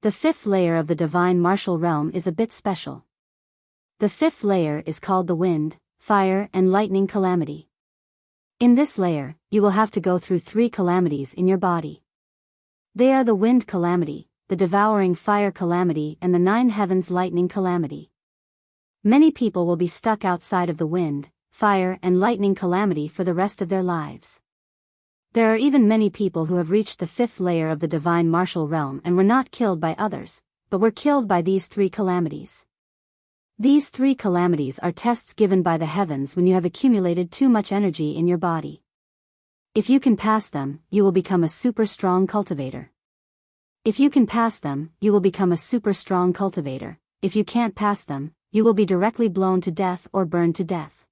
The 5th layer of the divine martial realm is a bit special. The 5th layer is called the wind, fire and lightning calamity. In this layer, you will have to go through 3 calamities in your body. They are the wind calamity, the devouring fire calamity and the 9 heavens lightning calamity. Many people will be stuck outside of the wind, fire and lightning calamity for the rest of their lives. There are even many people who have reached the 5th layer of the divine martial realm and were not killed by others, but were killed by these 3 calamities. These 3 calamities are tests given by the heavens when you have accumulated too much energy in your body. If you can pass them, you will become a super strong cultivator. If you can pass them, you will become a super strong cultivator. If you can't pass them, you will be directly blown to death or burned to death.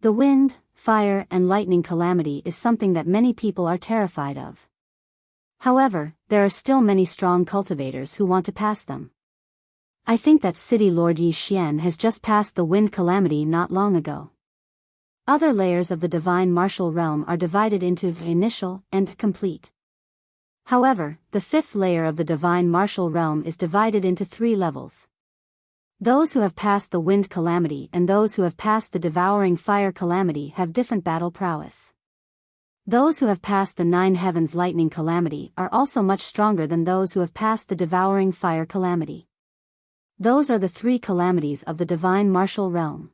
The wind, fire and lightning calamity is something that many people are terrified of. However, there are still many strong cultivators who want to pass them. I think that City Lord Yi Xian has just passed the wind calamity not long ago. Other layers of the divine martial realm are divided into initial and complete. However, the 5th layer of the divine martial realm is divided into 3 levels. Those who have passed the wind calamity and those who have passed the devouring fire calamity have different battle prowess. Those who have passed the 9 heavens lightning calamity are also much stronger than those who have passed the devouring fire calamity. Those are the 3 calamities of the divine martial realm.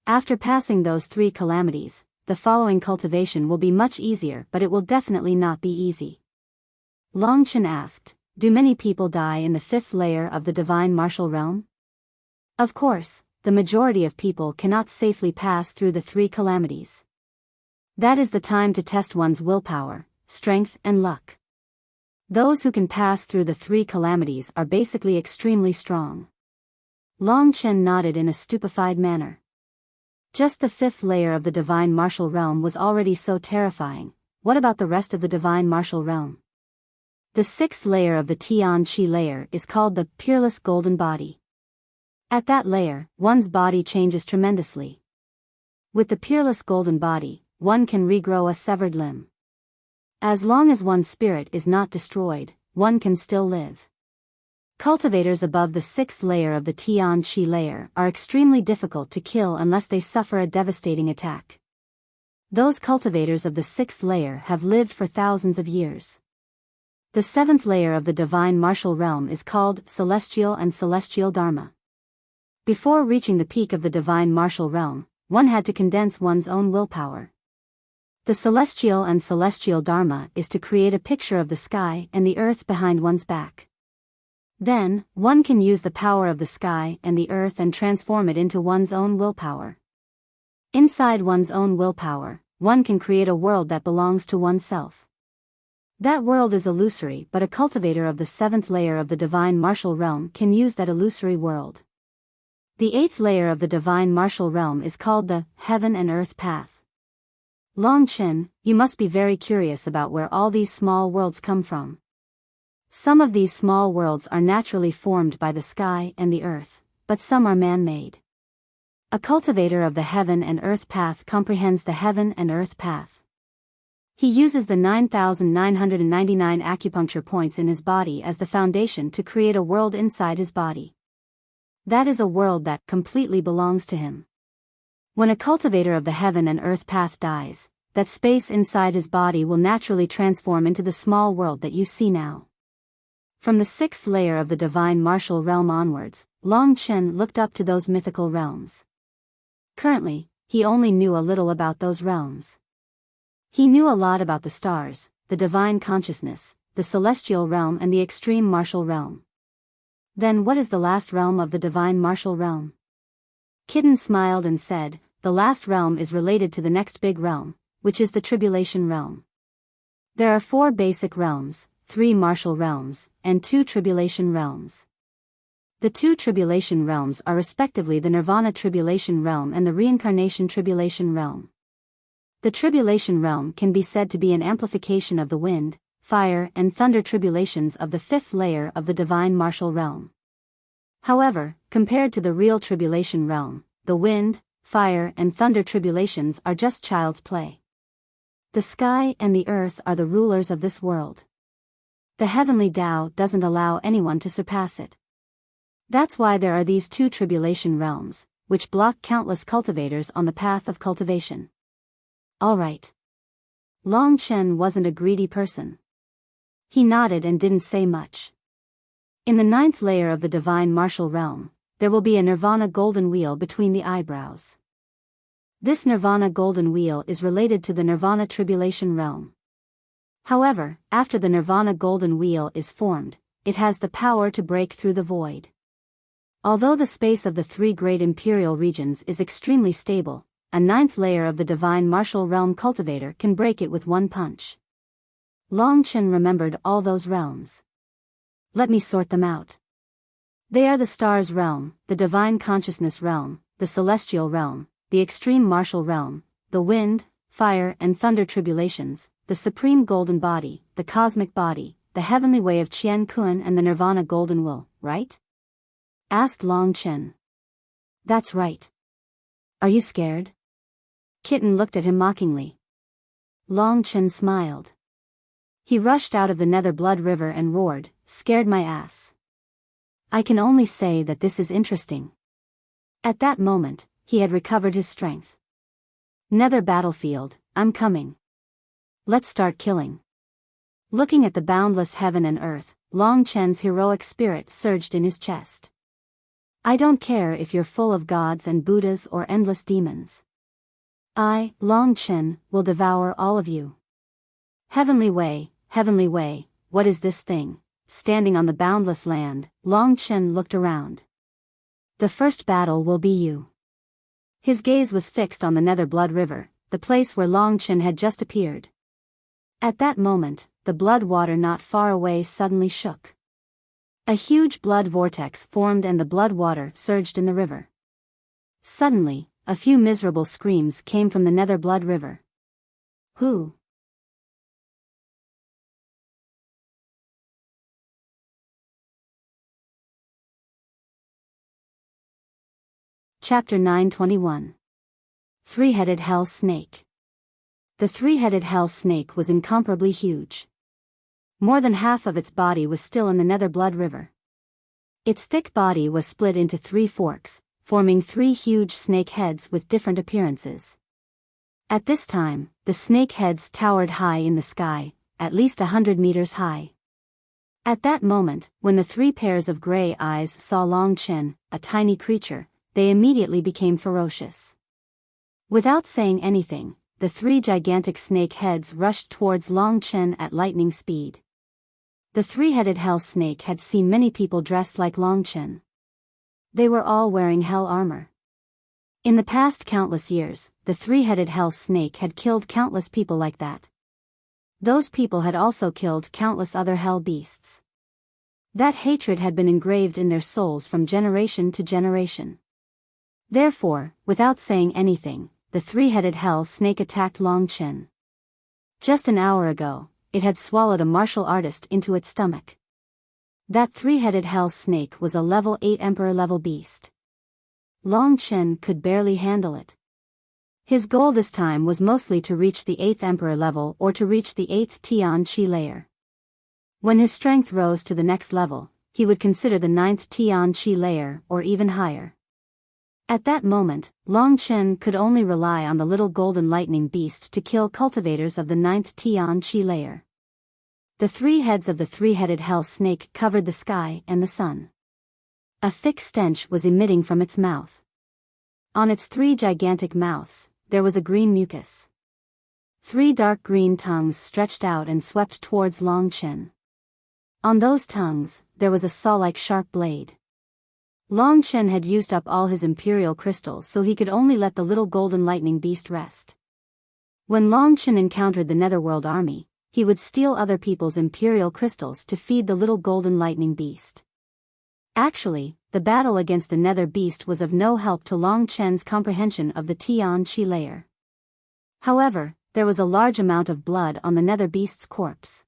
After passing those 3 calamities, the following cultivation will be much easier, but it will definitely not be easy. Long Chen asked, do many people die in the 5th layer of the divine martial realm? Of course, the majority of people cannot safely pass through the 3 calamities. That is the time to test one's willpower, strength and luck. Those who can pass through the 3 calamities are basically extremely strong. Long Chen nodded in a stupefied manner. Just the 5th layer of the divine martial realm was already so terrifying, what about the rest of the divine martial realm? The 6th layer of the Tian Qi layer is called the peerless golden body. At that layer, one's body changes tremendously. With the peerless golden body, one can regrow a severed limb. As long as one's spirit is not destroyed, one can still live. Cultivators above the 6th layer of the Tian Qi layer are extremely difficult to kill unless they suffer a devastating attack. Those cultivators of the 6th layer have lived for thousands of years. The 7th layer of the divine martial realm is called Celestial and Celestial Dharma. Before reaching the peak of the divine martial realm, one had to condense one's own willpower. The Celestial and Celestial Dharma is to create a picture of the sky and the earth behind one's back. Then, one can use the power of the sky and the earth and transform it into one's own willpower. Inside one's own willpower, one can create a world that belongs to oneself. That world is illusory, but a cultivator of the 7th layer of the divine martial realm can use that illusory world. The 8th layer of the divine martial realm is called the heaven and earth path. Long Chen, you must be very curious about where all these small worlds come from. Some of these small worlds are naturally formed by the sky and the earth, but some are man-made. A cultivator of the heaven and earth path comprehends the heaven and earth path. He uses the 9,999 acupuncture points in his body as the foundation to create a world inside his body. That is a world that completely belongs to him. When a cultivator of the heaven and earth path dies, that space inside his body will naturally transform into the small world that you see now. From the 6th layer of the divine martial realm onwards, Long Chen looked up to those mythical realms. Currently, he only knew a little about those realms. He knew a lot about the stars, the divine consciousness, the celestial realm and the extreme martial realm. Then what is the last realm of the divine martial realm? Kitten smiled and said, the last realm is related to the next big realm, which is the tribulation realm. There are 4 basic realms, 3 martial realms, and 2 tribulation realms. The 2 tribulation realms are respectively the Nirvana tribulation realm and the reincarnation tribulation realm. The tribulation realm can be said to be an amplification of the wind, fire and thunder tribulations of the 5th layer of the divine martial realm. However, compared to the real tribulation realm, the wind, fire and thunder tribulations are just child's play. The sky and the earth are the rulers of this world. The heavenly Tao doesn't allow anyone to surpass it. That's why there are these 2 tribulation realms, which block countless cultivators on the path of cultivation. Alright. Long Chen wasn't a greedy person. He nodded and didn't say much. In the 9th layer of the divine martial realm, there will be a Nirvana golden wheel between the eyebrows. This Nirvana golden wheel is related to the Nirvana tribulation realm. However, after the Nirvana golden wheel is formed, it has the power to break through the void. Although the space of the 3 great imperial regions is extremely stable, a 9th layer of the divine martial realm cultivator can break it with one punch. Long Chen remembered all those realms. Let me sort them out. They are the stars realm, the divine consciousness realm, the celestial realm, the extreme martial realm, the wind, fire and thunder tribulations, the supreme golden body, the cosmic body, the heavenly way of Qian Kun and the Nirvana golden will, right? Asked Long Chen. That's right. Are you scared? Kitten looked at him mockingly. Long Chen smiled. He rushed out of the Nether Blood River and roared, scared my ass. I can only say that this is interesting. At that moment, he had recovered his strength. Nether battlefield, I'm coming. Let's start killing. Looking at the boundless heaven and earth, Long Chen's heroic spirit surged in his chest. I don't care if you're full of gods and Buddhas or endless demons. I, Long Chen, will devour all of you. Heavenly way, what is this thing? Standing on the boundless land, Long Chen looked around. The first battle will be you. His gaze was fixed on the Nether Blood River, the place where Long Chen had just appeared. At that moment, the blood water not far away suddenly shook. A huge blood vortex formed and the blood water surged in the river. Suddenly, a few miserable screams came from the Nether Blood River. Who? Chapter 921. Three-Headed Hell Snake. The three-headed hell snake was incomparably huge. More than half of its body was still in the Nether Blood River. Its thick body was split into 3 forks, forming 3 huge snake heads with different appearances. At this time, the snake heads towered high in the sky, at least 100 meters high. At that moment, when the 3 pairs of gray eyes saw Long Chen, a tiny creature, they immediately became ferocious. Without saying anything, the 3 gigantic snake heads rushed towards Long Chen at lightning speed. The three-headed hell snake had seen many people dressed like Long Chen. They were all wearing hell armor. In the past countless years, the three-headed hell snake had killed countless people like that. Those people had also killed countless other hell beasts. That hatred had been engraved in their souls from generation to generation. Therefore, without saying anything, the three-headed hell snake attacked Long Chen. Just an hour ago, it had swallowed a martial artist into its stomach. That three-headed hell snake was a level 8 emperor-level beast. Long Chen could barely handle it. His goal this time was mostly to reach the 8th Emperor level or to reach the 8th Tian Qi layer. When his strength rose to the next level, he would consider the 9th Tian Qi layer or even higher. At that moment, Long Chen could only rely on the little golden lightning beast to kill cultivators of the 9th Tian Qi layer. The 3 heads of the 3-headed hell snake covered the sky and the sun. A thick stench was emitting from its mouth. On its 3 gigantic mouths, there was a green mucus. 3 dark green tongues stretched out and swept towards Long Chen. On those tongues, there was a saw-like sharp blade. Long Chen had used up all his imperial crystals, so he could only let the little golden lightning beast rest. When Long Chen encountered the Netherworld army, he would steal other people's imperial crystals to feed the little golden lightning beast. Actually, the battle against the Nether beast was of no help to Long Chen's comprehension of the Tian Qi layer. However, there was a large amount of blood on the Nether beast's corpse.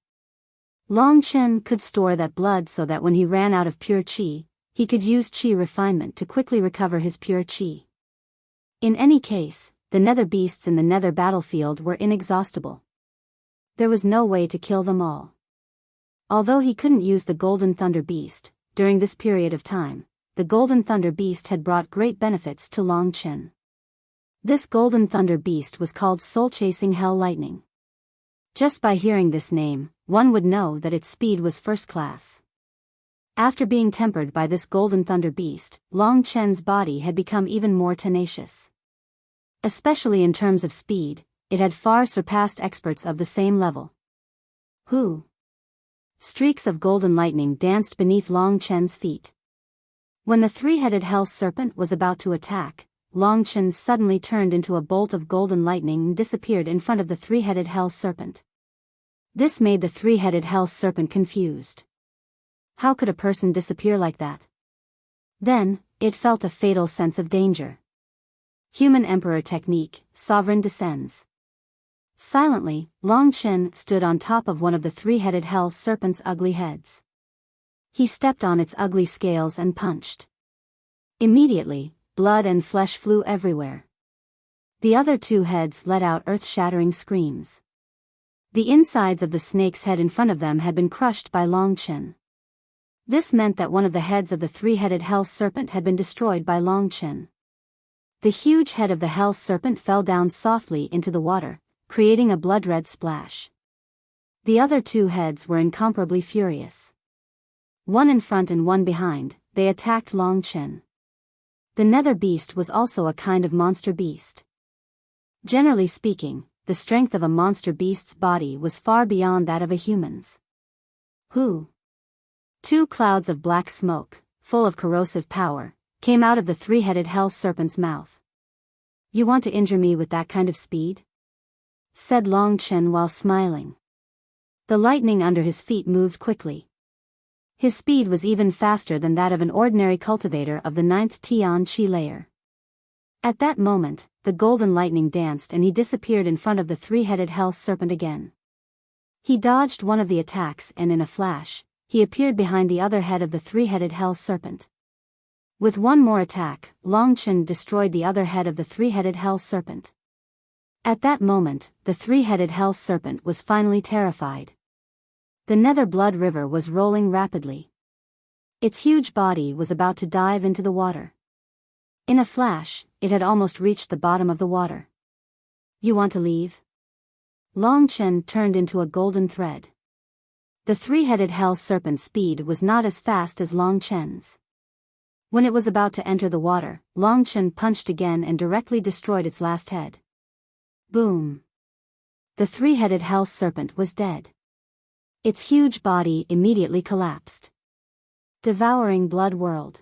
Long Chen could store that blood so that when he ran out of pure qi, he could use qi refinement to quickly recover his pure qi. In any case, the Nether beasts in the Nether battlefield were inexhaustible. There was no way to kill them all. Although he couldn't use the Golden Thunder Beast, during this period of time, the Golden Thunder Beast had brought great benefits to Long Chen. This Golden Thunder Beast was called Soul-Chasing Hell Lightning. Just by hearing this name, one would know that its speed was first class. After being tempered by this Golden Thunder Beast, Long Chen's body had become even more tenacious. Especially in terms of speed, it had far surpassed experts of the same level. Whoo! Streaks of golden lightning danced beneath Long Chen's feet. When the 3-headed hell serpent was about to attack, Long Chen suddenly turned into a bolt of golden lightning and disappeared in front of the 3-headed hell serpent. This made the 3-headed hell serpent confused. How could a person disappear like that? Then, it felt a fatal sense of danger. Human Emperor technique, Sovereign descends. Silently, Long Chen stood on top of one of the 3-headed hell serpent's ugly heads. He stepped on its ugly scales and punched. Immediately, blood and flesh flew everywhere. The other 2 heads let out earth-shattering screams. The insides of the snake's head in front of them had been crushed by Long Chen. This meant that one of the heads of the 3-headed hell serpent had been destroyed by Long Chen. The huge head of the hell serpent fell down softly into the water, creating a blood-red splash. The other 2 heads were incomparably furious. One in front and one behind, they attacked Long Chen. The Nether beast was also a kind of monster beast. Generally speaking, the strength of a monster beast's body was far beyond that of a human's. Who? 2 clouds of black smoke, full of corrosive power, came out of the 3-headed hell serpent's mouth. You want to injure me with that kind of speed? Said Long Chen while smiling. The lightning under his feet moved quickly. His speed was even faster than that of an ordinary cultivator of the 9th Tian Qi layer. At that moment, the golden lightning danced and he disappeared in front of the 3-headed hell serpent again. He dodged one of the attacks and in a flash, he appeared behind the other head of the 3-headed hell serpent. With one more attack, Long Chen destroyed the other head of the 3-headed hell serpent. At that moment, the 3-headed hell serpent was finally terrified. The Nether blood river was rolling rapidly. Its huge body was about to dive into the water. In a flash, it had almost reached the bottom of the water. You want to leave? Long Chen turned into a golden thread. The 3-headed hell serpent's speed was not as fast as Long Chen's. When it was about to enter the water, Long Chen punched again and directly destroyed its last head. Boom! The 3-headed hell serpent was dead. Its huge body immediately collapsed. Devouring blood world.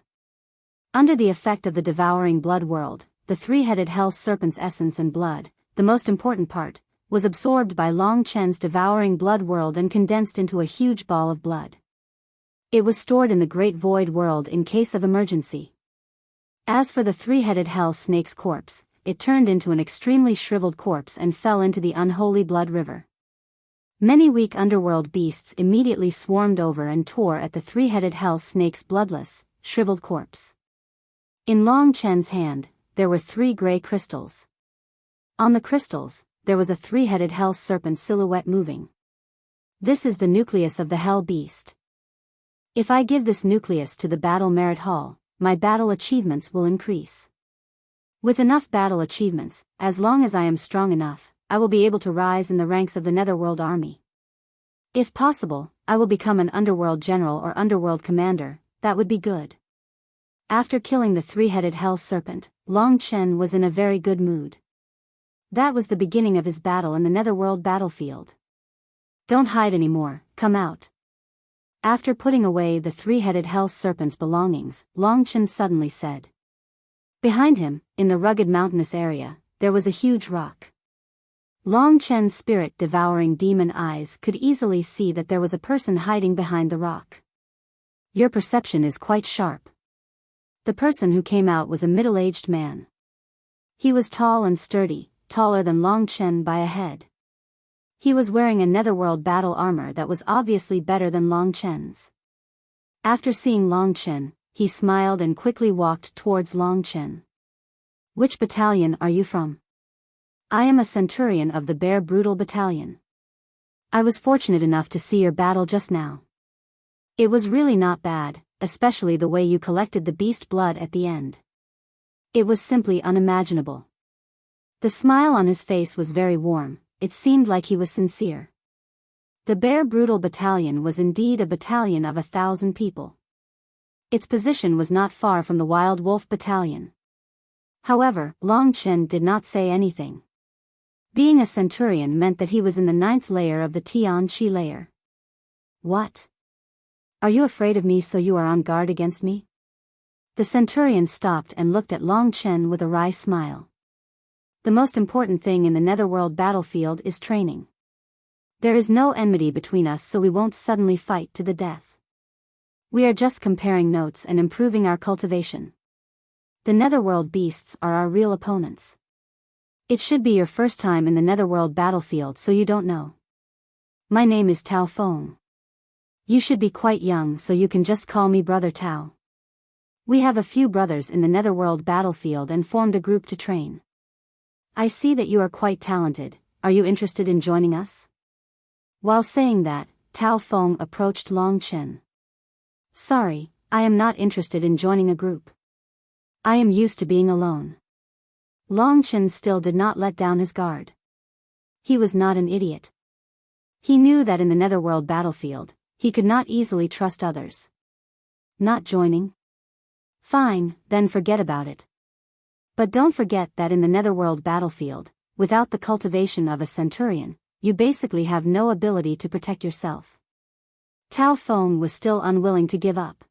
Under the effect of the devouring blood world, the 3-headed hell serpent's essence and blood, the most important part, was absorbed by Long Chen's devouring blood world and condensed into a huge ball of blood. It was stored in the Great Void World in case of emergency. As for the 3-headed hell snake's corpse, it turned into an extremely shriveled corpse and fell into the unholy blood river. Many weak underworld beasts immediately swarmed over and tore at the 3-headed hell snake's bloodless, shriveled corpse. In Long Chen's hand, there were 3 gray crystals. On the crystals, there was a three-headed hell serpent silhouette moving. This is the nucleus of the hell beast. If I give this nucleus to the battle merit hall, my battle achievements will increase. With enough battle achievements, as long as I am strong enough, I will be able to rise in the ranks of the Netherworld army. If possible, I will become an underworld general or underworld commander. That would be good. After killing the three-headed hell serpent, Long Chen was in a very good mood. That was the beginning of his battle in the Netherworld battlefield. Don't hide anymore, come out. After putting away the three-headed hell serpent's belongings, Long Chen suddenly said. Behind him, in the rugged mountainous area, there was a huge rock. Long Chen's spirit-devouring demon eyes could easily see that there was a person hiding behind the rock. Your perception is quite sharp. The person who came out was a middle-aged man. He was tall and sturdy, taller than Long Chen by a head. He was wearing a Netherworld battle armor that was obviously better than Long Chen's. After seeing Long Chen, he smiled and quickly walked towards Long Chen. Which battalion are you from? I am a centurion of the Bear Brutal Battalion. I was fortunate enough to see your battle just now. It was really not bad, especially the way you collected the beast blood at the end. It was simply unimaginable. The smile on his face was very warm, it seemed like he was sincere. The Bear Brutal Battalion was indeed a battalion of 1,000 people. Its position was not far from the Wild Wolf Battalion. However, Long Chen did not say anything. Being a centurion meant that he was in the 9th layer of the Tian Chi layer. What? Are you afraid of me so you are on guard against me? The centurion stopped and looked at Long Chen with a wry smile. The most important thing in the Netherworld battlefield is training. There is no enmity between us, so we won't suddenly fight to the death. We are just comparing notes and improving our cultivation. The Netherworld beasts are our real opponents. It should be your first time in the Netherworld battlefield, so you don't know. My name is Tao Feng. You should be quite young, so you can just call me Brother Tao. We have a few brothers in the Netherworld battlefield and formed a group to train. I see that you are quite talented. Are you interested in joining us? While saying that, Tao Feng approached Long Chen. Sorry, I am not interested in joining a group. I am used to being alone. Long Chen still did not let down his guard. He was not an idiot. He knew that in the Netherworld battlefield, he could not easily trust others. Not joining? Fine, then forget about it. But don't forget that in the Netherworld battlefield, without the cultivation of a centurion, you basically have no ability to protect yourself. Tao Feng was still unwilling to give up.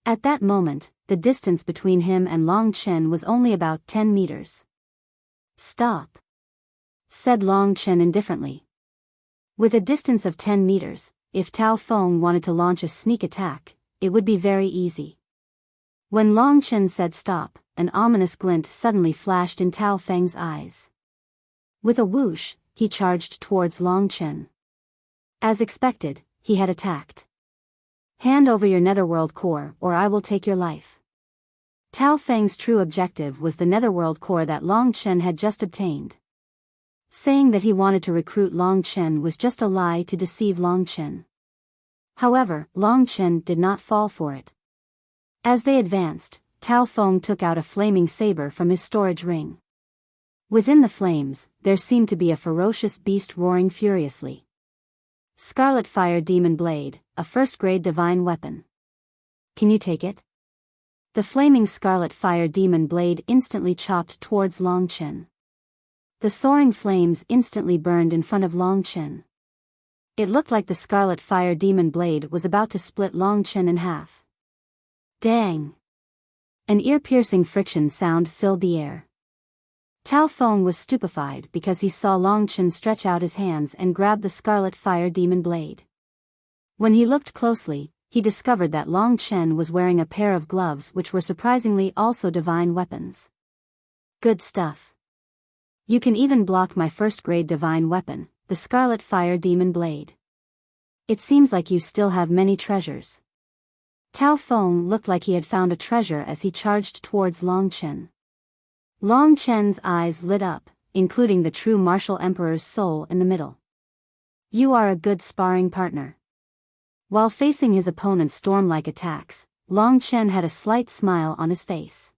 At that moment, the distance between him and Long Chen was only about 10 meters. Stop, said Long Chen indifferently. With a distance of 10 meters, if Tao Feng wanted to launch a sneak attack, it would be very easy. When Long Chen said stop, an ominous glint suddenly flashed in Tao Feng's eyes. With a whoosh, he charged towards Long Chen. As expected, he had attacked. Hand over your Netherworld core, or I will take your life. Tao Feng's true objective was the Netherworld core that Long Chen had just obtained. Saying that he wanted to recruit Long Chen was just a lie to deceive Long Chen. However, Long Chen did not fall for it. As they advanced, Tao Feng took out a flaming saber from his storage ring. Within the flames, there seemed to be a ferocious beast roaring furiously. Scarlet Fire Demon Blade, a first-grade divine weapon. Can you take it? The flaming Scarlet Fire Demon Blade instantly chopped towards Long Chen. The soaring flames instantly burned in front of Long Chen. It looked like the Scarlet Fire Demon Blade was about to split Long Chen in half. Dang! An ear-piercing friction sound filled the air. Tao Feng was stupefied because he saw Long Chen stretch out his hands and grab the Scarlet Fire Demon Blade. When he looked closely, he discovered that Long Chen was wearing a pair of gloves which were surprisingly also divine weapons. Good stuff. You can even block my first-grade divine weapon, the Scarlet Fire Demon Blade. It seems like you still have many treasures. Tao Feng looked like he had found a treasure as he charged towards Long Chen. Long Chen's eyes lit up, including the true martial emperor's soul in the middle. You are a good sparring partner. While facing his opponent's storm-like attacks, Long Chen had a slight smile on his face.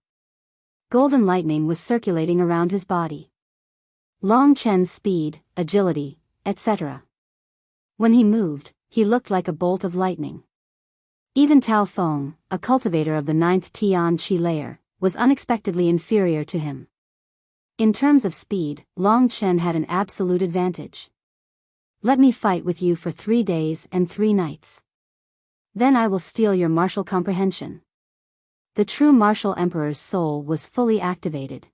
Golden lightning was circulating around his body. Long Chen's speed, agility, etc. When he moved, he looked like a bolt of lightning. Even Tao Feng, a cultivator of the 9th Tian Qi layer, was unexpectedly inferior to him. In terms of speed, Long Chen had an absolute advantage. Let me fight with you for 3 days and 3 nights. Then I will steal your martial comprehension. The true martial emperor's soul was fully activated.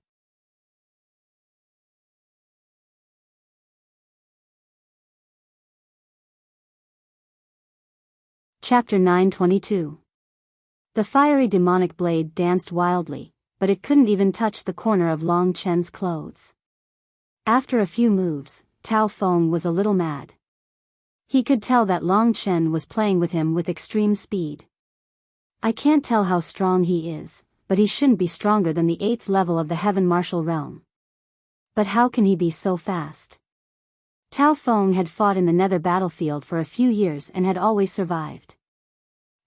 Chapter 922. The fiery demonic blade danced wildly, but it couldn't even touch the corner of Long Chen's clothes. After a few moves, Tao Feng was a little mad. He could tell that Long Chen was playing with him with extreme speed. I can't tell how strong he is, but he shouldn't be stronger than the 8th level of the Heaven Martial Realm. But how can he be so fast? Tao Feng had fought in the Nether battlefield for a few years and had always survived.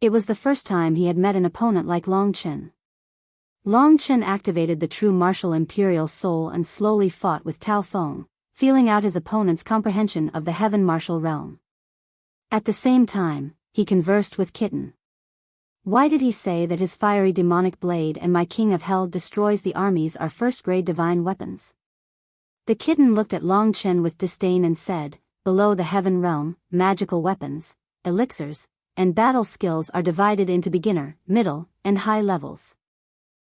It was the first time he had met an opponent like Long Chen. Long Chen activated the true martial imperial soul and slowly fought with Tao Feng, feeling out his opponent's comprehension of the Heaven Martial Realm. At the same time, he conversed with Kitten. Why did he say that his fiery demonic blade and my King of Hell destroys the armies are first-grade divine weapons? The Kitten looked at Long Chen with disdain and said, below the Heaven Realm, magical weapons, elixirs, and battle skills are divided into beginner, middle, and high levels.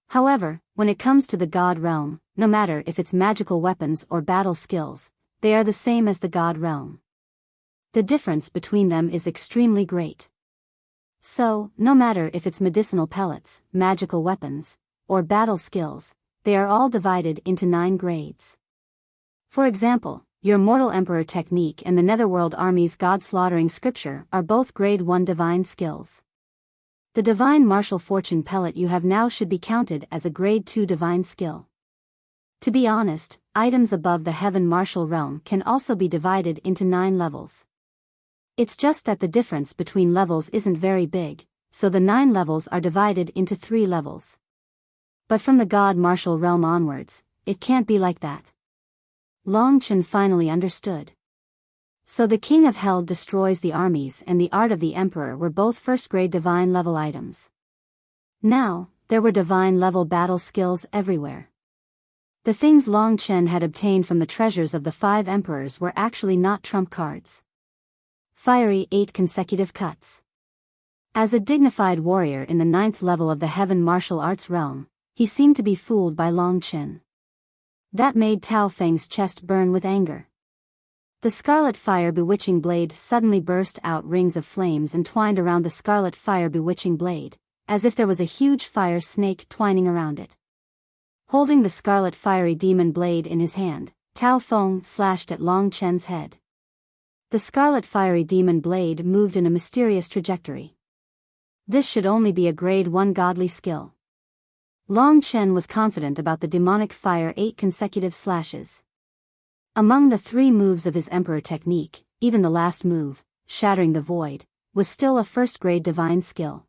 However, when it comes to the God Realm, no matter if it's magical weapons or battle skills, they are the same as the God Realm. The difference between them is extremely great. So, no matter if it's medicinal pellets, magical weapons, or battle skills, they are all divided into 9 grades. For example, your Mortal Emperor technique and the Netherworld Army's God-slaughtering scripture are both grade 1 divine skills. The divine martial fortune pellet you have now should be counted as a grade 2 divine skill. To be honest, items above the Heaven Martial Realm can also be divided into 9 levels. It's just that the difference between levels isn't very big, so the 9 levels are divided into 3 levels. But from the God Martial Realm onwards, it can't be like that. Long Chen finally understood. So the King of Hell destroys the armies and the Art of the Emperor were both first-grade divine level items. Now, there were divine level battle skills everywhere. The things Long Chen had obtained from the treasures of the 5 emperors were actually not trump cards. Fiery 8 consecutive cuts. As a dignified warrior in the 9th level of the Heaven Martial Arts realm, he seemed to be fooled by Long Chen. That made Tao Feng's chest burn with anger. The scarlet fire bewitching blade suddenly burst out rings of flames and twined around the scarlet fire bewitching blade, as if there was a huge fire snake twining around it. Holding the scarlet fiery demon blade in his hand, Tao Feng slashed at Long Chen's head. The scarlet fiery demon blade moved in a mysterious trajectory. This should only be a grade 1 godly skill. Long Chen was confident about the demonic fire 8 consecutive slashes. Among the 3 moves of his Emperor technique, even the last move, Shattering the Void, was still a first-grade divine skill.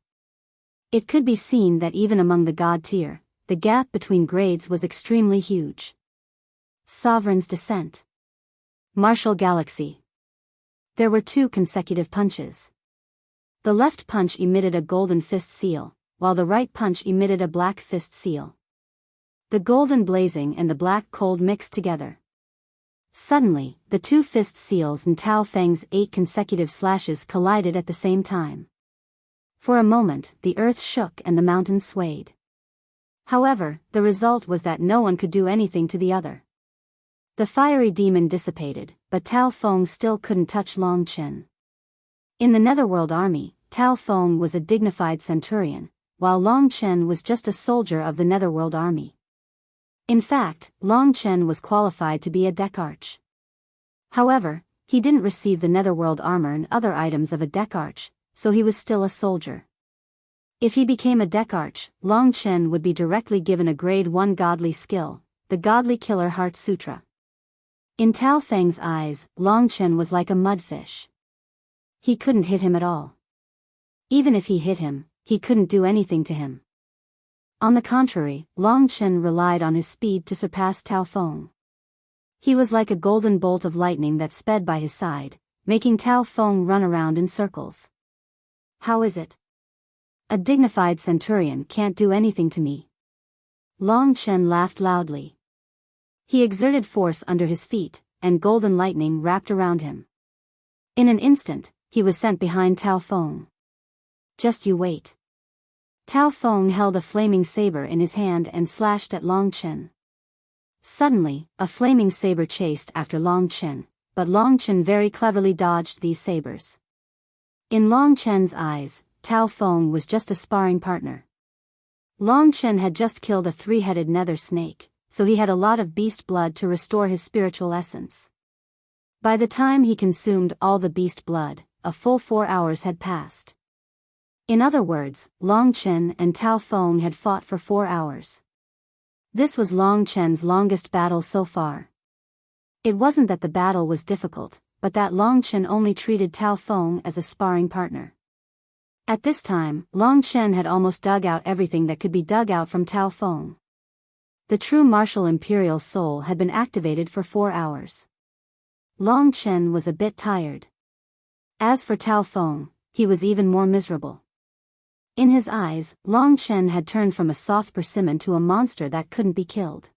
It could be seen that even among the god tier, the gap between grades was extremely huge. Sovereign's Descent. Martial Galaxy. There were 2 consecutive punches. The left punch emitted a golden fist seal, while the right punch emitted a black fist seal. The golden blazing and the black cold mixed together. Suddenly, the 2 fist seals and Tao Feng's 8 consecutive slashes collided at the same time. For a moment, the earth shook and the mountains swayed. However, the result was that no one could do anything to the other. The fiery demon dissipated, but Tao Feng still couldn't touch Long Chen. In the Netherworld Army, Tao Feng was a dignified centurion, while Long Chen was just a soldier of the Netherworld Army. In fact, Long Chen was qualified to be a Dekarch. However, he didn't receive the Netherworld armor and other items of a Dekarch, so he was still a soldier. If he became a Dekarch, Long Chen would be directly given a grade 1 godly skill, the Godly Killer Heart Sutra. In Tao Feng's eyes, Long Chen was like a mudfish. He couldn't hit him at all. Even if he hit him, he couldn't do anything to him. On the contrary, Long Chen relied on his speed to surpass Tao Feng. He was like a golden bolt of lightning that sped by his side, making Tao Feng run around in circles. How is it? A dignified centurion can't do anything to me. Long Chen laughed loudly. He exerted force under his feet, and golden lightning wrapped around him. In an instant, he was sent behind Tao Feng. Just you wait. Tao Feng held a flaming saber in his hand and slashed at Long Chen. Suddenly, a flaming saber chased after Long Chen, but Long Chen very cleverly dodged these sabers. In Long Chen's eyes, Tao Feng was just a sparring partner. Long Chen had just killed a three-headed nether snake, so he had a lot of beast blood to restore his spiritual essence. By the time he consumed all the beast blood, a full 4 hours had passed. In other words, Long Chen and Tao Feng had fought for 4 hours. This was Long Chen's longest battle so far. It wasn't that the battle was difficult, but that Long Chen only treated Tao Feng as a sparring partner. At this time, Long Chen had almost dug out everything that could be dug out from Tao Feng. The true martial imperial soul had been activated for 4 hours. Long Chen was a bit tired. As for Tao Feng, he was even more miserable. In his eyes, Long Chen had turned from a soft persimmon to a monster that couldn't be killed.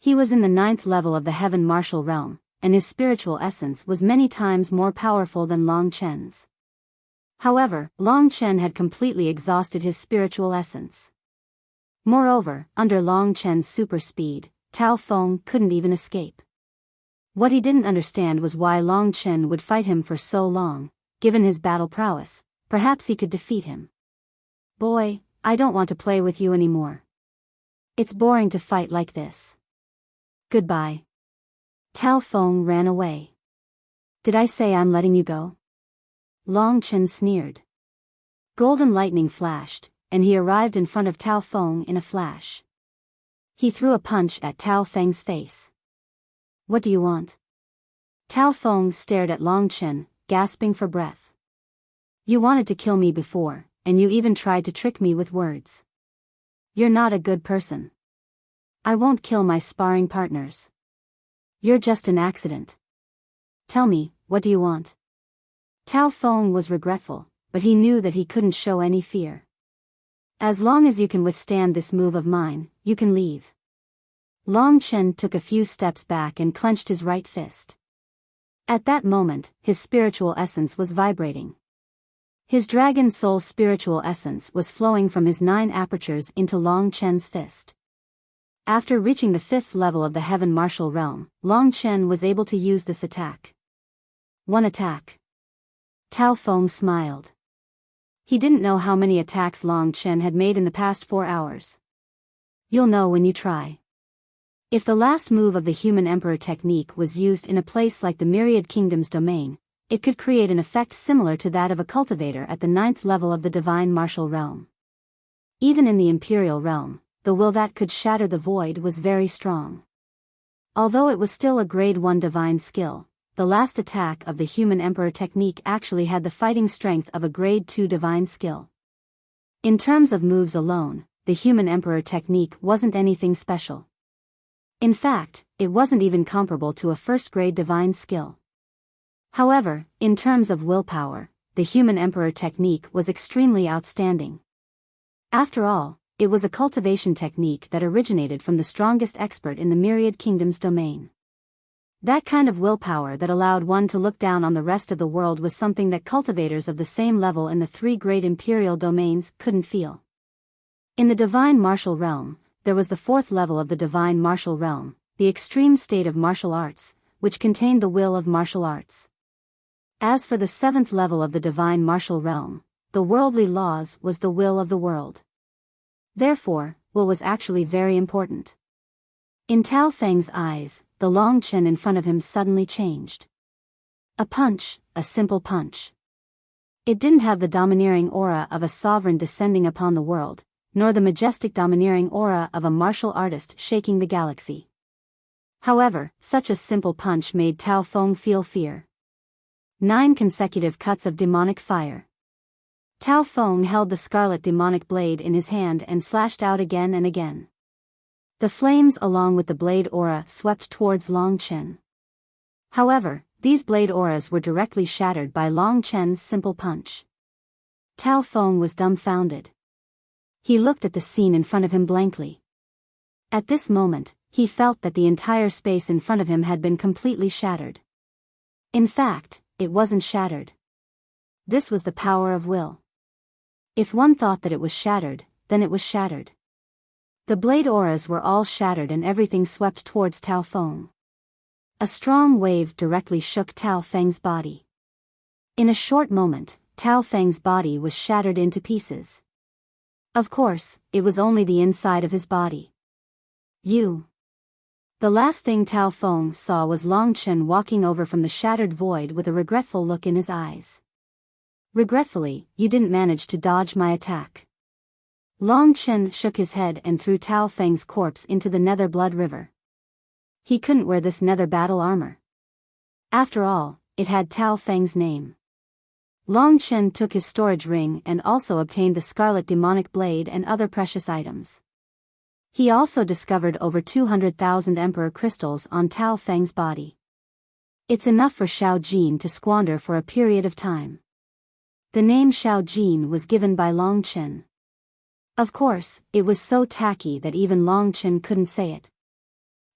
He was in the 9th level of the heaven martial realm, and his spiritual essence was many times more powerful than Long Chen's. However, Long Chen had completely exhausted his spiritual essence. Moreover, under Long Chen's super speed, Tao Feng couldn't even escape. What he didn't understand was why Long Chen would fight him for so long. Given his battle prowess, perhaps he could defeat him. Boy, I don't want to play with you anymore. It's boring to fight like this. Goodbye. Tao Feng ran away. Did I say I'm letting you go? Long Chen sneered. Golden lightning flashed, and he arrived in front of Tao Feng in a flash. He threw a punch at Tao Feng's face. What do you want? Tao Feng stared at Long Chen, gasping for breath. You wanted to kill me before, and you even tried to trick me with words. You're not a good person. I won't kill my sparring partners. You're just an accident. Tell me, what do you want? Tao Feng was regretful, but he knew that he couldn't show any fear. As long as you can withstand this move of mine, you can leave. Long Chen took a few steps back and clenched his right fist. At that moment, his spiritual essence was vibrating. His dragon soul spiritual essence was flowing from his 9 apertures into Long Chen's fist. After reaching the 5th level of the heaven martial realm, Long Chen was able to use this attack. One attack. Tao Feng smiled. He didn't know how many attacks Long Chen had made in the past 4 hours. You'll know when you try. If the last move of the human emperor technique was used in a place like the Myriad Kingdoms domain, it could create an effect similar to that of a cultivator at the 9th level of the divine martial realm. Even in the imperial realm, the will that could shatter the void was very strong. Although it was still a grade 1 divine skill, the last attack of the human emperor technique actually had the fighting strength of a grade 2 divine skill. In terms of moves alone, the human emperor technique wasn't anything special. In fact, it wasn't even comparable to a first-grade divine skill. However, in terms of willpower, the human emperor technique was extremely outstanding. After all, it was a cultivation technique that originated from the strongest expert in the Myriad Kingdoms domain. That kind of willpower that allowed one to look down on the rest of the world was something that cultivators of the same level in the 3 great imperial domains couldn't feel. In the divine martial realm, there was the 4th level of the divine martial realm, the extreme state of martial arts, which contained the will of martial arts. As for the 7th level of the divine martial realm, the worldly laws was the will of the world. Therefore, will was actually very important. In Tao Feng's eyes, the Long Chen in front of him suddenly changed. A punch, a simple punch. It didn't have the domineering aura of a sovereign descending upon the world, nor the majestic domineering aura of a martial artist shaking the galaxy. However, such a simple punch made Tao Feng feel fear. 9 consecutive cuts of demonic fire. Tao Feng held the scarlet demonic blade in his hand and slashed out again and again. The flames along with the blade aura swept towards Long Chen. However, these blade auras were directly shattered by Long Chen's simple punch. Tao Feng was dumbfounded. He looked at the scene in front of him blankly. At this moment, he felt that the entire space in front of him had been completely shattered. In fact, it wasn't shattered. This was the power of will. If one thought that it was shattered, then it was shattered. The blade auras were all shattered and everything swept towards Tao Feng. A strong wave directly shook Tao Feng's body. In a short moment, Tao Feng's body was shattered into pieces. Of course, it was only the inside of his body. You. The last thing Tao Feng saw was Long Chen walking over from the shattered void with a regretful look in his eyes. Regretfully, you didn't manage to dodge my attack. Long Chen shook his head and threw Tao Feng's corpse into the nether blood river. He couldn't wear this nether battle armor. After all, it had Tao Feng's name. Long Chen took his storage ring and also obtained the scarlet demonic blade and other precious items. He also discovered over 200,000 emperor crystals on Tao Feng's body. It's enough for Xiao Jin to squander for a period of time. The name Xiao Jin was given by Long Chen. Of course, it was so tacky that even Long Chen couldn't say it.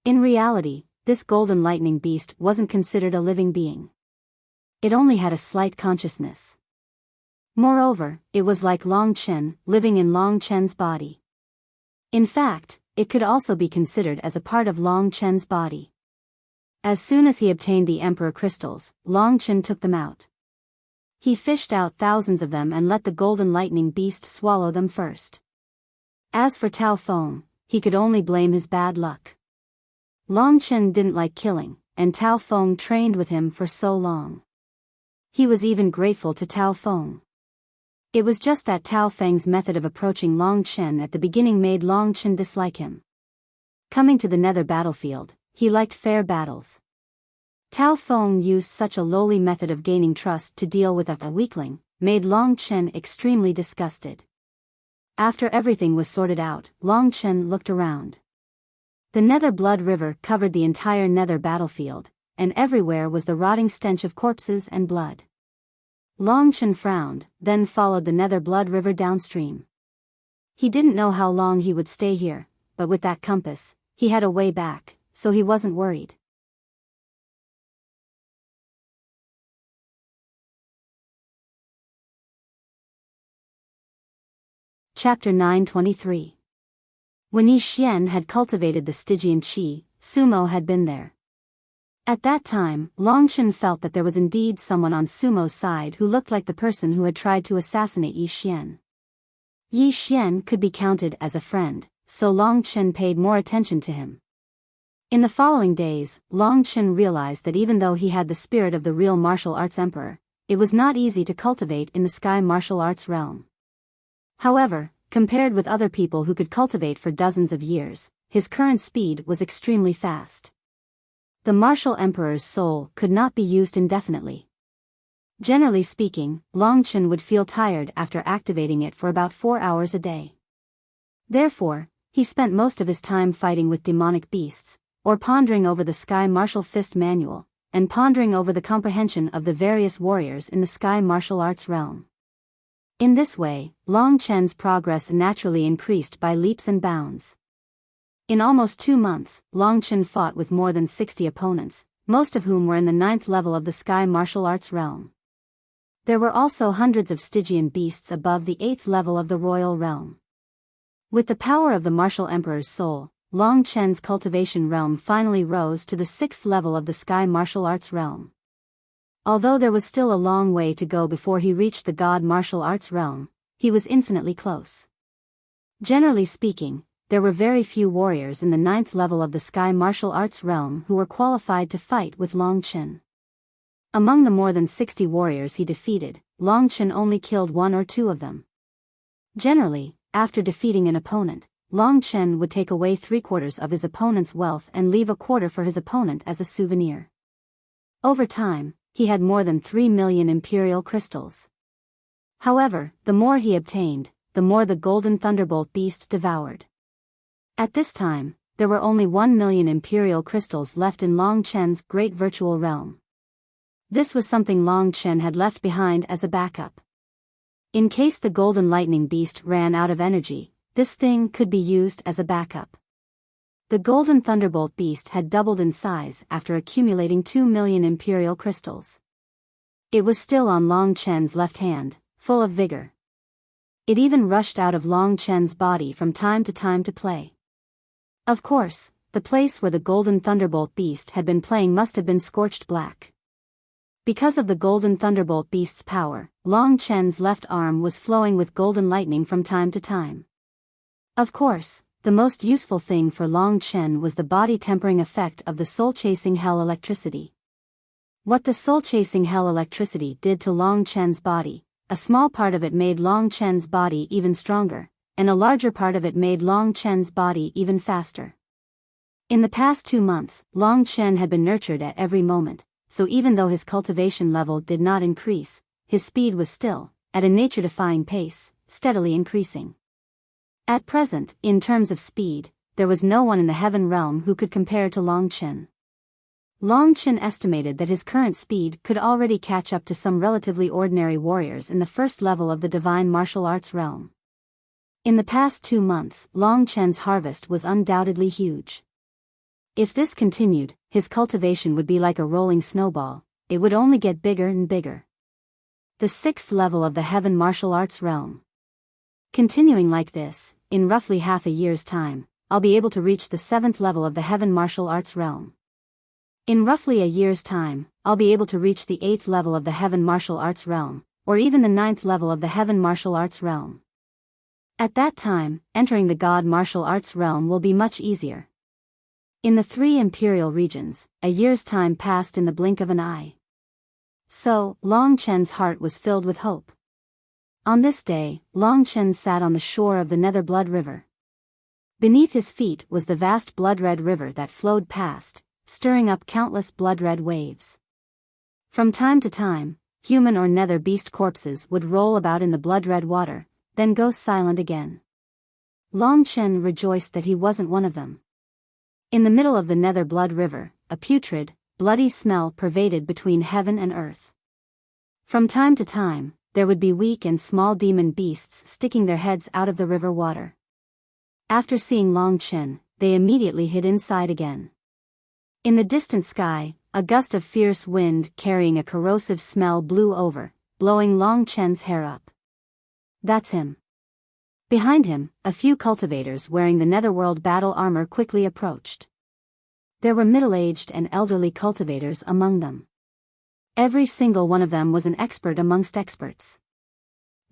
In reality, this golden lightning beast wasn't considered a living being. It only had a slight consciousness. Moreover, it was like Long Chen, living in Long Chen's body. In fact, it could also be considered as a part of Long Chen's body. As soon as he obtained the Emperor crystals, Long Chen took them out. He fished out thousands of them and let the golden lightning beast swallow them first. As for Tao Feng, he could only blame his bad luck. Long Chen didn't like killing, and Tao Feng trained with him for so long. He was even grateful to Tao Feng. It was just that Tao Feng's method of approaching Long Chen at the beginning made Long Chen dislike him. Coming to the nether battlefield, he liked fair battles. Tao Feng used such a lowly method of gaining trust to deal with a weakling, made Long Chen extremely disgusted. After everything was sorted out, Long Chen looked around. The nether blood river covered the entire nether battlefield, and everywhere was the rotting stench of corpses and blood. Long Chen frowned, then followed the nether blood river downstream. He didn't know how long he would stay here, but with that compass, he had a way back, so he wasn't worried. Chapter 923. When Yi Xian had cultivated the Stygian Qi, Sumo had been there. At that time, Long Chen felt that there was indeed someone on Sumo's side who looked like the person who had tried to assassinate Yi Xian. Yi Xian could be counted as a friend, so Long Chen paid more attention to him. In the following days, Long Chen realized that even though he had the spirit of the real martial arts emperor, it was not easy to cultivate in the sky martial arts realm. However, compared with other people who could cultivate for dozens of years, his current speed was extremely fast. The martial emperor's soul could not be used indefinitely. Generally speaking, Long Chen would feel tired after activating it for about 4 hours a day. Therefore, he spent most of his time fighting with demonic beasts, or pondering over the Sky Martial Fist Manual, and pondering over the comprehension of the various warriors in the Sky Martial Arts realm. In this way, Long Chen's progress naturally increased by leaps and bounds. In almost 2 months, Long Chen fought with more than 60 opponents, most of whom were in the 9th level of the Sky Martial Arts realm. There were also hundreds of Stygian beasts above the 8th level of the Royal Realm. With the power of the Martial Emperor's soul, Long Chen's cultivation realm finally rose to the 6th level of the Sky Martial Arts realm. Although there was still a long way to go before he reached the God Martial Arts realm, he was infinitely close. Generally speaking, there were very few warriors in the 9th level of the Sky Martial Arts realm who were qualified to fight with Long Chen. Among the more than 60 warriors he defeated, Long Chen only killed 1 or 2 of them. Generally, after defeating an opponent, Long Chen would take away 3/4 of his opponent's wealth and leave 1/4 for his opponent as a souvenir. Over time, he had more than 3 million imperial crystals. However, the more he obtained, the more the golden thunderbolt beast devoured. At this time, there were only 1 million imperial crystals left in Long Chen's great virtual realm. This was something Long Chen had left behind as a backup. In case the golden lightning beast ran out of energy, this thing could be used as a backup. The golden thunderbolt beast had doubled in size after accumulating 2 million imperial crystals. It was still on Long Chen's left hand, full of vigor. It even rushed out of Long Chen's body from time to play. Of course, the place where the golden thunderbolt beast had been playing must have been scorched black. Because of the golden thunderbolt beast's power, Long Chen's left arm was flowing with golden lightning from time to time. Of course, the most useful thing for Long Chen was the body-tempering effect of the soul-chasing hell electricity. What the soul-chasing hell electricity did to Long Chen's body, a small part of it made Long Chen's body even stronger, and a larger part of it made Long Chen's body even faster. In the past 2 months, Long Chen had been nurtured at every moment, so even though his cultivation level did not increase, his speed was still, at a nature-defying pace, steadily increasing. At present, in terms of speed, there was no one in the heaven realm who could compare to Long Chen. Long Chen estimated that his current speed could already catch up to some relatively ordinary warriors in the first level of the divine martial arts realm. In the past 2 months, Long Chen's harvest was undoubtedly huge. If this continued, his cultivation would be like a rolling snowball, it would only get bigger and bigger. The 6th level of the heaven martial arts realm. Continuing like this, in roughly half a year's time, I'll be able to reach the 7th level of the heaven martial arts realm. In roughly a year's time, I'll be able to reach the 8th level of the heaven martial arts realm, or even the 9th level of the heaven martial arts realm. At that time, entering the god martial arts realm will be much easier. In the 3 imperial regions, a year's time passed in the blink of an eye. So, Long Chen's heart was filled with hope. On this day, Long Chen sat on the shore of the Nether Blood River. Beneath his feet was the vast blood-red river that flowed past, stirring up countless blood-red waves. From time to time, human or nether beast corpses would roll about in the blood-red water, then go silent again. Long Chen rejoiced that he wasn't one of them. In the middle of the Nether Blood River, a putrid, bloody smell pervaded between heaven and earth. From time to time, there would be weak and small demon beasts sticking their heads out of the river water. After seeing Long Chen, they immediately hid inside again. In the distant sky, a gust of fierce wind carrying a corrosive smell blew over, blowing Long Chen's hair up. That's him. Behind him, a few cultivators wearing the netherworld battle armor quickly approached. There were middle-aged and elderly cultivators among them. Every single one of them was an expert amongst experts.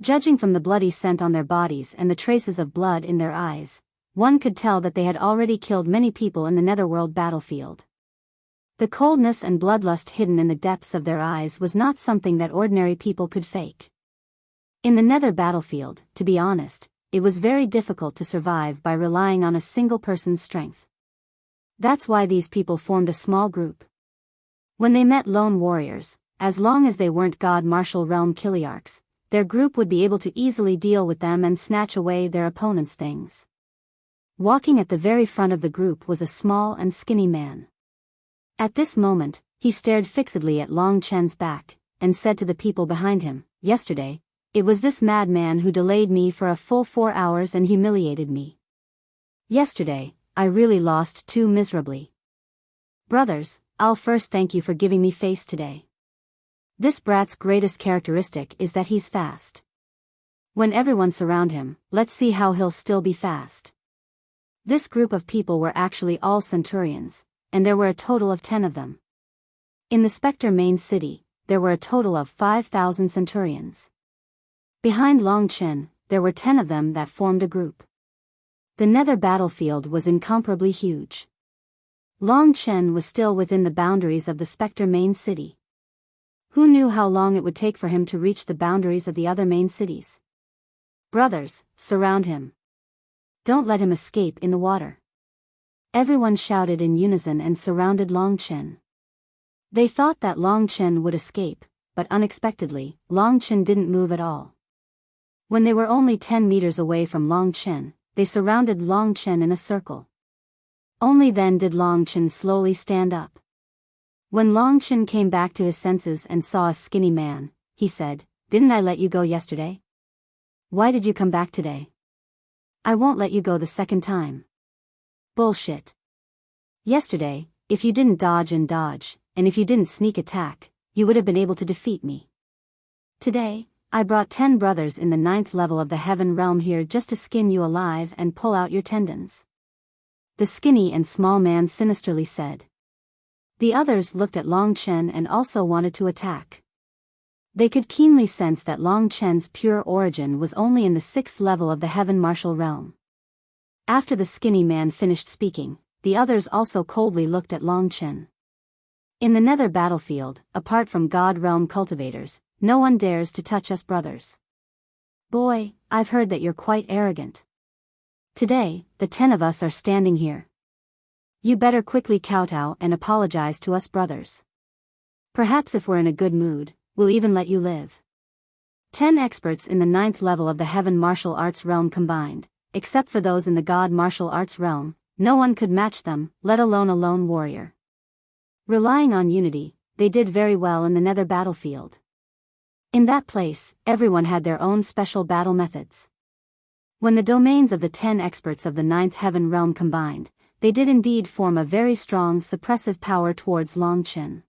Judging from the bloody scent on their bodies and the traces of blood in their eyes, one could tell that they had already killed many people in the netherworld battlefield. The coldness and bloodlust hidden in the depths of their eyes was not something that ordinary people could fake. In the nether battlefield, to be honest, it was very difficult to survive by relying on a single person's strength. That's why these people formed a small group. When they met lone warriors, as long as they weren't god martial realm kiliarchs, their group would be able to easily deal with them and snatch away their opponents' things. Walking at the very front of the group was a small and skinny man. At this moment, he stared fixedly at Long Chen's back, and said to the people behind him, "Yesterday, it was this madman who delayed me for a full 4 hours and humiliated me. Yesterday, I really lost too miserably. Brothers, I'll first thank you for giving me face today. This brat's greatest characteristic is that he's fast. When everyone surround him, let's see how he'll still be fast." This group of people were actually all centurions, and there were a total of 10 of them. In the Spectre main city, there were a total of 5,000 centurions. Behind Long Chen, there were 10 of them that formed a group. The nether battlefield was incomparably huge. Long Chen was still within the boundaries of the Spectre main city. Who knew how long it would take for him to reach the boundaries of the other main cities? Brothers, surround him. Don't let him escape in the water. Everyone shouted in unison and surrounded Long Chen. They thought that Long Chen would escape, but unexpectedly, Long Chen didn't move at all. When they were only 10 meters away from Long Chen, they surrounded Long Chen in a circle. Only then did Long Chen slowly stand up. When Long Chen came back to his senses and saw a skinny man, he said, "Didn't I let you go yesterday? Why did you come back today? I won't let you go the second time." Bullshit. Yesterday, if you didn't dodge, and if you didn't sneak attack, you would have been able to defeat me. Today, I brought 10 brothers in the 9th level of the heaven realm here just to skin you alive and pull out your tendons. The skinny and small man sinisterly said. The others looked at Long Chen and also wanted to attack. They could keenly sense that Long Chen's pure origin was only in the 6th level of the heaven martial realm. After the skinny man finished speaking, the others also coldly looked at Long Chen. In the nether battlefield, apart from God realm cultivators, no one dares to touch us brothers. Boy, I've heard that you're quite arrogant. Today, the 10 of us are standing here. You better quickly kowtow and apologize to us brothers. Perhaps if we're in a good mood, we'll even let you live. 10 experts in the 9th level of the heaven martial arts realm combined, except for those in the God martial arts realm, no one could match them, let alone a lone warrior. Relying on unity, they did very well in the nether battlefield. In that place, everyone had their own special battle methods. When the domains of the 10 experts of the 9th heaven realm combined, they did indeed form a very strong suppressive power towards Long Chen.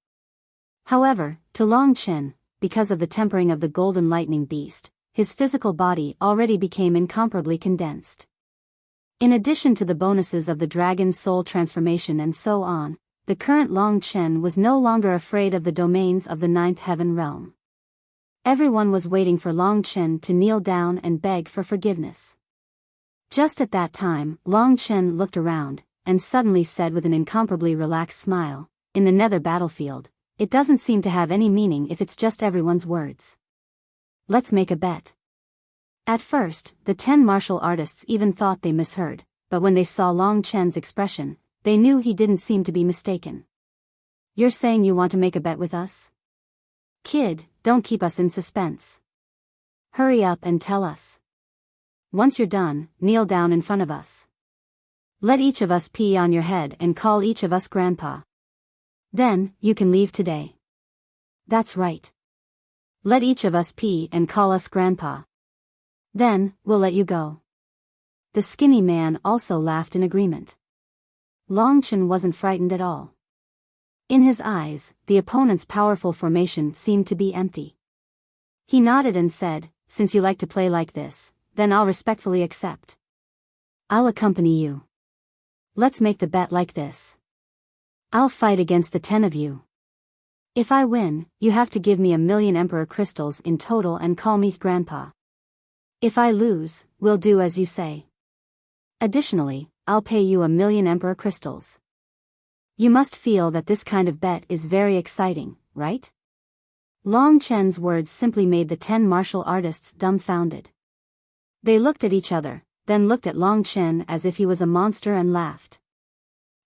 However, to Long Chen, because of the tempering of the golden lightning beast, his physical body already became incomparably condensed. In addition to the bonuses of the dragon's soul transformation and so on, the current Long Chen was no longer afraid of the domains of the 9th heaven realm. Everyone was waiting for Long Chen to kneel down and beg for forgiveness. Just at that time, Long Chen looked around, and suddenly said with an incomparably relaxed smile, "In the nether battlefield, it doesn't seem to have any meaning if it's just everyone's words. Let's make a bet." At first, the 10 martial artists even thought they misheard, but when they saw Long Chen's expression, they knew he didn't seem to be mistaken. "You're saying you want to make a bet with us? Kid, don't keep us in suspense. Hurry up and tell us. Once you're done, kneel down in front of us. Let each of us pee on your head and call each of us Grandpa. Then, you can leave today." "That's right. Let each of us pee and call us Grandpa. Then, we'll let you go." The skinny man also laughed in agreement. Long Chen wasn't frightened at all. In his eyes, the opponent's powerful formation seemed to be empty. He nodded and said, "Since you like to play like this, then I'll respectfully accept. I'll accompany you. Let's make the bet like this. I'll fight against the 10 of you. If I win, you have to give me 1,000,000 Emperor crystals in total and call me Grandpa. If I lose, we'll do as you say. Additionally, I'll pay you 1,000,000 Emperor crystals." You must feel that this kind of bet is very exciting, right? Long Chen's words simply made the 10 martial artists dumbfounded. They looked at each other, then looked at Long Chen as if he was a monster and laughed.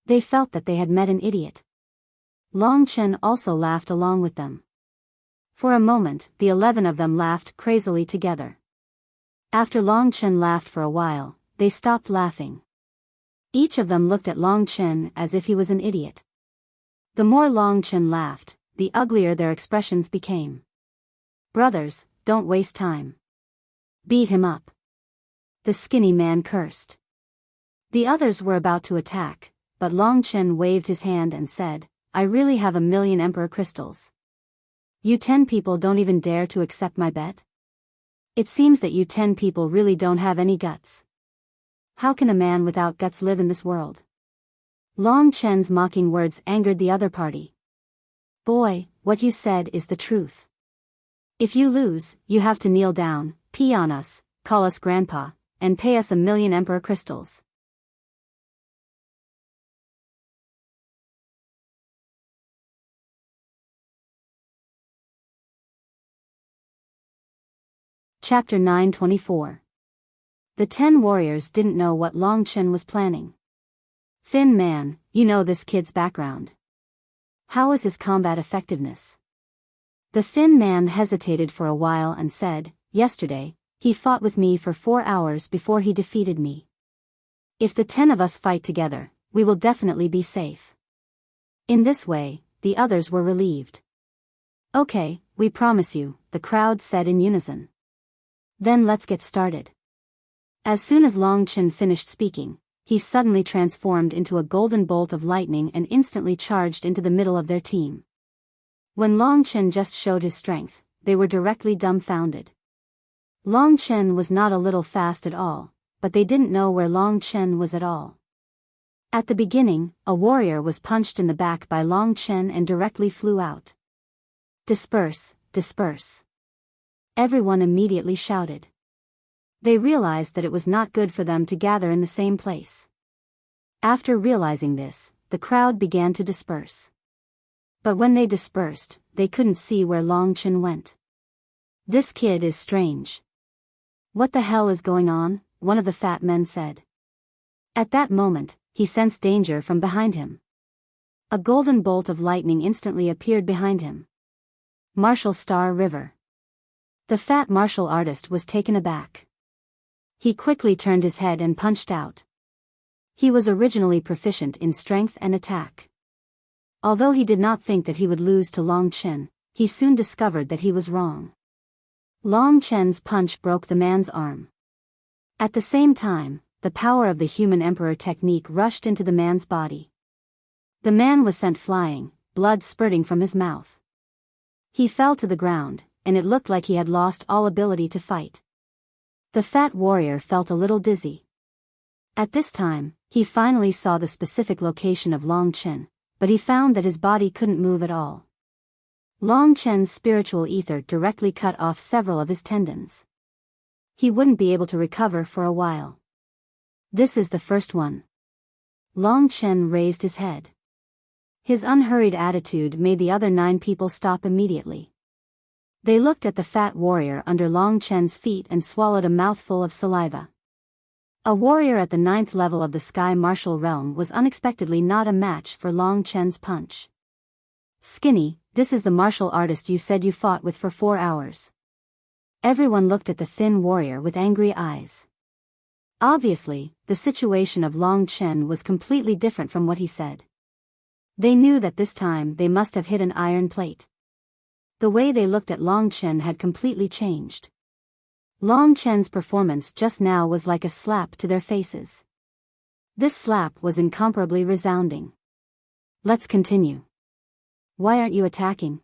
They felt that they had met an idiot. Long Chen also laughed along with them. For a moment, the 11 of them laughed crazily together. After Long Chen laughed for a while, they stopped laughing. Each of them looked at Long Chen as if he was an idiot. The more Long Chen laughed, the uglier their expressions became. "Brothers, don't waste time. Beat him up." The skinny man cursed. The others were about to attack, but Long Chen waved his hand and said, "I really have 1,000,000 Emperor crystals. You 10 people don't even dare to accept my bet? It seems that you 10 people really don't have any guts. How can a man without guts live in this world?" Long Chen's mocking words angered the other party. "Boy, what you said is the truth. If you lose, you have to kneel down, pee on us, call us Grandpa, and pay us 1,000,000 Emperor crystals." Chapter 924. The 10 warriors didn't know what Long Chen was planning. Thin man, you know this kid's background. How is his combat effectiveness? The thin man hesitated for a while and said, yesterday, he fought with me for 4 hours before he defeated me. If the 10 of us fight together, we will definitely be safe. In this way, the others were relieved. Okay, we promise you, the crowd said in unison. Then let's get started. As soon as Long Chen finished speaking, he suddenly transformed into a golden bolt of lightning and instantly charged into the middle of their team. When Long Chen just showed his strength, they were directly dumbfounded. Long Chen was not a little fast at all, but they didn't know where Long Chen was at all. At the beginning, a warrior was punched in the back by Long Chen and directly flew out. Disperse, disperse. Everyone immediately shouted. They realized that it was not good for them to gather in the same place. After realizing this, the crowd began to disperse. But when they dispersed, they couldn't see where Long Chen went. This kid is strange. What the hell is going on? One of the fat men said. At that moment, he sensed danger from behind him. A golden bolt of lightning instantly appeared behind him. Martial Star River. The fat martial artist was taken aback. He quickly turned his head and punched out. He was originally proficient in strength and attack. Although he did not think that he would lose to Long Chen, he soon discovered that he was wrong. Long Chen's punch broke the man's arm. At the same time, the power of the human emperor technique rushed into the man's body. The man was sent flying, blood spurting from his mouth. He fell to the ground, and it looked like he had lost all ability to fight. The fat warrior felt a little dizzy. At this time, he finally saw the specific location of Long Chen, but he found that his body couldn't move at all. Long Chen's spiritual ether directly cut off several of his tendons. He wouldn't be able to recover for a while. This is the first one. Long Chen raised his head. His unhurried attitude made the other 9 people stop immediately. They looked at the fat warrior under Long Chen's feet and swallowed a mouthful of saliva. A warrior at the 9th level of the Sky Martial Realm was unexpectedly not a match for Long Chen's punch. Skinny, this is the martial artist you said you fought with for 4 hours. Everyone looked at the thin warrior with angry eyes. Obviously, the situation of Long Chen was completely different from what he said. They knew that this time they must have hit an iron plate. The way they looked at Long Chen had completely changed. Long Chen's performance just now was like a slap to their faces. This slap was incomparably resounding. Let's continue. Why aren't you attacking?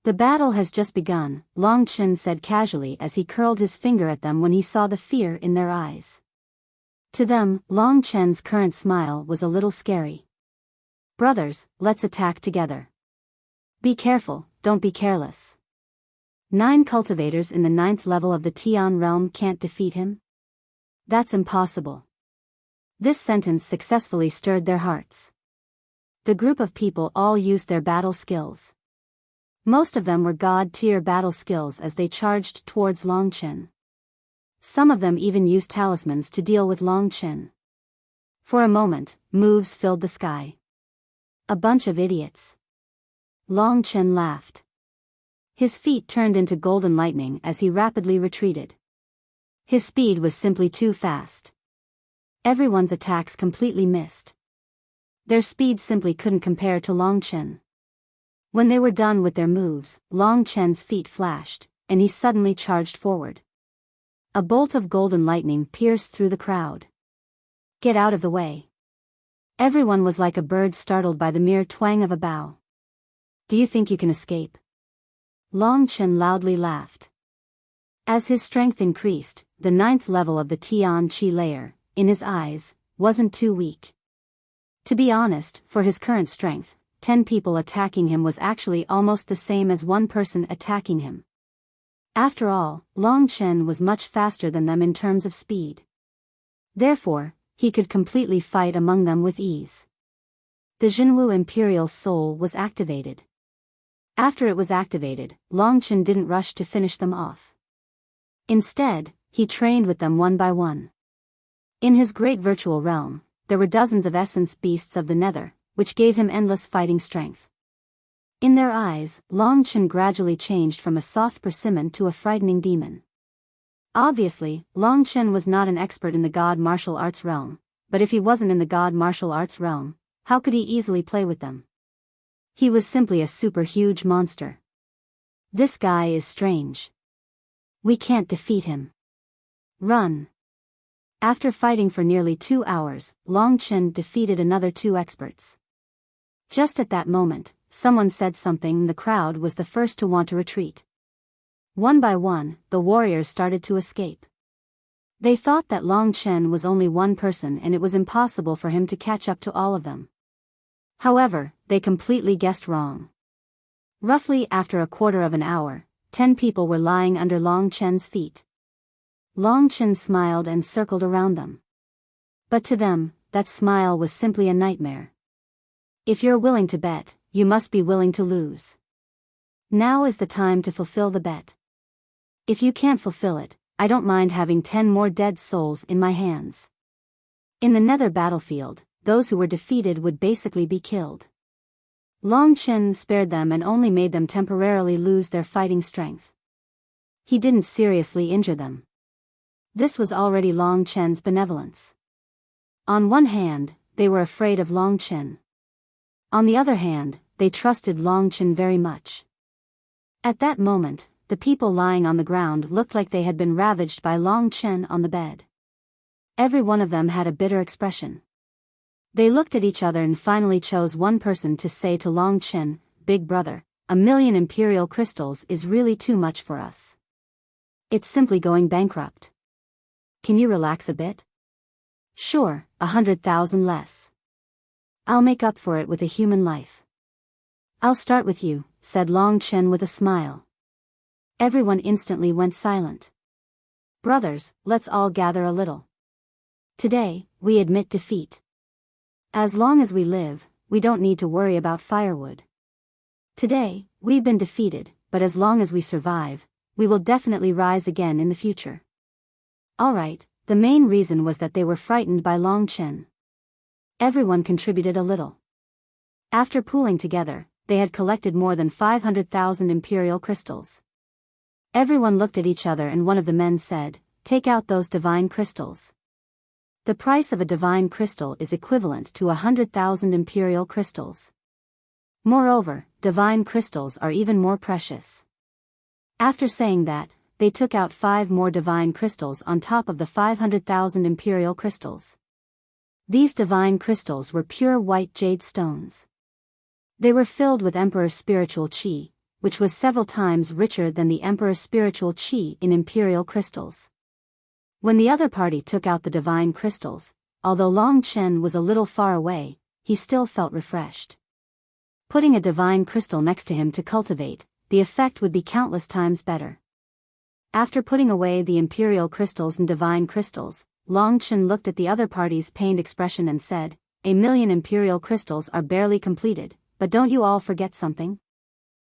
The battle has just begun, Long Chen said casually as he curled his finger at them when he saw the fear in their eyes. To them, Long Chen's current smile was a little scary. Brothers, let's attack together. Be careful, don't be careless. 9 cultivators in the 9th level of the Tian realm can't defeat him? That's impossible. This sentence successfully stirred their hearts. The group of people all used their battle skills. Most of them were god-tier battle skills as they charged towards Long Chen. Some of them even used talismans to deal with Long Chen. For a moment, moves filled the sky. A bunch of idiots. Long Chen laughed. His feet turned into golden lightning as he rapidly retreated. His speed was simply too fast. Everyone's attacks completely missed. Their speed simply couldn't compare to Long Chen. When they were done with their moves, Long Chen's feet flashed, and he suddenly charged forward. A bolt of golden lightning pierced through the crowd. Get out of the way. Everyone was like a bird startled by the mere twang of a bow. Do you think you can escape? Long Chen loudly laughed. As his strength increased, the 9th level of the Tian Qi layer, in his eyes, wasn't too weak. To be honest, for his current strength, 10 people attacking him was actually almost the same as 1 person attacking him. After all, Long Chen was much faster than them in terms of speed. Therefore, he could completely fight among them with ease. The Jinwu Imperial Soul was activated. After it was activated, Long Chen didn't rush to finish them off. Instead, he trained with them one by one. In his great virtual realm, there were dozens of essence beasts of the nether, which gave him endless fighting strength. In their eyes, Long Chen gradually changed from a soft persimmon to a frightening demon. Obviously, Long Chen was not an expert in the god martial arts realm, but if he wasn't in the god martial arts realm, how could he easily play with them? He was simply a super huge monster. This guy is strange. We can't defeat him. Run. After fighting for nearly 2 hours, Long Chen defeated another 2 experts. Just at that moment, someone said something and the crowd was the first to want to retreat. One by one, the warriors started to escape. They thought that Long Chen was only one person and it was impossible for him to catch up to all of them. However, they completely guessed wrong. Roughly after a quarter of an hour, 10 people were lying under Long Chen's feet. Long Chen smiled and circled around them. But to them, that smile was simply a nightmare. If you're willing to bet, you must be willing to lose. Now is the time to fulfill the bet. If you can't fulfill it, I don't mind having 10 more dead souls in my hands. In the nether battlefield, those who were defeated would basically be killed. Long Chen spared them and only made them temporarily lose their fighting strength. He didn't seriously injure them. This was already Long Chen's benevolence. On one hand, they were afraid of Long Chen. On the other hand, they trusted Long Chen very much. At that moment, the people lying on the ground looked like they had been ravaged by Long Chen on the bed. Every one of them had a bitter expression. They looked at each other and finally chose one person to say to Long Chen, "Big brother, 1,000,000 imperial crystals is really too much for us. It's simply going bankrupt. Can you relax a bit?" "Sure, 100,000 less. I'll make up for it with a human life." "I'll start with you," said Long Chen with a smile. Everyone instantly went silent. "Brothers, let's all gather a little. Today, we admit defeat. As long as we live, we don't need to worry about firewood. Today, we've been defeated, but as long as we survive, we will definitely rise again in the future." Alright, the main reason was that they were frightened by Long Chen. Everyone contributed a little. After pooling together, they had collected more than 500,000 imperial crystals. Everyone looked at each other and one of the men said, "Take out those divine crystals." The price of a divine crystal is equivalent to 100,000 imperial crystals. Moreover, divine crystals are even more precious. After saying that, they took out 5 more divine crystals on top of the 500,000 imperial crystals. These divine crystals were pure white jade stones. They were filled with Emperor's spiritual qi, which was several times richer than the Emperor's spiritual qi in imperial crystals. When the other party took out the divine crystals, although Long Chen was a little far away, he still felt refreshed. Putting a divine crystal next to him to cultivate, the effect would be countless times better. After putting away the imperial crystals and divine crystals, Long Chen looked at the other party's pained expression and said, "1,000,000 imperial crystals are barely completed, but don't you all forget something?"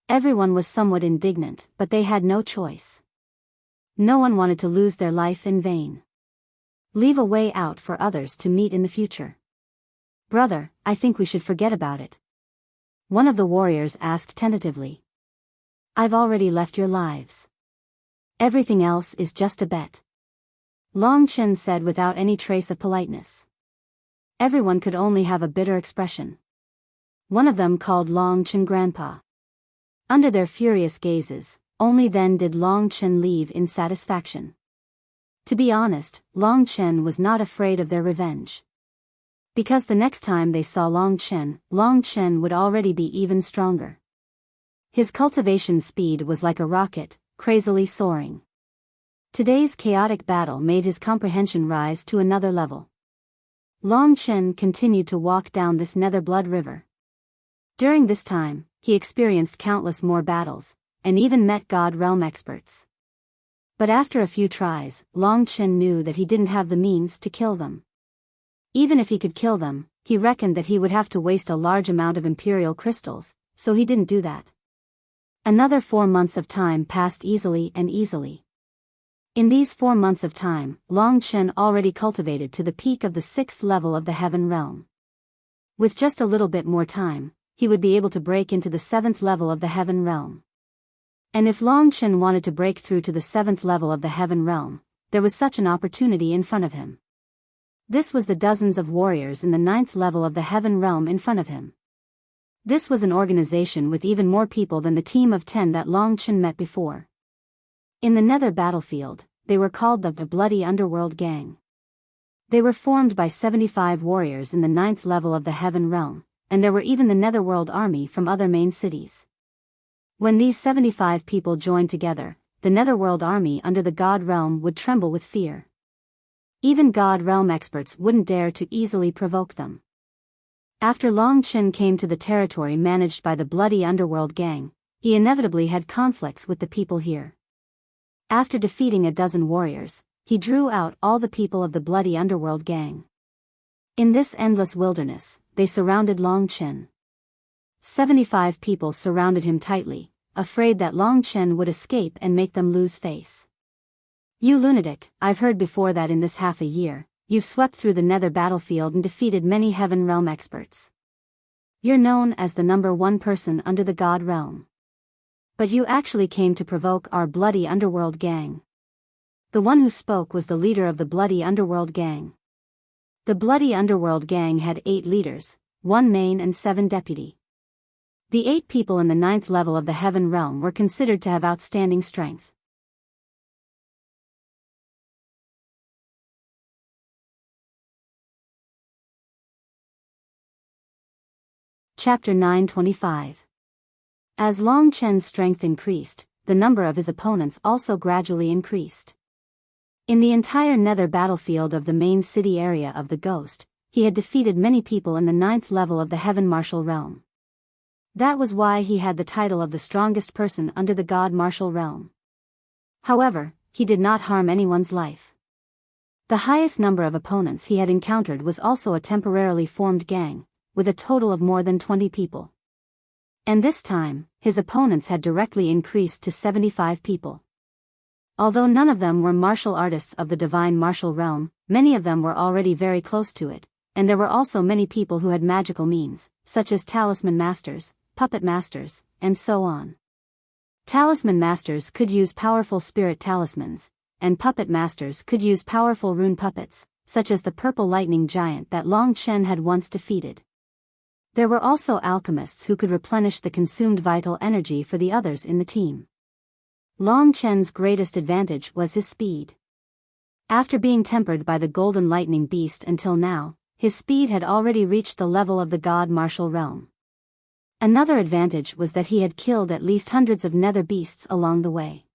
Everyone was somewhat indignant, but they had no choice. No one wanted to lose their life in vain. Leave a way out for others to meet in the future. "Brother, I think we should forget about it." One of the warriors asked tentatively. "I've already left your lives. Everything else is just a bet," Long Chen said without any trace of politeness. Everyone could only have a bitter expression. One of them called Long Chen grandpa. Under their furious gazes, only then did Long Chen leave in satisfaction. To be honest, Long Chen was not afraid of their revenge. Because the next time they saw Long Chen would already be even stronger. His cultivation speed was like a rocket, crazily soaring. Today's chaotic battle made his comprehension rise to another level. Long Chen continued to walk down this nether blood river. During this time, he experienced countless more battles, and even met God realm experts. But after a few tries, Long Chen knew that he didn't have the means to kill them. Even if he could kill them, he reckoned that he would have to waste a large amount of imperial crystals, so he didn't do that. Another 4 months of time passed easily and easily. In these 4 months of time, Long Chen already cultivated to the peak of the 6th level of the heaven realm. With just a little bit more time, he would be able to break into the 7th level of the heaven realm. And if Long Chen wanted to break through to the 7th level of the heaven realm, there was such an opportunity in front of him. This was the dozens of warriors in the 9th level of the heaven realm in front of him. This was an organization with even more people than the team of 10 that Long Chen met before. In the Nether battlefield, they were called the Bloody Underworld Gang. They were formed by 75 warriors in the 9th level of the heaven realm, and there were even the Netherworld army from other main cities. When these 75 people joined together, the Netherworld army under the God realm would tremble with fear. Even God realm experts wouldn't dare to easily provoke them. After Long Chen came to the territory managed by the Bloody Underworld Gang, he inevitably had conflicts with the people here. After defeating a dozen warriors, he drew out all the people of the Bloody Underworld Gang. In this endless wilderness, they surrounded Long Chen. 75 people surrounded him tightly, afraid that Long Chen would escape and make them lose face. "You lunatic, I've heard before that in this half a year, you've swept through the Nether battlefield and defeated many heaven realm experts. You're known as the #1 person under the God realm. But you actually came to provoke our Bloody Underworld Gang." The one who spoke was the leader of the Bloody Underworld Gang. The Bloody Underworld Gang had 8 leaders, 1 main and 7 deputy. The 8 people in the 9th level of the heaven realm were considered to have outstanding strength. Chapter 925. As Long Chen's strength increased, the number of his opponents also gradually increased. In the entire Nether battlefield of the main city area of the Ghost, he had defeated many people in the 9th level of the heaven martial realm. That was why he had the title of the strongest person under the God martial realm. However, he did not harm anyone's life. The highest number of opponents he had encountered was also a temporarily formed gang, with a total of more than 20 people. And this time, his opponents had directly increased to 75 people. Although none of them were martial artists of the divine martial realm, many of them were already very close to it, and there were also many people who had magical means, such as talisman masters, puppet masters, and so on. Talisman masters could use powerful spirit talismans, and puppet masters could use powerful rune puppets, such as the purple lightning giant that Long Chen had once defeated. There were also alchemists who could replenish the consumed vital energy for the others in the team. Long Chen's greatest advantage was his speed. After being tempered by the golden lightning beast until now, his speed had already reached the level of the God martial realm. Another advantage was that he had killed at least hundreds of nether beasts along the way.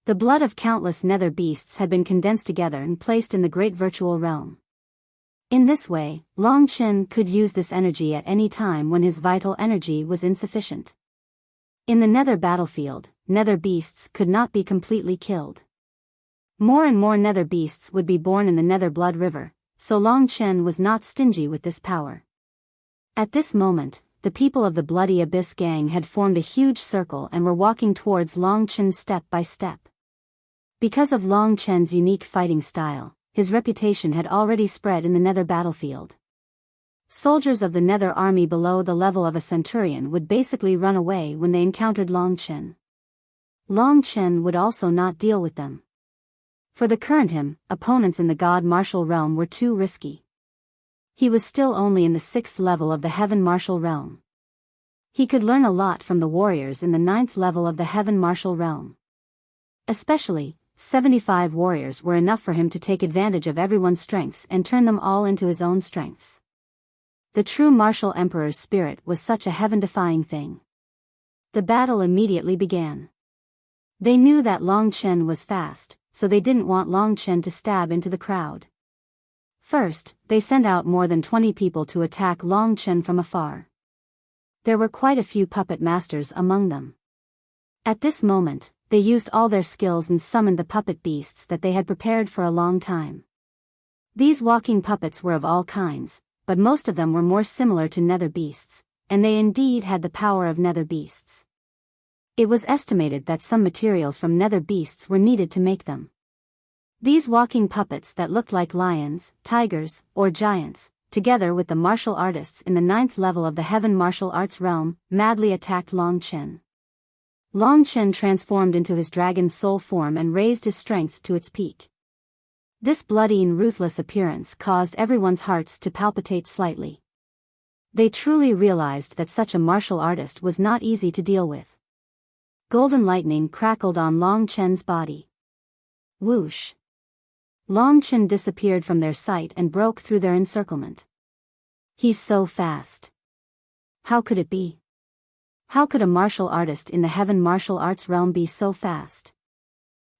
The blood of countless nether beasts had been condensed together and placed in the great virtual realm. In this way, Long Chen could use this energy at any time when his vital energy was insufficient. In the nether battlefield, nether beasts could not be completely killed. More and more nether beasts would be born in the Nether Blood River, so Long Chen was not stingy with this power. At this moment, the people of the Bloody Abyss Gang had formed a huge circle and were walking towards Long Chen step by step. Because of Long Chen's unique fighting style, his reputation had already spread in the Nether battlefield. Soldiers of the Nether army below the level of a centurion would basically run away when they encountered Long Chen. Long Chen would also not deal with them. For the current opponents in the God martial realm were too risky. He was still only in the 6th level of the heaven martial realm. He could learn a lot from the warriors in the 9th level of the heaven martial realm. Especially, 75 warriors were enough for him to take advantage of everyone's strengths and turn them all into his own strengths. The true martial emperor's spirit was such a heaven-defying thing. The battle immediately began. They knew that Long Chen was fast, so they didn't want Long Chen to stab into the crowd. First, they sent out more than 20 people to attack Long Chen from afar. There were quite a few puppet masters among them. At this moment, they used all their skills and summoned the puppet beasts that they had prepared for a long time. These walking puppets were of all kinds, but most of them were more similar to nether beasts, and they indeed had the power of nether beasts. It was estimated that some materials from nether beasts were needed to make them. These walking puppets that looked like lions, tigers, or giants, together with the martial artists in the 9th level of the Heaven martial arts realm, madly attacked Long Chen. Long Chen transformed into his dragon's soul form and raised his strength to its peak. This bloody and ruthless appearance caused everyone's hearts to palpitate slightly. They truly realized that such a martial artist was not easy to deal with. Golden lightning crackled on Long Chen's body. Whoosh! Long Chen disappeared from their sight and broke through their encirclement. He's so fast. How could it be? How could a martial artist in the Heaven martial arts realm be so fast?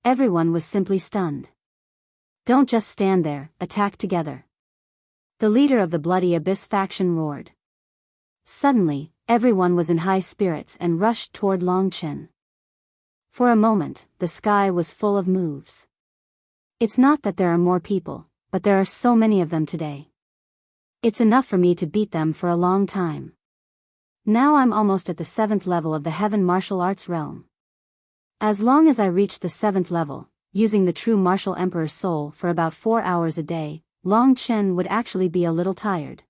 Everyone was simply stunned. Don't just stand there, attack together. The leader of the Bloody Abyss faction roared. Suddenly, everyone was in high spirits and rushed toward Long Chen. For a moment, the sky was full of moves. It's not that there are more people, but there are so many of them today. It's enough for me to beat them for a long time. Now I'm almost at the 7th level of the Heaven martial arts realm. As long as I reach the 7th level, using the true martial emperor's soul for about 4 hours a day, Long Chen would actually be a little tired.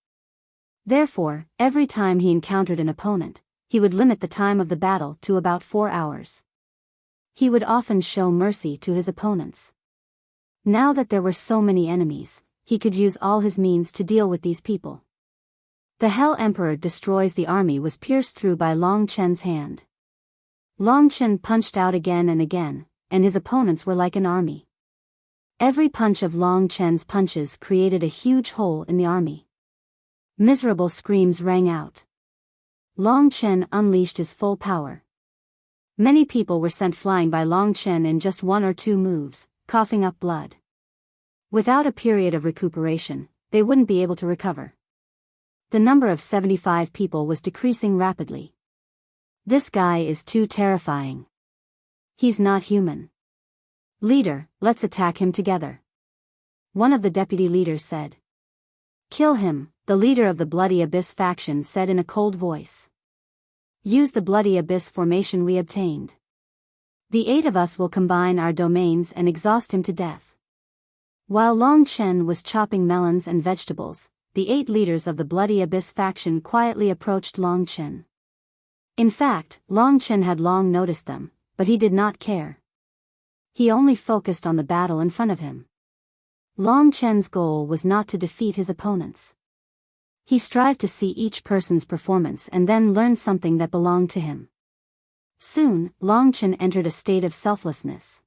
Therefore, every time he encountered an opponent, he would limit the time of the battle to about 4 hours. He would often show mercy to his opponents. Now that there were so many enemies, he could use all his means to deal with these people. The Hell Emperor destroys the army was pierced through by Long Chen's hand. Long Chen punched out again and again, and his opponents were like an army. Every punch of Long Chen's punches created a huge hole in the army. Miserable screams rang out. Long Chen unleashed his full power. Many people were sent flying by Long Chen in just 1 or 2 moves, coughing up blood. Without a period of recuperation, they wouldn't be able to recover. The number of 75 people was decreasing rapidly. This guy is too terrifying. He's not human. Leader, let's attack him together. One of the deputy leaders said. Kill him, the leader of the Bloody Abyss faction said in a cold voice. Use the Bloody Abyss formation we obtained. The 8 of us will combine our domains and exhaust him to death. While Long Chen was chopping melons and vegetables, the 8 leaders of the Bloody Abyss faction quietly approached Long Chen. In fact, Long Chen had long noticed them, but he did not care. He only focused on the battle in front of him. Long Chen's goal was not to defeat his opponents. He strived to see each person's performance and then learn something that belonged to him. Soon, Long Chen entered a state of selflessness.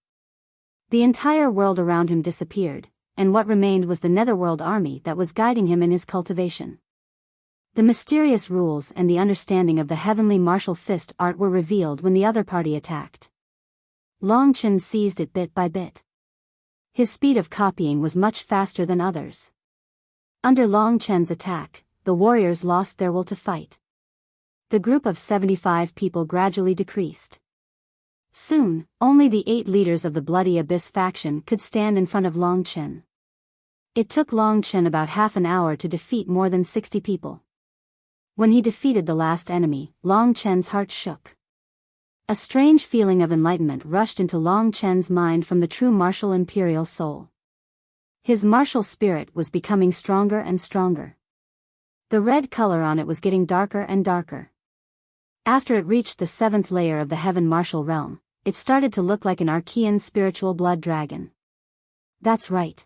The entire world around him disappeared, and what remained was the Netherworld army that was guiding him in his cultivation. The mysterious rules and the understanding of the heavenly martial fist art were revealed when the other party attacked. Long Chen seized it bit by bit. His speed of copying was much faster than others. Under Long Chen's attack, the warriors lost their will to fight. The group of 75 people gradually decreased. Soon, only the 8 leaders of the Bloody Abyss faction could stand in front of Long Chen. It took Long Chen about half an hour to defeat more than 60 people. When he defeated the last enemy, Long Chen's heart shook. A strange feeling of enlightenment rushed into Long Chen's mind from the true martial imperial soul. His martial spirit was becoming stronger and stronger. The red color on it was getting darker and darker. After it reached the 7th layer of the Heaven martial realm, it started to look like an Archean spiritual blood dragon. That's right.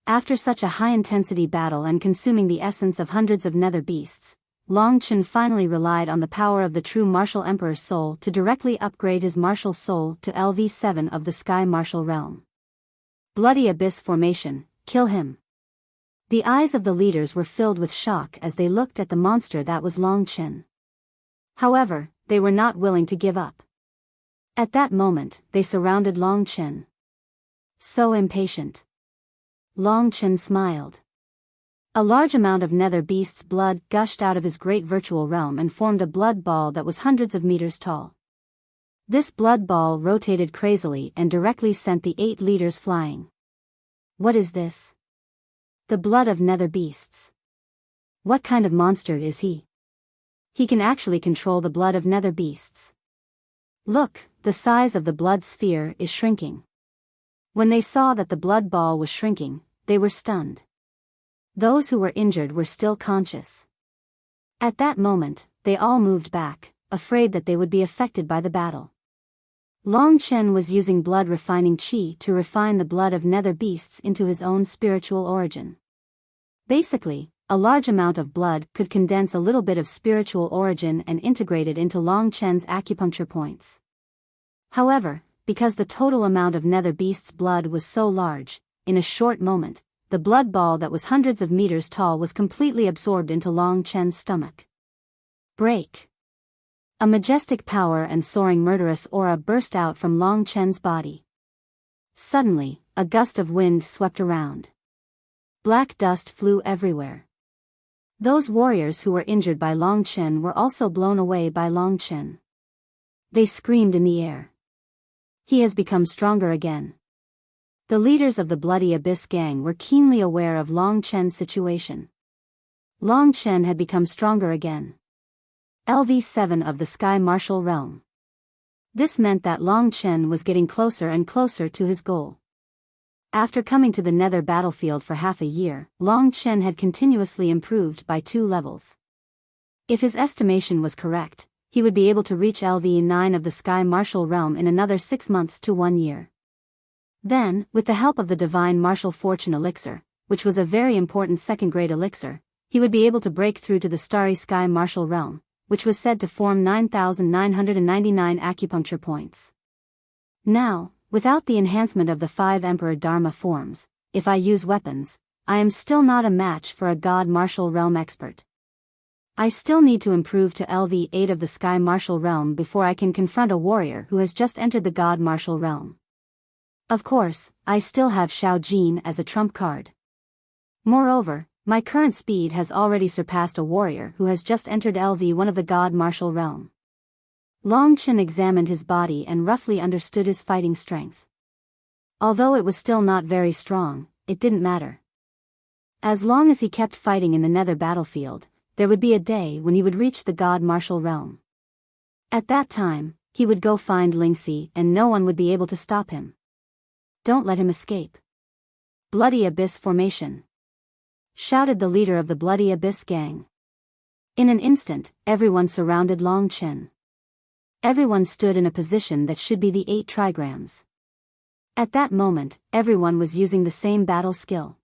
After such a high-intensity battle and consuming the essence of hundreds of nether beasts, Long Chen finally relied on the power of the true martial emperor's soul to directly upgrade his martial soul to LV7 of the Sky martial realm. Bloody Abyss formation, kill him. The eyes of the leaders were filled with shock as they looked at the monster that was Long Chen. However, they were not willing to give up. At that moment, they surrounded Long Chen. So impatient. Long Chen smiled. A large amount of nether beast's blood gushed out of his great virtual realm and formed a blood ball that was hundreds of meters tall. This blood ball rotated crazily and directly sent the 8 leaders flying. What is this? The blood of nether beasts. What kind of monster is he? He can actually control the blood of nether beasts. Look, the size of the blood sphere is shrinking. When they saw that the blood ball was shrinking, they were stunned. Those who were injured were still conscious. At that moment, they all moved back, afraid that they would be affected by the battle. Long Chen was using blood-refining qi to refine the blood of nether beasts into his own spiritual origin. Basically, a large amount of blood could condense a little bit of spiritual origin and integrate it into Long Chen's acupuncture points. However, because the total amount of nether beast's blood was so large, in a short moment, the blood ball that was hundreds of meters tall was completely absorbed into Long Chen's stomach. Break! A majestic power and soaring murderous aura burst out from Long Chen's body. Suddenly, a gust of wind swept around. Black dust flew everywhere. Those warriors who were injured by Long Chen were also blown away by Long Chen. They screamed in the air. He has become stronger again. The leaders of the Bloody Abyss gang were keenly aware of Long Chen's situation. Long Chen had become stronger again. LV7 of the Sky Martial Realm. This meant that Long Chen was getting closer and closer to his goal. After coming to the Nether battlefield for half a year, Long Chen had continuously improved by 2 levels. If his estimation was correct, he would be able to reach LV9 of the Sky Martial Realm in another 6 months to 1 year. Then, with the help of the Divine Martial Fortune Elixir, which was a very important second-grade elixir, he would be able to break through to the Starry Sky Martial Realm, which was said to form 9,999 acupuncture points. Now, without the enhancement of the 5 Emperor Dharma forms, if I use weapons, I am still not a match for a God Martial Realm expert. I still need to improve to LV8 of the Sky Martial Realm before I can confront a warrior who has just entered the God Martial Realm. Of course, I still have Xiao Jin as a trump card. Moreover, my current speed has already surpassed a warrior who has just entered LV1 of the God Martial Realm. Long Chen examined his body and roughly understood his fighting strength. Although it was still not very strong, it didn't matter. As long as he kept fighting in the Nether battlefield, there would be a day when he would reach the God Martial Realm. At that time, he would go find Lingxi and no one would be able to stop him. Don't let him escape. Bloody Abyss Formation! Shouted the leader of the Bloody Abyss gang. In an instant, everyone surrounded Long Chen. Everyone stood in a position that should be the 8 trigrams. At that moment, everyone was using the same battle skill.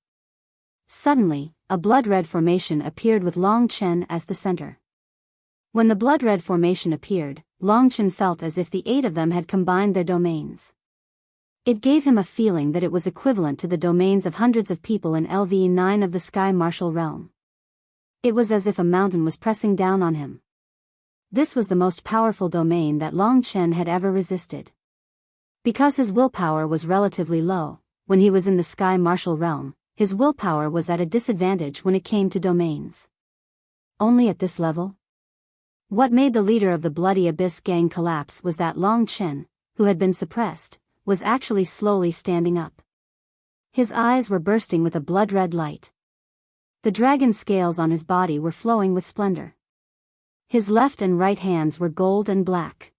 Suddenly, a blood-red formation appeared with Long Chen as the center. When the blood-red formation appeared, Long Chen felt as if the 8 of them had combined their domains. It gave him a feeling that it was equivalent to the domains of hundreds of people in LV9 of the Sky Martial Realm. It was as if a mountain was pressing down on him. This was the most powerful domain that Long Chen had ever resisted. Because his willpower was relatively low, when he was in the Sky Martial Realm, his willpower was at a disadvantage when it came to domains. Only at this level? What made the leader of the Bloody Abyss gang collapse was that Long Chen, who had been suppressed, was actually slowly standing up. His eyes were bursting with a blood-red light. The dragon scales on his body were flowing with splendor. His left and right hands were gold and black.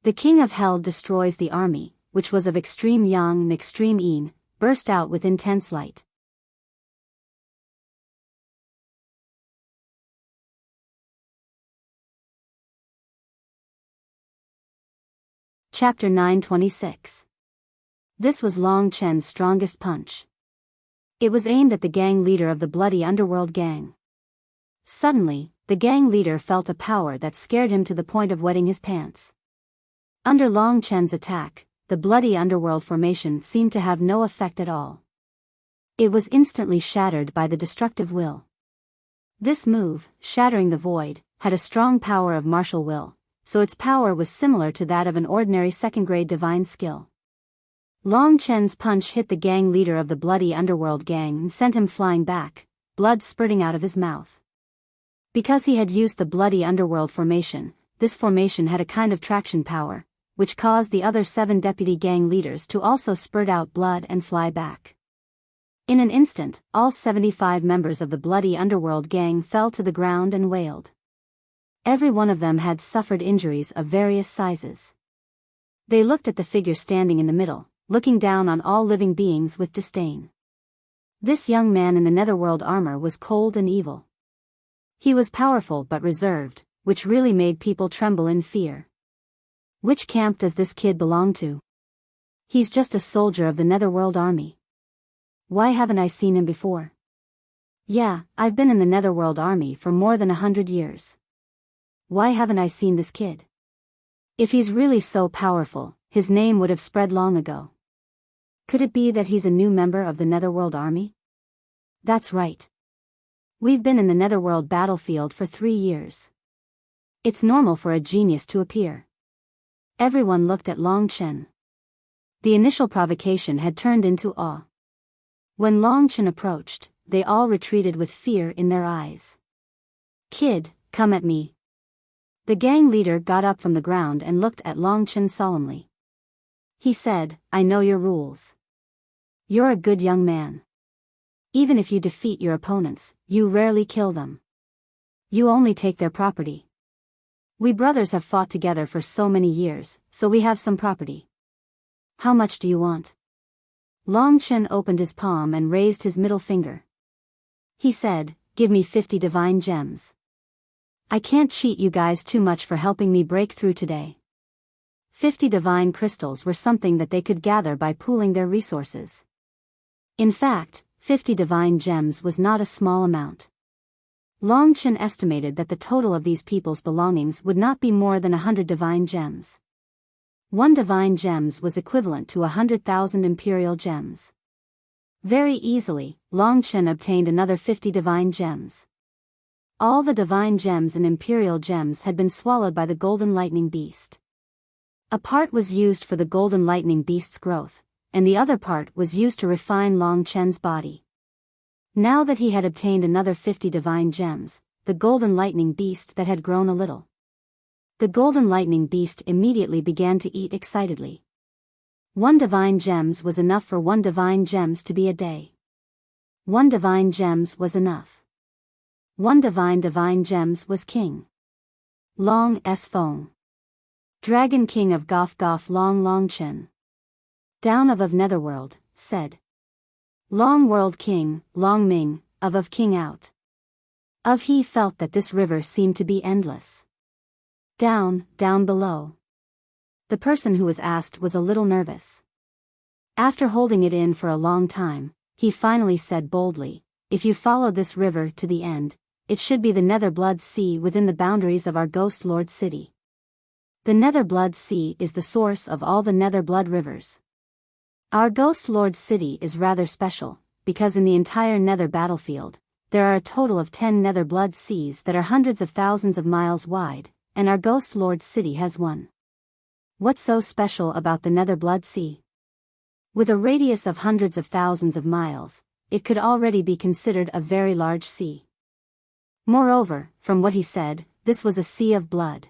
The King of Hell destroys the army, which was of extreme yang and extreme yin, burst out with intense light. Chapter 926. This was Long Chen's strongest punch. It was aimed at the gang leader of the Bloody Underworld gang. Suddenly, the gang leader felt a power that scared him to the point of wetting his pants. Under Long Chen's attack, the Bloody Underworld formation seemed to have no effect at all. It was instantly shattered by the destructive will. This move, shattering the void, had a strong power of martial will, so its power was similar to that of an ordinary second-grade divine skill. Long Chen's punch hit the gang leader of the Bloody Underworld gang and sent him flying back, blood spurting out of his mouth. Because he had used the Bloody Underworld formation, this formation had a kind of traction power, which caused the other 7 deputy gang leaders to also spurt out blood and fly back. In an instant, all 75 members of the Bloody Underworld gang fell to the ground and wailed. Every one of them had suffered injuries of various sizes. They looked at the figure standing in the middle, looking down on all living beings with disdain. This young man in the netherworld armor was cold and evil. He was powerful but reserved, which really made people tremble in fear. Which camp does this kid belong to? He's just a soldier of the netherworld army. Why haven't I seen him before? Yeah, I've been in the netherworld army for more than 100 years. Why haven't I seen this kid? If he's really so powerful, his name would have spread long ago. Could it be that he's a new member of the netherworld army? That's right. We've been in the netherworld battlefield for 3 years. It's normal for a genius to appear. Everyone looked at Long Chen. The initial provocation had turned into awe. When Long Chen approached, they all retreated with fear in their eyes. Kid, come at me. The gang leader got up from the ground and looked at Long Chen solemnly. He said, I know your rules. You're a good young man. Even if you defeat your opponents, you rarely kill them. You only take their property. We brothers have fought together for so many years, so we have some property. How much do you want? Long Chen opened his palm and raised his middle finger. He said, give me 50 divine gems. I can't cheat you guys too much for helping me break through today. 50 divine crystals were something that they could gather by pooling their resources. In fact, 50 divine gems was not a small amount. Long Chen estimated that the total of these people's belongings would not be more than 100 divine gems. 1 divine gems was equivalent to 100,000 imperial gems. Very easily, Long Chen obtained another 50 divine gems. All the divine gems and imperial gems had been swallowed by the golden lightning beast. A part was used for the golden lightning beast's growth, and the other part was used to refine Long Chen's body. Now that he had obtained another 50 divine gems, the golden lightning beast that had grown a little. The golden lightning beast immediately began to eat excitedly. 1 divine gems was enough for 1 divine gems to be a day. 1 divine gems was enough. 1 divine gems was king. Long S. Fong. Dragon King of Goth Long Chen. Down of Netherworld, said. Long World King, Long Ming, of King out. He felt that this river seemed to be endless. Down below. The person who was asked was a little nervous. After holding it in for a long time, he finally said boldly, if you follow this river to the end, it should be the Nether Blood Sea within the boundaries of our Ghost Lord City. The Nether Blood Sea is the source of all the Nether Blood rivers. Our Ghost Lord City is rather special, because in the entire Nether battlefield, there are a total of 10 Nether Blood Seas that are hundreds of thousands of miles wide, and our Ghost Lord City has one. What's so special about the Nether Blood Sea? With a radius of hundreds of thousands of miles, it could already be considered a very large sea. Moreover, from what he said, this was a sea of blood.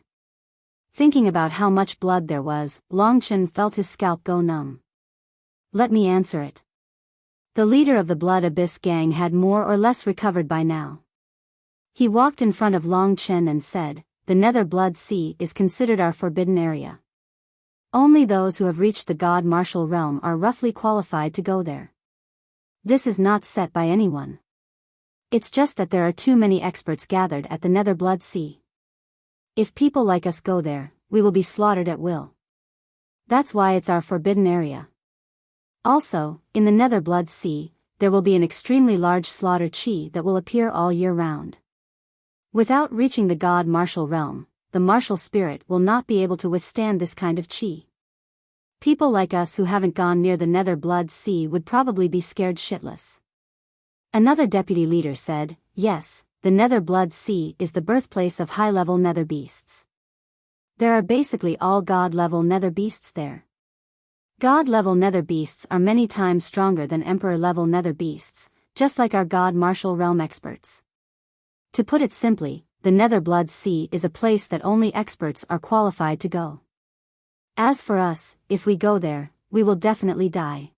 Thinking about how much blood there was, Long Chen felt his scalp go numb. Let me answer it. The leader of the Blood Abyss gang had more or less recovered by now. He walked in front of Long Chen and said, the Nether Blood Sea is considered our forbidden area. Only those who have reached the God Martial Realm are roughly qualified to go there. This is not set by anyone. It's just that there are too many experts gathered at the Nether Blood Sea. If people like us go there, we will be slaughtered at will. That's why it's our forbidden area. Also, in the Nether Blood Sea, there will be an extremely large slaughter chi that will appear all year round. Without reaching the God Martial Realm, the martial spirit will not be able to withstand this kind of chi. People like us who haven't gone near the Nether Blood Sea would probably be scared shitless. Another deputy leader said, yes, the Nether Blood Sea is the birthplace of high-level nether beasts. There are basically all god-level nether beasts there. God-level nether beasts are many times stronger than emperor-level nether beasts, just like our God Martial Realm experts. To put it simply, the Nether Blood Sea is a place that only experts are qualified to go. As for us, if we go there, we will definitely die.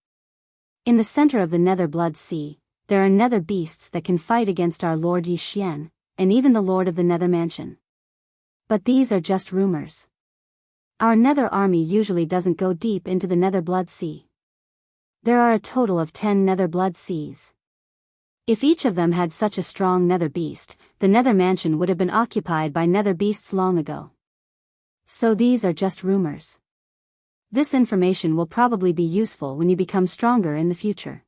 In the center of the Nether Blood Sea, there are nether beasts that can fight against our Lord Yi Xian, and even the Lord of the Nether Mansion. But these are just rumors. Our Nether army usually doesn't go deep into the Nether Blood Sea. There are a total of 10 nether blood seas. If each of them had such a strong nether beast, the nether mansion would have been occupied by nether beasts long ago. So these are just rumors. This information will probably be useful when you become stronger in the future.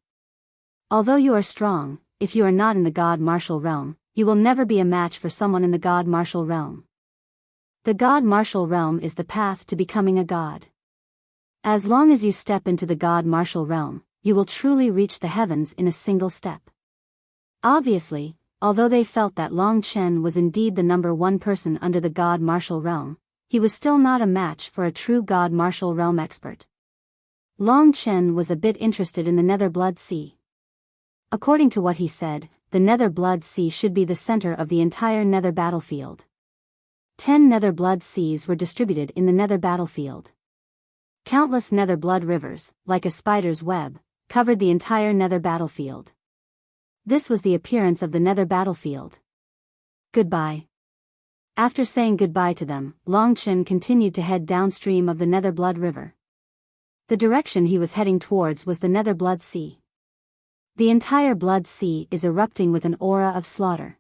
Although you are strong, if you are not in the God Martial Realm, you will never be a match for someone in the God Martial Realm. The God Martial Realm is the path to becoming a god. As long as you step into the God Martial Realm, you will truly reach the heavens in a single step. Obviously, although they felt that Long Chen was indeed the number one person under the God Martial Realm, he was still not a match for a true God Martial Realm expert. Long Chen was a bit interested in the Nether Blood Sea. According to what he said, the Nether Blood Sea should be the center of the entire Nether battlefield. 10 Nether Blood Seas were distributed in the Nether battlefield. Countless Nether Blood rivers, like a spider's web, covered the entire Nether battlefield. This was the appearance of the Nether battlefield. Goodbye. After saying goodbye to them, Long Chen continued to head downstream of the Nether Blood River. The direction he was heading towards was the Nether Blood Sea. The entire Blood Sea is erupting with an aura of slaughter.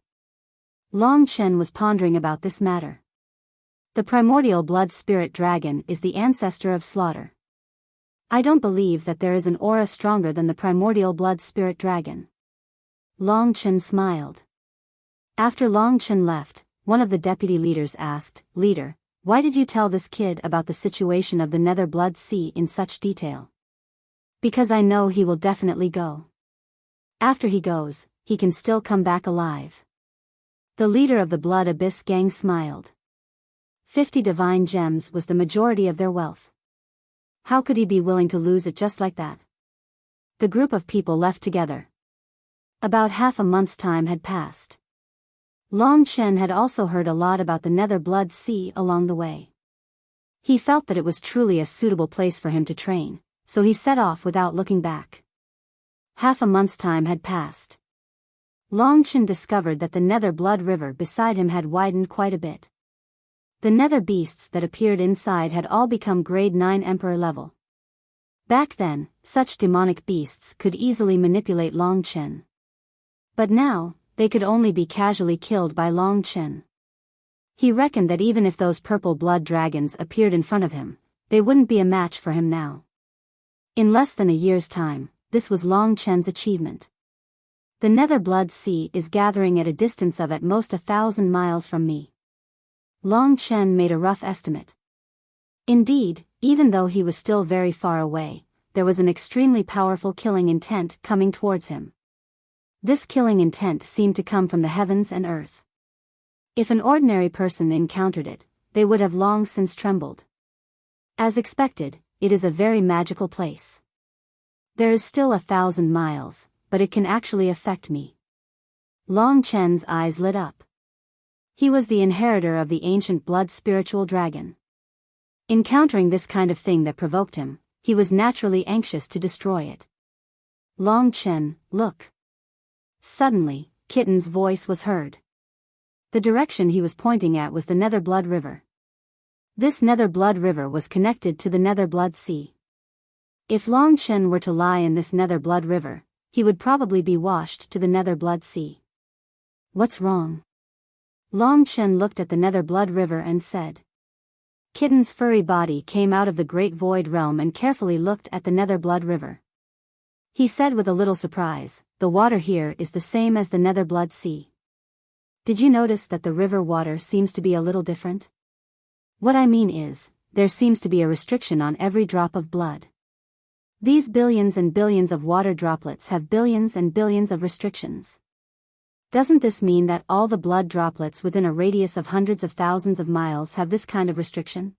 Long Chen was pondering about this matter. The primordial blood spirit dragon is the ancestor of slaughter. I don't believe that there is an aura stronger than the primordial blood spirit dragon. Long Chen smiled. After Long Chen left, one of the deputy leaders asked, "Leader, why did you tell this kid about the situation of the Nether Blood Sea in such detail?" "Because I know he will definitely go. After he goes, he can still come back alive." The leader of the Blood Abyss gang smiled. 50 divine gems was the majority of their wealth. How could he be willing to lose it just like that? The group of people left together. About half a month's time had passed. Long Chen had also heard a lot about the Nether Blood Sea along the way. He felt that it was truly a suitable place for him to train, so he set off without looking back. Half a month's time had passed. Long Chen discovered that the Nether Blood River beside him had widened quite a bit. The nether beasts that appeared inside had all become grade 9 Emperor level. Back then, such demonic beasts could easily manipulate Long Chen. But now, they could only be casually killed by Long Chen. He reckoned that even if those purple blood dragons appeared in front of him, they wouldn't be a match for him now. In less than a year's time, this was Long Chen's achievement. The Nether Blood Sea is gathering at a distance of at most 1,000 miles from me. Long Chen made a rough estimate. Indeed, even though he was still very far away, there was an extremely powerful killing intent coming towards him. This killing intent seemed to come from the heavens and earth. If an ordinary person encountered it, they would have long since trembled. As expected, it is a very magical place. There is still 1,000 miles, but it can actually affect me. Long Chen's eyes lit up. He was the inheritor of the ancient blood spiritual dragon. Encountering this kind of thing that provoked him, he was naturally anxious to destroy it. Long Chen, look. Suddenly, Kitten's voice was heard. The direction he was pointing at was the Nether Blood River. This Nether Blood River was connected to the Nether Blood Sea. If Long Chen were to lie in this Nether Blood River, he would probably be washed to the Nether Blood Sea. What's wrong? Long Chen looked at the Nether Blood River and said. Kitten's furry body came out of the Great Void Realm and carefully looked at the Nether Blood River. He said with a little surprise, "The water here is the same as the Nether Blood Sea. Did you notice that the river water seems to be a little different? What I mean is, there seems to be a restriction on every drop of blood. These billions and billions of water droplets have billions and billions of restrictions. Doesn't this mean that all the blood droplets within a radius of hundreds of thousands of miles have this kind of restriction?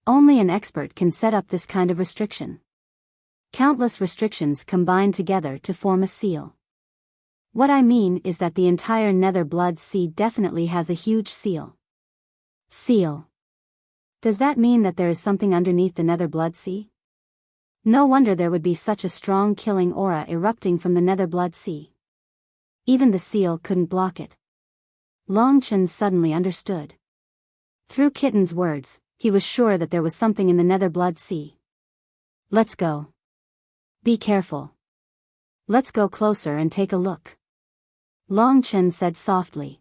Only an expert can set up this kind of restriction. Countless restrictions combine together to form a seal. What I mean is that the entire Nether Blood Sea definitely has a huge seal." Seal. Does that mean that there is something underneath the Nether Blood Sea? No wonder there would be such a strong killing aura erupting from the Nether Blood Sea. Even the seal couldn't block it. Long Chen suddenly understood. Through Kitten's words, he was sure that there was something in the Nether Blood Sea. "Let's go." Be careful. Let's go closer and take a look. Long Chen said softly.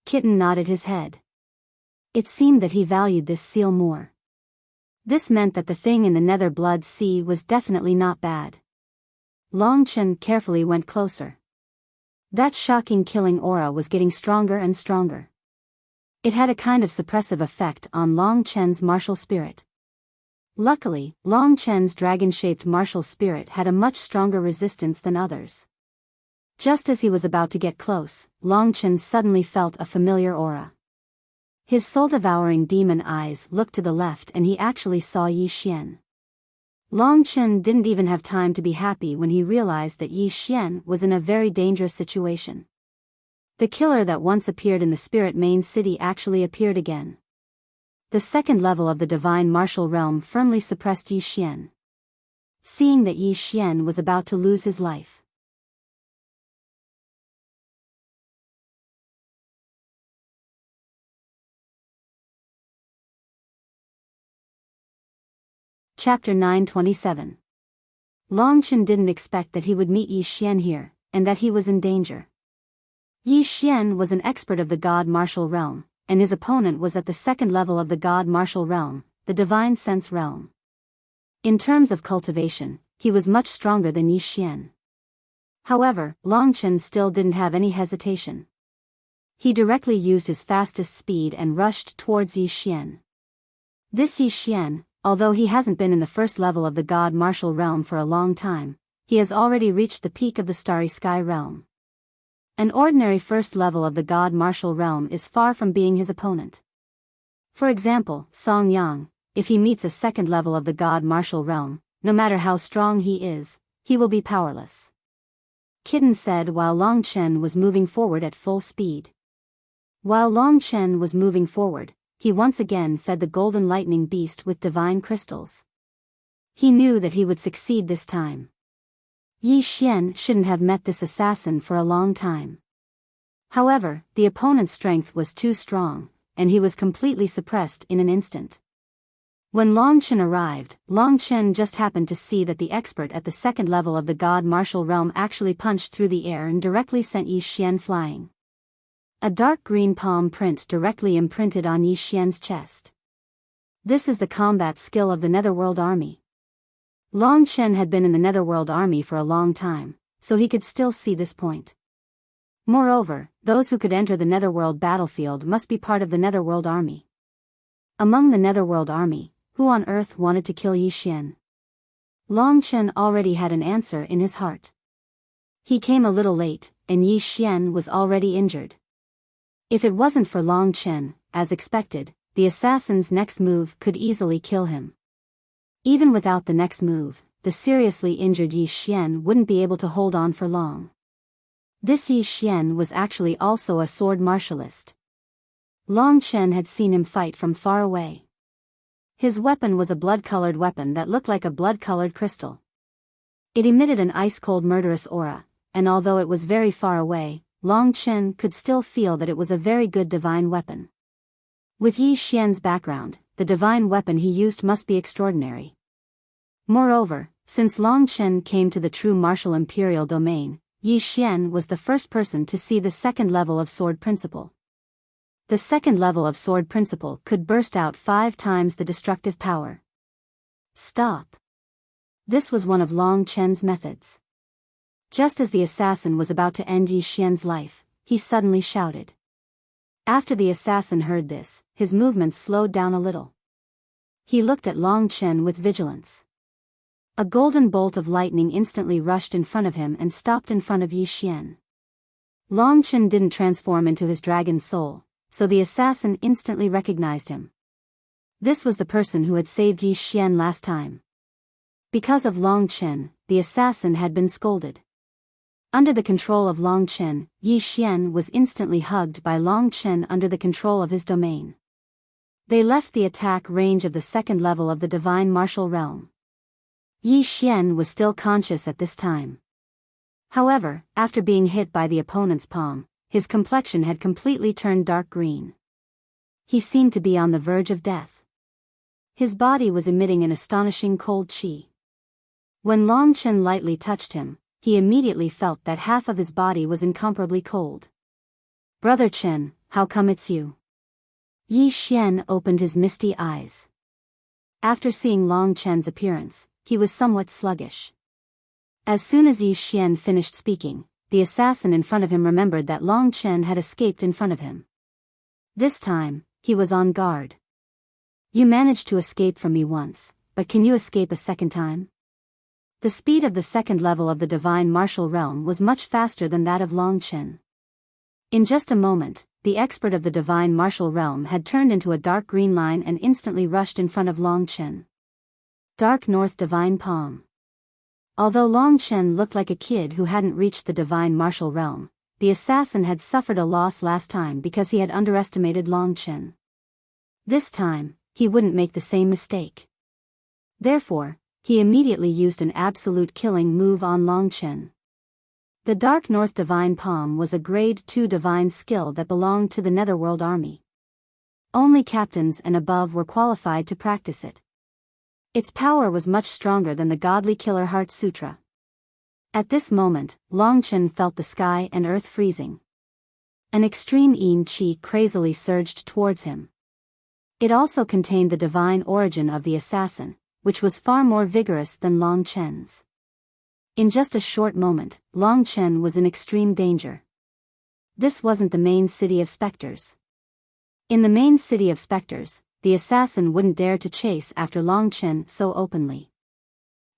Kitten nodded his head. It seemed that he valued this seal more. This meant that the thing in the Nether Blood Sea was definitely not bad. Long Chen carefully went closer. That shocking killing aura was getting stronger and stronger. It had a kind of suppressive effect on Long Chen's martial spirit. Luckily, Long Chen's dragon-shaped martial spirit had a much stronger resistance than others. Just as he was about to get close, Long Chen suddenly felt a familiar aura. His soul-devouring demon eyes looked to the left and he actually saw Yi Xian. Long Chen didn't even have time to be happy when he realized that Yi Xian was in a very dangerous situation. The killer that once appeared in the Spirit Main City actually appeared again. The second level of the divine martial realm firmly suppressed Yi Xian. Seeing that Yi Xian was about to lose his life. Chapter 927. Long Chen didn't expect that he would meet Yi Xian here, and that he was in danger. Yi Xian was an expert of the God martial realm, and his opponent was at the second level of the God martial realm, the divine sense realm. In terms of cultivation, he was much stronger than Yi Xian. However, Long Chen still didn't have any hesitation. He directly used his fastest speed and rushed towards Yi Xian. This Yi Xian, although he hasn't been in the first level of the God martial realm for a long time, he has already reached the peak of the Starry Sky realm. An ordinary first level of the God martial realm is far from being his opponent. For example, Song Yang, if he meets a second level of the God martial realm, no matter how strong he is, he will be powerless. Kitten said while Long Chen was moving forward at full speed. While Long Chen was moving forward, he once again fed the golden lightning beast with divine crystals. He knew that he would succeed this time. Yi Xian shouldn't have met this assassin for a long time. However, the opponent's strength was too strong, and he was completely suppressed in an instant. When Long Chen arrived, Long Chen just happened to see that the expert at the second level of the God martial realm actually punched through the air and directly sent Yi Xian flying. A dark green palm print directly imprinted on Yi Xian's chest. This is the combat skill of the Netherworld Army. Long Chen had been in the Netherworld Army for a long time, so he could still see this point. Moreover, those who could enter the Netherworld battlefield must be part of the Netherworld Army. Among the Netherworld Army, who on earth wanted to kill Yi Xian? Long Chen already had an answer in his heart. He came a little late, and Yi Xian was already injured. If it wasn't for Long Chen, as expected, the assassin's next move could easily kill him. Even without the next move, the seriously injured Yi Xian wouldn't be able to hold on for long. This Yi Xian was actually also a sword martialist. Long Chen had seen him fight from far away. His weapon was a blood-colored weapon that looked like a blood-colored crystal. It emitted an ice-cold murderous aura, and although it was very far away, Long Chen could still feel that it was a very good divine weapon. With Yi Xian's background, the divine weapon he used must be extraordinary. Moreover, since Long Chen came to the true martial imperial domain, Yi Xian was the first person to see the second level of sword principle. The second level of sword principle could burst out 5 times the destructive power. Stop. This was one of Long Chen's methods. Just as the assassin was about to end Yi Xian's life, he suddenly shouted. After the assassin heard this, his movements slowed down a little. He looked at Long Chen with vigilance. A golden bolt of lightning instantly rushed in front of him and stopped in front of Yi Xian. Long Chen didn't transform into his dragon soul, so the assassin instantly recognized him. This was the person who had saved Yi Xian last time. Because of Long Chen, the assassin had been scolded. Under the control of Long Chen, Yi Xian was instantly hugged by Long Chen under the control of his domain. They left the attack range of the second level of the divine martial realm. Yi Xian was still conscious at this time. However, after being hit by the opponent's palm, his complexion had completely turned dark green. He seemed to be on the verge of death. His body was emitting an astonishing cold qi. When Long Chen lightly touched him, he immediately felt that half of his body was incomparably cold. "Brother Chen, how come it's you?" Yi Xian opened his misty eyes. After seeing Long Chen's appearance, he was somewhat sluggish. As soon as Yi Xian finished speaking, the assassin in front of him remembered that Long Chen had escaped in front of him. This time, he was on guard. "You managed to escape from me once, but can you escape a second time?" The speed of the second level of the divine martial realm was much faster than that of Long Chen. In just a moment, the expert of the divine martial realm had turned into a dark green line and instantly rushed in front of Long Chen. Dark North Divine Palm. Although Long Chen looked like a kid who hadn't reached the divine martial realm, the assassin had suffered a loss last time because he had underestimated Long Chen. This time, he wouldn't make the same mistake. Therefore, he immediately used an absolute killing move on Long Chen. The Dark North Divine Palm was a Grade 2 divine skill that belonged to the Netherworld Army. Only captains and above were qualified to practice it. Its power was much stronger than the Godly Killer Heart Sutra. At this moment, Long Chen felt the sky and earth freezing. An extreme yin qi crazily surged towards him. It also contained the divine origin of the assassin, which was far more vigorous than Long Chen's. In just a short moment, Long Chen was in extreme danger. This wasn't the main city of specters. In the main city of specters, the assassin wouldn't dare to chase after Long Chen so openly.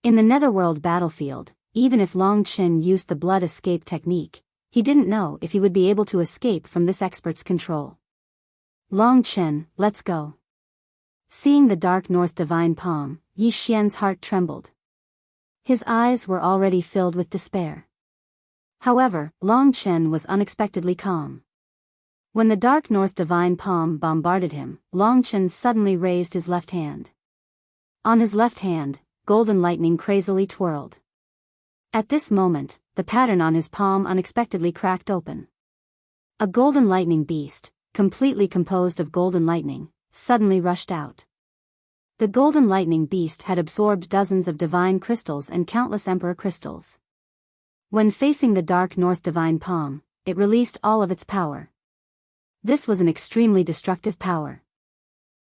In the Netherworld battlefield, even if Long Chen used the blood escape technique, he didn't know if he would be able to escape from this expert's control. "Long Chen, let's go." Seeing the Dark North Divine Palm, Yi Xian's heart trembled. His eyes were already filled with despair. However, Long Chen was unexpectedly calm. When the Dark North Divine Palm bombarded him, Long Chen suddenly raised his left hand. On his left hand, golden lightning crazily twirled. At this moment, the pattern on his palm unexpectedly cracked open. A golden lightning beast, completely composed of golden lightning, suddenly rushed out. The golden lightning beast had absorbed dozens of divine crystals and countless emperor crystals. When facing the Dark North Divine Palm, it released all of its power. This was an extremely destructive power.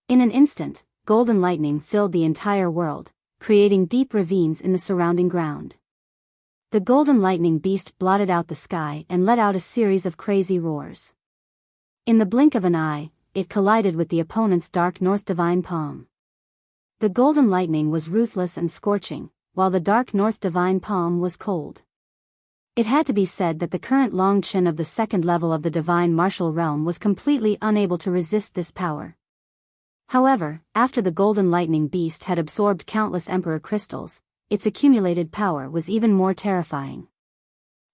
In an instant, golden lightning filled the entire world, creating deep ravines in the surrounding ground. The golden lightning beast blotted out the sky and let out a series of crazy roars. In the blink of an eye, it collided with the opponent's Dark North Divine Palm. The golden lightning was ruthless and scorching, while the Dark North Divine Palm was cold. It had to be said that the current Long Chen of the second level of the divine martial realm was completely unable to resist this power. However, after the golden lightning beast had absorbed countless emperor crystals, its accumulated power was even more terrifying.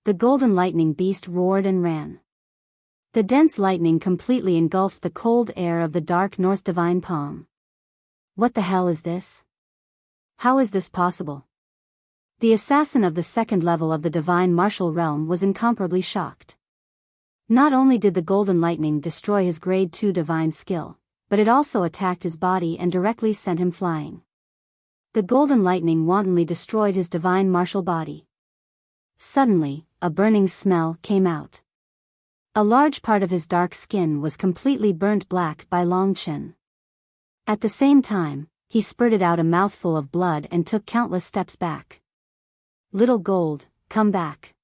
The golden lightning beast roared and ran. The dense lightning completely engulfed the cold air of the Dark North Divine Palm. What the hell is this? How is this possible? The assassin of the second level of the divine martial realm was incomparably shocked. Not only did the golden lightning destroy his grade 2 divine skill, but it also attacked his body and directly sent him flying. The golden lightning wantonly destroyed his divine martial body. Suddenly, a burning smell came out. A large part of his dark skin was completely burnt black by Long Chen. At the same time, he spurted out a mouthful of blood and took countless steps back. "Little gold, come back."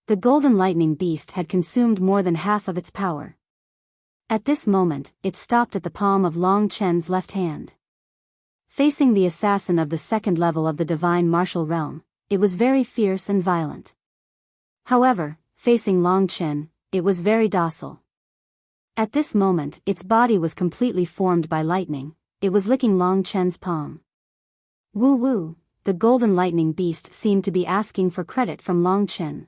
The golden lightning beast had consumed more than half of its power. At this moment, it stopped at the palm of Long Chen's left hand. Facing the assassin of the second level of the divine martial realm, it was very fierce and violent. However, facing Long Chen, it was very docile. At this moment, its body was completely formed by lightning. It was licking Long Chen's palm. Woo woo, the golden lightning beast seemed to be asking for credit from Long Chen.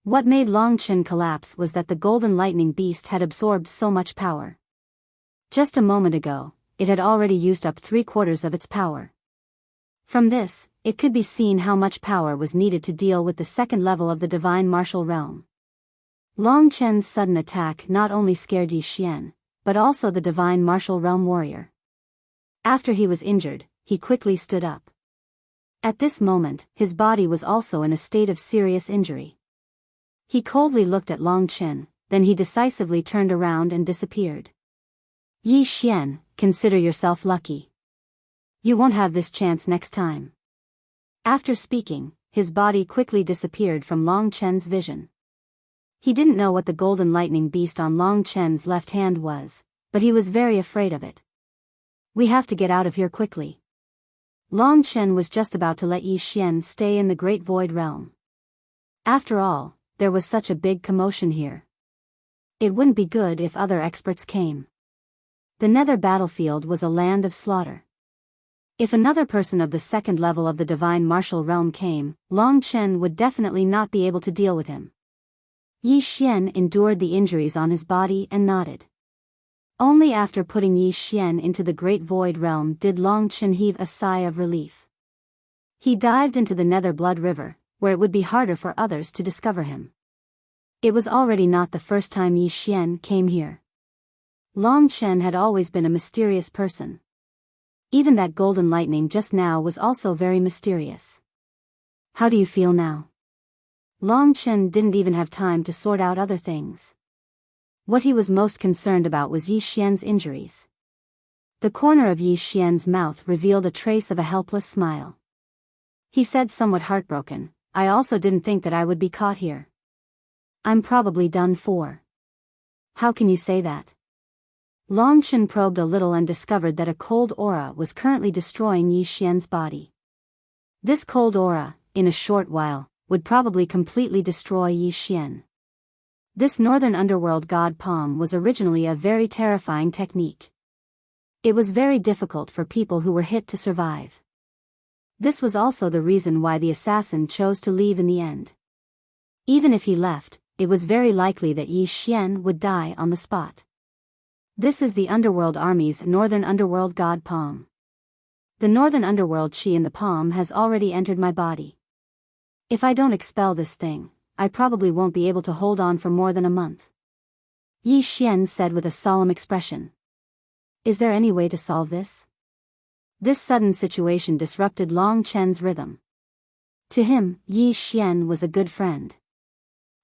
What made Long Chen collapse was that the golden lightning beast had absorbed so much power. Just a moment ago, it had already used up 3/4 of its power. From this, it could be seen how much power was needed to deal with the second level of the divine martial realm. Long Chen's sudden attack not only scared Yi Xian, but also the divine martial realm warrior. After he was injured, he quickly stood up. At this moment, his body was also in a state of serious injury. He coldly looked at Long Chen, then he decisively turned around and disappeared. Yi Xian, consider yourself lucky. You won't have this chance next time. After speaking, his body quickly disappeared from Long Chen's vision. He didn't know what the golden lightning beast on Long Chen's left hand was, but he was very afraid of it. We have to get out of here quickly. Long Chen was just about to let Yi Xian stay in the Great Void Realm. After all, there was such a big commotion here. It wouldn't be good if other experts came. The Nether battlefield was a land of slaughter. If another person of the second level of the Divine Martial Realm came, Long Chen would definitely not be able to deal with him. Yi Xian endured the injuries on his body and nodded. Only after putting Yi Xian into the Great Void Realm did Long Chen heave a sigh of relief. He dived into the Nether Blood River, where it would be harder for others to discover him. It was already not the first time Yi Xian came here. Long Chen had always been a mysterious person. Even that golden lightning just now was also very mysterious. How do you feel now? Long Chen didn't even have time to sort out other things. What he was most concerned about was Yi Xian's injuries. The corner of Yi Xian's mouth revealed a trace of a helpless smile. He said somewhat heartbroken, I also didn't think that I would be caught here. I'm probably done for. How can you say that? Long Chen probed a little and discovered that a cold aura was currently destroying Yi Xian's body. This cold aura, in a short while, would probably completely destroy Yi Xian. This northern underworld god palm was originally a very terrifying technique. It was very difficult for people who were hit to survive. This was also the reason why the assassin chose to leave in the end. Even if he left, it was very likely that Yi Xian would die on the spot. This is the Underworld Army's Northern Underworld God Palm. The Northern Underworld Chi in the palm has already entered my body. If I don't expel this thing, I probably won't be able to hold on for more than a month. Yi Xian said with a solemn expression. Is there any way to solve this? This sudden situation disrupted Long Chen's rhythm. To him, Yi Xian was a good friend.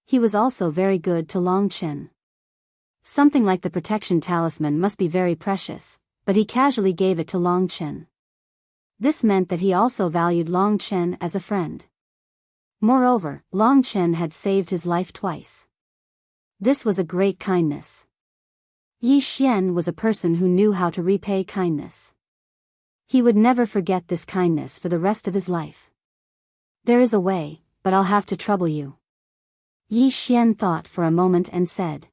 He was also very good to Long Chen. Something like the protection talisman must be very precious, but he casually gave it to Long Chen. This meant that he also valued Long Chen as a friend. Moreover, Long Chen had saved his life twice. This was a great kindness. Yi Xian was a person who knew how to repay kindness. He would never forget this kindness for the rest of his life. There is a way, but I'll have to trouble you. Yi Xian thought for a moment and said.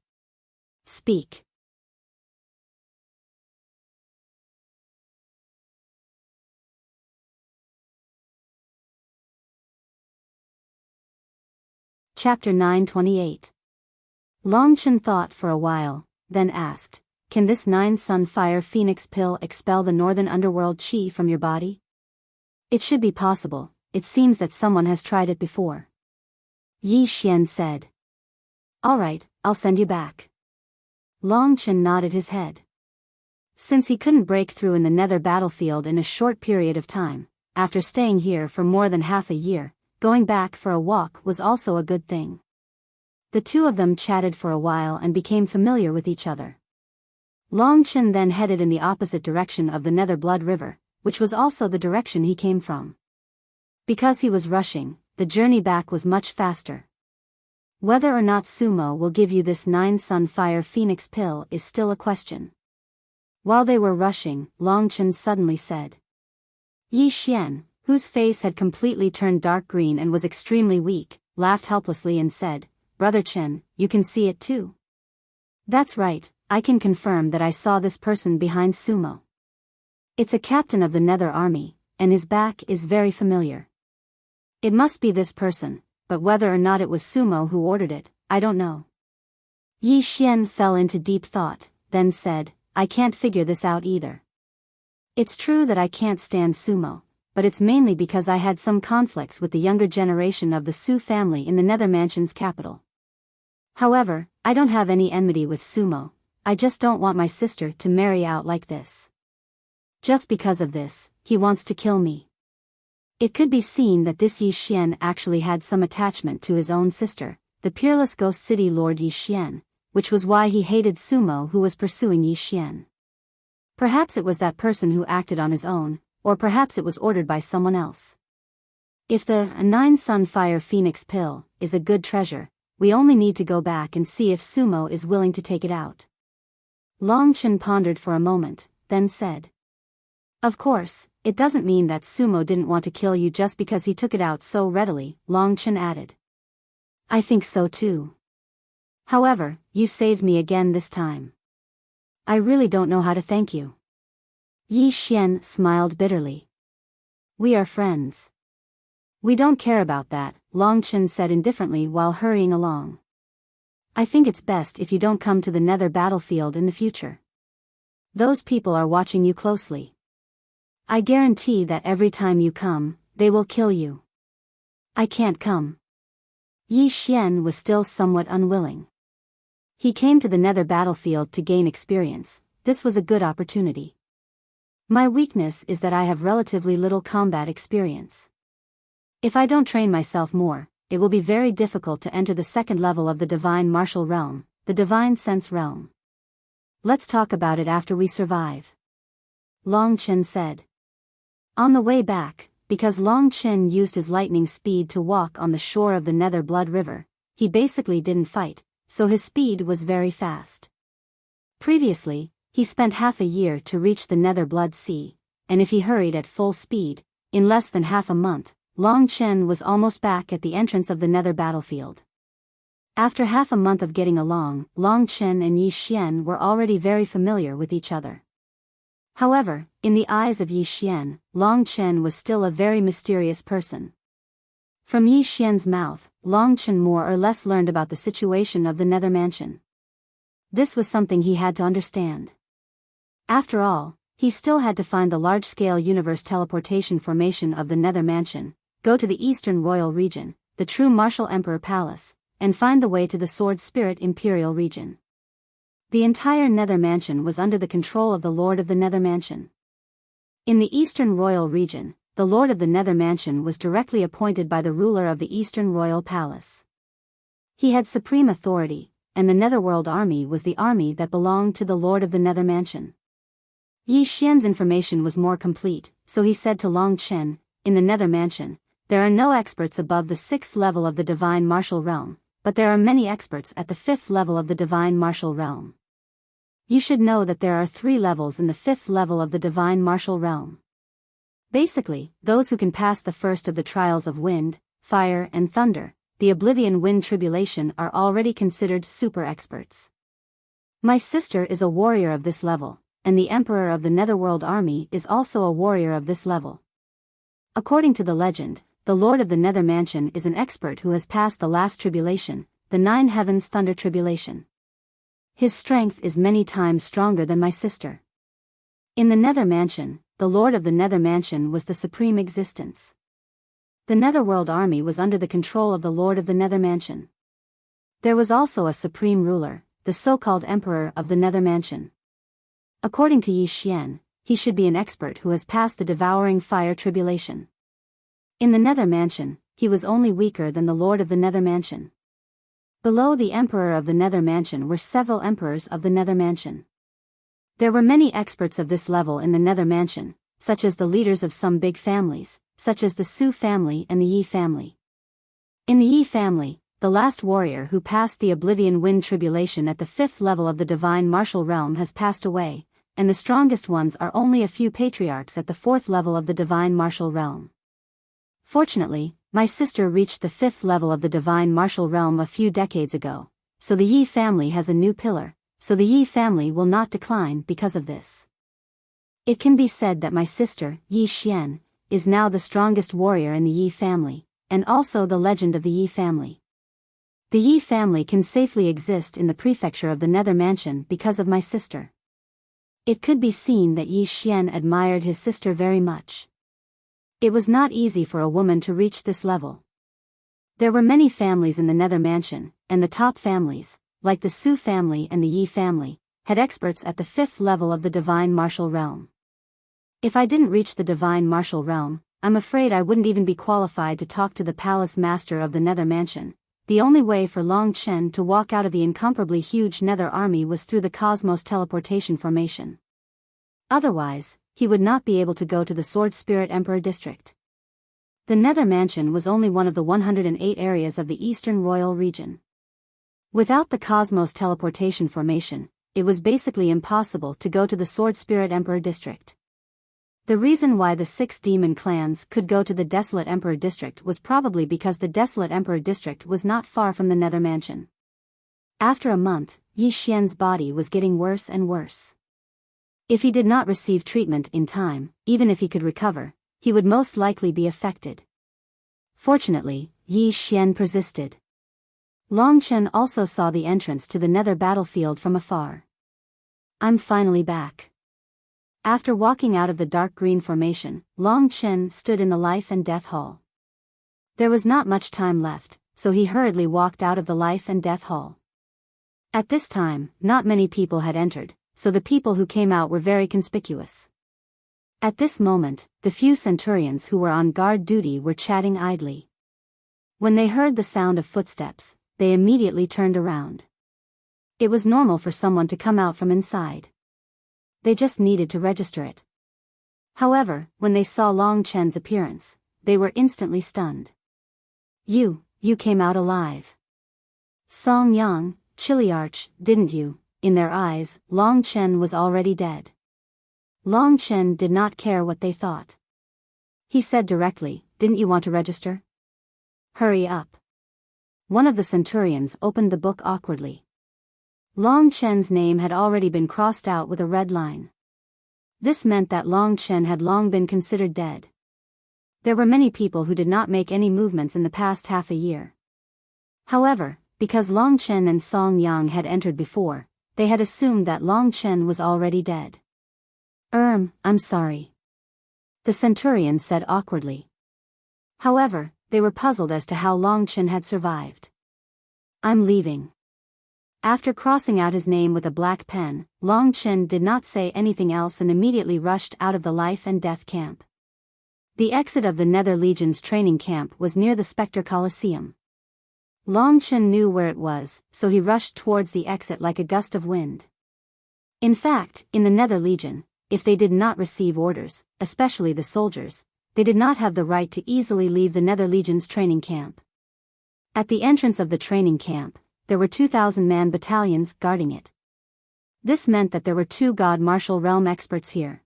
Speak. Chapter 928. Long Chen thought for a while, then asked, Can this 9-sun fire phoenix pill expel the northern underworld chi from your body? It should be possible, it seems that someone has tried it before. Yi Xian said. Alright, I'll send you back. Long Chen nodded his head. Since he couldn't break through in the Nether battlefield in a short period of time, after staying here for more than half a year, going back for a walk was also a good thing. The two of them chatted for a while and became familiar with each other. Long Chen then headed in the opposite direction of the Nether Blood River, which was also the direction he came from. Because he was rushing, the journey back was much faster. Whether or not Sumo will give you this 9-sun fire phoenix pill is still a question. While they were rushing, Long Chen suddenly said. Yi Xian, whose face had completely turned dark green and was extremely weak, laughed helplessly and said, Brother Chen, you can see it too. That's right, I can confirm that I saw this person behind Sumo. It's a captain of the Nether Army, and his back is very familiar. It must be this person, but whether or not it was Sumo who ordered it, I don't know. Yi Xian fell into deep thought, then said, I can't figure this out either. It's true that I can't stand Sumo, but it's mainly because I had some conflicts with the younger generation of the Su family in the Nether Mansion's capital. However, I don't have any enmity with Sumo, I just don't want my sister to marry out like this. Just because of this, he wants to kill me. It could be seen that this Yi Xian actually had some attachment to his own sister, the peerless Ghost City Lord Yi Xian, which was why he hated Sumo, who was pursuing Yi Xian. Perhaps it was that person who acted on his own, or perhaps it was ordered by someone else. If the 9-Sun Fire Phoenix pill is a good treasure, we only need to go back and see if Sumo is willing to take it out. Long Chen pondered for a moment, then said. Of course, it doesn't mean that Sumo didn't want to kill you just because he took it out so readily, Long Chen added. I think so too. However, you saved me again this time. I really don't know how to thank you. Yi Xian smiled bitterly. We are friends. We don't care about that, Long Chen said indifferently while hurrying along. I think it's best if you don't come to the Nether battlefield in the future. Those people are watching you closely. I guarantee that every time you come, they will kill you. I can't come. Yi Xian was still somewhat unwilling. He came to the Nether battlefield to gain experience. This was a good opportunity. My weakness is that I have relatively little combat experience. If I don't train myself more, it will be very difficult to enter the second level of the Divine Martial Realm, the Divine Sense Realm. Let's talk about it after we survive. Long Chen said. On the way back, because Long Chen used his lightning speed to walk on the shore of the Nether Blood River, he basically didn't fight, so his speed was very fast. Previously, he spent half a year to reach the Nether Blood Sea, and if he hurried at full speed, in less than half a month, Long Chen was almost back at the entrance of the Nether battlefield. After half a month of getting along, Long Chen and Yi Xian were already very familiar with each other. However, in the eyes of Yi Xian, Long Chen was still a very mysterious person. From Yi Xian's mouth, Long Chen more or less learned about the situation of the Nether Mansion. This was something he had to understand. After all, he still had to find the large-scale universe teleportation formation of the Nether Mansion, go to the Eastern Royal Region, the true Martial Emperor Palace, and find the way to the Sword Spirit Imperial Region. The entire Nether Mansion was under the control of the Lord of the Nether Mansion. In the Eastern Royal Region, the Lord of the Nether Mansion was directly appointed by the ruler of the Eastern Royal Palace. He had supreme authority, and the Netherworld Army was the army that belonged to the Lord of the Nether Mansion. Yi Xian's information was more complete, so he said to Long Chen, in the Nether Mansion, there are no experts above the 6th level of the Divine Martial Realm, but there are many experts at the 5th level of the Divine Martial Realm. You should know that there are 3 levels in the 5th level of the Divine Martial Realm. Basically, those who can pass the first of the trials of wind, fire and thunder, the Oblivion Wind Tribulation, are already considered super experts. My sister is a warrior of this level, and the Emperor of the Netherworld Army is also a warrior of this level. According to the legend, the Lord of the Nether Mansion is an expert who has passed the last tribulation, the 9 Heavens Thunder Tribulation. His strength is many times stronger than my sister. In the Nether Mansion, the Lord of the Nether Mansion was the supreme existence. The Netherworld Army was under the control of the Lord of the Nether Mansion. There was also a supreme ruler, the so-called Emperor of the Nether Mansion. According to Yi Xian, he should be an expert who has passed the devouring fire tribulation. In the Nether Mansion, he was only weaker than the Lord of the Nether Mansion. Below the Emperor of the Nether Mansion were several Emperors of the Nether Mansion. There were many experts of this level in the Nether Mansion, such as the leaders of some big families, such as the Su family and the Yi family. In the Yi family, the last warrior who passed the Oblivion Wind Tribulation at the 5th level of the Divine Martial Realm has passed away, and the strongest ones are only a few patriarchs at the 4th level of the Divine Martial Realm. Fortunately, my sister reached the 5th level of the Divine Martial Realm a few decades ago, so the Yi family has a new pillar, so the Yi family will not decline because of this. It can be said that my sister, Yi Xian, is now the strongest warrior in the Yi family, and also the legend of the Yi family. The Yi family can safely exist in the prefecture of the Nether Mansion because of my sister. It could be seen that Yi Xian admired his sister very much. It was not easy for a woman to reach this level. There were many families in the Nether Mansion, and the top families, like the Su family and the Yi family, had experts at the 5th level of the Divine Martial Realm. If I didn't reach the Divine Martial Realm, I'm afraid I wouldn't even be qualified to talk to the palace master of the Nether Mansion. The only way for Long Chen to walk out of the incomparably huge Nether army was through the Cosmos teleportation formation. Otherwise, he would not be able to go to the Sword Spirit Emperor district. The Nether Mansion was only one of the 108 areas of the Eastern Royal region. Without the Cosmos teleportation formation, it was basically impossible to go to the Sword Spirit Emperor district. The reason why the 6 demon clans could go to the Desolate Emperor district was probably because the Desolate Emperor district was not far from the Nether Mansion. After a month, Yi Xian's body was getting worse and worse. If he did not receive treatment in time, even if he could recover, he would most likely be affected. Fortunately, Yi Xian persisted. Long Chen also saw the entrance to the Nether battlefield from afar. I'm finally back. After walking out of the dark green formation, Long Chen stood in the Life and Death Hall. There was not much time left, so he hurriedly walked out of the Life and Death Hall. At this time, not many people had entered, so the people who came out were very conspicuous. At this moment, the few centurions who were on guard duty were chatting idly. When they heard the sound of footsteps, they immediately turned around. It was normal for someone to come out from inside. They just needed to register it. However, when they saw Long Chen's appearance, they were instantly stunned. You came out alive. Song Yang, Chiliarch, didn't you? In their eyes, Long Chen was already dead. Long Chen did not care what they thought. He said directly, didn't you want to register? Hurry up. One of the centurions opened the book awkwardly. Long Chen's name had already been crossed out with a red line. This meant that Long Chen had long been considered dead. There were many people who did not make any movements in the past half a year. However, because Long Chen and Song Yang had entered before, they had assumed that Long Chen was already dead. I'm sorry. The centurion said awkwardly. However, they were puzzled as to how Long Chen had survived. I'm leaving. After crossing out his name with a black pen, Long Chen did not say anything else and immediately rushed out of the Life and Death camp. The exit of the Nether Legion's training camp was near the Spectre Colosseum. Long Chen knew where it was, so he rushed towards the exit like a gust of wind. In fact, in the Nether Legion, if they did not receive orders, especially the soldiers, they did not have the right to easily leave the Nether Legion's training camp. At the entrance of the training camp, there were 2,000-man battalions guarding it. This meant that there were 2 God Martial Realm experts here.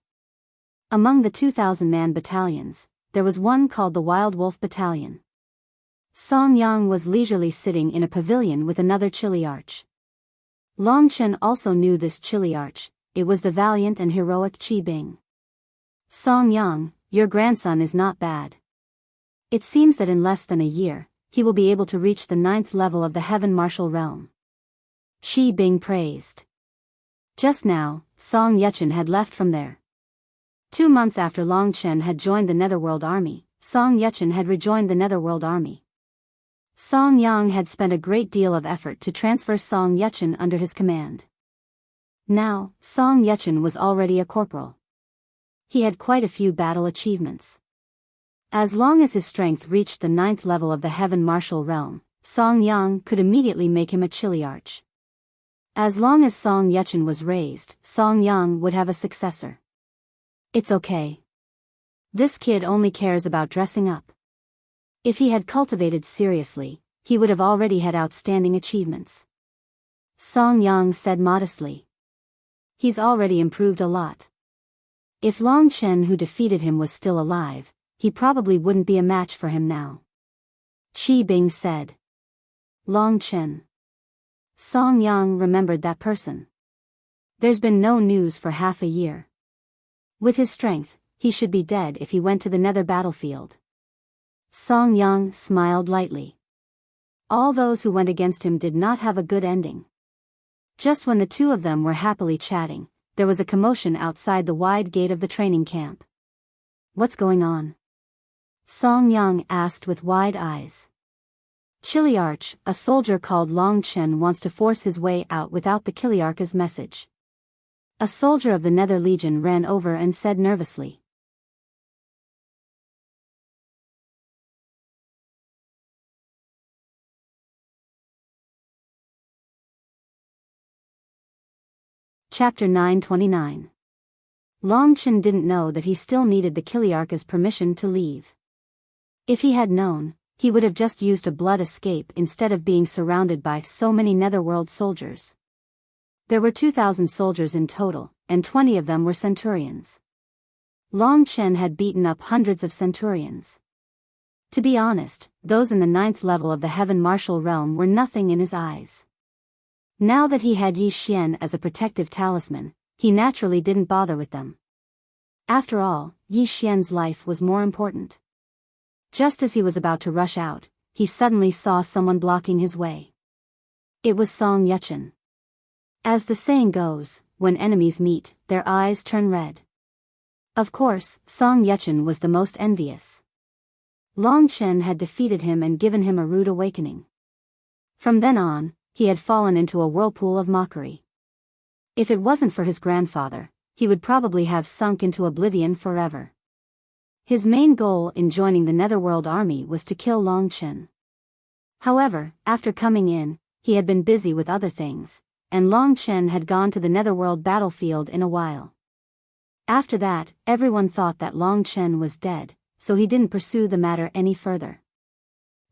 Among the 2,000-man battalions, there was one called the Wild Wolf Battalion. Song Yang was leisurely sitting in a pavilion with another Chiliarch. Long Chen also knew this Chiliarch. It was the valiant and heroic Qi Bing. Song Yang, your grandson is not bad. It seems that in less than a year, he will be able to reach the 9th level of the Heaven Martial Realm. Qi Bing praised. Just now, Song Yechen had left from there. 2 months after Long Chen had joined the Netherworld Army, Song Yechen had rejoined the Netherworld Army. Song Yang had spent a great deal of effort to transfer Song Yechen under his command. Now, Song Yechen was already a corporal. He had quite a few battle achievements. As long as his strength reached the 9th level of the Heaven Martial Realm, Song Yang could immediately make him a Chiliarch. As long as Song Yechen was raised, Song Yang would have a successor. It's okay. This kid only cares about dressing up. If he had cultivated seriously, he would have already had outstanding achievements. Song Yang said modestly. He's already improved a lot. If Long Chen who defeated him was still alive, he probably wouldn't be a match for him now. Qi Bing said. Long Chen. Song Yang remembered that person. There's been no news for half a year. With his strength, he should be dead if he went to the Nether battlefield. Song Yang smiled lightly. All those who went against him did not have a good ending. Just when the two of them were happily chatting, there was a commotion outside the wide gate of the training camp. What's going on? Song Yang asked with wide eyes. Chiliarch, a soldier called Long Chen, wants to force his way out without the Chiliarch's message. A soldier of the Nether Legion ran over and said nervously. Chapter 929. Long Chen didn't know that he still needed the Kiliarka's permission to leave. If he had known, he would have just used a blood escape instead of being surrounded by so many Netherworld soldiers. There were 2,000 soldiers in total, and 20 of them were centurions. Long Chen had beaten up hundreds of centurions. To be honest, those in the 9th level of the Heaven Martial Realm were nothing in his eyes. Now that he had Yi Xian as a protective talisman, he naturally didn't bother with them. After all, Yi Xian's life was more important. Just as he was about to rush out, he suddenly saw someone blocking his way. It was Song Yechen. As the saying goes, when enemies meet, their eyes turn red. Of course, Song Yechen was the most envious. Long Chen had defeated him and given him a rude awakening. From then on, he had fallen into a whirlpool of mockery. If it wasn't for his grandfather, he would probably have sunk into oblivion forever. His main goal in joining the Netherworld army was to kill Long Chen. However, after coming in, he had been busy with other things, and Long Chen had gone to the Netherworld battlefield in a while. After that, everyone thought that Long Chen was dead, so he didn't pursue the matter any further.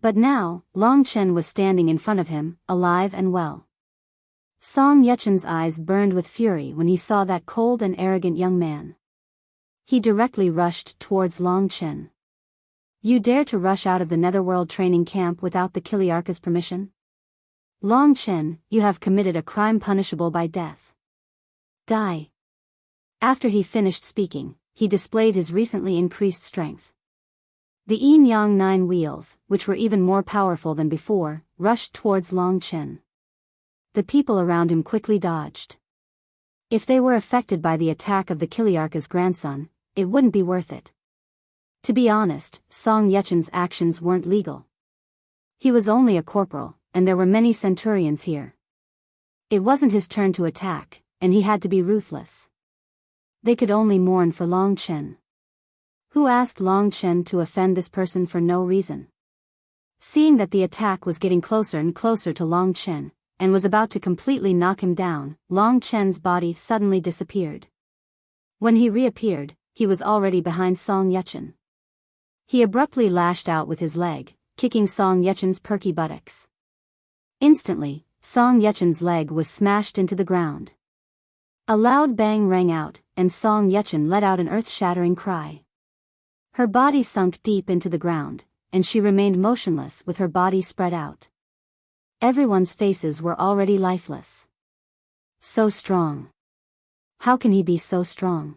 But now, Long Chen was standing in front of him, alive and well. Song Yechen's eyes burned with fury when he saw that cold and arrogant young man. He directly rushed towards Long Chen. "You dare to rush out of the Netherworld training camp without the Kiliarka's permission? Long Chen, you have committed a crime punishable by death. Die." After he finished speaking, he displayed his recently increased strength. The Yin Yang 9 wheels, which were even more powerful than before, rushed towards Long Chen. The people around him quickly dodged. If they were affected by the attack of the Kiliarka's grandson, it wouldn't be worth it. To be honest, Song Yechen's actions weren't legal. He was only a corporal, and there were many centurions here. It wasn't his turn to attack, and he had to be ruthless. They could only mourn for Long Chen. Who asked Long Chen to offend this person for no reason? Seeing that the attack was getting closer and closer to Long Chen, and was about to completely knock him down, Long Chen's body suddenly disappeared. When he reappeared, he was already behind Song Yechen. He abruptly lashed out with his leg, kicking Song Yechen's perky buttocks. Instantly, Song Yechen's leg was smashed into the ground. A loud bang rang out, and Song Yechen let out an earth-shattering cry. Her body sunk deep into the ground, and she remained motionless with her body spread out. Everyone's faces were already lifeless. So strong. How can he be so strong?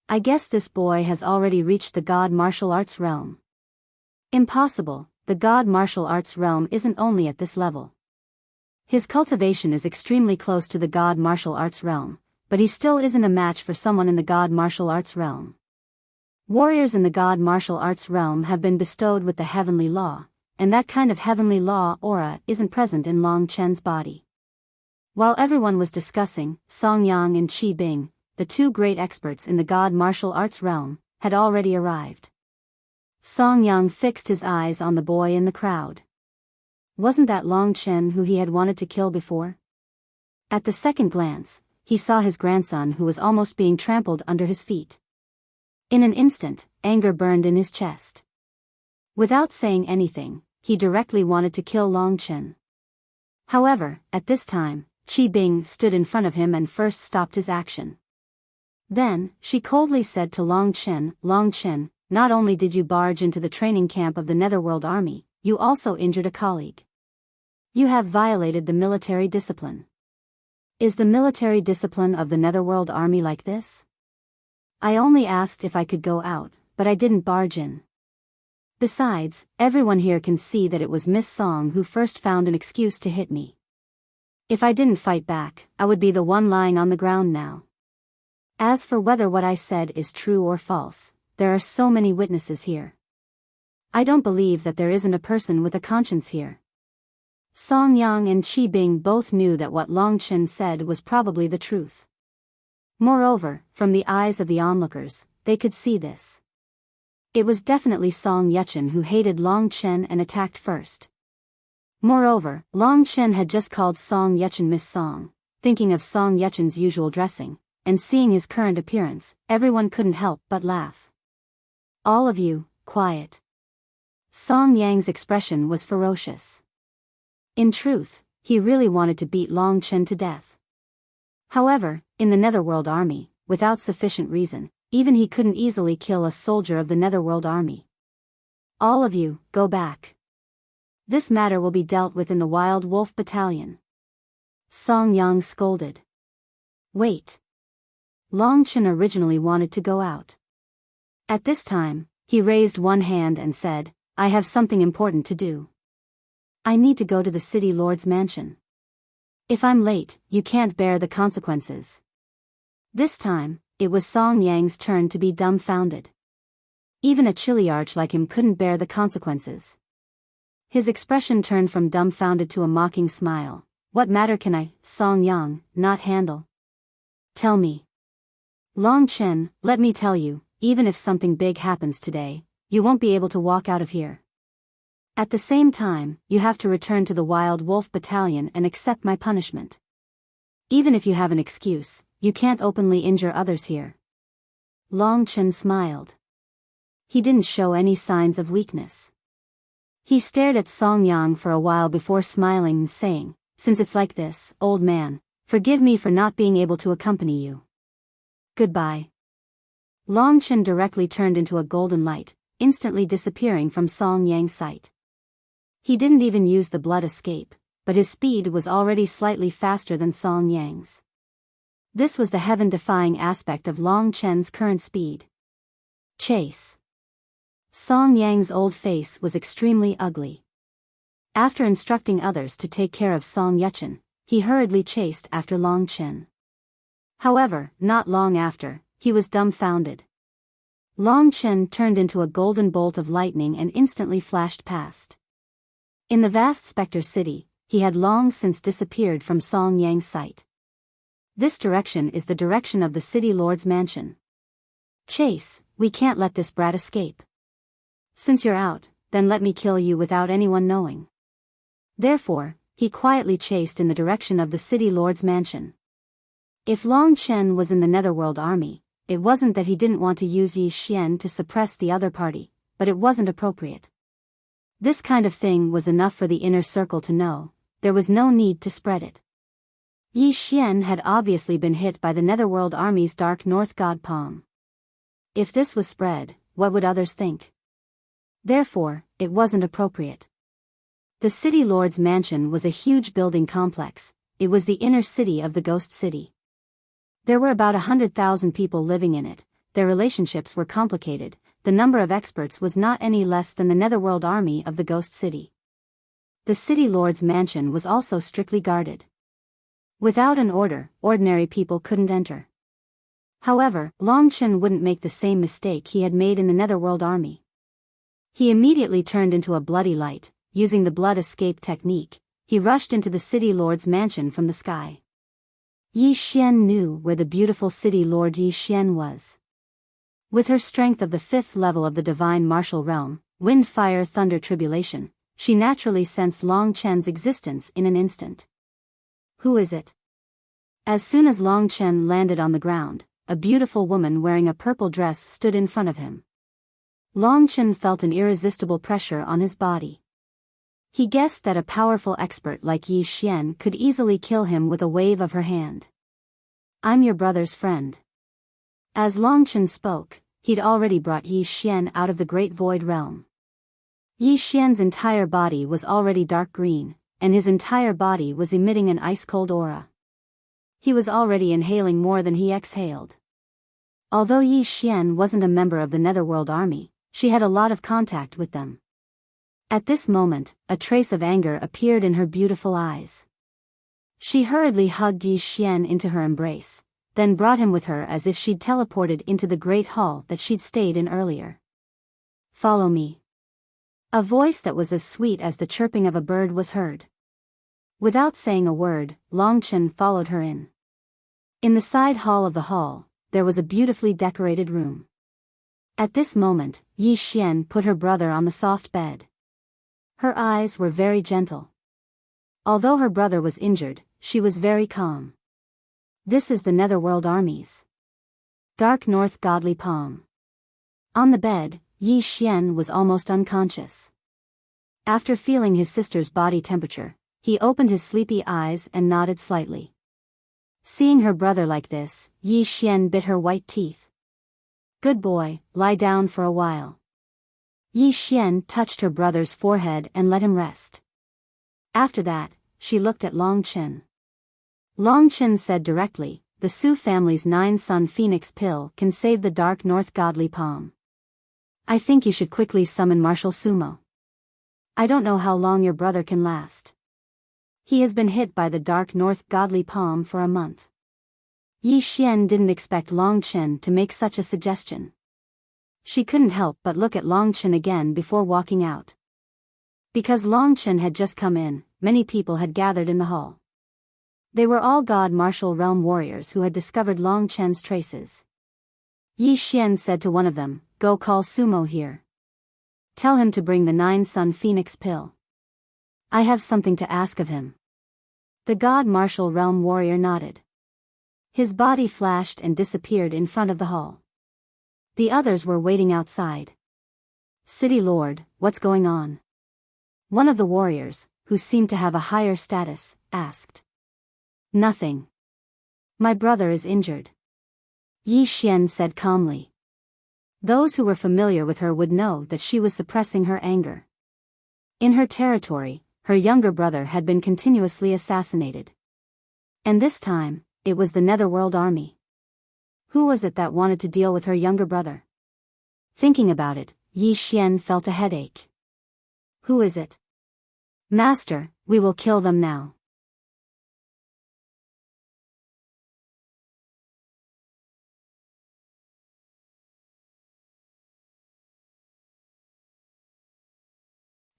I guess this boy has already reached the God Martial Arts realm. Impossible, the God Martial Arts realm isn't only at this level. His cultivation is extremely close to the God Martial Arts realm, but he still isn't a match for someone in the God Martial Arts realm. Warriors in the God Martial Arts realm have been bestowed with the heavenly law, and that kind of heavenly law aura isn't present in Long Chen's body. While everyone was discussing, Song Yang and Qi Bing, the two great experts in the God Martial Arts realm, had already arrived. Song Yang fixed his eyes on the boy in the crowd. Wasn't that Long Chen who he had wanted to kill before? At the second glance, he saw his grandson who was almost being trampled under his feet. In an instant, anger burned in his chest. Without saying anything, he directly wanted to kill Long Chen. However, at this time, Qi Bing stood in front of him and first stopped his action. Then, she coldly said to Long Chen, "Long Chen, not only did you barge into the training camp of the Netherworld army, you also injured a colleague. You have violated the military discipline. Is the military discipline of the Netherworld army like this? I only asked if I could go out, but I didn't barge in. Besides, everyone here can see that it was Miss Song who first found an excuse to hit me. If I didn't fight back, I would be the one lying on the ground now. As for whether what I said is true or false, there are so many witnesses here. I don't believe that there isn't a person with a conscience here." Song Yang and Qi Bing both knew that what Long Chen said was probably the truth. Moreover, from the eyes of the onlookers, they could see this. It was definitely Song Yechen who hated Long Chen and attacked first. Moreover, Long Chen had just called Song Yechen Miss Song, thinking of Song Yechen's usual dressing, and seeing his current appearance, everyone couldn't help but laugh. All of you, quiet. Song Yang's expression was ferocious. In truth, he really wanted to beat Long Chen to death. However, in the Netherworld Army, without sufficient reason, even he couldn't easily kill a soldier of the Netherworld Army. All of you, go back. This matter will be dealt with in the Wild Wolf Battalion. Song Yang scolded. Wait. Long Chen originally wanted to go out. At this time, he raised one hand and said, I have something important to do. I need to go to the city lord's mansion. If I'm late, you can't bear the consequences. This time, it was Song Yang's turn to be dumbfounded. Even a chiliarch like him couldn't bear the consequences. His expression turned from dumbfounded to a mocking smile. What matter can I, Song Yang, not handle? Tell me. Long Chen, let me tell you, even if something big happens today, you won't be able to walk out of here. At the same time, you have to return to the Wild Wolf Battalion and accept my punishment. Even if you have an excuse, you can't openly injure others here. Long Chen smiled. He didn't show any signs of weakness. He stared at Song Yang for a while before smiling and saying, Since it's like this, old man, forgive me for not being able to accompany you. Goodbye. Long Chen directly turned into a golden light, instantly disappearing from Song Yang's sight. He didn't even use the blood escape, but his speed was already slightly faster than Song Yang's. This was the heaven-defying aspect of Long Chen's current speed. Chase. Song Yang's old face was extremely ugly. After instructing others to take care of Song Yechen, he hurriedly chased after Long Chen. However, not long after, he was dumbfounded. Long Chen turned into a golden bolt of lightning and instantly flashed past. In the vast Spectre City, he had long since disappeared from Song Yang's sight. This direction is the direction of the city lord's mansion. Chase, we can't let this brat escape. Since you're out, then let me kill you without anyone knowing. Therefore, he quietly chased in the direction of the city lord's mansion. If Long Chen was in the Netherworld Army, it wasn't that he didn't want to use Yi Xian to suppress the other party, but it wasn't appropriate. This kind of thing was enough for the inner circle to know, there was no need to spread it. Yi Xian had obviously been hit by the Netherworld Army's Dark North God Palm. If this was spread, what would others think? Therefore, it wasn't appropriate. The city lord's mansion was a huge building complex. It was the inner city of the Ghost City. There were about 100,000 people living in it. Their relationships were complicated. The number of experts was not any less than the Netherworld Army of the Ghost City. The city lord's mansion was also strictly guarded. Without an order, ordinary people couldn't enter. However, Long Chen wouldn't make the same mistake he had made in the Netherworld Army. He immediately turned into a bloody light. Using the blood escape technique, he rushed into the city lord's mansion from the sky. Yi Xian knew where the beautiful city lord Yi Xian was. With her strength of the 5th level of the divine martial realm, wind, fire, thunder, tribulation, she naturally sensed Long Chen's existence in an instant. Who is it? As soon as Long Chen landed on the ground, a beautiful woman wearing a purple dress stood in front of him. Long Chen felt an irresistible pressure on his body. He guessed that a powerful expert like Yi Xian could easily kill him with a wave of her hand. I'm your brother's friend. As Long Chen spoke, he'd already brought Yi Xian out of the Great Void Realm. Yi Xian's entire body was already dark green, and his entire body was emitting an ice-cold aura. He was already inhaling more than he exhaled. Although Yi Xian wasn't a member of the Netherworld Army, she had a lot of contact with them. At this moment, a trace of anger appeared in her beautiful eyes. She hurriedly hugged Yi Xian into her embrace, then brought him with her as if she'd teleported into the great hall that she'd stayed in earlier. Follow me. A voice that was as sweet as the chirping of a bird was heard. Without saying a word, Long Chen followed her in. In the side hall of the hall, there was a beautifully decorated room. At this moment, Yi Xian put her brother on the soft bed. Her eyes were very gentle. Although her brother was injured, she was very calm. This is the Netherworld armies. Dark North Godly Palm. On the bed, Yi Xian was almost unconscious. After feeling his sister's body temperature, he opened his sleepy eyes and nodded slightly. Seeing her brother like this, Yi Xian bit her white teeth. Good boy, lie down for a while. Yi Xian touched her brother's forehead and let him rest. After that, she looked at Long Chen. Long Chen said directly, the Su family's 9-sun phoenix pill can save the Dark North Godly Palm. I think you should quickly summon Martial Sumo. I don't know how long your brother can last. He has been hit by the Dark North Godly Palm for a month. Yi Xian didn't expect Long Chen to make such a suggestion. She couldn't help but look at Long Chen again before walking out. Because Long Chen had just come in, many people had gathered in the hall. They were all God Martial Realm warriors who had discovered Long Chen's traces. Yi Xian said to one of them, "Go call Sumo here. Tell him to bring the 9-sun phoenix pill. I have something to ask of him." The God Martial Realm warrior nodded. His body flashed and disappeared in front of the hall. The others were waiting outside. "City Lord, what's going on?" One of the warriors, who seemed to have a higher status, asked. "Nothing. My brother is injured," Yi Xian said calmly. Those who were familiar with her would know that she was suppressing her anger. In her territory, her younger brother had been continuously assassinated. And this time, it was the Netherworld army. Who was it that wanted to deal with her younger brother? Thinking about it, Yi Xian felt a headache. Who is it? Master, we will kill them now.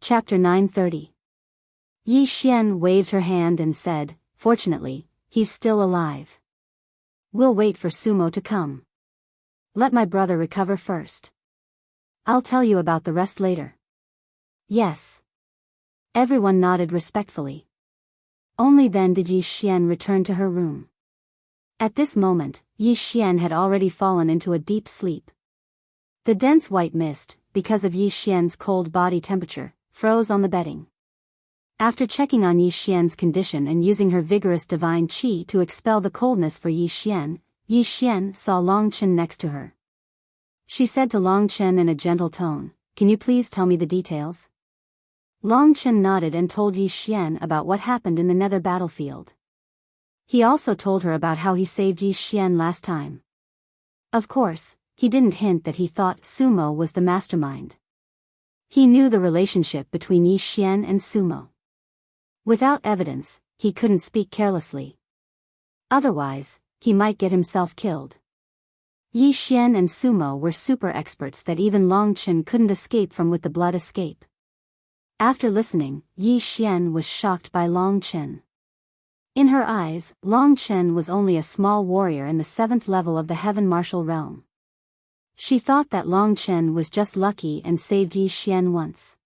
Chapter 930. Yi Xian waved her hand and said, "Fortunately, he's still alive. We'll wait for Sumo to come. Let my brother recover first. I'll tell you about the rest later." Yes. Everyone nodded respectfully. Only then did Yi Xian return to her room. At this moment, Yi Xian had already fallen into a deep sleep. The dense white mist, because of Yi Xian's cold body temperature, froze on the bedding. After checking on Yi Xian's condition and using her vigorous divine qi to expel the coldness for Yi Xian saw Long Chen next to her. She said to Long Chen in a gentle tone, "Can you please tell me the details?" Long Chen nodded and told Yi Xian about what happened in the nether battlefield. He also told her about how he saved Yi Xian last time. Of course, he didn't hint that he thought Sumo was the mastermind. He knew the relationship between Yi Xian and Sumo. Without evidence, he couldn't speak carelessly. Otherwise, he might get himself killed. Yi Xian and Sumo were super experts that even Long Chen couldn't escape from with the blood escape. After listening, Yi Xian was shocked by Long Chen. In her eyes, Long Chen was only a small warrior in the 7th level of the Heaven Martial Realm. She thought that Long Chen was just lucky and saved Yi Xian once.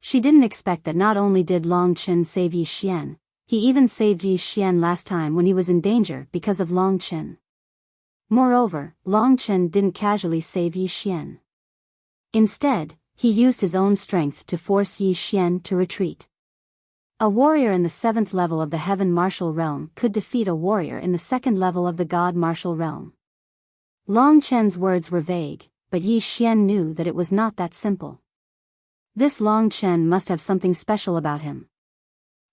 She didn't expect that not only did Long Chen save Yi Xian, he even saved Yi Xian last time when he was in danger because of Long Chen. Moreover, Long Chen didn't casually save Yi Xian. Instead, he used his own strength to force Yi Xian to retreat. A warrior in the 7th level of the Heaven Martial Realm could defeat a warrior in the 2nd level of the God Martial Realm. Long Chen's words were vague, but Yi Xian knew that it was not that simple. This Long Chen must have something special about him.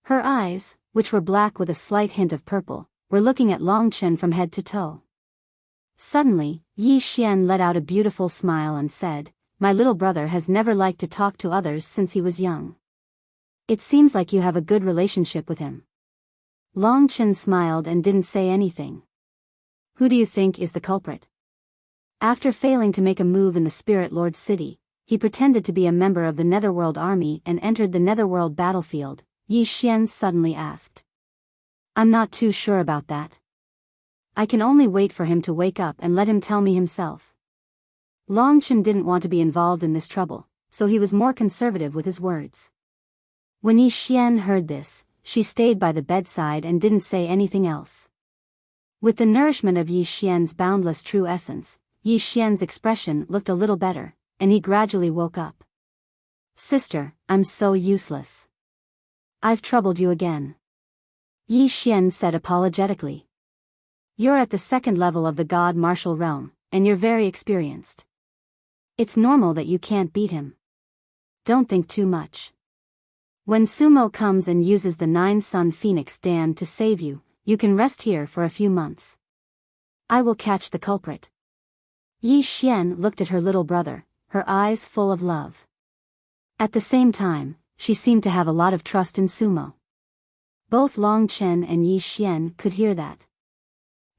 Her eyes, which were black with a slight hint of purple, were looking at Long Chen from head to toe. Suddenly, Yi Xian let out a beautiful smile and said, "My little brother has never liked to talk to others since he was young. It seems like you have a good relationship with him." Long Chen smiled and didn't say anything. "Who do you think is the culprit?" After failing to make a move in the Spirit Lord City, he pretended to be a member of the Netherworld army and entered the Netherworld battlefield, Yi Xian suddenly asked. "I'm not too sure about that. I can only wait for him to wake up and let him tell me himself." Long Chen didn't want to be involved in this trouble, so he was more conservative with his words. When Yi Xian heard this, she stayed by the bedside and didn't say anything else. With the nourishment of Yi Xian's boundless true essence, Yi Xian's expression looked a little better, and he gradually woke up. Sister, I'm so useless. I've troubled you again. Yi Xian said apologetically. You're at the second level of the God martial realm, and you're very experienced. It's normal that you can't beat him. Don't think too much. When Sumo comes and uses the 9-Sun Phoenix Dam to save you, you can rest here for a few months. I will catch the culprit. Yi Xian looked at her little brother, her eyes full of love. At the same time, she seemed to have a lot of trust in Sumo. Both Long Chen and Yi Xian could hear that.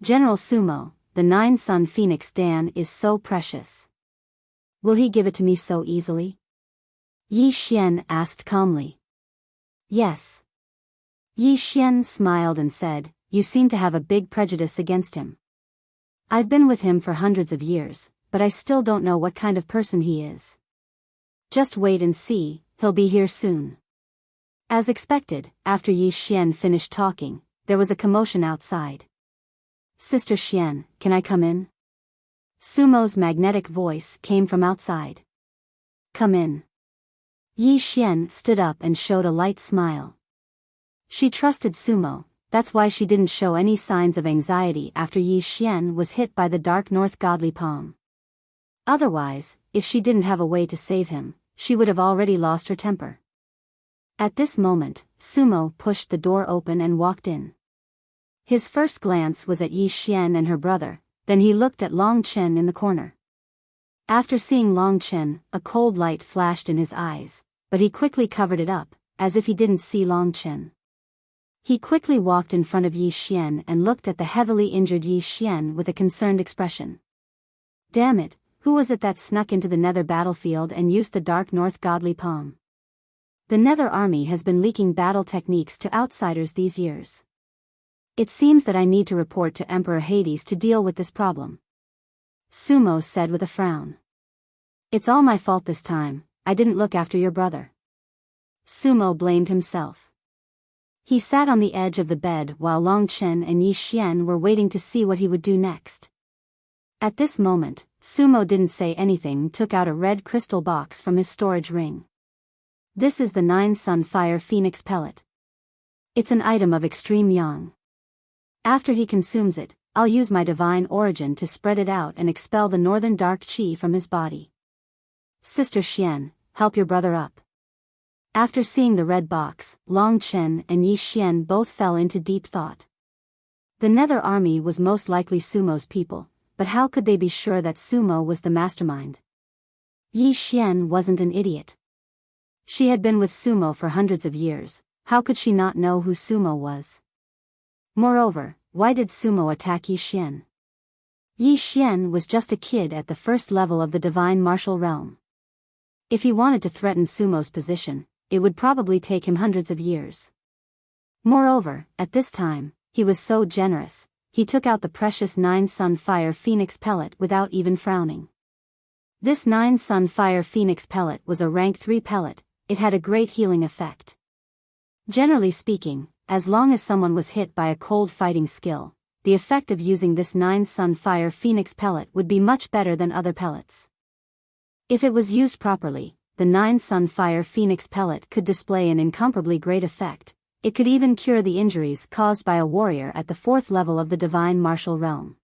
General Sumo, the 9-Sun Phoenix Dam is so precious. Will he give it to me so easily? Yi Xian asked calmly. Yes. Yi Xian smiled and said, You seem to have a big prejudice against him. I've been with him for hundreds of years, but I still don't know what kind of person he is. Just wait and see, he'll be here soon. As expected, after Yi Xian finished talking, there was a commotion outside. Sister Xian, can I come in? Sumo's magnetic voice came from outside. Come in. Yi Xian stood up and showed a light smile. She trusted Sumo, that's why she didn't show any signs of anxiety after Yi Xian was hit by the dark north godly palm. Otherwise, if she didn't have a way to save him, she would have already lost her temper. At this moment, Sumo pushed the door open and walked in. His first glance was at Yi Xian and her brother, then he looked at Long Chen in the corner. After seeing Long Chen, a cold light flashed in his eyes, but he quickly covered it up, as if he didn't see Long Chen. He quickly walked in front of Yi Xian and looked at the heavily injured Yi Xian with a concerned expression. Damn it, who was it that snuck into the Nether battlefield and used the Dark North godly palm? The Nether army has been leaking battle techniques to outsiders these years. It seems that I need to report to Emperor Hades to deal with this problem. Sumo said with a frown. It's all my fault this time, I didn't look after your brother. Sumo blamed himself. He sat on the edge of the bed while Long Chen and Yi Xian were waiting to see what he would do next. At this moment, Sumo didn't say anything and took out a red crystal box from his storage ring. This is the 9-Sun Fire Phoenix Pellet. It's an item of extreme yang. After he consumes it, I'll use my divine origin to spread it out and expel the northern dark qi from his body. Sister Xian, help your brother up. After seeing the red box, Long Chen and Yi Xian both fell into deep thought. The Nether army was most likely Sumo's people, but how could they be sure that Sumo was the mastermind? Yi Xian wasn't an idiot. She had been with Sumo for hundreds of years, how could she not know who Sumo was? Moreover, why did Sumo attack Yi Xian? Yi Xian was just a kid at the first level of the divine martial realm. If he wanted to threaten Sumo's position, it would probably take him hundreds of years. Moreover, at this time, he was so generous, he took out the precious 9-Sun Fire Phoenix Pellet without even frowning. This 9-Sun Fire Phoenix Pellet was a rank 3 pellet, it had a great healing effect. Generally speaking, as long as someone was hit by a cold fighting skill, the effect of using this 9-Sun Fire Phoenix Pellet would be much better than other pellets. If it was used properly, the 9-Sun Fire Phoenix Pellet could display an incomparably great effect. It could even cure the injuries caused by a warrior at the 4th level of the divine martial realm.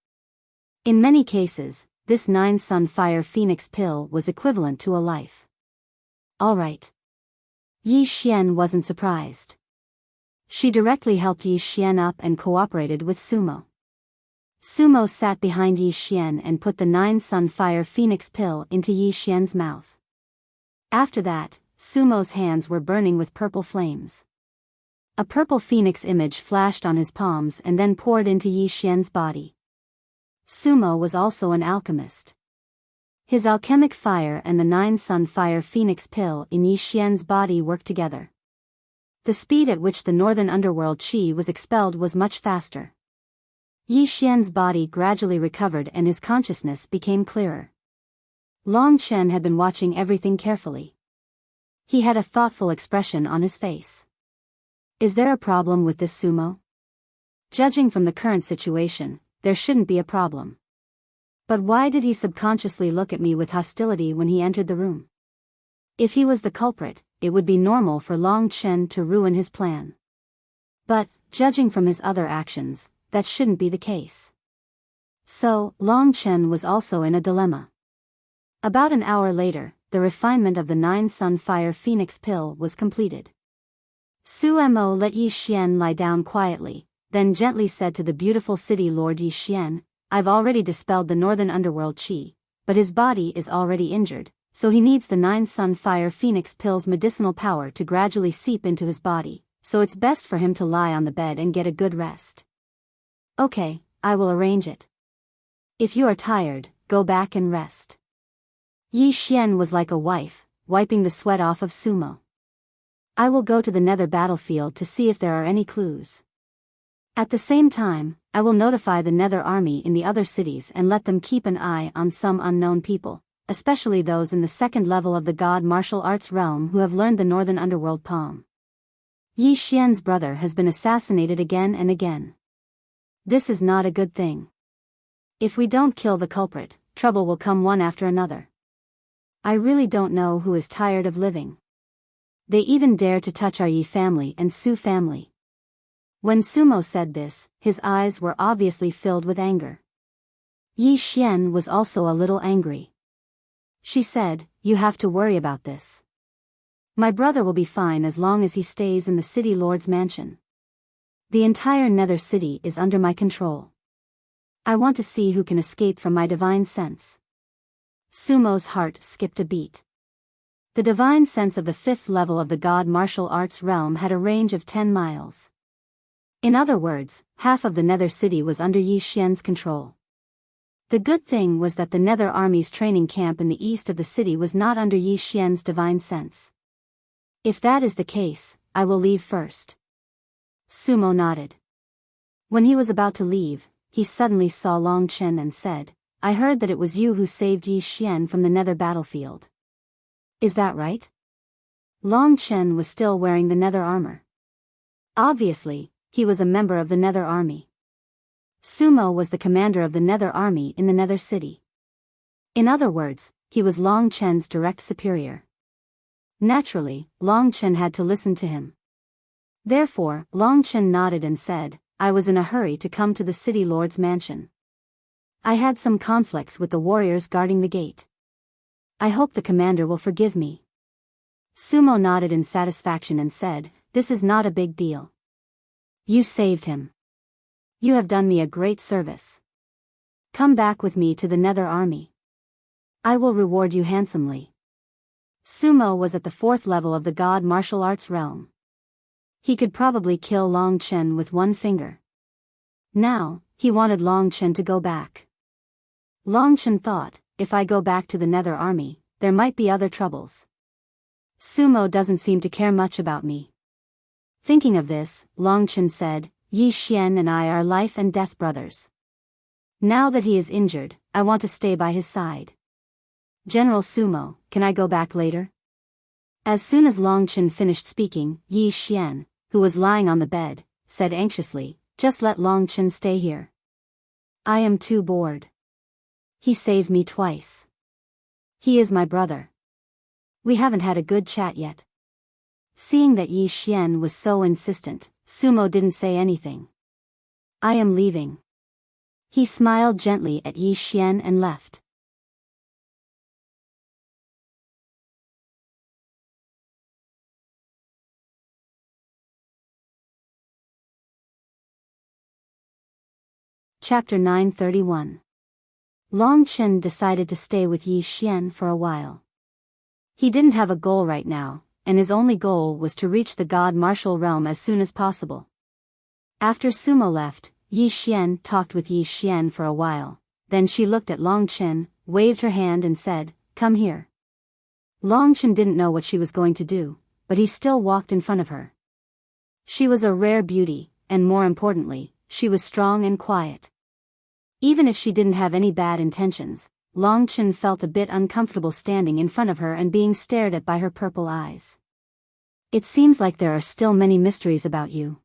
In many cases, this 9-Sun Fire Phoenix pill was equivalent to a life. Alright. Yi Xian wasn't surprised. She directly helped Yi Xian up and cooperated with Sumo. Sumo sat behind Yi Xian and put the 9-Sun Fire Phoenix pill into Yi Xian's mouth. After that, Sumo's hands were burning with purple flames. A purple phoenix image flashed on his palms and then poured into Yi Xian's body. Sumo was also an alchemist. His alchemic fire and the 9-Sun Fire Phoenix pill in Yi Xian's body worked together. The speed at which the northern underworld qi was expelled was much faster. Yi Xian's body gradually recovered and his consciousness became clearer. Long Chen had been watching everything carefully. He had a thoughtful expression on his face. Is there a problem with this Sumo? Judging from the current situation, there shouldn't be a problem. But why did he subconsciously look at me with hostility when he entered the room? If he was the culprit, it would be normal for Long Chen to ruin his plan. But, judging from his other actions, that shouldn't be the case. So, Long Chen was also in a dilemma. About an hour later, the refinement of the 9-Sun Fire Phoenix pill was completed. Su Mo let Yi Xian lie down quietly, then gently said to the beautiful city lord Yi Xian, I've already dispelled the northern underworld qi, but his body is already injured, so he needs the 9-Sun Fire Phoenix pill's medicinal power to gradually seep into his body, so it's best for him to lie on the bed and get a good rest. Okay, I will arrange it. If you are tired, go back and rest. Yi Xian was like a wife, wiping the sweat off of Sumo. I will go to the nether battlefield to see if there are any clues. At the same time, I will notify the nether army in the other cities and let them keep an eye on some unknown people, especially those in the second level of the god martial arts realm who have learned the northern underworld palm. Yi Xian's brother has been assassinated again and again. This is not a good thing. If we don't kill the culprit, trouble will come one after another. I really don't know who is tired of living. They even dare to touch our Yi family and Su family. When Sumo said this, his eyes were obviously filled with anger. Yi Xian was also a little angry. She said, you have to worry about this. My brother will be fine as long as he stays in the city lord's mansion. The entire nether city is under my control. I want to see who can escape from my divine sense. Sumo's heart skipped a beat. The divine sense of the 5th level of the god martial arts realm had a range of 10 miles. In other words, half of the nether city was under Yi Xian's control. The good thing was that the nether army's training camp in the east of the city was not under Yi Xian's divine sense. If that is the case, I will leave first. Sumo nodded. When he was about to leave, he suddenly saw Long Chen and said, I heard that it was you who saved Yi Xian from the nether battlefield. Is that right? Long Chen was still wearing the nether armor. Obviously, he was a member of the nether army. Sumo was the commander of the nether army in the nether city. In other words, he was Long Chen's direct superior. Naturally, Long Chen had to listen to him. Therefore, Long Chen nodded and said, I was in a hurry to come to the city lord's mansion. I had some conflicts with the warriors guarding the gate. I hope the commander will forgive me. Sumo nodded in satisfaction and said, this is not a big deal. You saved him. You have done me a great service. Come back with me to the nether army. I will reward you handsomely. Sumo was at the 4th level of the god martial arts realm. He could probably kill Long Chen with one finger. Now, he wanted Long Chen to go back. Long Chen thought, if I go back to the nether army, there might be other troubles. Sumo doesn't seem to care much about me. Thinking of this, Long Chen said, Yi Xian and I are life and death brothers. Now that he is injured, I want to stay by his side. General Sumo, can I go back later? As soon as Long Chen finished speaking, Yi Xian, who was lying on the bed, said anxiously, just let Long Chen stay here. I am too bored. He saved me twice. He is my brother. We haven't had a good chat yet. Seeing that Yi Xian was so insistent, Sumo didn't say anything. I am leaving. He smiled gently at Yi Xian and left. Chapter 931. Long Chen decided to stay with Yi Xian for a while. He didn't have a goal right now, and his only goal was to reach the god martial realm as soon as possible. After Sumo left, Yi Xian talked with Yi Xian for a while, then she looked at Long Chen, waved her hand and said, come here. Long Chen didn't know what she was going to do, but he still walked in front of her. She was a rare beauty, and more importantly, she was strong and quiet. Even if she didn't have any bad intentions, Long Chen felt a bit uncomfortable standing in front of her and being stared at by her purple eyes. It seems like there are still many mysteries about you.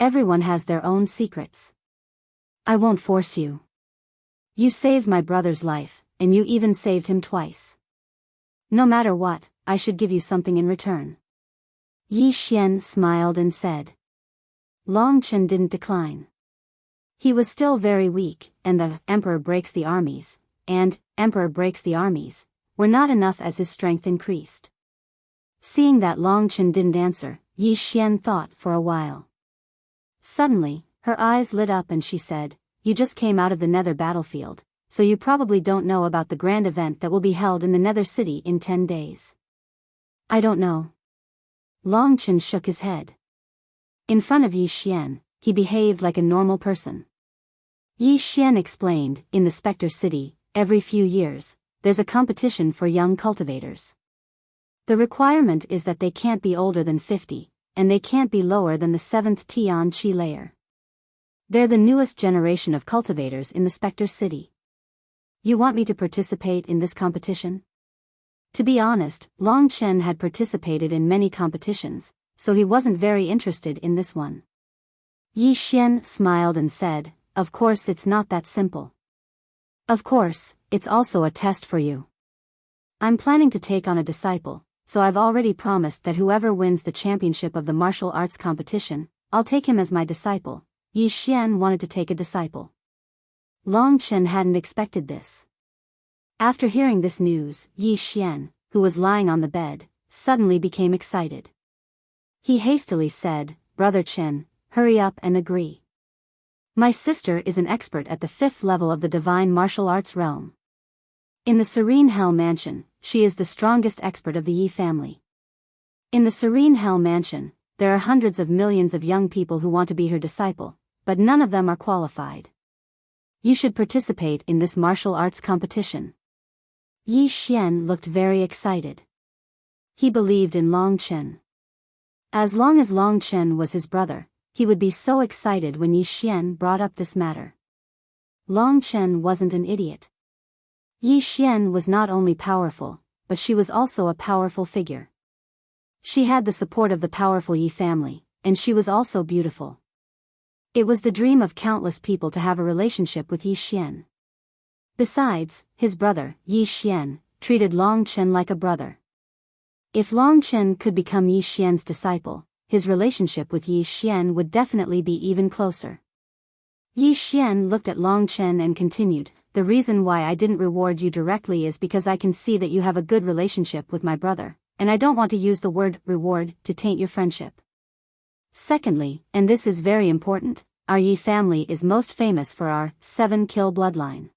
Everyone has their own secrets. I won't force you. You saved my brother's life, and you even saved him twice. No matter what, I should give you something in return. Yi Xian smiled and said. Long Chen didn't decline. He was still very weak, and the Emperor breaks the armies, and Emperor breaks the armies, were not enough as his strength increased. Seeing that Long Chen didn't answer, Yi Xian thought for a while. Suddenly, her eyes lit up and she said, You just came out of the Nether battlefield, so you probably don't know about the grand event that will be held in the Nether city in 10 days. I don't know. Long Chen shook his head. In front of Yi Xian, he behaved like a normal person. Yi Xian explained, in the Spectre City, every few years, there's a competition for young cultivators. The requirement is that they can't be older than 50, and they can't be lower than the 7th Tian Qi layer. They're the newest generation of cultivators in the Spectre City. You want me to participate in this competition? To be honest, Long Chen had participated in many competitions, so he wasn't very interested in this one. Yi Xian smiled and said, Of course it's not that simple. Of course, it's also a test for you. I'm planning to take on a disciple, so I've already promised that whoever wins the championship of the martial arts competition, I'll take him as my disciple. Yi Xian wanted to take a disciple. Long Chen hadn't expected this. After hearing this news, Yi Xian, who was lying on the bed, suddenly became excited. He hastily said, Brother Chen, hurry up and agree. My sister is an expert at the 5th level of the divine martial arts realm. In the Serene Hell Mansion, she is the strongest expert of the Yi family. In the Serene Hell Mansion, there are hundreds of millions of young people who want to be her disciple, but none of them are qualified. You should participate in this martial arts competition. Yi Xian looked very excited. He believed in Long Chen. As long as Long Chen was his brother, he would be so excited when Yi Xian brought up this matter. Long Chen wasn't an idiot. Yi Xian was not only powerful, but she was also a powerful figure. She had the support of the powerful Yi family, and she was also beautiful. It was the dream of countless people to have a relationship with Yi Xian. Besides, his brother, Yi Xian, treated Long Chen like a brother. If Long Chen could become Yi Xian's disciple, his relationship with Yi Xian would definitely be even closer. Yi Xian looked at Long Chen and continued, The reason why I didn't reward you directly is because I can see that you have a good relationship with my brother, and I don't want to use the word reward to taint your friendship. Secondly, and this is very important, our Yi family is most famous for our 7-kill bloodline.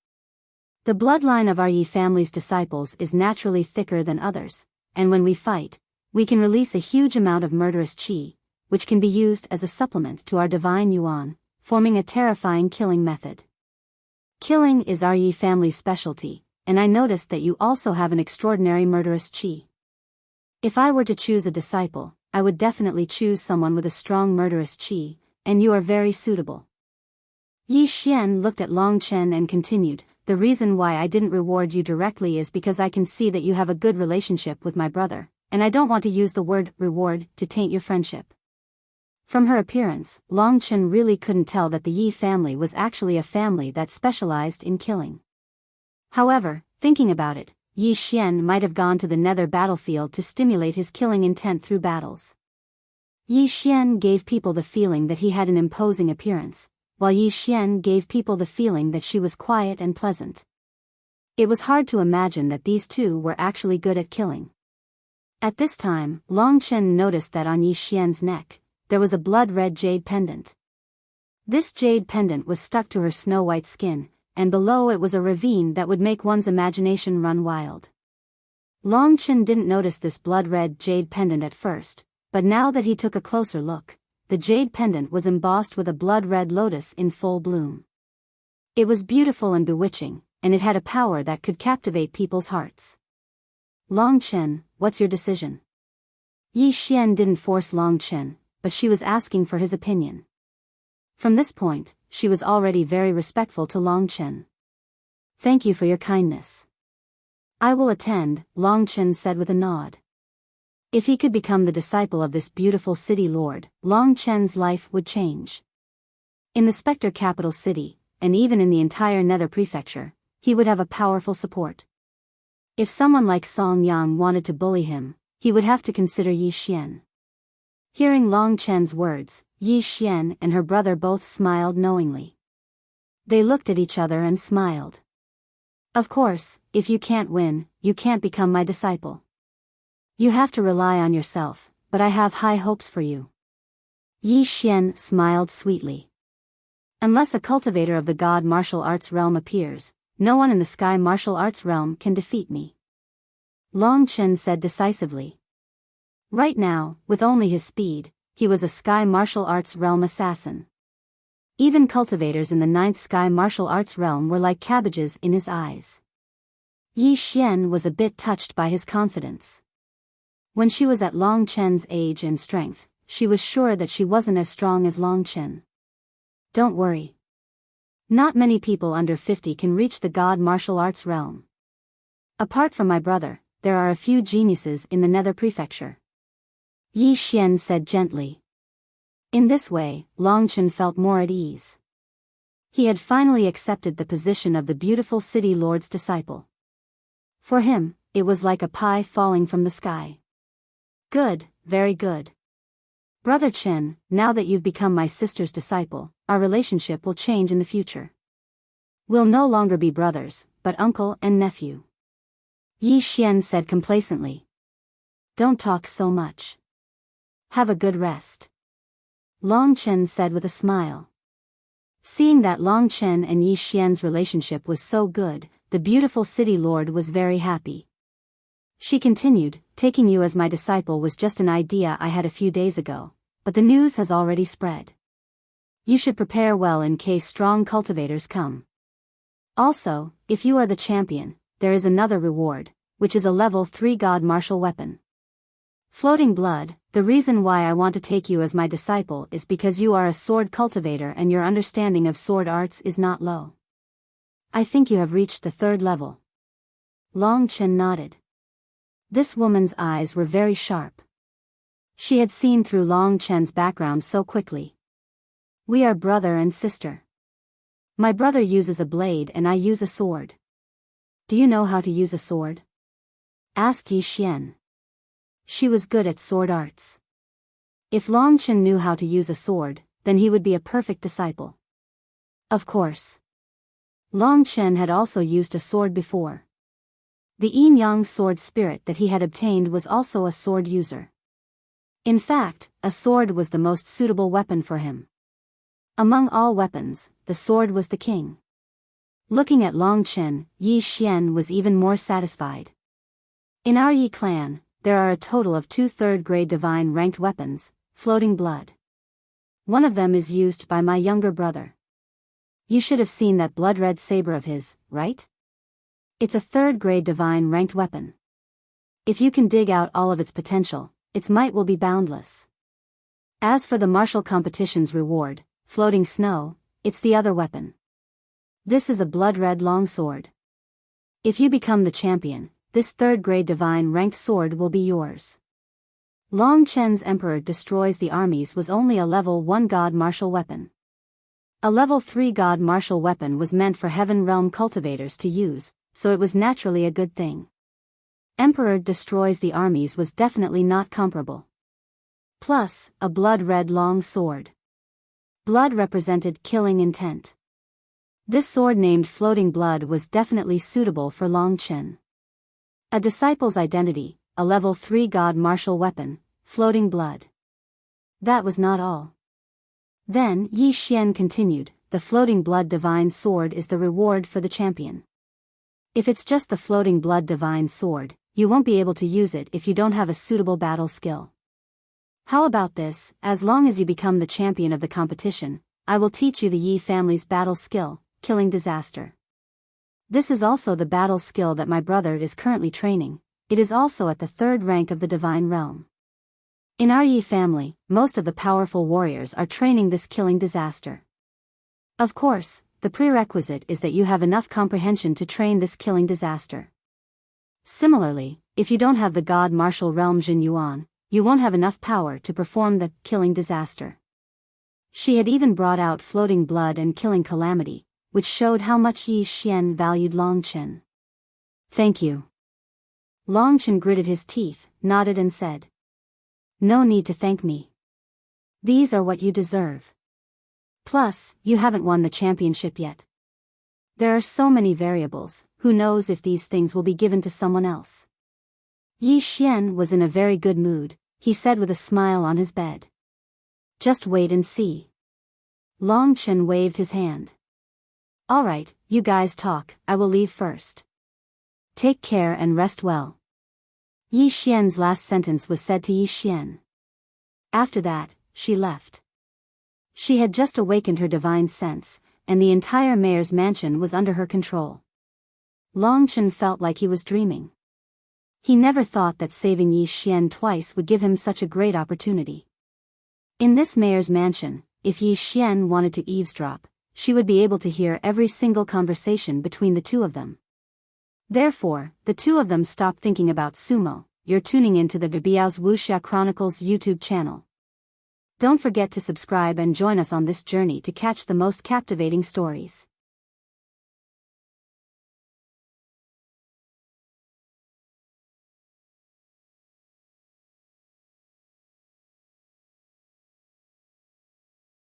The bloodline of our Yi family's disciples is naturally thicker than others, and when we fight, we can release a huge amount of murderous qi, which can be used as a supplement to our divine yuan, forming a terrifying killing method. Killing is our Yi family's specialty, and I noticed that you also have an extraordinary murderous qi. If I were to choose a disciple, I would definitely choose someone with a strong murderous qi, and you are very suitable. Yi Xian looked at Long Chen and continued, The reason why I didn't reward you directly is because I can see that you have a good relationship with my brother, and I don't want to use the word reward to taint your friendship. From her appearance, Long Chen really couldn't tell that the Yi family was actually a family that specialized in killing. However, thinking about it, Yi Xian might have gone to the Nether battlefield to stimulate his killing intent through battles. Yi Xian gave people the feeling that he had an imposing appearance, while Yi Xian gave people the feeling that she was quiet and pleasant. It was hard to imagine that these two were actually good at killing. At this time, Long Chen noticed that on Yi Xian's neck, there was a blood-red jade pendant. This jade pendant was stuck to her snow-white skin, and below it was a ravine that would make one's imagination run wild. Long Chen didn't notice this blood-red jade pendant at first, but now that he took a closer look, the jade pendant was embossed with a blood-red lotus in full bloom. It was beautiful and bewitching, and it had a power that could captivate people's hearts. Long Chen, what's your decision? Yi Xian didn't force Long Chen, but she was asking for his opinion. From this point, she was already very respectful to Long Chen. Thank you for your kindness. I will attend, Long Chen said with a nod. If he could become the disciple of this beautiful city lord, Long Chen's life would change. In the Spectre capital city, and even in the entire Nether Prefecture, he would have a powerful support. If someone like Song Yang wanted to bully him, he would have to consider Yi Xian. Hearing Long Chen's words, Yi Xian and her brother both smiled knowingly. They looked at each other and smiled. Of course, if you can't win, you can't become my disciple. You have to rely on yourself, but I have high hopes for you. Yi Xian smiled sweetly. Unless a cultivator of the God martial arts realm appears, no one in the sky martial arts realm can defeat me. Long Chen said decisively. Right now, with only his speed, he was a sky martial arts realm assassin. Even cultivators in the 9th sky martial arts realm were like cabbages in his eyes. Yi Xian was a bit touched by his confidence. When she was at Long Chen's age and strength, she was sure that she wasn't as strong as Long Chen. Don't worry. Not many people under 50 can reach the God martial arts realm. Apart from my brother, there are a few geniuses in the Nether Prefecture. Yi Xian said gently. In this way, Long Chen felt more at ease. He had finally accepted the position of the beautiful city lord's disciple. For him, it was like a pie falling from the sky. Good, very good. Brother Chen, now that you've become my sister's disciple, our relationship will change in the future. We'll no longer be brothers, but uncle and nephew. Yi Xian said complacently. Don't talk so much. Have a good rest. Long Chen said with a smile. Seeing that Long Chen and Yi Xian's relationship was so good, the beautiful city lord was very happy. She continued, taking you as my disciple was just an idea I had a few days ago, but the news has already spread. You should prepare well in case strong cultivators come. Also, if you are the champion, there is another reward, which is a level 3 God martial weapon. Floating blood, the reason why I want to take you as my disciple is because you are a sword cultivator and your understanding of sword arts is not low. I think you have reached the 3rd level. Long Chen nodded. This woman's eyes were very sharp. She had seen through Long Chen's background so quickly. We are brother and sister. My brother uses a blade and I use a sword. Do you know how to use a sword? Asked Yi Xian. She was good at sword arts. If Long Chen knew how to use a sword, then he would be a perfect disciple. Of course. Long Chen had also used a sword before. The yin-yang sword spirit that he had obtained was also a sword user. In fact, a sword was the most suitable weapon for him. Among all weapons, the sword was the king. Looking at Long Chen, Yi Xian was even more satisfied. In our Yi clan, there are a total of 2 3rd-grade divine ranked weapons, floating blood. One of them is used by my younger brother. You should have seen that blood-red saber of his, right? It's a 3rd-grade divine ranked weapon. If you can dig out all of its potential, its might will be boundless. As for the martial competition's reward, floating snow, it's the other weapon. This is a blood-red longsword. If you become the champion, this 3rd-grade divine ranked sword will be yours. Long Chen's Emperor Destroys the Armies was only a level 1 God martial weapon. A level 3 God martial weapon was meant for Heaven Realm cultivators to use, so it was naturally a good thing. Emperor Destroys the Armies was definitely not comparable. Plus, a blood-red long sword. Blood represented killing intent. This sword named Floating Blood was definitely suitable for Long Chen. A disciple's identity, a level 3 God martial weapon, Floating Blood. That was not all. Then Yi Xian continued, the Floating Blood Divine Sword is the reward for the champion. If it's just the Floating Blood Divine Sword, you won't be able to use it if you don't have a suitable battle skill. How about this, as long as you become the champion of the competition, I will teach you the Yi family's battle skill, Killing Disaster. This is also the battle skill that my brother is currently training. It is also at the 3rd rank of the divine realm. In our Yi family, most of the powerful warriors are training this Killing Disaster. Of course, the prerequisite is that you have enough comprehension to train this Killing Disaster. Similarly, if you don't have the God martial realm Jin Yuan, you won't have enough power to perform the Killing Disaster. She had even brought out Floating Blood and Killing Calamity, which showed how much Yi Xian valued Longchen. "Thank you." Longchen gritted his teeth, nodded and said, "No need to thank me. These are what you deserve. Plus, you haven't won the championship yet. There are so many variables, who knows if these things will be given to someone else." Yi Xian was in a very good mood, he said with a smile on his bed. "Just wait and see." Longchen waved his hand. "All right, you guys talk, I will leave first. Take care and rest well." Yi Xian's last sentence was said to Yi Xian. After that, she left. She had just awakened her divine sense, and the entire mayor's mansion was under her control. Longchen felt like he was dreaming. He never thought that saving Yi Xian twice would give him such a great opportunity. In this mayor's mansion, if Yi Xian wanted to eavesdrop, she would be able to hear every single conversation between the two of them. Therefore, the two of them stopped thinking about sumo. You're tuning into the Biyao's Wuxia Chronicles YouTube channel. Don't forget to subscribe and join us on this journey to catch the most captivating stories.